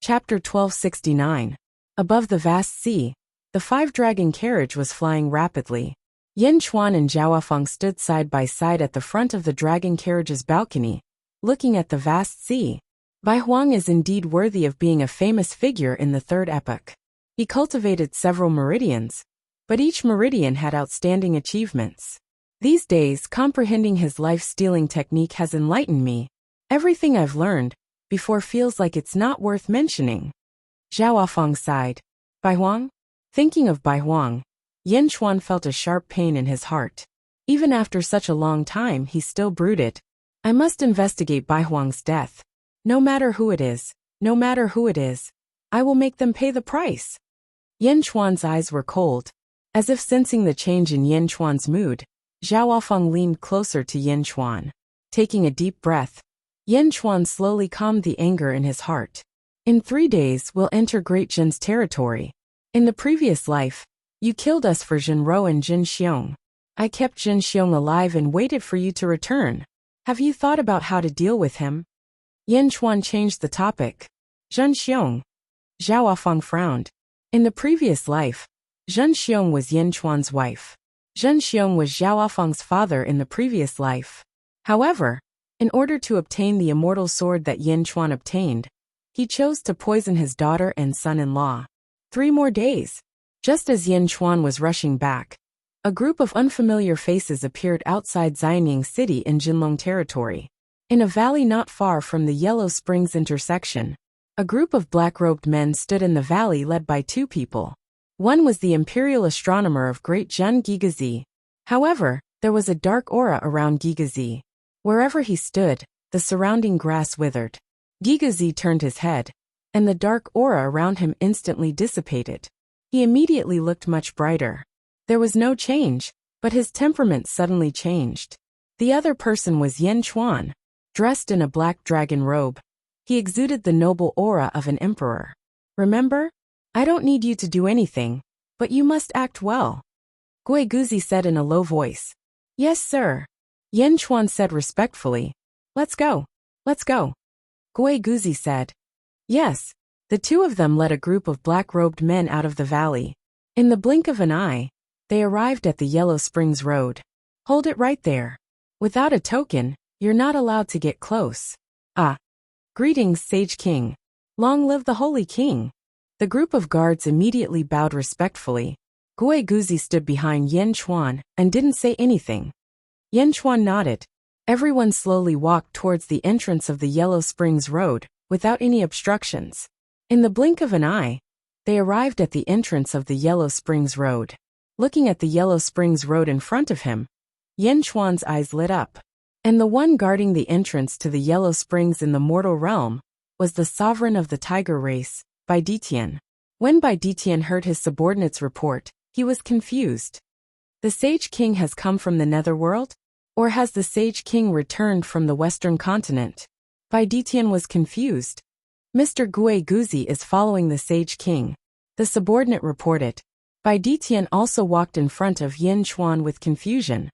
Chapter 1269. Above the vast sea, the five-dragon carriage was flying rapidly. Yin Chuan and Zhao stood side by side at the front of the dragon carriage's balcony, looking at the vast sea. Bai Huang is indeed worthy of being a famous figure in the third epoch. He cultivated several meridians, but each meridian had outstanding achievements. These days, comprehending his life-stealing technique has enlightened me. Everything I've learned before feels like it's not worth mentioning. Zhao Fang sighed. Bai Huang? Thinking of Bai Huang, Yin Chuan felt a sharp pain in his heart. Even after such a long time, he still brooded. I must investigate Bai Huang's death. No matter who it is, I will make them pay the price. Yin Chuan's eyes were cold. As if sensing the change in Yin Chuan's mood, Zhao Fang leaned closer to Yin Chuan. Taking a deep breath, Yin Chuan slowly calmed the anger in his heart. In 3 days, we'll enter Great Jin's territory. In the previous life, you killed us for Jinro and Jin Xiong. I kept Jin Xiong alive and waited for you to return. Have you thought about how to deal with him? Yin Chuan changed the topic. Jin Xiong. Zhao Fang frowned. In the previous life, Jin Xiong was Yin Chuan's wife. Jin Xiong was Zhao Fang's father in the previous life. However, in order to obtain the immortal sword that Yin Chuan obtained, he chose to poison his daughter and son-in-law. 3 more days. Just as Yin Chuan was rushing back, a group of unfamiliar faces appeared outside Xianying City in Jinlong territory. In a valley not far from the Yellow Springs intersection, a group of black-robed men stood in the valley led by 2 people. One was the imperial astronomer of Great Jin Gigazi. However, there was a dark aura around Gigazi. Wherever he stood, the surrounding grass withered. Gigazi turned his head, and the dark aura around him instantly dissipated. He immediately looked much brighter. There was no change, but his temperament suddenly changed. The other person was Yin Chuan, dressed in a black dragon robe. He exuded the noble aura of an emperor. Remember? I don't need you to do anything, but you must act well. Gui Guzi said in a low voice. Yes, sir. Yin Chuan said respectfully. Let's go. Let's go. Gui Guzi said. Yes. The 2 of them led a group of black-robed men out of the valley. In the blink of an eye, they arrived at the Yellow Springs Road. Hold it right there. Without a token, you're not allowed to get close. Ah. Greetings, Sage King. Long live the Holy King. The group of guards immediately bowed respectfully. Gui Guzi stood behind Yin Chuan and didn't say anything. Yin Chuan nodded. Everyone slowly walked towards the entrance of the Yellow Springs Road, without any obstructions. In the blink of an eye, they arrived at the entrance of the Yellow Springs Road. Looking at the Yellow Springs Road in front of him, Yin Chuan's eyes lit up. And the one guarding the entrance to the Yellow Springs in the mortal realm was the sovereign of the tiger race, Bai Ditian. When Bai Ditian heard his subordinate's report, he was confused. The Sage King has come from the Netherworld? Or has the Sage King returned from the Western continent? Bai Ditian was confused. Mr. Gui Guzi is following the Sage King, the subordinate reported. Bai Ditian also walked in front of Yin Chuan with confusion.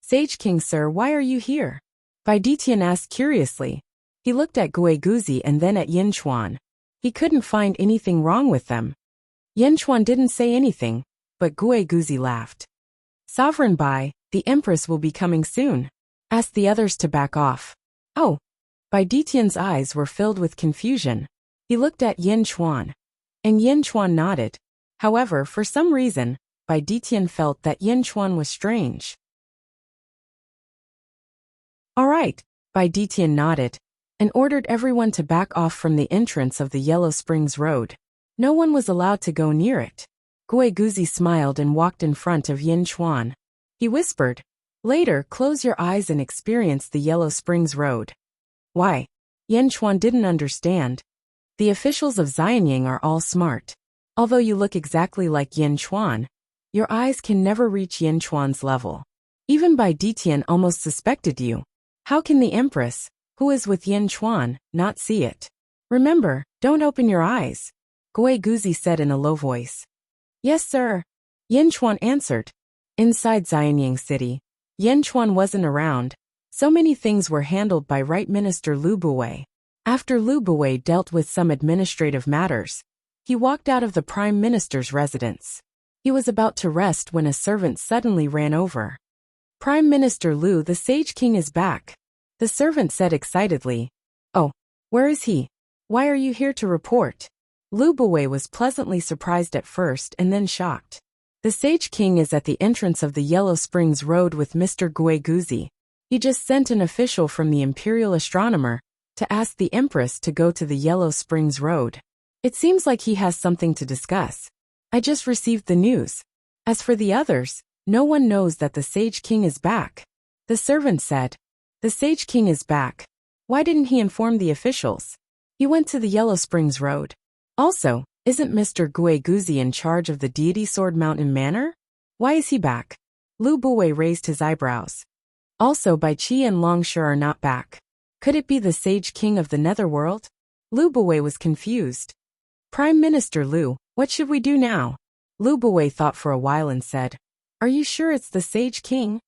Sage King, sir, why are you here? Bai Ditian asked curiously. He looked at Gui Guzi and then at Yin Chuan. He couldn't find anything wrong with them. Yin Chuan didn't say anything, but Gui Guzi laughed. Sovereign Bai, the Empress will be coming soon. Asked the others to back off. Oh. Bai Ditian's eyes were filled with confusion. He looked at Yin Chuan. And Yin Chuan nodded. However, for some reason, Bai Ditian felt that Yin Chuan was strange. All right, Bai Ditian nodded, and ordered everyone to back off from the entrance of the Yellow Springs Road. No one was allowed to go near it. Gui Guzi smiled and walked in front of Yin Chuan. He whispered, later, close your eyes and experience the Yellow Springs Road. Why? Yin Chuan didn't understand. The officials of Xianying are all smart. Although you look exactly like Yin Chuan, your eyes can never reach Yin Chuan's level. Even Bai Ditian almost suspected you. How can the Empress, who is with Yin Chuan, not see it? Remember, don't open your eyes. Gui Guzi said in a low voice. Yes, sir. Yin Chuan answered. Inside Xianying City, Yin Chuan wasn't around. So many things were handled by Right Minister Lu Buwei. After Lu Buwei dealt with some administrative matters, he walked out of the Prime Minister's residence. He was about to rest when a servant suddenly ran over. "Prime Minister Lu, the Sage King is back," the servant said excitedly. "Oh, where is he? Why are you here to report?" Lu Buwei was pleasantly surprised at first and then shocked. "The Sage King is at the entrance of the Yellow Springs Road with Mr. Guiguzi. He just sent an official from the Imperial Astronomer to ask the Empress to go to the Yellow Springs Road. It seems like he has something to discuss. I just received the news. As for the others, no one knows that the Sage King is back," the servant said. "The Sage King is back. Why didn't he inform the officials? He went to the Yellow Springs Road. Also, isn't Mr. Guiguzi in charge of the deity Sword Mountain Manor? Why is he back?" Lu Buwei raised his eyebrows. "Also, Bai Qi and Long Shi are not back. Could it be the Sage King of the Netherworld?" Lu Buwei was confused. "Prime Minister Lu, what should we do now?" Lu Buwei thought for a while and said, "Are you sure it's the Sage King?"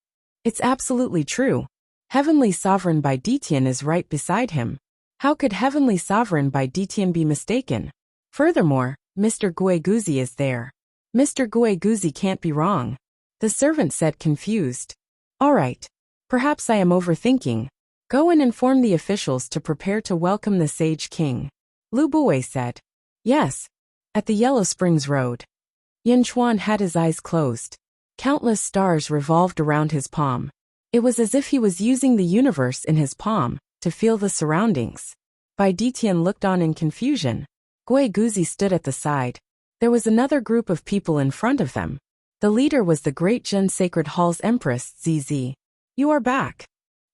"It's absolutely true. Heavenly Sovereign Bai Ditian is right beside him. How could Heavenly Sovereign Bai Ditian be mistaken? Furthermore, Mr. Guiguzi is there. Mr. Guiguzi can't be wrong," the servant said confused. "All right. Perhaps I am overthinking. Go and inform the officials to prepare to welcome the Sage King," Lu Buwei said. "Yes. At the Yellow Springs Road." Yin Chuan had his eyes closed. Countless stars revolved around his palm. It was as if he was using the universe in his palm to feel the surroundings. Bai Ditian looked on in confusion. Guiguzi stood at the side. There was another group of people in front of them. The leader was the Great Jin Sacred Hall's Empress, Zizi. "You are back."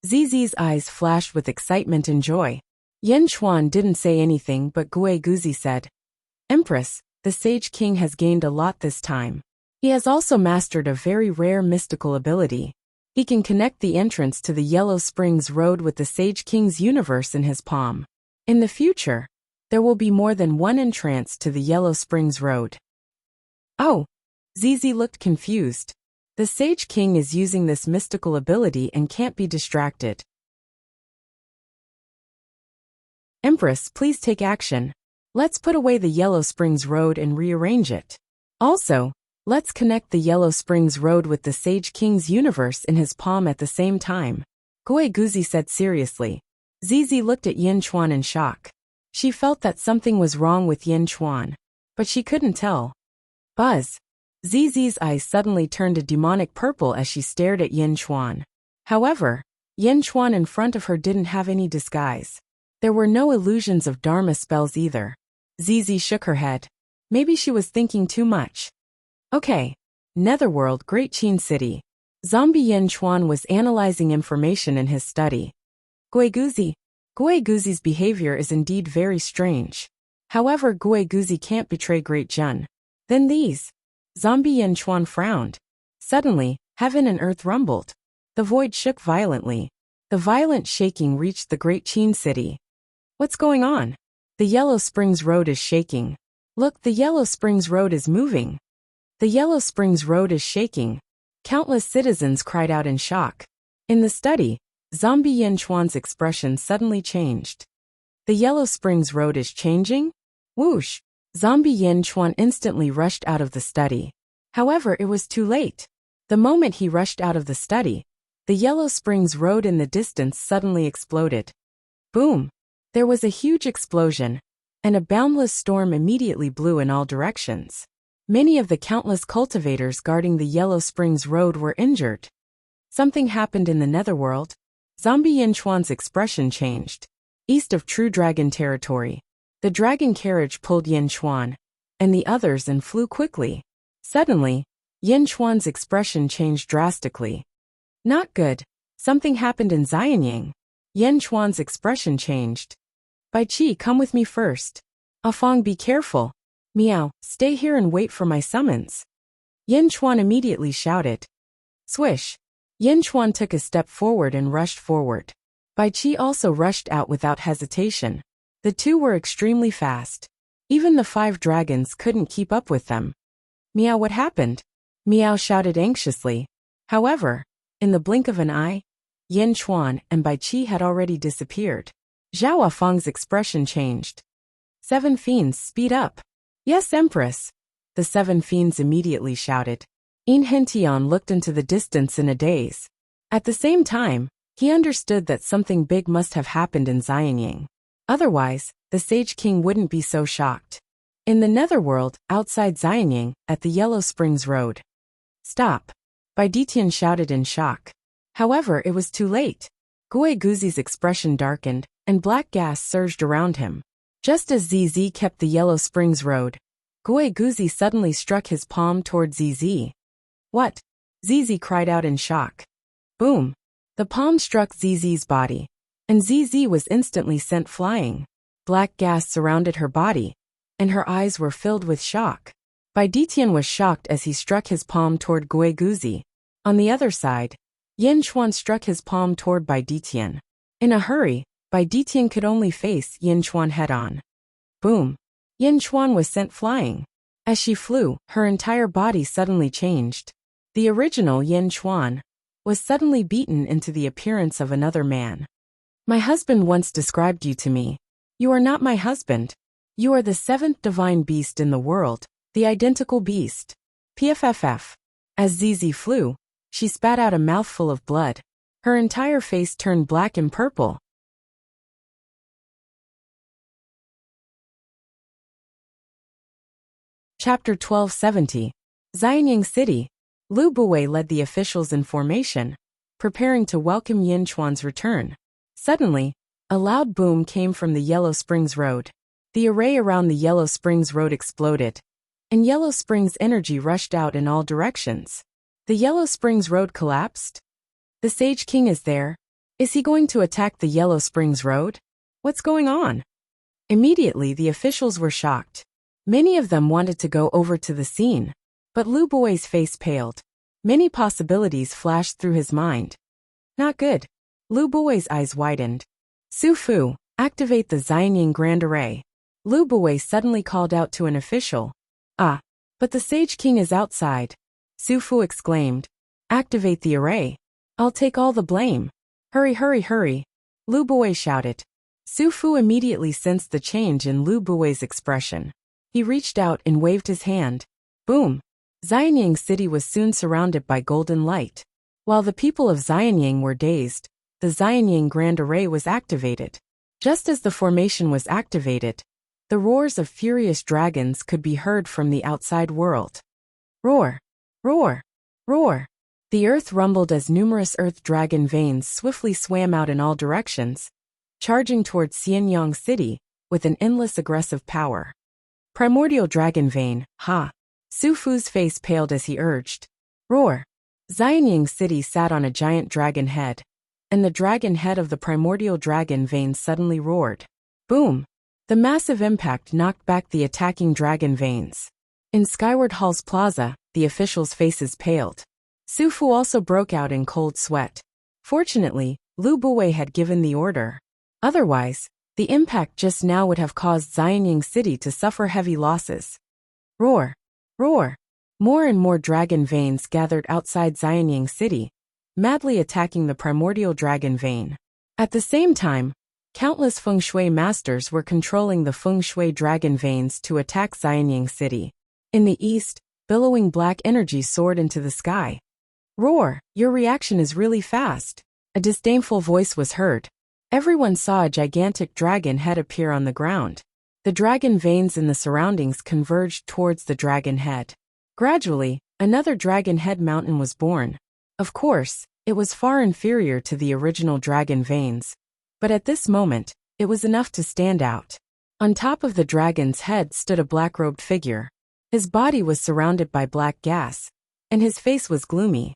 Zizi's eyes flashed with excitement and joy. Yin Chuan didn't say anything, but Guiguzi said, "Empress, the Sage King has gained a lot this time. He has also mastered a very rare mystical ability. He can connect the entrance to the Yellow Springs Road with the Sage King's universe in his palm. In the future, there will be more than one entrance to the Yellow Springs Road." "Oh." Zizi looked confused. "The Sage King is using this mystical ability and can't be distracted." "Empress, please take action. Let's put away the Yellow Springs Road and rearrange it. Also, let's connect the Yellow Springs Road with the Sage King's universe in his palm at the same time," Guiguzi said seriously. Zizi looked at Yin Chuan in shock. She felt that something was wrong with Yin Chuan, but she couldn't tell. Buzz. Zizi's eyes suddenly turned a demonic purple as she stared at Yin Chuan. However, Yin Chuan in front of her didn't have any disguise. There were no illusions of Dharma spells either. Zizi shook her head. Maybe she was thinking too much. "Okay. Netherworld, Great Qin City." Zombie Yin Chuan was analyzing information in his study. Guiguzi's behavior is indeed very strange. However, Guiguzi can't betray Great Jun. Then these. Zombie Yin Chuan frowned. Suddenly, heaven and earth rumbled. The void shook violently. The violent shaking reached the Great Qin City. "What's going on?" "The Yellow Springs Road is shaking. Look, the Yellow Springs Road is moving." "The Yellow Springs Road is shaking." Countless citizens cried out in shock. In the study, Zombie Yin Chuan's expression suddenly changed. "The Yellow Springs Road is changing?" Whoosh! Zombie Yin Chuan instantly rushed out of the study. However, it was too late. The moment he rushed out of the study, the Yellow Springs Road in the distance suddenly exploded. Boom! There was a huge explosion, and a boundless storm immediately blew in all directions. Many of the countless cultivators guarding the Yellow Springs Road were injured. Something happened in the Netherworld. Zombie Yin Chuan's expression changed. East of True Dragon territory. The dragon carriage pulled Yin Chuan and the others and flew quickly. Suddenly, Yin Chuan's expression changed drastically. Not good. Something happened in Xianyang. Yin Chuan's expression changed. Bai Qi, come with me first. Afang, be careful. Meow, stay here and wait for my summons. Yin Chuan immediately shouted. Swish. Yin Chuan took a step forward and rushed forward. Bai Qi also rushed out without hesitation. The two were extremely fast. Even the 5 dragons couldn't keep up with them. Meow, what happened? Meow shouted anxiously. However, in the blink of an eye, Yin Chuan and Bai Qi had already disappeared. Zhao Feng's expression changed. 7 fiends, speed up. Yes, Empress. The 7 fiends immediately shouted. In Hentian looked into the distance in a daze. At the same time, he understood that something big must have happened in Xianying. Otherwise, the Sage King wouldn't be so shocked. In the netherworld, outside Xianying, at the Yellow Springs Road. Stop. Baiditian shouted in shock. However, it was too late. Gui Guzi's expression darkened, and black gas surged around him. Just as ZZ kept the Yellow Springs Road, Gui Guzi suddenly struck his palm toward ZZ. What? ZZ cried out in shock. Boom. The palm struck ZZ's body, and ZZ was instantly sent flying. Black gas surrounded her body, and her eyes were filled with shock. Baiditian was shocked as he struck his palm toward Gui Guzi. On the other side, Yin Chuan struck his palm toward Baiditian. In a hurry, Baiditian could only face Yin Chuan head-on. Boom. Yin Chuan was sent flying. As she flew, her entire body suddenly changed. The original Yin Chuan was suddenly beaten into the appearance of another man. My husband once described you to me. You are not my husband. You are the 7th divine beast in the world, the identical beast. PFFF. As ZZ flew, she spat out a mouthful of blood. Her entire face turned black and purple. Chapter 1270. Xianying City. Lu Buwei led the officials in formation, preparing to welcome Yin Chuan's return. Suddenly, a loud boom came from the Yellow Springs Road. The array around the Yellow Springs Road exploded, and Yellow Springs energy rushed out in all directions. The Yellow Springs Road collapsed? The Sage King is there. Is he going to attack the Yellow Springs Road? What's going on? Immediately the officials were shocked. Many of them wanted to go over to the scene, but Lu Buwei's face paled. Many possibilities flashed through his mind. Not good. Lu Buwei's eyes widened. Su Fu, activate the Xianying Grand Array. Lu Buwei suddenly called out to an official. Ah, but the Sage King is outside. Su Fu exclaimed. Activate the array. I'll take all the blame. Hurry, hurry, hurry. Lu Buwei shouted. Su Fu immediately sensed the change in Lu Buwei's expression. He reached out and waved his hand. Boom. Xianying City was soon surrounded by golden light. While the people of Xianying were dazed, the Xianying Grand Array was activated. Just as the formation was activated, the roars of furious dragons could be heard from the outside world. Roar! Roar! Roar! The earth rumbled as numerous earth dragon veins swiftly swam out in all directions, charging towards Xianyang City with an endless aggressive power. Primordial dragon vein, ha! Su Fu's face paled as he urged. Roar! Xianying City sat on a giant dragon head, and the dragon head of the primordial dragon vein suddenly roared. Boom! The massive impact knocked back the attacking dragon veins. In Skyward Hall's plaza, the officials' faces paled. Su Fu also broke out in cold sweat. Fortunately, Lu Buwei had given the order. Otherwise, the impact just now would have caused Xianying City to suffer heavy losses. Roar! Roar! More and more dragon veins gathered outside Xianying City, madly attacking the primordial dragon vein. At the same time, countless feng shui masters were controlling the feng shui dragon veins to attack Xianying City. In the east, billowing black energy soared into the sky. Roar! Your reaction is really fast. A disdainful voice was heard. Everyone saw a gigantic dragon head appear on the ground. The dragon veins in the surroundings converged towards the dragon head. Gradually, another dragon head mountain was born. Of course, it was far inferior to the original dragon veins, but at this moment, it was enough to stand out. On top of the dragon's head stood a black-robed figure. His body was surrounded by black gas, and his face was gloomy.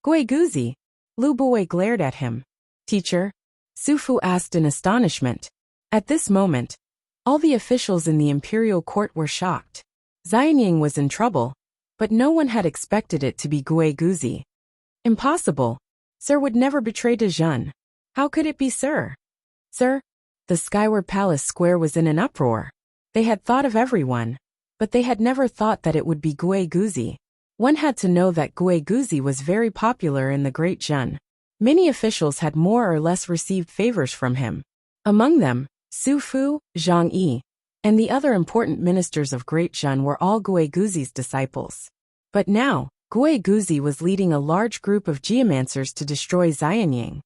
Gui Guzi! Lu Buwei glared at him. Teacher? Su Fu asked in astonishment. At this moment, all the officials in the imperial court were shocked. Xianying was in trouble, but no one had expected it to be Gui Guzi. Impossible. Sir would never betray Dezhun. How could it be Sir? Sir? The Skyward Palace Square was in an uproar. They had thought of everyone, but they had never thought that it would be Gui Guzi. One had to know that Gui Guzi was very popular in the Great Zhun. Many officials had more or less received favors from him. Among them, Su Fu, Zhang Yi, and the other important ministers of Great Zhen were all Gui Guzi's disciples. But now, Gui Guzi was leading a large group of geomancers to destroy Xianying.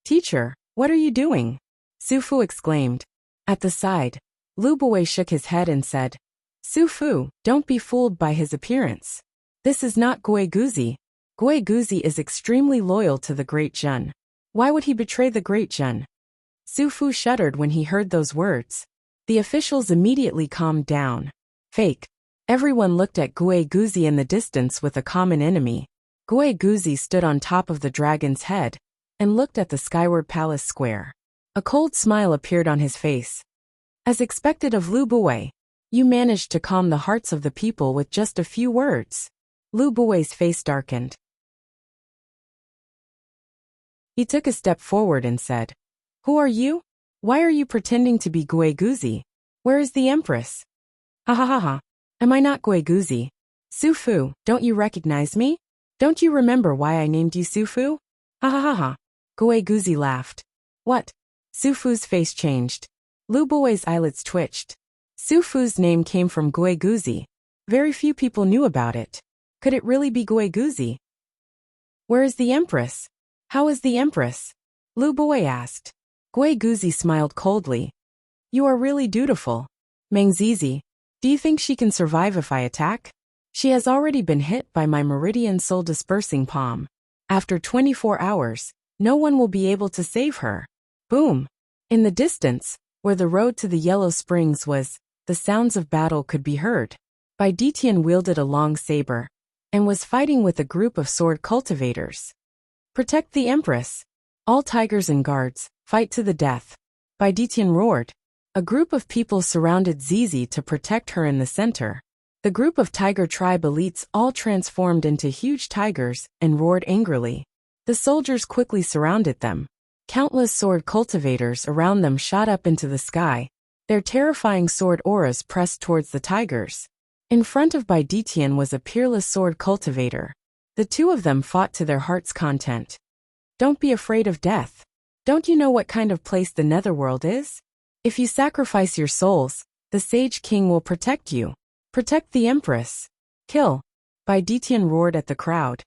"Teacher, what are you doing?" Su Fu exclaimed. At the side, Lu Buwei shook his head and said, "Su Fu, don't be fooled by his appearance. This is not Gui Guzi. Gui Guzi is extremely loyal to the Great Zhen. Why would he betray the Great Zhen?" Su Fu shuddered when he heard those words. The officials immediately calmed down. Fake. Everyone looked at Gui Guzi in the distance with a common enemy. Gui Guzi stood on top of the dragon's head and looked at the skyward palace square. A cold smile appeared on his face. As expected of Lu Buwei, you managed to calm the hearts of the people with just a few words. Lu Buwei's face darkened. He took a step forward and said, "Who are you? Why are you pretending to be Gui Guzi? Where is the empress?" "Ha ha ha ha. Am I not Gui Guzi? Su Fu, don't you recognize me? Don't you remember why I named you Su Fu? Ha ha ha ha." Gui Guzi laughed. "What?" Su Fu's face changed. Lu Buwei's eyelids twitched. Su Fu's name came from Gui Guzi. Very few people knew about it. Could it really be Gui Guzi? "Where is the empress? How is the empress?" Lu Buwei asked. Gui Guzi smiled coldly. "You are really dutiful. Mengzizi, do you think she can survive if I attack? She has already been hit by my meridian soul-dispersing palm. After 24 hours, no one will be able to save her." Boom! In the distance, where the road to the Yellow Springs was, the sounds of battle could be heard. Bai Ditian wielded a long saber and was fighting with a group of sword cultivators. "Protect the empress. All tigers and guards, fight to the death." Bai Ditian roared. A group of people surrounded Zizi to protect her in the center. The group of tiger tribe elites all transformed into huge tigers and roared angrily. The soldiers quickly surrounded them. Countless sword cultivators around them shot up into the sky. Their terrifying sword auras pressed towards the tigers. In front of Bai Ditian was a peerless sword cultivator. The two of them fought to their heart's content. "Don't be afraid of death. Don't you know what kind of place the netherworld is? If you sacrifice your souls, the Sage King will protect you. Protect the Empress. Kill." Bai Ditian roared at the crowd.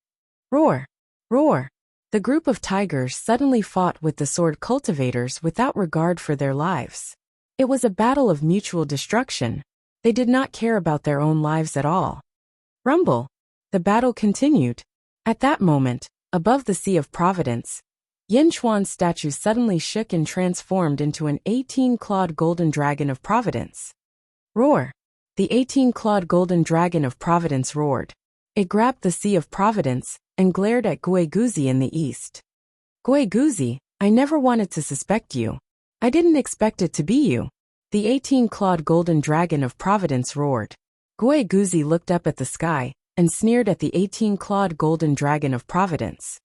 Roar! Roar! The group of tigers suddenly fought with the sword cultivators without regard for their lives. It was a battle of mutual destruction. They did not care about their own lives at all. Rumble! The battle continued. At that moment, above the Sea of Providence, Yin Chuan's statue suddenly shook and transformed into an 18-clawed golden dragon of Providence. Roar! The 18-clawed golden dragon of Providence roared. It grabbed the Sea of Providence and glared at Gui Guzi in the east. "Gui Guzi, I never wanted to suspect you. I didn't expect it to be you." The 18-clawed golden dragon of Providence roared. Gui Guzi looked up at the sky and sneered at the 18-clawed golden dragon of Providence.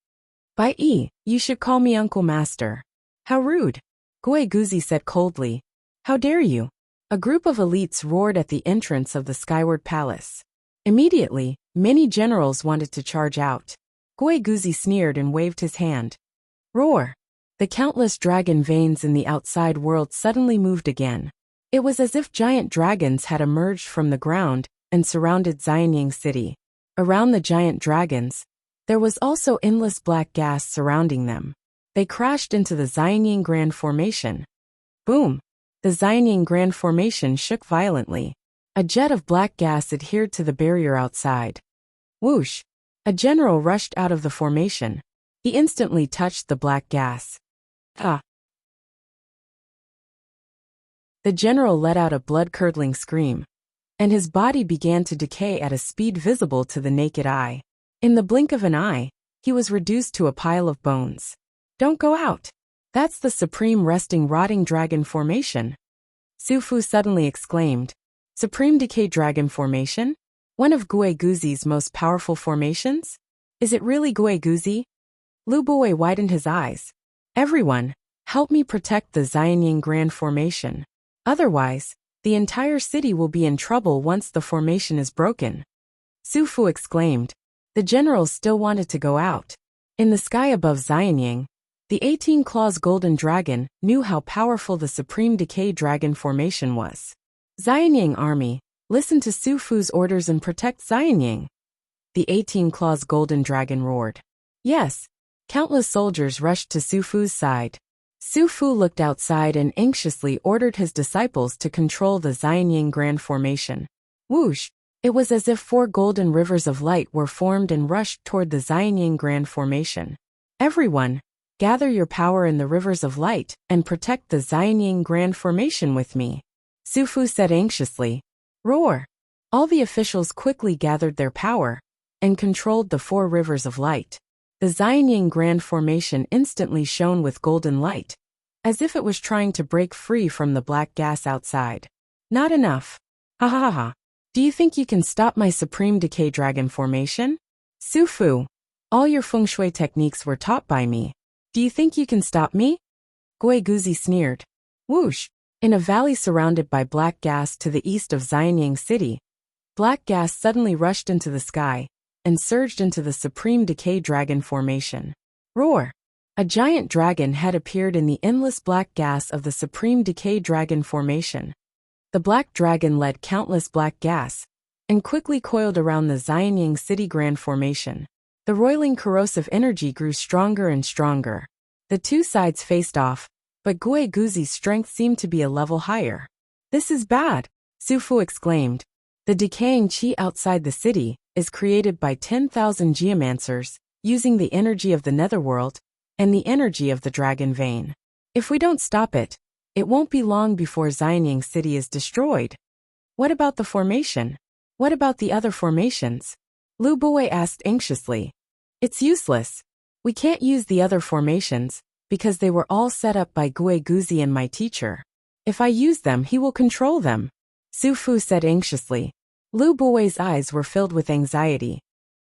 "Bai Yi, you should call me Uncle Master." "How rude," Gui Guzi said coldly. "How dare you?" A group of elites roared at the entrance of the Skyward Palace. Immediately, many generals wanted to charge out. Gui Guzi sneered and waved his hand. Roar! The countless dragon veins in the outside world suddenly moved again. It was as if giant dragons had emerged from the ground and surrounded Xianying City. Around the giant dragons, there was also endless black gas surrounding them. They crashed into the Xianying Grand Formation. Boom! The Xianying Grand Formation shook violently. A jet of black gas adhered to the barrier outside. Whoosh! A general rushed out of the formation. He instantly touched the black gas. Ah! The general let out a blood-curdling scream, and his body began to decay at a speed visible to the naked eye. In the blink of an eye, he was reduced to a pile of bones. "Don't go out! That's the Supreme Resting Rotting Dragon Formation!" Su Fu suddenly exclaimed. "Supreme Decay Dragon Formation? One of Gui Guzi's most powerful formations? Is it really Gui Guzi?" Lu Buwei widened his eyes. "Everyone, help me protect the Xianying Grand Formation. Otherwise, the entire city will be in trouble once the formation is broken." Su Fu exclaimed. The generals still wanted to go out. In the sky above Xianying, The 18 Claws Golden Dragon knew how powerful the Supreme Decay Dragon formation was. Xianying Army, listen to Su Fu's orders and protect Xianying. The 18 Claws Golden Dragon roared. Yes. Countless soldiers rushed to Su Fu's side. Su Fu looked outside and anxiously ordered his disciples to control the Xianying Grand Formation. Whoosh! It was as if 4 golden rivers of light were formed and rushed toward the Xianying Grand Formation. Everyone, gather your power in the rivers of light and protect the Xianying Grand Formation with me. Su Fu said anxiously. Roar! All the officials quickly gathered their power and controlled the 4 rivers of light. The Xianying Grand Formation instantly shone with golden light, as if it was trying to break free from the black gas outside. Not enough. Ha ha ha ha. Do you think you can stop my Supreme Decay Dragon formation? Su Fu, all your feng shui techniques were taught by me. Do you think you can stop me? Gui Guzi sneered. Whoosh! In a valley surrounded by black gas to the east of Xianying City, black gas suddenly rushed into the sky and surged into the Supreme Decay Dragon formation. Roar! A giant dragon had appeared in the endless black gas of the Supreme Decay Dragon formation. The black dragon led countless black gas and quickly coiled around the Xianying City Grand Formation. The roiling corrosive energy grew stronger and stronger. The two sides faced off, but Gui Guzi's strength seemed to be a level higher. This is bad, Su Fu exclaimed. The decaying qi outside the city is created by 10,000 geomancers, using the energy of the netherworld and the energy of the dragon vein. If we don't stop it, it won't be long before Xianying City is destroyed. What about the formation? What about the other formations? Lu Buwei asked anxiously. It's useless. We can't use the other formations, because they were all set up by Gui Guzi and my teacher. If I use them, he will control them. Su Fu said anxiously. Lu Buwei's eyes were filled with anxiety.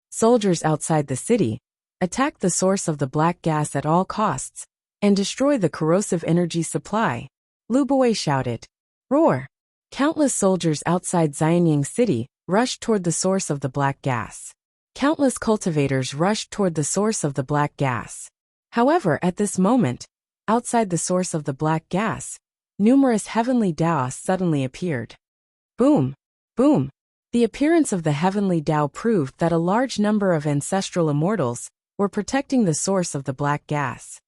Soldiers outside the city, attack the source of the black gas at all costs, and destroy the corrosive energy supply. Lu Buwei shouted. Roar! Countless soldiers outside Xianying City rushed toward the source of the black gas. Countless cultivators rushed toward the source of the black gas. However, at this moment, outside the source of the black gas, numerous heavenly Daos suddenly appeared. Boom! Boom! The appearance of the heavenly Dao proved that a large number of ancestral immortals were protecting the source of the black gas.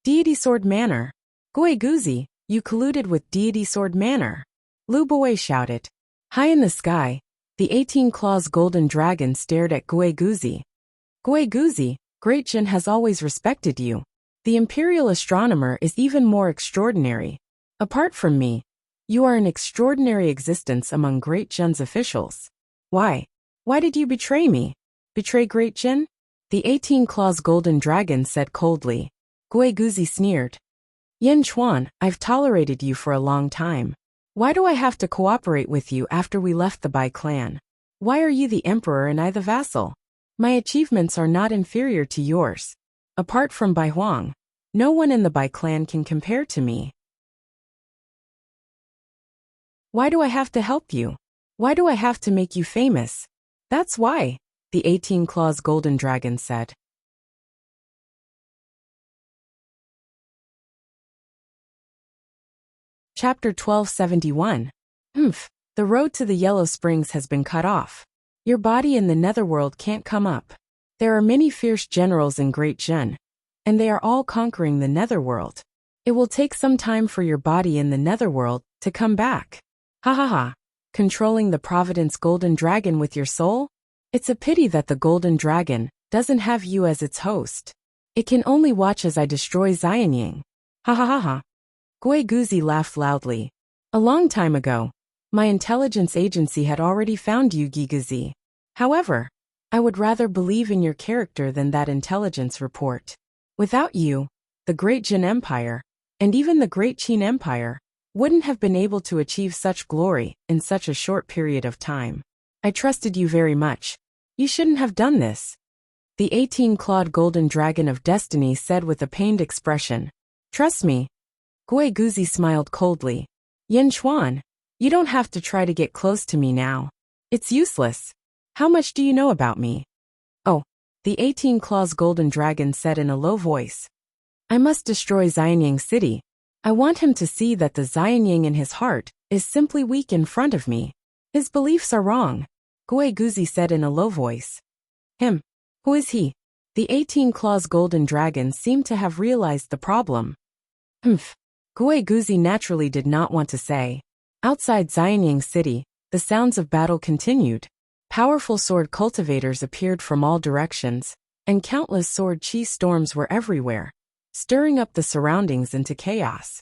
Deity Sword Manor! Gui Guzi, you colluded with Deity Sword Manor! Lu Buwei shouted. High in the sky, the 18 Claws Golden Dragon stared at Gui Guzi. Gui Guzi, Great Jin has always respected you. The Imperial Astronomer is even more extraordinary. Apart from me, you are an extraordinary existence among Great Jin's officials. Why? Why did you betray me? Betray Great Jin? The 18 Claws Golden Dragon said coldly. Gui Guzi sneered. Yin Chuan, I've tolerated you for a long time. Why do I have to cooperate with you after we left the Bai clan? Why are you the emperor and I the vassal? My achievements are not inferior to yours. Apart from Bai Huang, no one in the Bai clan can compare to me. Why do I have to help you? Why do I have to make you famous? That's why, the 18 Claws Golden Dragon said. Chapter 1271. The road to the Yellow Springs has been cut off. Your body in the netherworld can't come up. There are many fierce generals in Great Jin, and they are all conquering the netherworld. It will take some time for your body in the netherworld to come back. Ha ha ha. Controlling the Providence Golden Dragon with your soul? It's a pity that the Golden Dragon doesn't have you as its host. It can only watch as I destroy Xianying. Ha ha ha ha. Gui Guzi laughed loudly. A long time ago, my intelligence agency had already found you, Gui Guzi. However, I would rather believe in your character than that intelligence report. Without you, the Great Jin Empire, and even the Great Qin Empire, wouldn't have been able to achieve such glory in such a short period of time. I trusted you very much. You shouldn't have done this. The 18-clawed Golden Dragon of Destiny said with a pained expression. Trust me. Gui Guzi smiled coldly. Yin Chuan, you don't have to try to get close to me now. It's useless. How much do you know about me? Oh, the 18 Claws Golden Dragon said in a low voice. I must destroy Xianying City. I want him to see that the Xianying in his heart is simply weak in front of me. His beliefs are wrong, Gue Guzi said in a low voice. Him? Who is he? The 18 Claws Golden Dragon seemed to have realized the problem. Humph. Gue Guzi naturally did not want to say. Outside Xianying City, the sounds of battle continued. Powerful sword cultivators appeared from all directions, and countless sword chi storms were everywhere, stirring up the surroundings into chaos.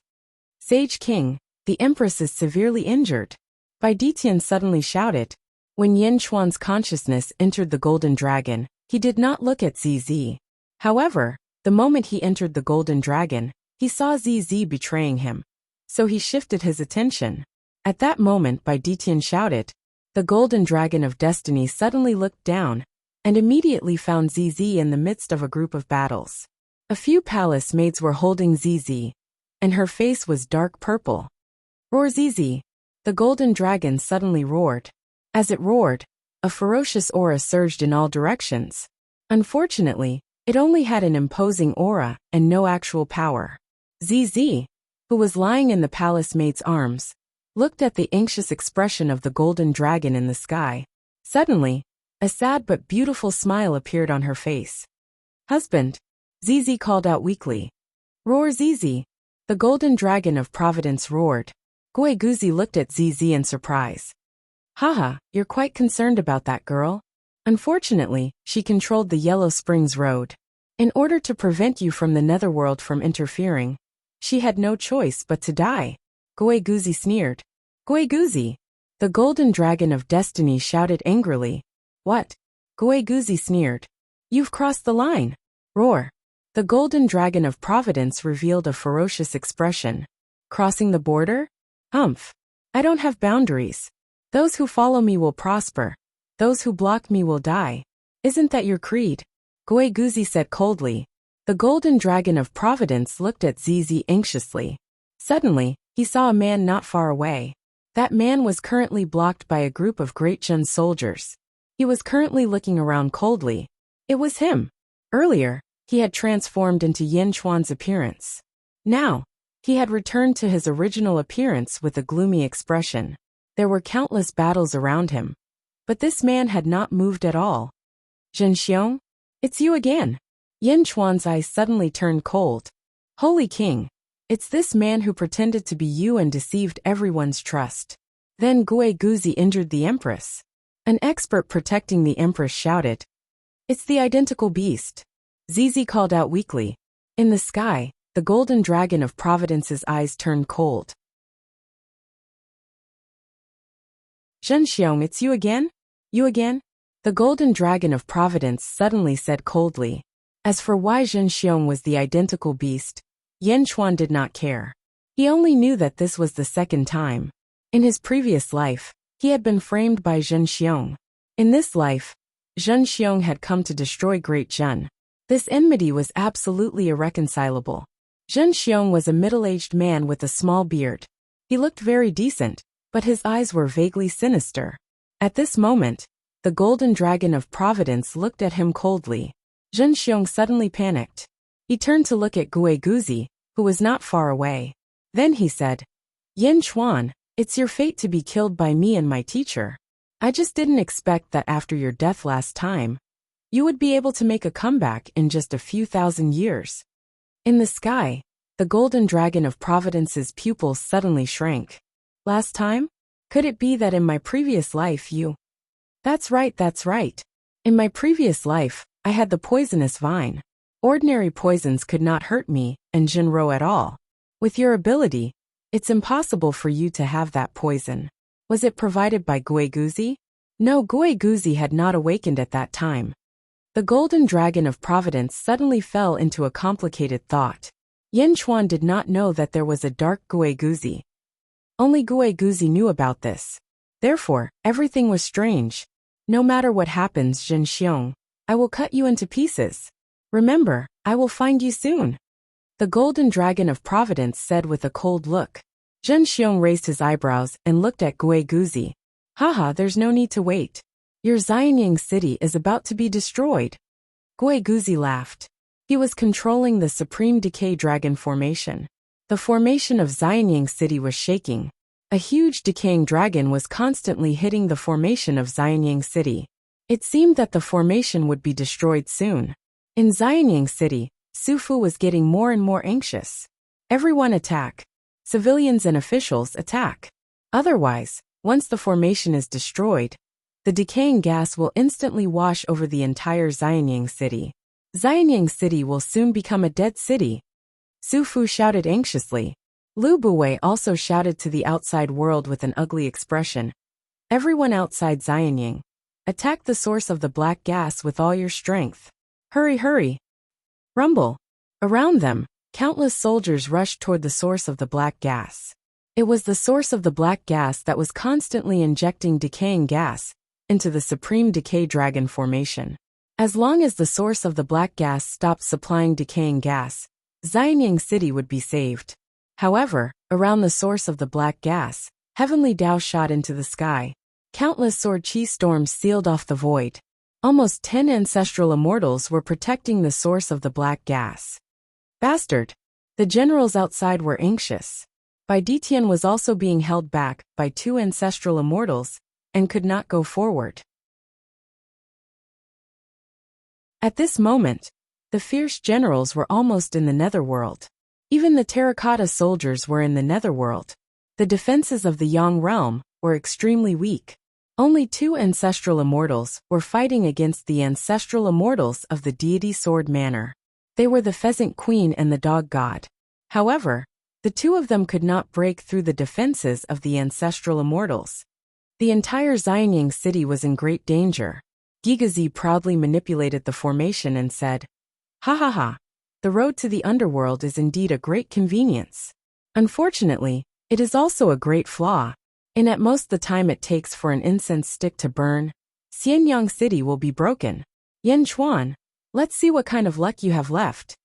Sage King, the Empress is severely injured. Bai Ditian suddenly shouted. When Yin Chuan's consciousness entered the Golden Dragon, he did not look at ZZ. However, the moment he entered the Golden Dragon, he saw ZZ betraying him. So he shifted his attention. At that moment, Bai Ditian shouted. The Golden Dragon of Destiny suddenly looked down, and immediately found ZZ in the midst of a group of battles. A few palace maids were holding ZZ, and her face was dark purple. Roar ZZ! The Golden Dragon suddenly roared. As it roared, a ferocious aura surged in all directions. Unfortunately, it only had an imposing aura and no actual power. ZZ, who was lying in the palace maid's arms, looked at the anxious expression of the Golden Dragon in the sky. Suddenly, a sad but beautiful smile appeared on her face. Husband, ZZ called out weakly. Roar ZZ! The Golden Dragon of Providence roared. Gue Guzi looked at ZZ in surprise. Haha, you're quite concerned about that girl. Unfortunately, she controlled the Yellow Springs Road. In order to prevent you from the Netherworld from interfering, she had no choice but to die. Gue Guzi sneered. Gue Guzi! The Golden Dragon of Destiny shouted angrily. What? Gue Guzi sneered. You've crossed the line. Roar. The Golden Dragon of Providence revealed a ferocious expression. Crossing the border? Humph. I don't have boundaries. Those who follow me will prosper. Those who block me will die. Isn't that your creed? Gue Guzi said coldly. The Golden Dragon of Providence looked at ZZ anxiously. Suddenly, he saw a man not far away. That man was currently blocked by a group of Great Jun soldiers. He was currently looking around coldly. It was him. Earlier, he had transformed into Yin Chuan's appearance. Now, he had returned to his original appearance with a gloomy expression. There were countless battles around him. But this man had not moved at all. Zhenxiong? It's you again. Yin Chuan's eyes suddenly turned cold. Holy King! It's this man who pretended to be you and deceived everyone's trust. Then Gue Guzi injured the Empress. An expert protecting the Empress shouted. It's the identical beast. ZZ called out weakly. In the sky, the Golden Dragon of Providence's eyes turned cold. Zhenxiong, it's you again? You again? The Golden Dragon of Providence suddenly said coldly. As for why Zhenxiong was the identical beast, Yin Chuan did not care. He only knew that this was the second time. In his previous life, he had been framed by Zhenxiong. In this life, Zhenxiong had come to destroy Great Jun. This enmity was absolutely irreconcilable. Zhenxiong was a middle-aged man with a small beard. He looked very decent, but his eyes were vaguely sinister. At this moment, the Golden Dragon of Providence looked at him coldly. Zhenxiong suddenly panicked. He turned to look at Gue Guzi, who was not far away. Then he said, Yin Chuan, it's your fate to be killed by me and my teacher. I just didn't expect that after your death last time, you would be able to make a comeback in just a few thousand years. In the sky, the Golden Dragon of Providence's pupils suddenly shrank. Last time? Could it be that in my previous life you... That's right, that's right. In my previous life, I had the poisonous vine. Ordinary poisons could not hurt me, and Jinro at all. With your ability, it's impossible for you to have that poison. Was it provided by Gue Guzi? No, Gue Guzi had not awakened at that time. The Golden Dragon of Providence suddenly fell into a complicated thought. Yin Chuan did not know that there was a dark Gue Guzi. Only Gue Guzi knew about this. Therefore, everything was strange. No matter what happens, Zhenxiong, I will cut you into pieces. Remember, I will find you soon. The Golden Dragon of Providence said with a cold look. Zhenxiong raised his eyebrows and looked at Gue Guzi. Haha, there's no need to wait. Your Xianying city is about to be destroyed. Gue Guzi laughed. He was controlling the Supreme Decay Dragon formation. The formation of Xianying City was shaking. A huge decaying dragon was constantly hitting the formation of Xianying City. It seemed that the formation would be destroyed soon. In Xianying City, Sufu was getting more and more anxious. Everyone attack. Civilians and officials attack. Otherwise, once the formation is destroyed, the decaying gas will instantly wash over the entire Xianying City. Xianying City will soon become a dead city. Sufu shouted anxiously. Lu Buwei also shouted to the outside world with an ugly expression. Everyone outside Xianying, attack the source of the black gas with all your strength. Hurry, hurry. Rumble. Around them, countless soldiers rushed toward the source of the black gas. It was the source of the black gas that was constantly injecting decaying gas into the Supreme Decay Dragon formation. As long as the source of the black gas stopped supplying decaying gas, Xianying City would be saved. However, around the source of the black gas, heavenly Dao shot into the sky. Countless sword chi storms sealed off the void. Almost 10 ancestral immortals were protecting the source of the black gas. Bastard! The generals outside were anxious. Bai Ditian was also being held back by 2 ancestral immortals and could not go forward. At this moment, the fierce generals were almost in the netherworld. Even the terracotta soldiers were in the netherworld. The defenses of the Yang realm were extremely weak. Only 2 ancestral immortals were fighting against the ancestral immortals of the deity Sword Manor. They were the Pheasant Queen and the Dog God. However, the 2 of them could not break through the defenses of the ancestral immortals. The entire Xianying City was in great danger. Gigazi proudly manipulated the formation and said, "Ha ha ha. The road to the underworld is indeed a great convenience. Unfortunately, it is also a great flaw. In at most the time it takes for an incense stick to burn, Xianyang City will be broken. Yen Chuan, let's see what kind of luck you have left."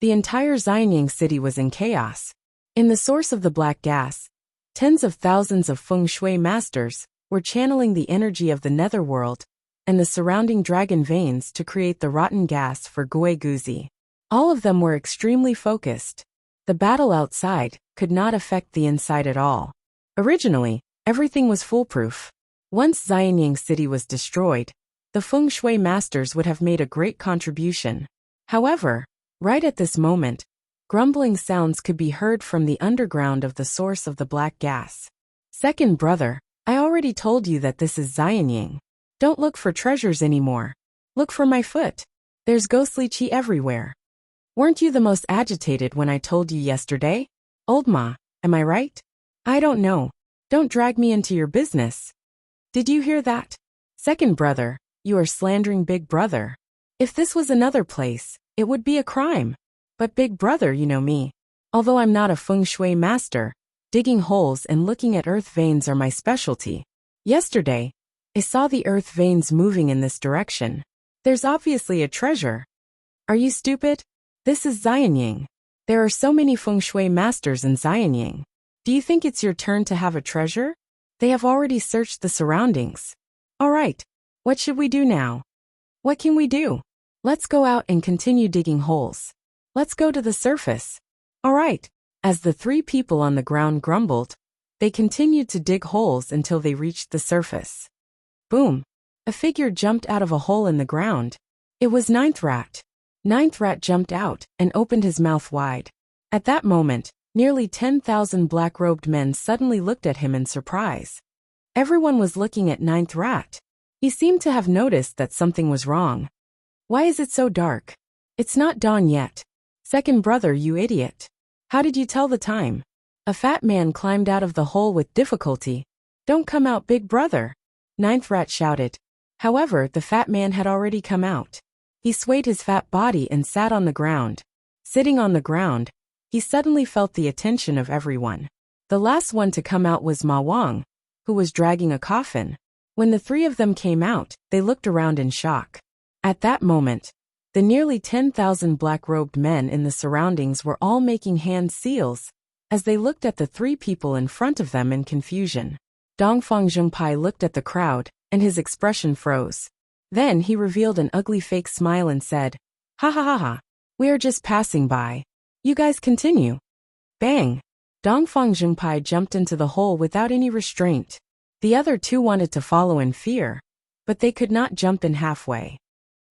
The entire Xianying City was in chaos. In the source of the black gas, tens of thousands of feng shui masters were channeling the energy of the netherworld and the surrounding dragon veins to create the rotten gas for Gui Guzi. All of them were extremely focused. The battle outside could not affect the inside at all. Originally, everything was foolproof. Once Xianying City was destroyed, the feng shui masters would have made a great contribution. However, right at this moment, grumbling sounds could be heard from the underground of the source of the black gas. "Second brother, I already told you that this is Xianying. Don't look for treasures anymore. Look for my foot. There's ghostly chi everywhere. Weren't you the most agitated when I told you yesterday? Old Ma, am I right? I don't know. Don't drag me into your business. Did you hear that? Second brother, you are slandering big brother. If this was another place, it would be a crime. But big brother, you know me. Although I'm not a feng shui master, digging holes and looking at earth veins are my specialty. Yesterday, I saw the earth veins moving in this direction. There's obviously a treasure. Are you stupid? This is Xianying. There are so many feng shui masters in Xianying. Do you think it's your turn to have a treasure? They have already searched the surroundings. All right, what should we do now? What can we do? Let's go out and continue digging holes. Let's go to the surface. All right. As the 3 people on the ground grumbled, they continued to dig holes until they reached the surface. Boom! A figure jumped out of a hole in the ground. It was Ninth Rat. Ninth Rat jumped out and opened his mouth wide. At that moment, nearly 10,000 black-robed men suddenly looked at him in surprise. Everyone was looking at Ninth Rat. He seemed to have noticed that something was wrong. Why is it so dark? It's not dawn yet. Second brother, you idiot. How did you tell the time? A fat man climbed out of the hole with difficulty. Don't come out, big brother. Ninth Rat shouted. However, the fat man had already come out. He swayed his fat body and sat on the ground. Sitting on the ground, he suddenly felt the attention of everyone. The last one to come out was Ma Wang, who was dragging a coffin. When the 3 of them came out, they looked around in shock. At that moment, the nearly 10,000 black-robed men in the surroundings were all making hand seals as they looked at the 3 people in front of them in confusion. Dongfang Zhengpai looked at the crowd, and his expression froze. Then he revealed an ugly fake smile and said, "Ha ha ha ha. We are just passing by. You guys continue. Bang! Dongfang Zhengpai jumped into the hole without any restraint. The other two wanted to follow in fear, but they could not jump in halfway.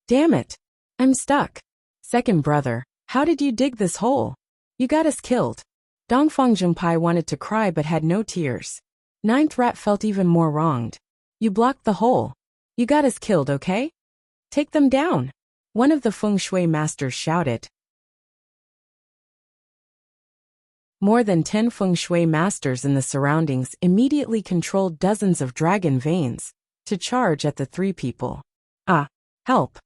Damn it! I'm stuck. Second brother, how did you dig this hole? You got us killed. Dongfang Zhengpai wanted to cry but had no tears. Ninth rat felt even more wronged. You blocked the hole. You got us killed, okay? Take them down. One of the feng shui masters shouted. More than 10 feng shui masters in the surroundings immediately controlled dozens of dragon veins to charge at the three people. Ah, help!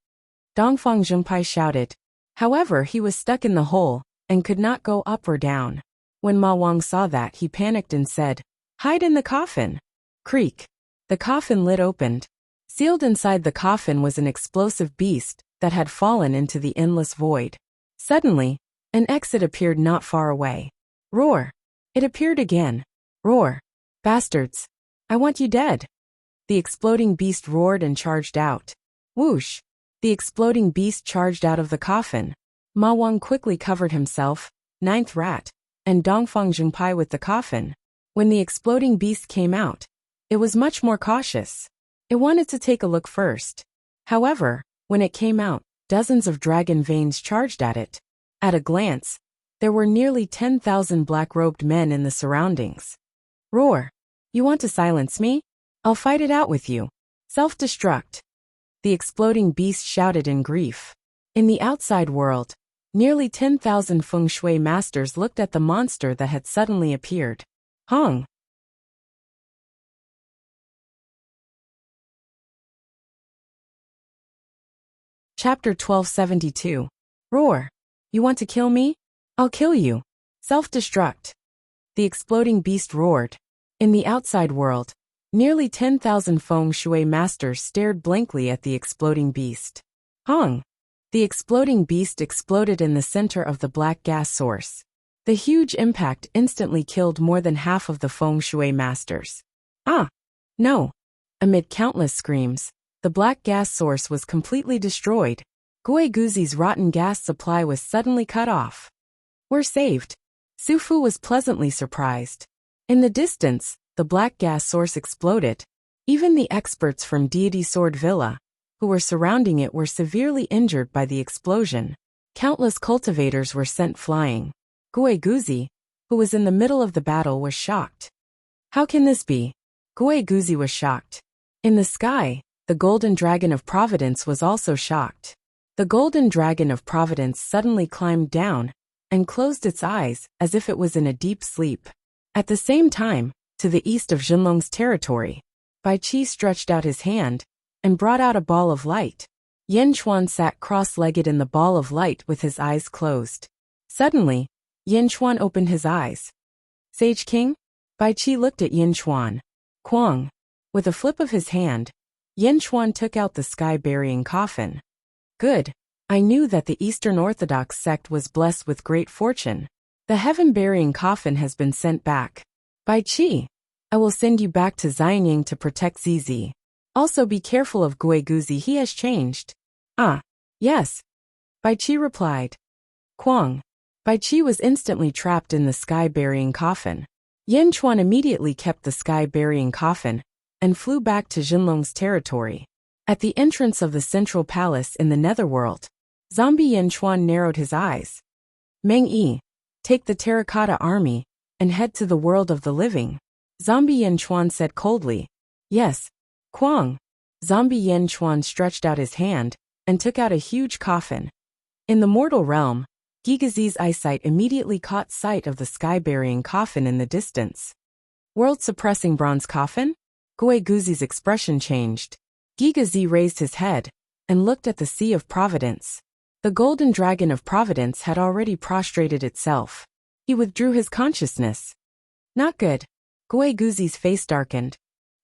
Dongfang Zhengpai shouted. However, he was stuck in the hole and could not go up or down. When Ma Wang saw that, he panicked and said, "Hide in the coffin." Creak. The coffin lid opened. Sealed inside the coffin was an explosive beast that had fallen into the endless void. Suddenly, an exit appeared not far away. Roar! It appeared again. Roar! Bastards! I want you dead! The exploding beast roared and charged out. Whoosh! The exploding beast charged out of the coffin. Ma Wang quickly covered himself, Ninth Rat, and Dongfang Zhengpai with the coffin. When the exploding beast came out, it was much more cautious. It wanted to take a look first. However, when it came out, dozens of dragon veins charged at it. At a glance, there were nearly 10,000 black-robed men in the surroundings. Roar! You want to silence me? I'll fight it out with you. Self-destruct. The exploding beast shouted in grief. In the outside world, nearly 10,000 feng shui masters looked at the monster that had suddenly appeared. Hong! Chapter 1272. Roar! You want to kill me? I'll kill you. Self-destruct. The exploding beast roared. In the outside world, nearly 10,000 feng shui masters stared blankly at the exploding beast. Hong! The exploding beast exploded in the center of the black gas source. The huge impact instantly killed more than half of the feng shui masters. Ah! No! Amid countless screams, the black gas source was completely destroyed. Gui Guzi's rotten gas supply was suddenly cut off. We're saved. Su Fu was pleasantly surprised. In the distance, the black gas source exploded. Even the experts from Deity Sword Villa, who were surrounding it, were severely injured by the explosion. Countless cultivators were sent flying. Gui Guzi, who was in the middle of the battle, was shocked. How can this be? Gui Guzi was shocked. In the sky, the Golden Dragon of Providence was also shocked. The Golden Dragon of Providence suddenly climbed down and closed its eyes as if it was in a deep sleep. At the same time, to the east of Jinlong's territory, Bai Qi stretched out his hand and brought out a ball of light. Yin Chuan sat cross-legged in the ball of light with his eyes closed. Suddenly, Yin Chuan opened his eyes. Sage King? Bai Qi looked at Yin Chuan. Quang. With a flip of his hand, Yin Chuan took out the sky-burying coffin. Good. I knew that the Eastern Orthodox sect was blessed with great fortune. The heaven-burying coffin has been sent back. Bai Qi, I will send you back to Xianying to protect Zizi. Also be careful of Gui Guzi, he has changed. Ah, yes. Bai Qi replied. Quang. Bai Qi was instantly trapped in the sky-burying coffin. Yin Chuan immediately kept the sky-burying coffin and flew back to Jinlong's territory. At the entrance of the central palace in the netherworld, Zombie Yin Chuan narrowed his eyes. Meng Yi, take the terracotta army and head to the world of the living. Zombie Yin Chuan said coldly. Yes. Quang. Zombie Yin Chuan stretched out his hand and took out a huge coffin. In the mortal realm, Gigazi's eyesight immediately caught sight of the sky-burying coffin in the distance. World-suppressing bronze coffin? Gui Guzi's expression changed. Gigazi raised his head and looked at the Sea of Providence. The Golden Dragon of Providence had already prostrated itself. He withdrew his consciousness. Not good. Gui Guzi's face darkened.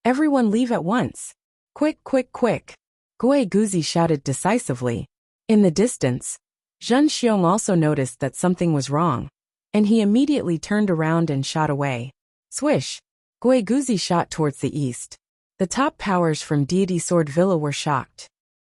Everyone leave at once. Quick, quick, quick. Gui Guzi shouted decisively. In the distance, Zhen Xiong also noticed that something was wrong, and he immediately turned around and shot away. Swish! Gui Guzi shot towards the east. The top powers from Deity Sword Villa were shocked.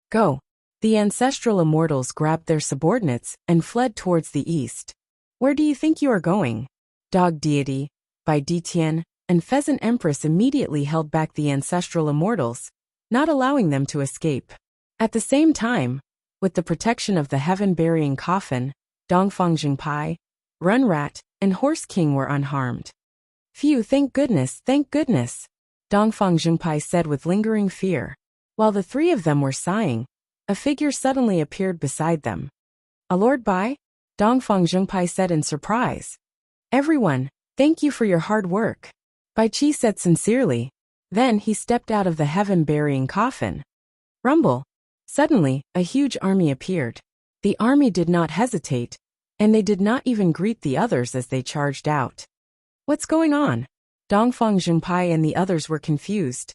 Go! The ancestral immortals grabbed their subordinates and fled towards the east. Where do you think you are going? Dog deity, Bai Ditian, and Pheasant Empress immediately held back the ancestral immortals, not allowing them to escape. At the same time, with the protection of the heaven-burying coffin, Dongfang Jingpai, Runrat, and Horse King were unharmed. Phew, thank goodness, Dongfang Jingpai said with lingering fear. While the three of them were sighing, a figure suddenly appeared beside them. A Lord Bai? Dongfang Jingpai said in surprise. Everyone, thank you for your hard work, Bai Qi said sincerely. Then he stepped out of the heaven-burying coffin. Rumble. Suddenly, a huge army appeared. The army did not hesitate, and they did not even greet the others as they charged out. What's going on? Dongfang Jingpai and the others were confused.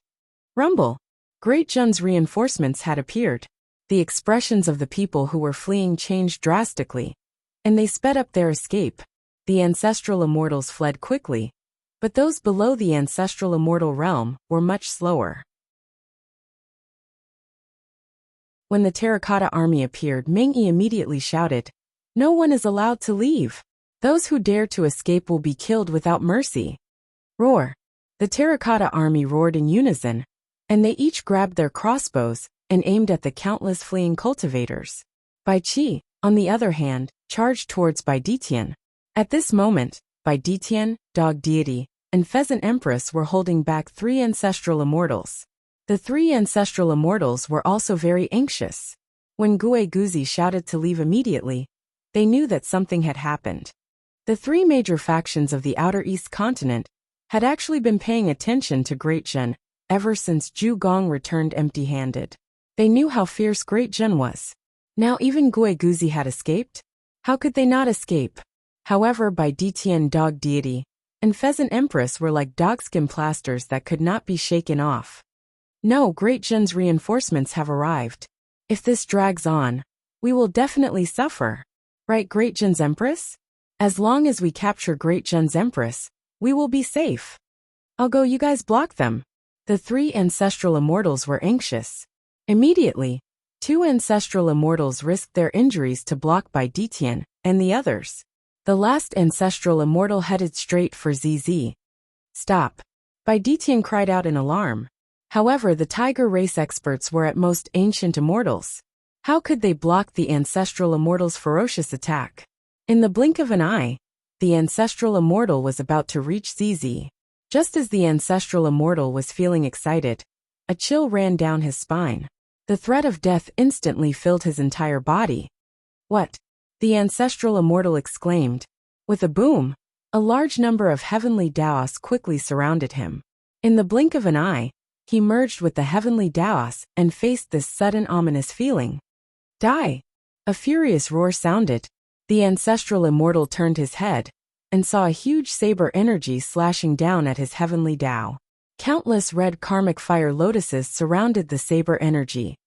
Rumble. Great Zhen's reinforcements had appeared. The expressions of the people who were fleeing changed drastically, and they sped up their escape. The ancestral immortals fled quickly, but those below the ancestral immortal realm were much slower. When the terracotta army appeared, Ming Yi immediately shouted, "No one is allowed to leave. Those who dare to escape will be killed without mercy." Roar! The terracotta army roared in unison, and they each grabbed their crossbows and aimed at the countless fleeing cultivators. Bai Qi, on the other hand, charged towards Bai Ditian. At this moment, Bai Ditian, Dog Deity, and Pheasant Empress were holding back three ancestral immortals. The three ancestral immortals were also very anxious. When Gue Guzi shouted to leave immediately, they knew that something had happened. The three major factions of the Outer East continent had actually been paying attention to Great Zhen ever since Zhu Gong returned empty-handed. They knew how fierce Great Zhen was. Now even Gue Guzi had escaped? How could they not escape? However, Bai Ditian, Dog Deity, and Pheasant Empress were like dogskin plasters that could not be shaken off. No, Great Zhen's reinforcements have arrived. If this drags on, we will definitely suffer. Right, Great Zhen's Empress? As long as we capture Great Zhen's Empress, we will be safe. I'll go, you guys block them. The three ancestral immortals were anxious. Immediately, two ancestral immortals risked their injuries to block Bai Ditian and the others. The last ancestral immortal headed straight for ZZ. Stop! Bai Ditian cried out in alarm. However, the tiger race experts were at most ancient immortals. How could they block the ancestral immortal's ferocious attack? In the blink of an eye, the ancestral immortal was about to reach ZZ. Just as the ancestral immortal was feeling excited, a chill ran down his spine. The threat of death instantly filled his entire body. What? The ancestral immortal exclaimed. With a boom, a large number of heavenly Daos quickly surrounded him. In the blink of an eye, he merged with the heavenly Daos and faced this sudden ominous feeling. Die! A furious roar sounded. The ancestral immortal turned his head and saw a huge saber energy slashing down at his heavenly Dao. Countless red karmic fire lotuses surrounded the saber energy.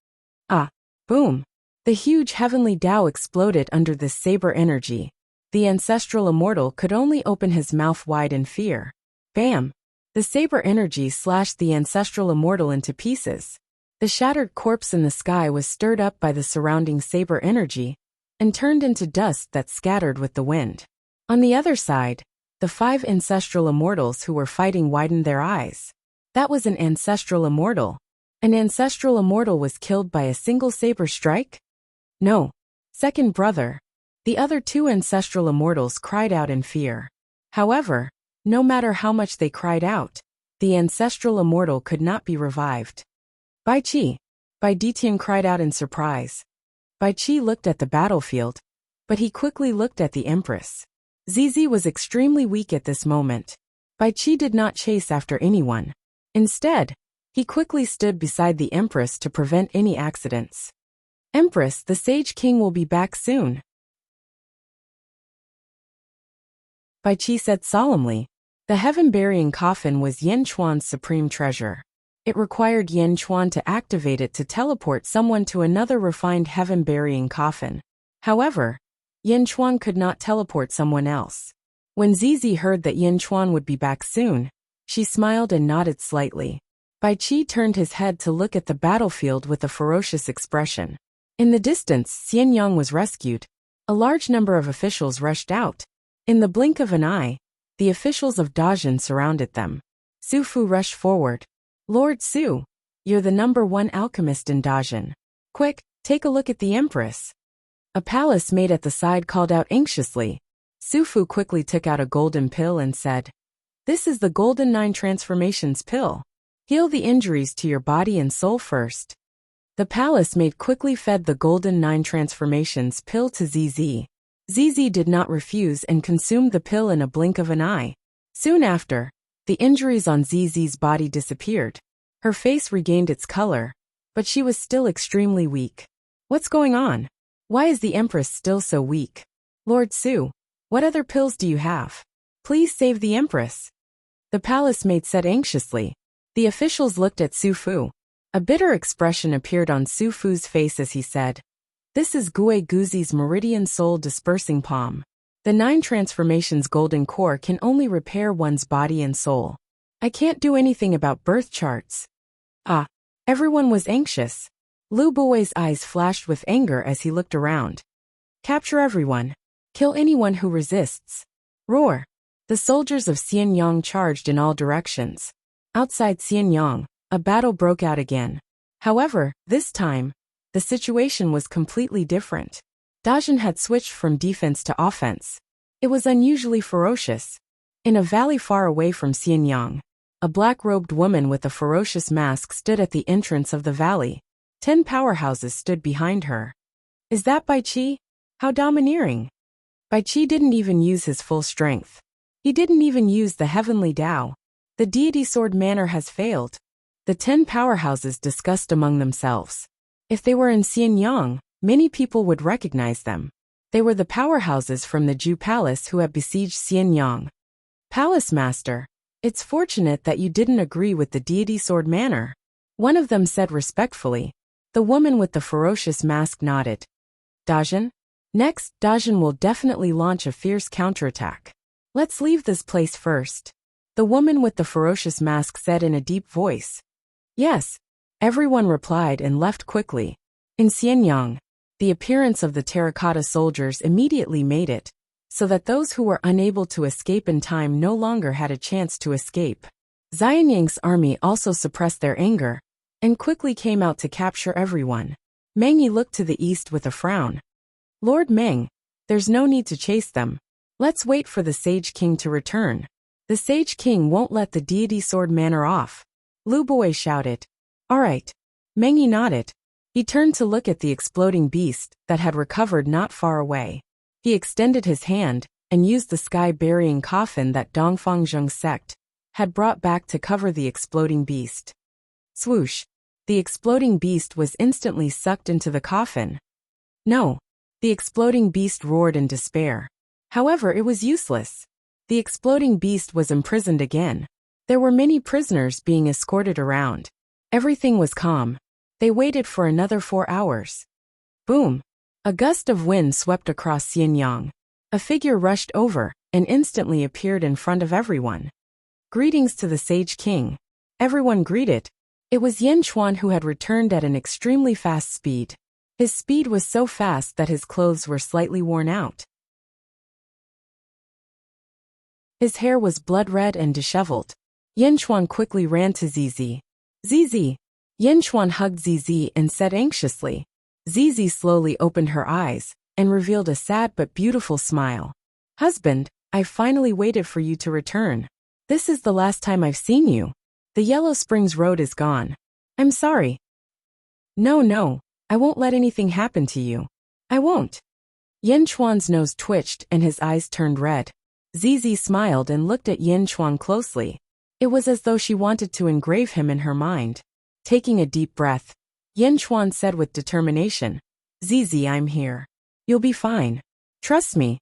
Ah! Boom! The huge heavenly Dao exploded under this saber energy. The ancestral immortal could only open his mouth wide in fear. Bam! The saber energy slashed the ancestral immortal into pieces. The shattered corpse in the sky was stirred up by the surrounding saber energy and turned into dust that scattered with the wind. On the other side, the five ancestral immortals who were fighting widened their eyes. That was an ancestral immortal. An ancestral immortal was killed by a single saber strike? No. Second brother. The other two ancestral immortals cried out in fear. However, no matter how much they cried out, the ancestral immortal could not be revived. Bai Qi! Bai Ditian cried out in surprise. Bai Qi looked at the battlefield, but he quickly looked at the Empress. ZZ was extremely weak at this moment. Bai Qi did not chase after anyone. Instead, he quickly stood beside the Empress to prevent any accidents. Empress, the Sage King will be back soon, Bai Qi said solemnly. The heaven-burying coffin was Yen Chuan's supreme treasure. It required Yen Chuan to activate it to teleport someone to another refined heaven-burying coffin. However, Yen Chuan could not teleport someone else. When Zizi heard that Yen Chuan would be back soon, she smiled and nodded slightly. Bai Qi turned his head to look at the battlefield with a ferocious expression. In the distance, Xian Yang was rescued. A large number of officials rushed out. In the blink of an eye, the officials of Dajin surrounded them. Su Fu rushed forward. Lord Su, you're the #1 alchemist in Dajin. Quick, take a look at the Empress. A palace maid at the side called out anxiously. Su Fu quickly took out a golden pill and said, "This is the Golden 9 Transformations pill. Heal the injuries to your body and soul first." The palace maid quickly fed the Golden 9 Transformations pill to ZZ. ZZ did not refuse and consumed the pill in a blink of an eye. Soon after, the injuries on ZZ's body disappeared. Her face regained its color, but she was still extremely weak. What's going on? Why is the Empress still so weak? Lord Su, what other pills do you have? Please save the Empress. The palace maid said anxiously. The officials looked at Su Fu. A bitter expression appeared on Su Fu's face as he said, "This is Gue Guzi's Meridian Soul Dispersing Palm. The 9 Transformations Golden Core can only repair one's body and soul. I can't do anything about birth charts." Ah! Everyone was anxious. Lu Bui's eyes flashed with anger as he looked around. "Capture everyone. Kill anyone who resists." Roar! The soldiers of Xianyang charged in all directions. Outside Xianyang, a battle broke out again. However, this time, the situation was completely different. Dajin had switched from defense to offense. It was unusually ferocious. In a valley far away from Xianyang, a black-robed woman with a ferocious mask stood at the entrance of the valley. 10 powerhouses stood behind her. Is that Bai Qi? How domineering! Bai Qi didn't even use his full strength. He didn't even use the heavenly Tao. The deity sword manner has failed. The 10 powerhouses discussed among themselves. If they were in Xianyang, many people would recognize them. They were the powerhouses from the Ju Palace who had besieged Xianyang. Palace Master, it's fortunate that you didn't agree with the deity sword manner. One of them said respectfully. The woman with the ferocious mask nodded. Dajin? Next, Dajin will definitely launch a fierce counterattack. Let's leave this place first. The woman with the ferocious mask said in a deep voice. Yes. Everyone replied and left quickly. In Xianyang, the appearance of the terracotta soldiers immediately made it, so that those who were unable to escape in time no longer had a chance to escape. Xianyang's army also suppressed their anger, and quickly came out to capture everyone. Meng Yi looked to the east with a frown. Lord Meng, there's no need to chase them. Let's wait for the Sage King to return. The Sage King won't let the deity sword manner off. Lu Bui shouted. All right. Meng Yi nodded. He turned to look at the exploding beast that had recovered not far away. He extended his hand and used the sky-burying coffin that Dongfang Zheng's sect had brought back to cover the exploding beast. Swoosh! The exploding beast was instantly sucked into the coffin. No! The exploding beast roared in despair. However, it was useless. The exploding beast was imprisoned again. There were many prisoners being escorted around. Everything was calm. They waited for another 4 hours. Boom! A gust of wind swept across Xianyang. A figure rushed over and instantly appeared in front of everyone. Greetings to the Sage King. Everyone greeted. It was Yen Chuan who had returned at an extremely fast speed. His speed was so fast that his clothes were slightly worn out. His hair was blood-red and disheveled. Yen Chuan quickly ran to ZZ. ZZ. Yen Chuan hugged ZZ and said anxiously. ZZ slowly opened her eyes and revealed a sad but beautiful smile. Husband, I finally waited for you to return. This is the last time I've seen you. The Yellow Springs Road is gone. I'm sorry. No, I won't let anything happen to you. I won't. Yen Chuan's nose twitched and his eyes turned red. ZZ smiled and looked at Yen Chuan closely. It was as though she wanted to engrave him in her mind. Taking a deep breath, Yen Chuan said with determination, ZZ, I'm here. You'll be fine. Trust me.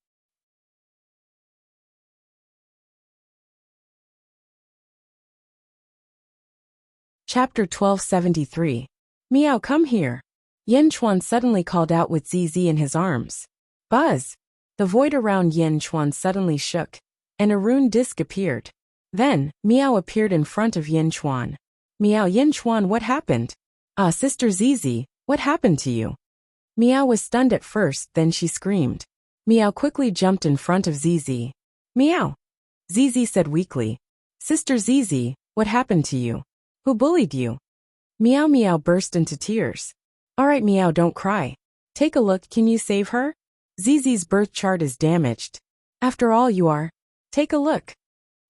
Chapter 1273. Meow, come here. Yen Chuan suddenly called out with ZZ in his arms. Buzz! The void around Yen Chuan suddenly shook, and a rune disc appeared. Then, Meow appeared in front of Yen Chuan. Meow, Yen Chuan, what happened? Ah, Sister ZZ, what happened to you? Meow was stunned at first, then she screamed. Meow quickly jumped in front of Zizi. Meow! Zizi said weakly. Sister Zizi, what happened to you? Who bullied you? Meow Meow burst into tears. Alright Meow, don't cry. Take a look, can you save her? Zizi's birth chart is damaged. After all you are. Take a look.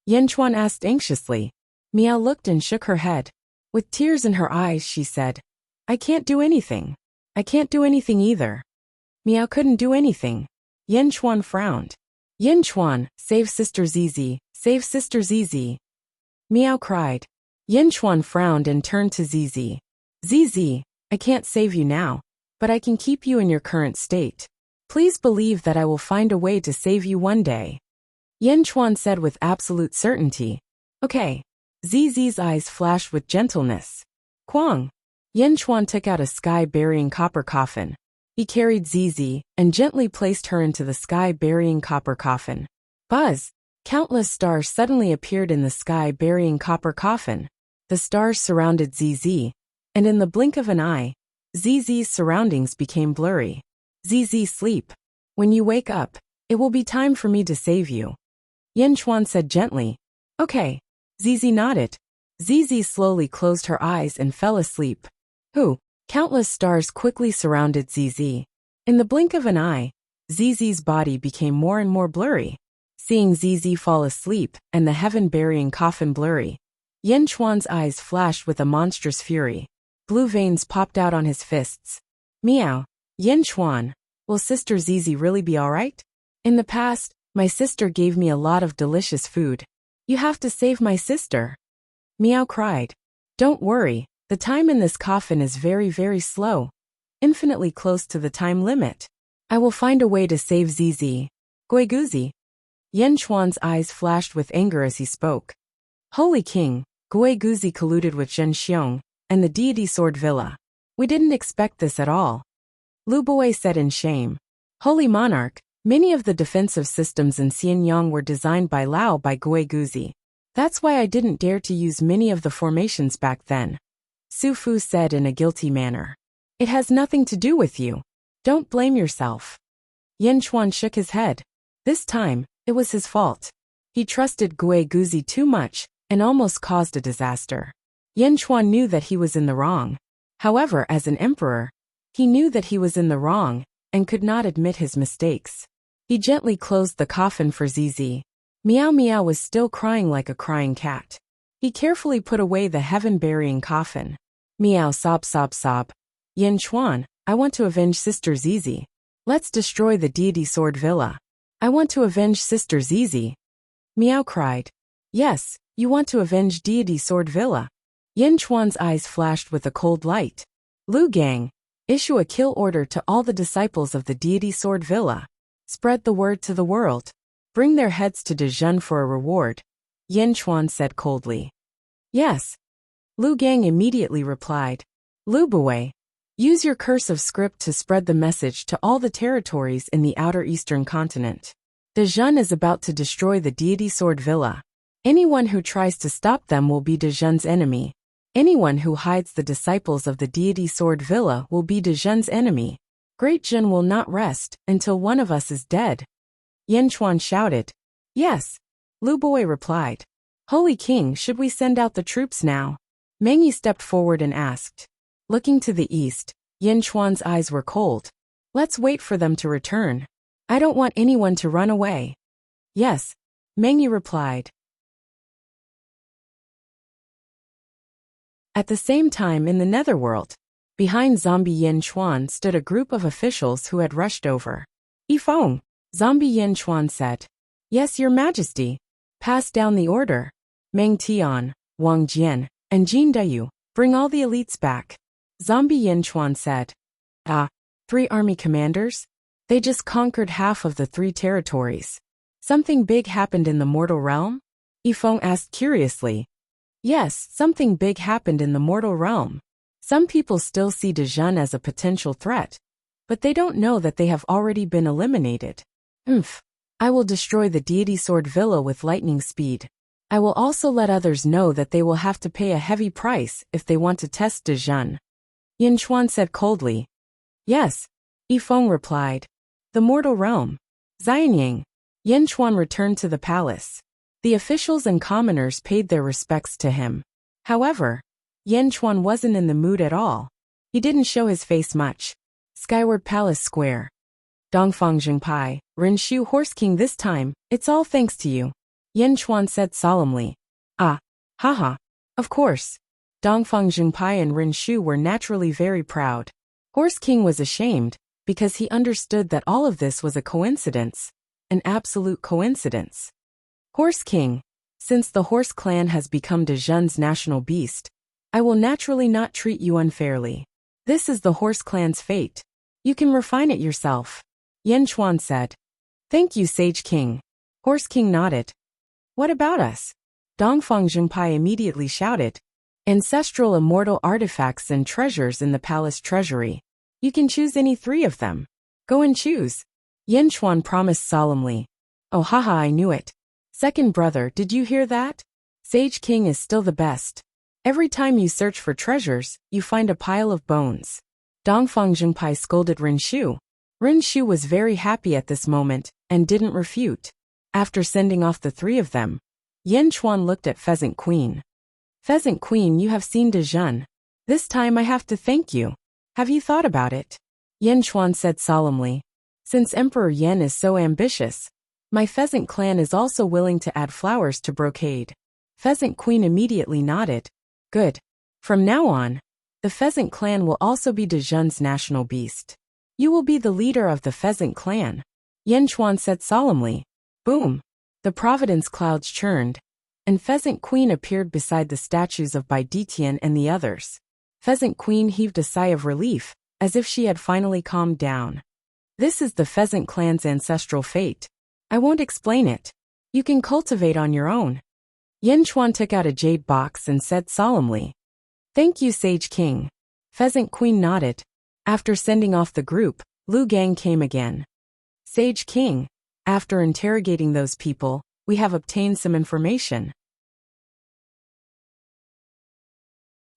Yanchuan asked anxiously. Meow looked and shook her head. With tears in her eyes she said, I can't do anything. I can't do anything either. Meow couldn't do anything. Yanchuan frowned. Yanchuan, save Sister Zizi, save Sister Zizi. Meow cried. Yanchuan frowned and turned to Zizi. Zizi, I can't save you now, but I can keep you in your current state. Please believe that I will find a way to save you one day. Yanchuan said with absolute certainty. Okay. Zizi's eyes flashed with gentleness. Kwang. Yanchuan took out a sky-burying copper coffin. He carried Zizi and gently placed her into the sky-burying copper coffin. Buzz! Countless stars suddenly appeared in the sky-burying copper coffin. The stars surrounded Zizi, and in the blink of an eye, Zizi's surroundings became blurry. Zizi, sleep. When you wake up, it will be time for me to save you. Yanchuan said gently. Okay. Zizi nodded. Zizi slowly closed her eyes and fell asleep. Countless stars quickly surrounded Zizi. In the blink of an eye, Zizi's body became more and more blurry. Seeing Zizi fall asleep and the heaven-burying coffin blurry, Yanchuan's eyes flashed with a monstrous fury. Blue veins popped out on his fists. Meow. Yanchuan, will Sister Zizi really be alright? In the past, my sister gave me a lot of delicious food. You have to save my sister. Meow cried. Don't worry, the time in this coffin is very, very slow. Infinitely close to the time limit. I will find a way to save Zizi. Guiguzi. Yanchuan's eyes flashed with anger as he spoke. Holy King, Guiguzi colluded with Zhenxiong and the deity Sword Villa. We didn't expect this at all. Lu Bui said in shame. Holy Monarch, many of the defensive systems in Xianyang were designed by Guiguzi. That's why I didn't dare to use many of the formations back then. Su Fu said in a guilty manner. It has nothing to do with you. Don't blame yourself. Yanchuan shook his head. This time, it was his fault. He trusted Guiguzi too much and almost caused a disaster. Yanchuan knew that he was in the wrong. However, as an emperor, he knew that he was in the wrong and could not admit his mistakes. He gently closed the coffin for Zizi. Meow Meow was still crying like a crying cat. He carefully put away the heaven-burying coffin. Meow sob sob sob. Yanchuan, I want to avenge Sister Zizi. Let's destroy the deity Sword Villa. I want to avenge Sister Zizi. Meow cried. Yes, you want to avenge deity Sword Villa. Yanchuan's eyes flashed with a cold light. Lu Gang, issue a kill order to all the disciples of the deity Sword Villa. Spread the word to the world. Bring their heads to Dezhun for a reward. Yanchuan said coldly. Yes. Lu Gang immediately replied. Lu Bui, use your curse of script to spread the message to all the territories in the outer eastern continent. Dezhun is about to destroy the deity Sword Villa. Anyone who tries to stop them will be Dezhun's enemy. Anyone who hides the disciples of the deity Sword Villa will be Dezhun's enemy. Great Zhen will not rest until one of us is dead. Yanchuan shouted. Yes. Lu Bui replied. Holy King, should we send out the troops now? Mengyi stepped forward and asked. Looking to the east, Yanchuan's eyes were cold. Let's wait for them to return. I don't want anyone to run away. Yes. Mengyi replied. At the same time in the netherworld, behind zombie Yanchuan stood a group of officials who had rushed over. Yifeng, zombie Yanchuan said. Yes, Your Majesty. Pass down the order. Meng Tian, Wang Jian, and Jin Dayu, bring all the elites back. Zombie Yanchuan said. 3 army commanders? They just conquered half of the 3 territories. Something big happened in the mortal realm? Yifeng asked curiously. Yes, something big happened in the mortal realm. Some people still see Dezhun as a potential threat, but they don't know that they have already been eliminated. I will destroy the deity Sword Villa with lightning speed. I will also let others know that they will have to pay a heavy price if they want to test Dezhun. Yanchuan said coldly. Yes. Yifeng replied. The mortal realm. Xianying. Yanchuan returned to the palace. The officials and commoners paid their respects to him. However, Yanchuan wasn't in the mood at all. He didn't show his face much. Skyward Palace Square. Dongfang Jingpai, Rinshu Horse King, this time, it's all thanks to you. Yanchuan said solemnly. Ah, haha. Of course. Dongfang Jingpai and Rinshu were naturally very proud. Horse King was ashamed, because he understood that all of this was a coincidence. An absolute coincidence. Horse King, since the horse clan has become Dezhen's national beast, I will naturally not treat you unfairly. This is the horse clan's fate. You can refine it yourself. Yanchuan said. Thank you, Sage King. Horse King nodded. What about us? Dongfang Jingpai immediately shouted. Ancestral immortal artifacts and treasures in the palace treasury. You can choose any 3 of them. Go and choose. Yanchuan promised solemnly. Oh haha, I knew it. Second brother, did you hear that? Sage King is still the best. Every time you search for treasures, you find a pile of bones. Dongfang Jingpai scolded Rinshu. Rinshu was very happy at this moment, and didn't refute. After sending off the 3 of them, Yanchuan looked at Pheasant Queen. Pheasant Queen, you have seen Dezhen. This time I have to thank you. Have you thought about it? Yanchuan said solemnly. Since Emperor Yan is so ambitious, my pheasant clan is also willing to add flowers to brocade. Pheasant Queen immediately nodded. Good. From now on, the pheasant clan will also be Dezhen's national beast. You will be the leader of the pheasant clan. Yanchuan said solemnly. Boom. The Providence clouds churned, and Pheasant Queen appeared beside the statues of Bai Ditian and the others. Pheasant Queen heaved a sigh of relief, as if she had finally calmed down. This is the pheasant clan's ancestral fate. I won't explain it. You can cultivate on your own. Yanchuan took out a jade box and said solemnly. Thank you, Sage King. Pheasant Queen nodded. After sending off the group, Lu Gang came again. Sage King, after interrogating those people, we have obtained some information.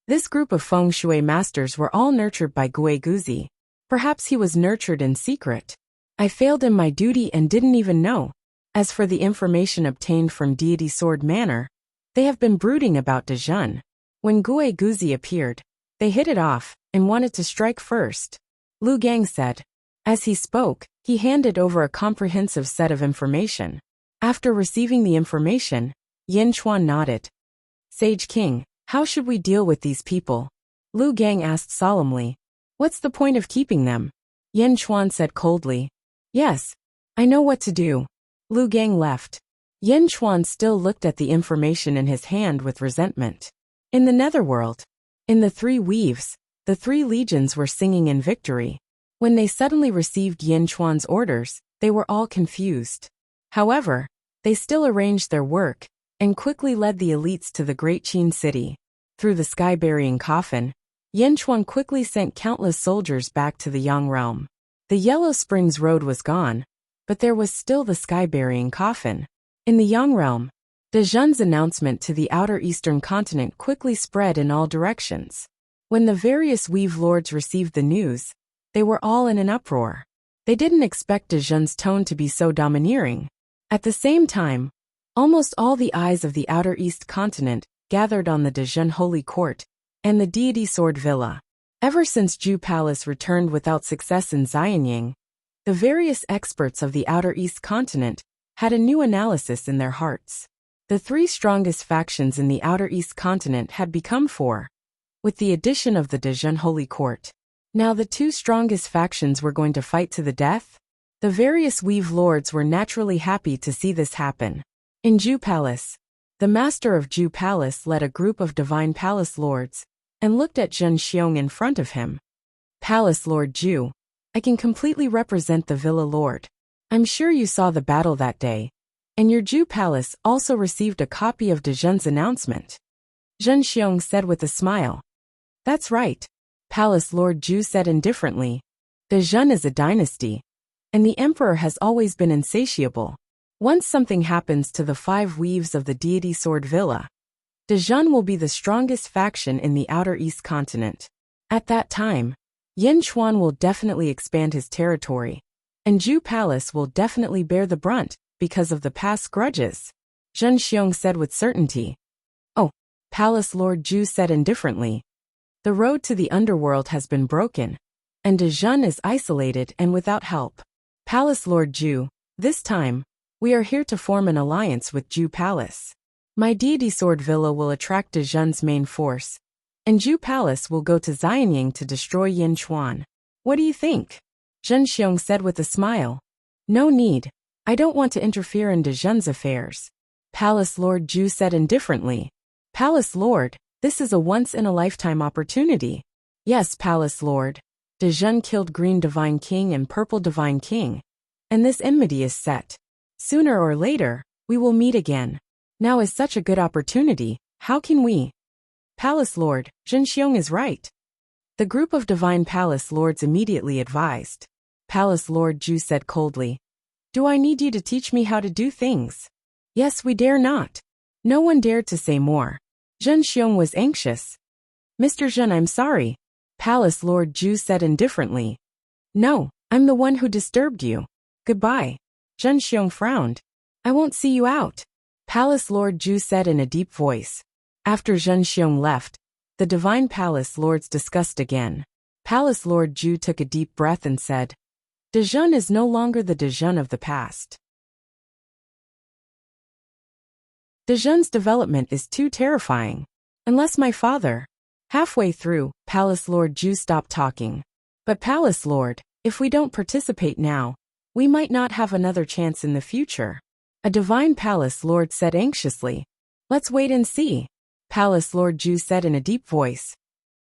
This group of feng shui masters were all nurtured by Gui Guzi. Perhaps he was nurtured in secret. I failed in my duty and didn't even know. As for the information obtained from Deity Sword Manor, they have been brooding about Dezhen. When Gui Guzi appeared, they hit it off and wanted to strike first. Lu Gang said. As he spoke, he handed over a comprehensive set of information. After receiving the information, Yanchuan nodded. Sage King, how should we deal with these people? Lu Gang asked solemnly. What's the point of keeping them? Yanchuan said coldly. Yes, I know what to do. Lu Gang left. Yanchuan still looked at the information in his hand with resentment. In the netherworld, in the 3 weaves, the 3 legions were singing in victory. When they suddenly received Yanchuan's orders, they were all confused. However, they still arranged their work, and quickly led the elites to the Great Qin city. Through the sky-burying coffin, Yanchuan quickly sent countless soldiers back to the Yang realm. The Yellow Springs Road was gone, but there was still the sky-burying coffin. In the Yang realm, Dezhen's announcement to the outer eastern continent quickly spread in all directions. When the various weave lords received the news, they were all in an uproar. They didn't expect Dezhen's tone to be so domineering. At the same time, almost all the eyes of the outer east continent gathered on the Dezhen Holy Court and the Deity Sword Villa. Ever since Ju Palace returned without success in Xianying, the various experts of the outer east continent had a new analysis in their hearts. The 3 strongest factions in the outer east continent had become 4, with the addition of the Dezhen Holy Court. Now the 2 strongest factions were going to fight to the death? The various weave lords were naturally happy to see this happen. In Ju Palace, the master of Ju Palace led a group of divine palace lords, and looked at Zhen Xiong in front of him. Palace Lord Ju, I can completely represent the Villa Lord. I'm sure you saw the battle that day, and your Ju Palace also received a copy of Dezhen's announcement. Zhen Xiong said with a smile. That's right. Palace Lord Ju said indifferently. Dezhen is a dynasty, and the emperor has always been insatiable. Once something happens to the 5 weaves of the Deity Sword Villa, Dezhen will be the strongest faction in the outer east continent. At that time, Yin Chuan will definitely expand his territory, and Zhu Palace will definitely bear the brunt because of the past grudges, Zhen Xiong said with certainty. Oh, Palace Lord Zhu said indifferently. The road to the underworld has been broken, and De Zhen is isolated and without help. Palace Lord Zhu, this time, we are here to form an alliance with Zhu Palace. My deity sword villa will attract De Zhen's main force, and Zhu Palace will go to Xianying to destroy Yin Chuan. What do you think? Zhen Xiong said with a smile. No need. I don't want to interfere in De Zhen's affairs. Palace Lord Zhu said indifferently. Palace Lord, this is a once-in-a-lifetime opportunity. Yes, Palace Lord. De Zhen killed Green Divine King and Purple Divine King, and this enmity is set. Sooner or later, we will meet again. Now is such a good opportunity, how can we? Palace Lord, Zhen Xiong is right. The group of Divine Palace Lords immediately advised. Palace Lord Zhu said coldly. Do I need you to teach me how to do things? Yes, we dare not. No one dared to say more. Zhen Xiong was anxious. Mr. Zhen, I'm sorry. Palace Lord Zhu said indifferently. No, I'm the one who disturbed you. Goodbye. Zhen Xiong frowned. I won't see you out. Palace Lord Zhu said in a deep voice. After Zhen Xiong left, the Divine Palace Lords discussed again. Palace Lord Zhu took a deep breath and said, De Zhen is no longer the De Zhen of the past. De Zhen's development is too terrifying. Unless my father. Halfway through, Palace Lord Zhu stopped talking. But Palace Lord, if we don't participate now, we might not have another chance in the future. A Divine Palace Lord said anxiously. Let's wait and see. Palace Lord Zhu said in a deep voice.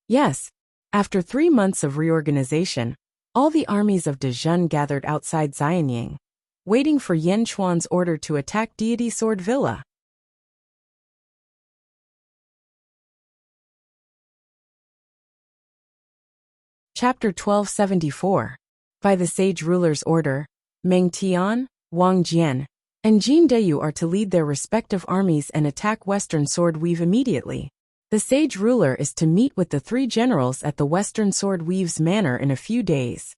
Yes. After 3 months of reorganization, all the armies of De Zhen gathered outside Xianying, waiting for Yin Chuan's order to attack Deity Sword Villa. Chapter 1274. By the sage ruler's order, Meng Tian, Wang Jian, and Jin Deyu are to lead their respective armies and attack Western Sword Weave immediately. The sage ruler is to meet with the 3 generals at the Western Sword Weave's manor in a few days.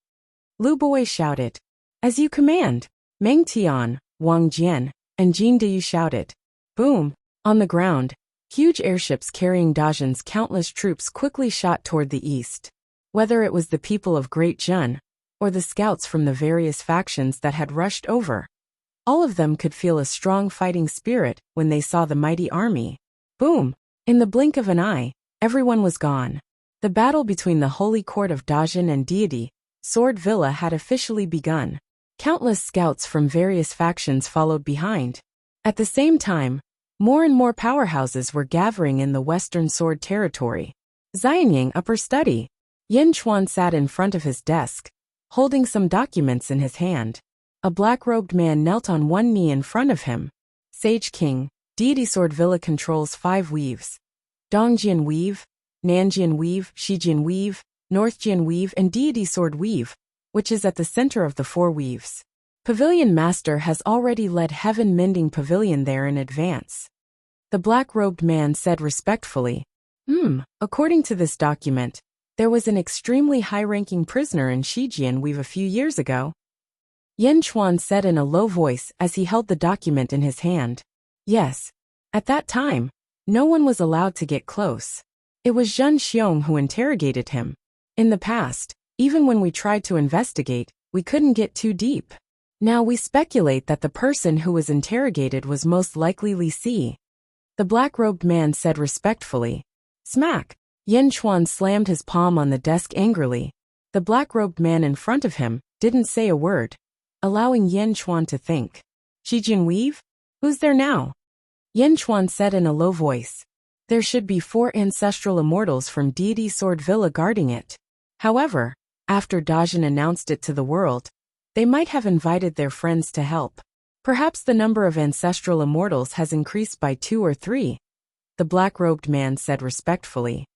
Lu Boi shouted. As you command. Meng Tian, Wang Jian, and Jin Deyu shouted. Boom. On the ground, huge airships carrying Dazhen's countless troops quickly shot toward the east. Whether it was the people of Great Zhen, or the scouts from the various factions that had rushed over, all of them could feel a strong fighting spirit when they saw the mighty army. Boom! In the blink of an eye, everyone was gone. The battle between the Holy Court of Dazhen and Deity Sword Villa had officially begun. Countless scouts from various factions followed behind. At the same time, more and more powerhouses were gathering in the Western Sword territory. Xianying upper study. Yin Chuan sat in front of his desk, holding some documents in his hand. A black-robed man knelt on one knee in front of him. Sage King, Deity Sword Villa controls 5 weaves. Dongjian Weave, Nanjian Weave, Shijian Weave, Northjian Weave and Deity Sword Weave, which is at the center of the 4 weaves. Pavilion Master has already led Heaven Mending Pavilion there in advance. The black-robed man said respectfully. According to this document, there was an extremely high-ranking prisoner in Shijian Weave a few years ago. Yin Chuan said in a low voice as he held the document in his hand. Yes. At that time, no one was allowed to get close. It was Zhen Xiong who interrogated him. In the past, even when we tried to investigate, we couldn't get too deep. Now we speculate that the person who was interrogated was most likely Li Si. The black-robed man said respectfully. Smack! Yin Chuan slammed his palm on the desk angrily. The black-robed man in front of him didn't say a word, allowing Yin Chuan to think. Shijian Weave? Who's there now? Yin Chuan said in a low voice. There should be 4 ancestral immortals from Deity Sword Villa guarding it. However, after Dazhen announced it to the world, they might have invited their friends to help. Perhaps the number of ancestral immortals has increased by 2 or 3. The black-robed man said respectfully.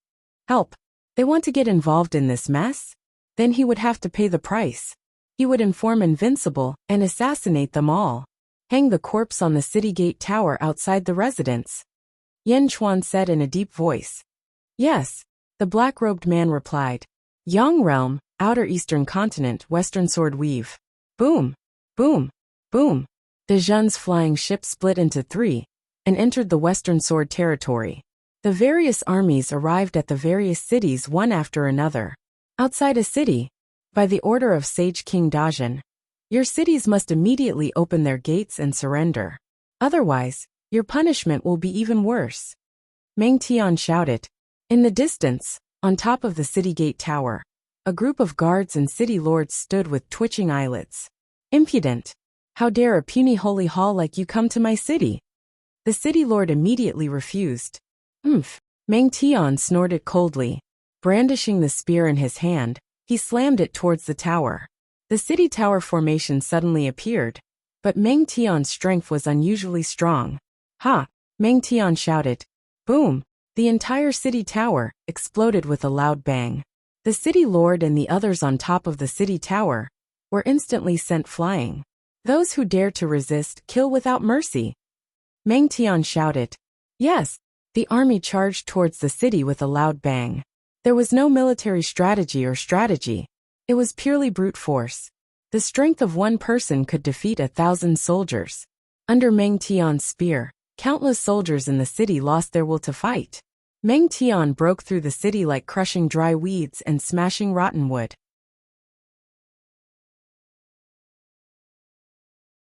Help. They want to get involved in this mess? Then he would have to pay the price. He would inform Invincible and assassinate them all. Hang the corpse on the city gate tower outside the residence. Yin Chuan said in a deep voice. Yes, the black-robed man replied. Yang Realm, Outer Eastern Continent, Western Sword Weave. Boom, boom, boom. Dejun's flying ship split into three and entered the Western Sword territory. The various armies arrived at the various cities one after another. Outside a city, by the order of Sage King Dajun, your cities must immediately open their gates and surrender. Otherwise, your punishment will be even worse. Meng Tian shouted. In the distance, on top of the city gate tower, a group of guards and city lords stood with twitching eyelids. Impudent! How dare a puny holy hall like you come to my city? The city lord immediately refused. Meng Tian snorted coldly. Brandishing the spear in his hand, he slammed it towards the tower. The city tower formation suddenly appeared, but Meng Tian's strength was unusually strong. Ha! Meng Tian shouted. Boom! The entire city tower exploded with a loud bang. The city lord and the others on top of the city tower were instantly sent flying. Those who dare to resist, kill without mercy. Meng Tian shouted. Yes, the army charged towards the city with a loud bang. There was no military strategy or strategy. It was purely brute force. The strength of one person could defeat 1,000 soldiers. Under Meng Tian's spear, countless soldiers in the city lost their will to fight. Meng Tian broke through the city like crushing dry weeds and smashing rotten wood.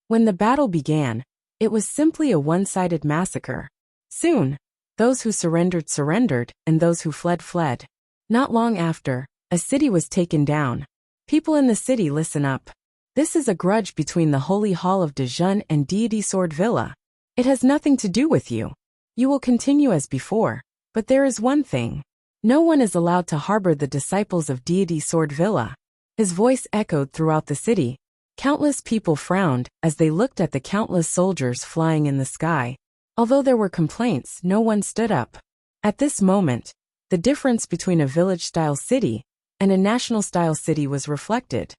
When the battle began, it was simply a one-sided massacre. Soon, those who surrendered surrendered, and those who fled fled. Not long after, a city was taken down. People in the city, listen up. This is a grudge between the Holy Hall of Dejun and Deity Sword Villa. It has nothing to do with you. You will continue as before, but there is one thing. No one is allowed to harbor the disciples of Deity Sword Villa. His voice echoed throughout the city. Countless people frowned as they looked at the countless soldiers flying in the sky. Although there were complaints, no one stood up. At this moment, the difference between a village-style city and a national-style city was reflected.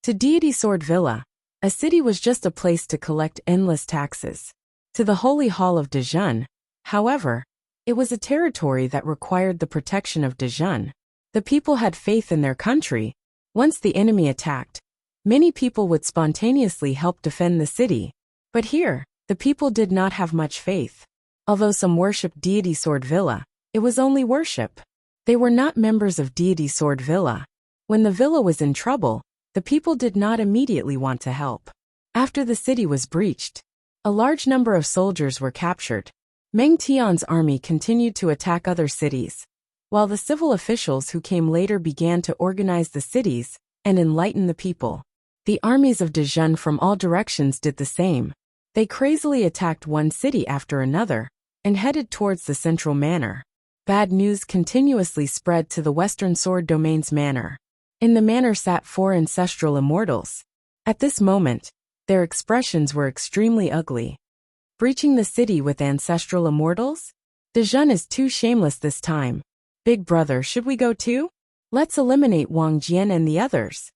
To Deity Sword Villa, a city was just a place to collect endless taxes. To the Holy Hall of Dejun, however, it was a territory that required the protection of Dejun. The people had faith in their country. Once the enemy attacked, many people would spontaneously help defend the city. But here, the people did not have much faith. Although some worshipped Deity Sword Villa, it was only worship. They were not members of Deity Sword Villa. When the villa was in trouble, the people did not immediately want to help. After the city was breached, a large number of soldiers were captured. Meng Tian's army continued to attack other cities, while the civil officials who came later began to organize the cities and enlighten the people. The armies of Dejun from all directions did the same. They crazily attacked one city after another and headed towards the central manor. Bad news continuously spread to the Western Sword Domain's manor. In the manor sat 4 ancestral immortals. At this moment, their expressions were extremely ugly. Breaching the city with ancestral immortals? Dejun is too shameless this time. Big brother, should we go too? Let's eliminate Wang Jian and the others.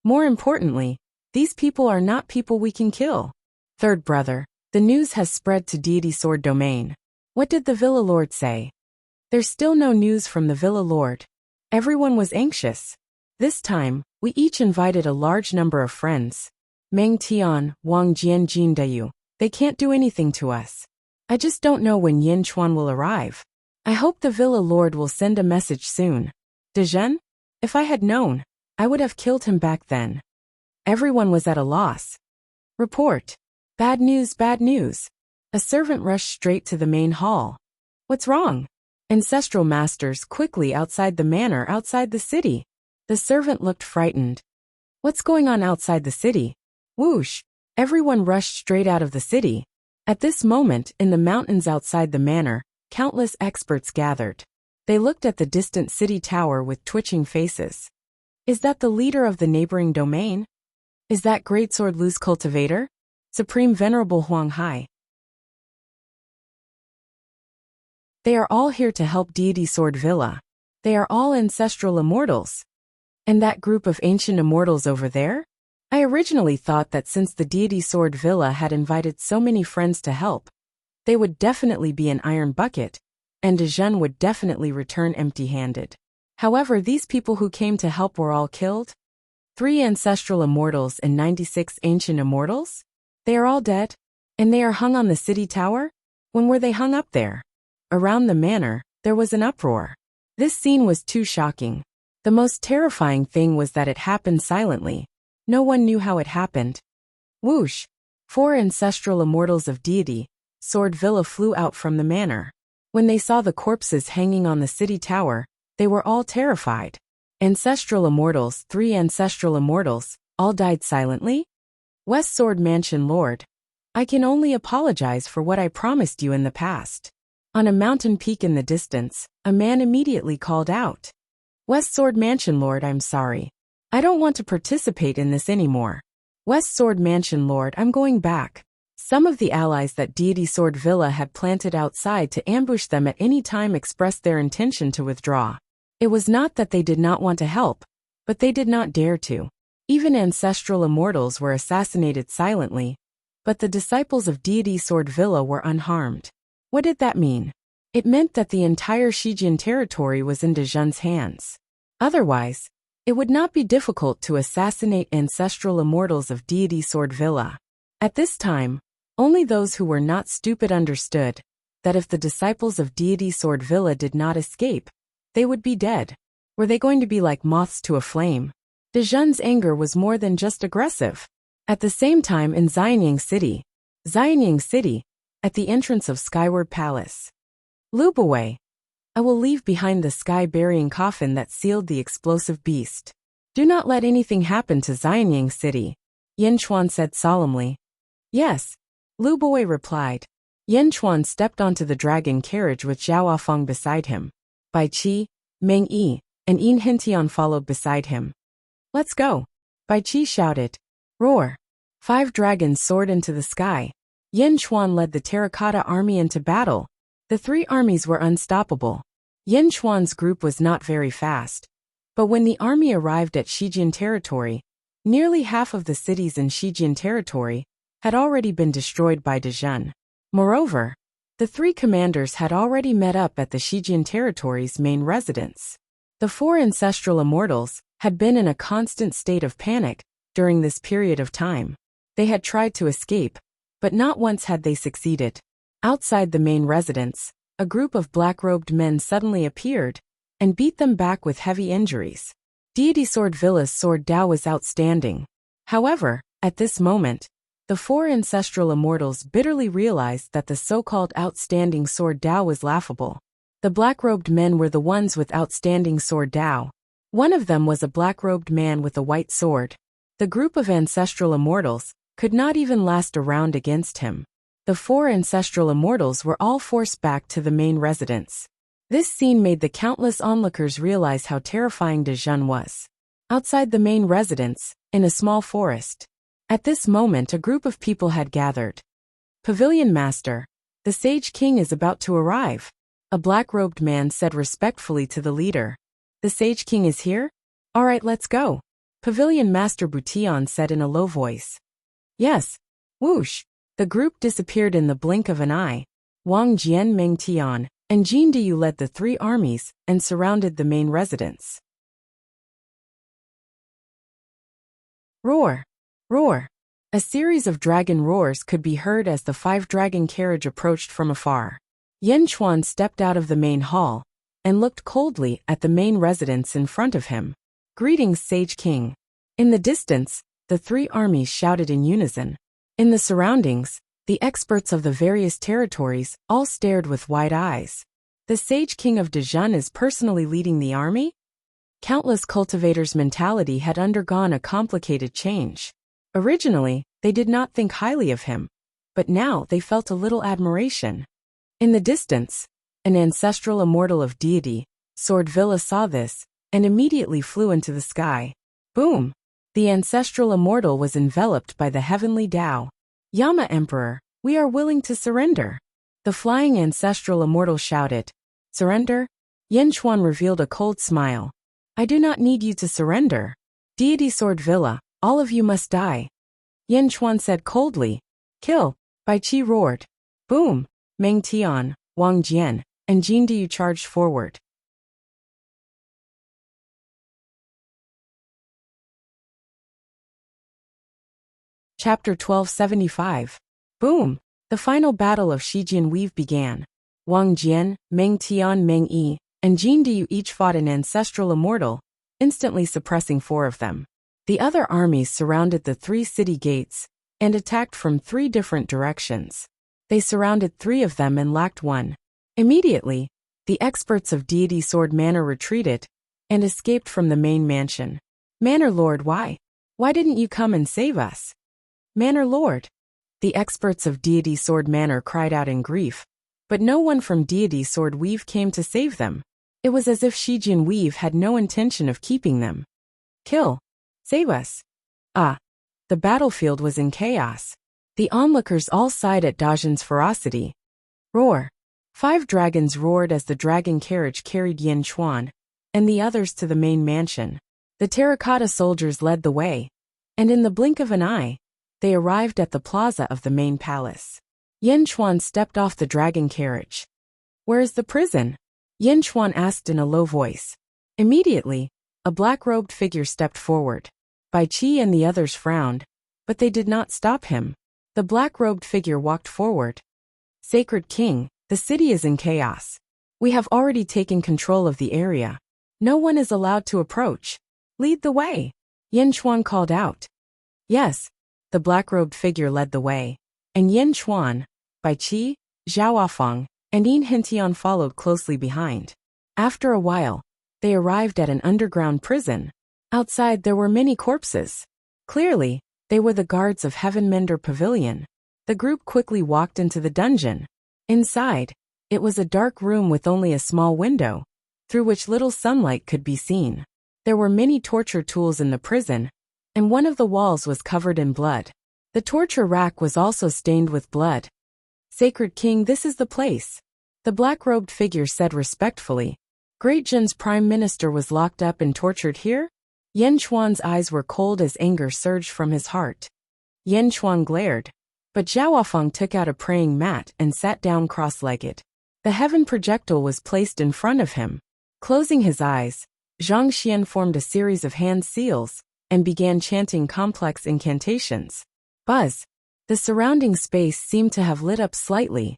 More importantly, these people are not people we can kill. Third brother, the news has spread to Deity Sword Domain. What did the Villa Lord say? There's still no news from the Villa Lord. Everyone was anxious. This time, we each invited a large number of friends. Meng Tian, Wang Jian, Jin Dayu. They can't do anything to us. I just don't know when Yin Chuan will arrive. I hope the Villa Lord will send a message soon. Dejun? If I had known, I would have killed him back then. Everyone was at a loss. Report. Bad news, bad news. A servant rushed straight to the main hall. What's wrong? Ancestral masters quickly outside the manor, outside the city. The servant looked frightened. What's going on outside the city? Whoosh! Everyone rushed straight out of the city. At this moment, in the mountains outside the manor, countless experts gathered. They looked at the distant city tower with twitching faces. Is that the leader of the neighboring domain? Is that Greatsword Lu's cultivator? Supreme Venerable Huang Hai? They are all here to help Deity Sword Villa. They are all ancestral immortals. And that group of ancient immortals over there? I originally thought that since the Deity Sword Villa had invited so many friends to help, they would definitely be an iron bucket, and Dejun would definitely return empty-handed. However, these people who came to help were all killed. 3 ancestral immortals and 96 ancient immortals? They are all dead? And they are hung on the city tower? When were they hung up there? Around the manor, there was an uproar. This scene was too shocking. The most terrifying thing was that it happened silently. No one knew how it happened. Whoosh! 4 ancestral immortals of deity, Sword Villa flew out from the manor. When they saw the corpses hanging on the city tower, they were all terrified. Ancestral immortals, 3 ancestral immortals, all died silently? West Sword Mansion Lord. I can only apologize for what I promised you in the past. On a mountain peak in the distance, a man immediately called out. West Sword Mansion Lord, I'm sorry. I don't want to participate in this anymore. West Sword Mansion Lord, I'm going back. Some of the allies that deity Sword Villa had planted outside to ambush them at any time expressed their intention to withdraw. It was not that they did not want to help, but they did not dare to. Even ancestral immortals were assassinated silently, but the disciples of deity Sword Villa were unharmed. What did that mean? It meant that the entire Shijian territory was in Dezhen's hands. Otherwise, it would not be difficult to assassinate ancestral immortals of deity Sword Villa. At this time, only those who were not stupid understood that if the disciples of deity Sword Villa did not escape, they would be dead. Were they going to be like moths to a flame? Dezhen's anger was more than just aggressive. At the same time in Xianying City, at the entrance of Skyward Palace. Lubawei. I will leave behind the sky-burying coffin that sealed the explosive beast. Do not let anything happen to Xianying City, Yin Chuan said solemnly. Yes, Lubawei replied. Yin Chuan stepped onto the dragon carriage with Zhao Afeng beside him. Bai Qi, Meng Yi, and Yin Hintian followed beside him. Let's go. Bai Qi shouted. Roar. 5 dragons soared into the sky. Yin Chuan led the terracotta army into battle. The 3 armies were unstoppable. Yin Chuan's group was not very fast. But when the army arrived at Shijian territory, nearly half of the cities in Shijian territory had already been destroyed by Dezhen. Moreover, the 3 commanders had already met up at the Shijian territory's main residence. The 4 ancestral immortals had been in a constant state of panic during this period of time. They had tried to escape, but not once had they succeeded. Outside the main residence, a group of black-robed men suddenly appeared and beat them back with heavy injuries. Deity Sword Villa's sword Dao was outstanding. However, at this moment, the 4 ancestral immortals bitterly realized that the so-called outstanding sword Dao was laughable. The black-robed men were the ones with outstanding sword Dao. One of them was a black-robed man with a white sword. The group of ancestral immortals could not even last a round against him. The 4 ancestral immortals were all forced back to the main residence. This scene made the countless onlookers realize how terrifying Dezhen was. Outside the main residence, in a small forest. At this moment a group of people had gathered. Pavilion Master, the Sage King is about to arrive. A black-robed man said respectfully to the leader. The Sage King is here? Alright, let's go. Pavilion Master Butian said in a low voice. Yes. Whoosh. The group disappeared in the blink of an eye. Wang Jian, Meng Tian, and Jin Diyu led the 3 armies and surrounded the main residence. Roar. Roar. A series of dragon roars could be heard as the 5 dragon carriage approached from afar. Yin Chuan stepped out of the main hall and looked coldly at the main residence in front of him. Greetings, Sage King. In the distance, the 3 armies shouted in unison. In the surroundings, the experts of the various territories all stared with wide eyes. The Sage King of Dezhen is personally leading the army? Countless cultivators' mentality had undergone a complicated change. Originally, they did not think highly of him, but now they felt a little admiration. In the distance, an ancestral immortal of deity, Sword Villa saw this, and immediately flew into the sky. Boom! The ancestral immortal was enveloped by the heavenly Tao. Yama Emperor, we are willing to surrender. The flying ancestral immortal shouted. Surrender? Yin Chuan revealed a cold smile. I do not need you to surrender. Deity Sword Villa, all of you must die. Yin Chuan said coldly. Kill. Bai Qi roared. Boom! Meng Tian, Wang Jian, and Jin Diyu charged forward. Chapter 1275. Boom! The final battle of Shijian Weave began. Wang Jian, Meng Tian Meng Yi, and Jin Diyu each fought an ancestral immortal, instantly suppressing 4 of them. The other armies surrounded the 3 city gates and attacked from 3 different directions. They surrounded 3 of them and lacked 1. Immediately, the experts of Deity Sword Manor retreated and escaped from the main mansion. Manor Lord, why? Why didn't you come and save us? Manor Lord. The experts of Deity Sword Manor cried out in grief, but no one from Deity Sword Weave came to save them. It was as if Shijian Weave had no intention of keeping them. Kill. Save us. Ah. The battlefield was in chaos. The onlookers all sighed at Dajin's ferocity. Roar. 5 dragons roared as the dragon carriage carried Yin Chuan and the others to the main mansion. The terracotta soldiers led the way, and in the blink of an eye, they arrived at the plaza of the main palace. Yin Chuan stepped off the dragon carriage. Where is the prison? Yin Chuan asked in a low voice. Immediately, a black-robed figure stepped forward. Bai Qi and the others frowned, but they did not stop him. The black-robed figure walked forward. Sacred King, the city is in chaos. We have already taken control of the area. No one is allowed to approach. Lead the way. Yin Chuan called out. Yes. The black-robed figure led the way, and Yin Chuan, Bai Qi, Zhao Afang, and Yin Hentian followed closely behind. After a while, they arrived at an underground prison. Outside there were many corpses. Clearly, they were the guards of Heavenmender Pavilion. The group quickly walked into the dungeon. Inside, it was a dark room with only a small window, through which little sunlight could be seen. There were many torture tools in the prison, and one of the walls was covered in blood. The torture rack was also stained with blood. Sacred King, this is the place. The black-robed figure said respectfully. Great Jin's prime minister was locked up and tortured here? Yin Chuan's eyes were cold as anger surged from his heart. Yin Chuan glared, but Zhao Afang took out a praying mat and sat down cross-legged. The heaven projectile was placed in front of him. Closing his eyes, Zhang Xian formed a series of hand seals and began chanting complex incantations. Buzz. The surrounding space seemed to have lit up slightly.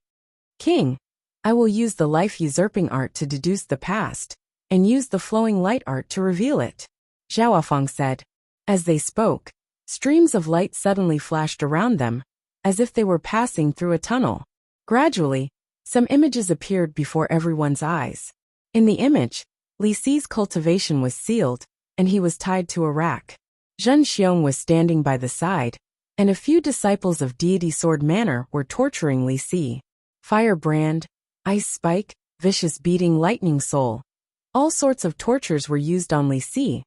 King, I will use the life-usurping art to deduce the past, and use the flowing light art to reveal it, Zhao Afang said. As they spoke, streams of light suddenly flashed around them, as if they were passing through a tunnel. Gradually, some images appeared before everyone's eyes. In the image, Li Si's cultivation was sealed, and he was tied to a rack. Zhen Xiong was standing by the side, and a few disciples of Deity Sword Manor were torturing Li Si. Firebrand, Ice Spike, Vicious Beating Lightning Soul. All sorts of tortures were used on Li Si.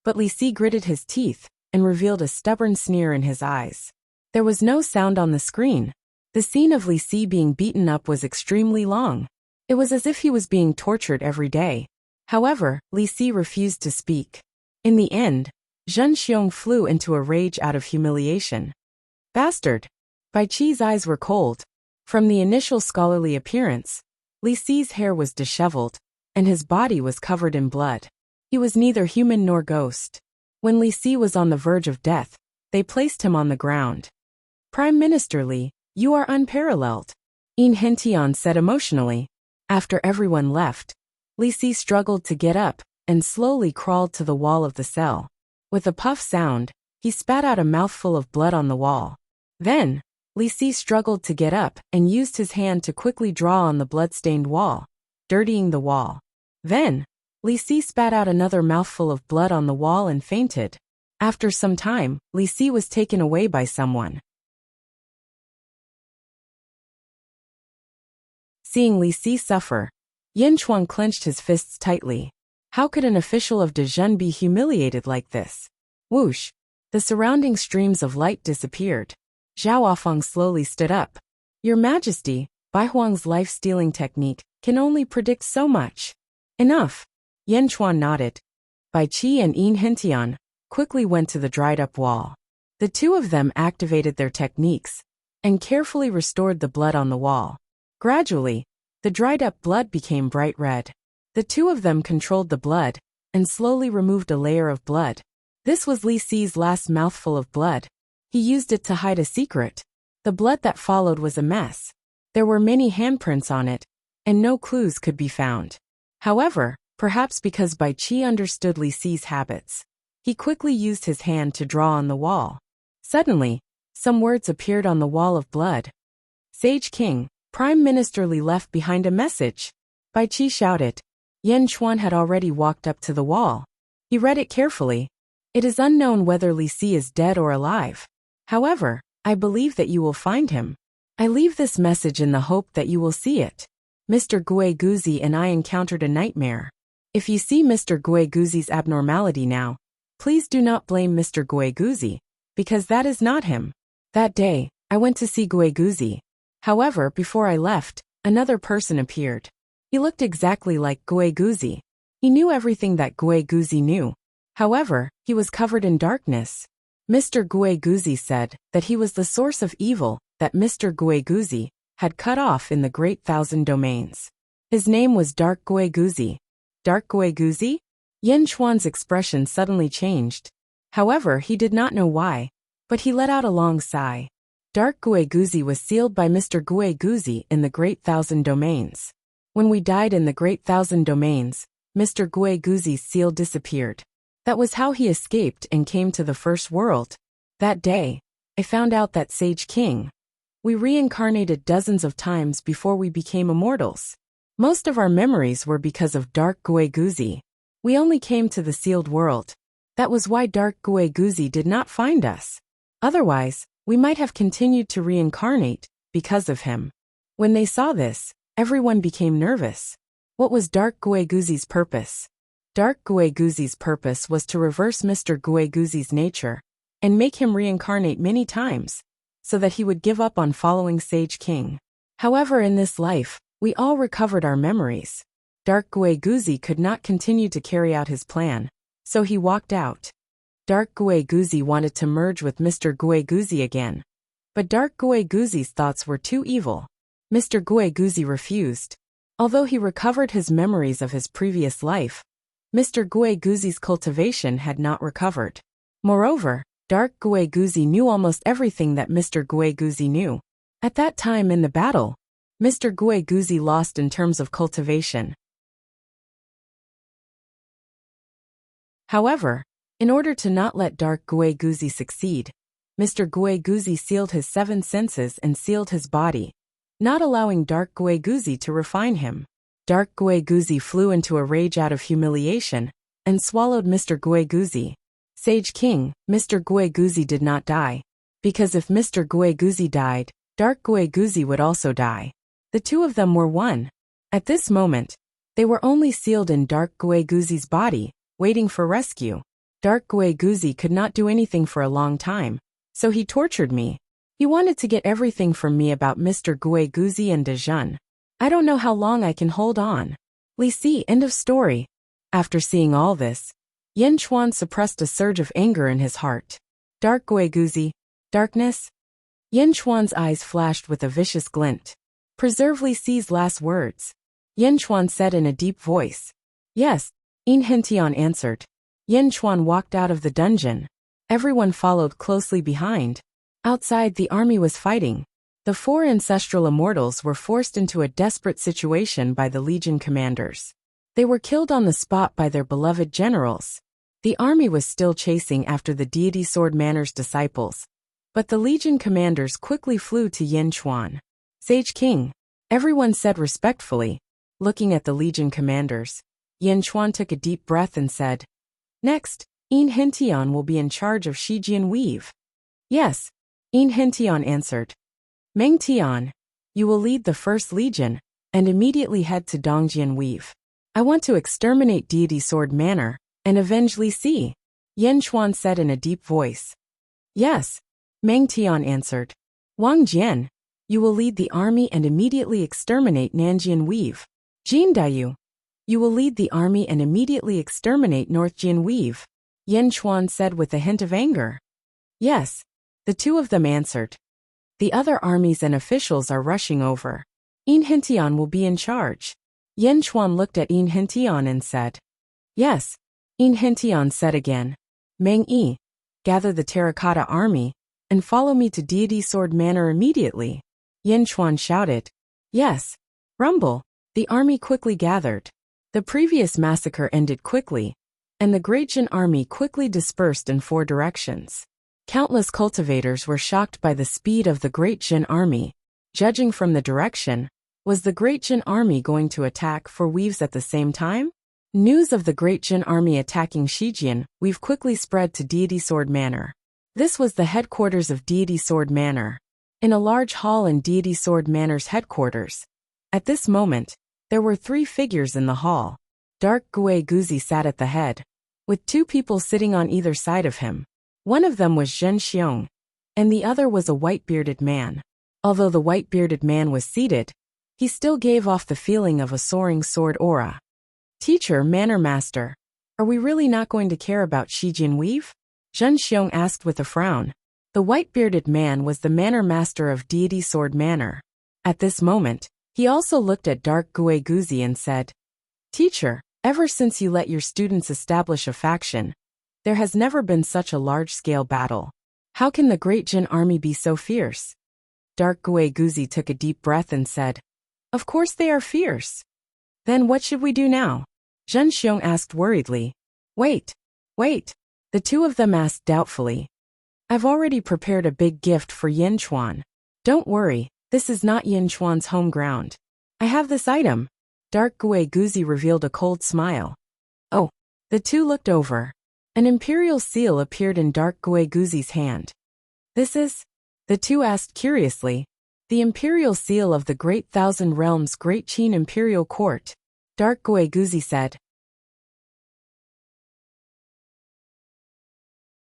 But Li Si gritted his teeth and revealed a stubborn sneer in his eyes. There was no sound on the screen. The scene of Li Si being beaten up was extremely long. It was as if he was being tortured every day. However, Li Si refused to speak. In the end, Zhen Xiong flew into a rage out of humiliation. Bastard! Bai Qi's eyes were cold. From the initial scholarly appearance, Li Si's hair was disheveled, and his body was covered in blood. He was neither human nor ghost. When Li Si was on the verge of death, they placed him on the ground. Prime Minister Li, you are unparalleled, Yin Hentian said emotionally. After everyone left, Li Si struggled to get up and slowly crawled to the wall of the cell. With a puff sound, he spat out a mouthful of blood on the wall. Then, Li Si struggled to get up and used his hand to quickly draw on the blood-stained wall, dirtying the wall. Then, Li Si spat out another mouthful of blood on the wall and fainted. After some time, Li Si was taken away by someone. Seeing Li Si suffer, Yin Chuan clenched his fists tightly. How could an official of Dezhen be humiliated like this? Whoosh! The surrounding streams of light disappeared. Zhao Afang slowly stood up. Your Majesty, Bai Huang's life-stealing technique can only predict so much. Enough! Yin Chuan nodded. Bai Qi and Yin Hentian quickly went to the dried-up wall. The two of them activated their techniques and carefully restored the blood on the wall. Gradually, the dried-up blood became bright red. The two of them controlled the blood and slowly removed a layer of blood. This was Li Si's last mouthful of blood. He used it to hide a secret. The blood that followed was a mess. There were many handprints on it, and no clues could be found. However, perhaps because Bai Qi understood Li Si's habits, he quickly used his hand to draw on the wall. Suddenly, some words appeared on the wall of blood. Sage King, Prime Minister Li left behind a message. Bai Qi shouted. Yan Chuan had already walked up to the wall. He read it carefully. It is unknown whether Li Si is dead or alive. However, I believe that you will find him. I leave this message in the hope that you will see it. Mr. Gui Guzi and I encountered a nightmare. If you see Mr. Gui Guzi's abnormality now, please do not blame Mr. Gui Guzi, because that is not him. That day, I went to see Gui Guzi. However, before I left, another person appeared. He looked exactly like Gui Guzi. He knew everything that Gui Guzi knew. However, he was covered in darkness. Mr. Gui Guzi said that he was the source of evil that Mr. Gui Guzi had cut off in the Great Thousand Domains. His name was Dark Gui Guzi. Dark Gui Guzi? Yan Chuan's expression suddenly changed. However, he did not know why, but he let out a long sigh. Dark Gui Guzi was sealed by Mr. Gui Guzi in the Great Thousand Domains. When we died in the Great Thousand Domains, Mr. Gui Guzi's seal disappeared. That was how he escaped and came to the first world. That day, I found out that Sage King. We reincarnated dozens of times before we became immortals. Most of our memories were because of Dark Gui Guzi. We only came to the sealed world. That was why Dark Gui Guzi did not find us. Otherwise, we might have continued to reincarnate because of him. When they saw this, everyone became nervous. What was Dark Gui Guzi's purpose? Dark Gui Guzi's purpose was to reverse Mr. Gui Guzi's nature and make him reincarnate many times, so that he would give up on following Sage King. However, in this life, we all recovered our memories. Dark Gui Guzi could not continue to carry out his plan, so he walked out. Dark Gui Guzi wanted to merge with Mr. Gui Guzi again, but Dark Gui Guzi's thoughts were too evil. Mr. Gui Guzi refused. Although he recovered his memories of his previous life, Mr. Gui Guzi's cultivation had not recovered. Moreover, Dark Gui Guzi knew almost everything that Mr. Gui Guzi knew. At that time in the battle, Mr. Gui Guzi lost in terms of cultivation. However, in order to not let Dark Gui Guzi succeed, Mr. Gui Guzi sealed his 7 senses and sealed his body, not allowing Dark Gui Guzi to refine him. Dark Gui Guzi flew into a rage out of humiliation and swallowed Mr. Gui Guzi. Sage King, Mr. Gui Guzi did not die, because if Mr. Gui Guzi died, Dark Gui Guzi would also die. The two of them were one. At this moment, they were only sealed in Dark Gui Guzi's body, waiting for rescue. Dark Gui Guzi could not do anything for a long time, so he tortured me. He wanted to get everything from me about Mr. Gui Guzi and Dejun. I don't know how long I can hold on. Li Si, end of story. After seeing all this, Yan Chuan suppressed a surge of anger in his heart. Dark Gui Guzi, darkness? Yan Chuan's eyes flashed with a vicious glint. Preserve Li Si's last words. Yan Chuan said in a deep voice. Yes, In Hentian answered. Yan Chuan walked out of the dungeon. Everyone followed closely behind. Outside, the army was fighting. The 4 ancestral immortals were forced into a desperate situation by the Legion commanders. They were killed on the spot by their beloved generals. The army was still chasing after the deity Swordmanner's disciples, but the Legion commanders quickly flew to Yan Chuan. Sage King, everyone said respectfully. Looking at the Legion commanders, Yan Chuan took a deep breath and said, Next, In Hentian will be in charge of Shijian Weave. Yes, In Hentian answered. Meng Tian, you will lead the First Legion, and immediately head to Dongjian Weave. I want to exterminate deity Sword Manor and avenge Li Si, Yan Chuan said in a deep voice. Yes, Meng Tian answered. Wang Jian, you will lead the army and immediately exterminate Nanjian Weave. Jin Dayu, you will lead the army and immediately exterminate Northjian Weave, Yan Chuan said with a hint of anger. Yes, the two of them answered. The other armies and officials are rushing over. In Hentian will be in charge. Yan Chuan looked at In Hentian and said. Yes, In Hentian said again. Meng Yi, gather the terracotta army and follow me to Deity Sword Manor immediately. Yin Chuan shouted. Yes. Rumble. The army quickly gathered. The previous massacre ended quickly, and the Great Jin army quickly dispersed in 4 directions. Countless cultivators were shocked by the speed of the Great Jin army. Judging from the direction, was the Great Jin army going to attack 4 weaves at the same time? News of the Great Jin army attacking Shijian weave quickly spread to Deity Sword Manor. This was the headquarters of Deity Sword Manor. In a large hall in Deity Sword Manor's headquarters. At this moment, there were 3 figures in the hall. Dark Gui Guzi sat at the head, with 2 people sitting on either side of him. One of them was Zhen Xiong, and the other was a white-bearded man. Although the white-bearded man was seated, he still gave off the feeling of a soaring sword aura. Teacher, Manor Master, are we really not going to care about Shijian Weave? Zhen Xiong asked with a frown. The white-bearded man was the Manor Master of Deity Sword Manor. At this moment, he also looked at Dark Gui Guzi and said, Teacher, ever since you let your students establish a faction, there has never been such a large-scale battle. How can the Great Jin army be so fierce? Dark Gui Guzi took a deep breath and said, Of course they are fierce. Then what should we do now? Zhen Xiong asked worriedly. Wait. The 2 of them asked doubtfully. I've already prepared a big gift for Yin Chuan. Don't worry, this is not Yin Chuan's home ground. I have this item. Dark Gui Guzi revealed a cold smile. Oh. The 2 looked over. An imperial seal appeared in Dark Gui Guzi's hand. This is? The 2 asked curiously. The imperial seal of the Great Thousand Realms Great Qin Imperial Court. Dark Gui Guzi said.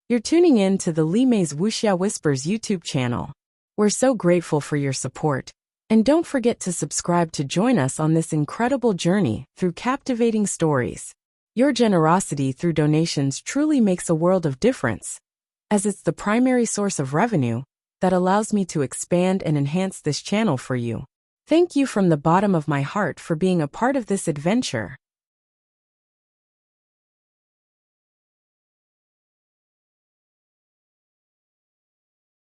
You're tuning in to the Li Mei's Wuxia Whispers YouTube channel. We're so grateful for your support. And don't forget to subscribe to join us on this incredible journey through captivating stories. Your generosity through donations truly makes a world of difference, as it's the primary source of revenue that allows me to expand and enhance this channel for you. Thank you from the bottom of my heart for being a part of this adventure.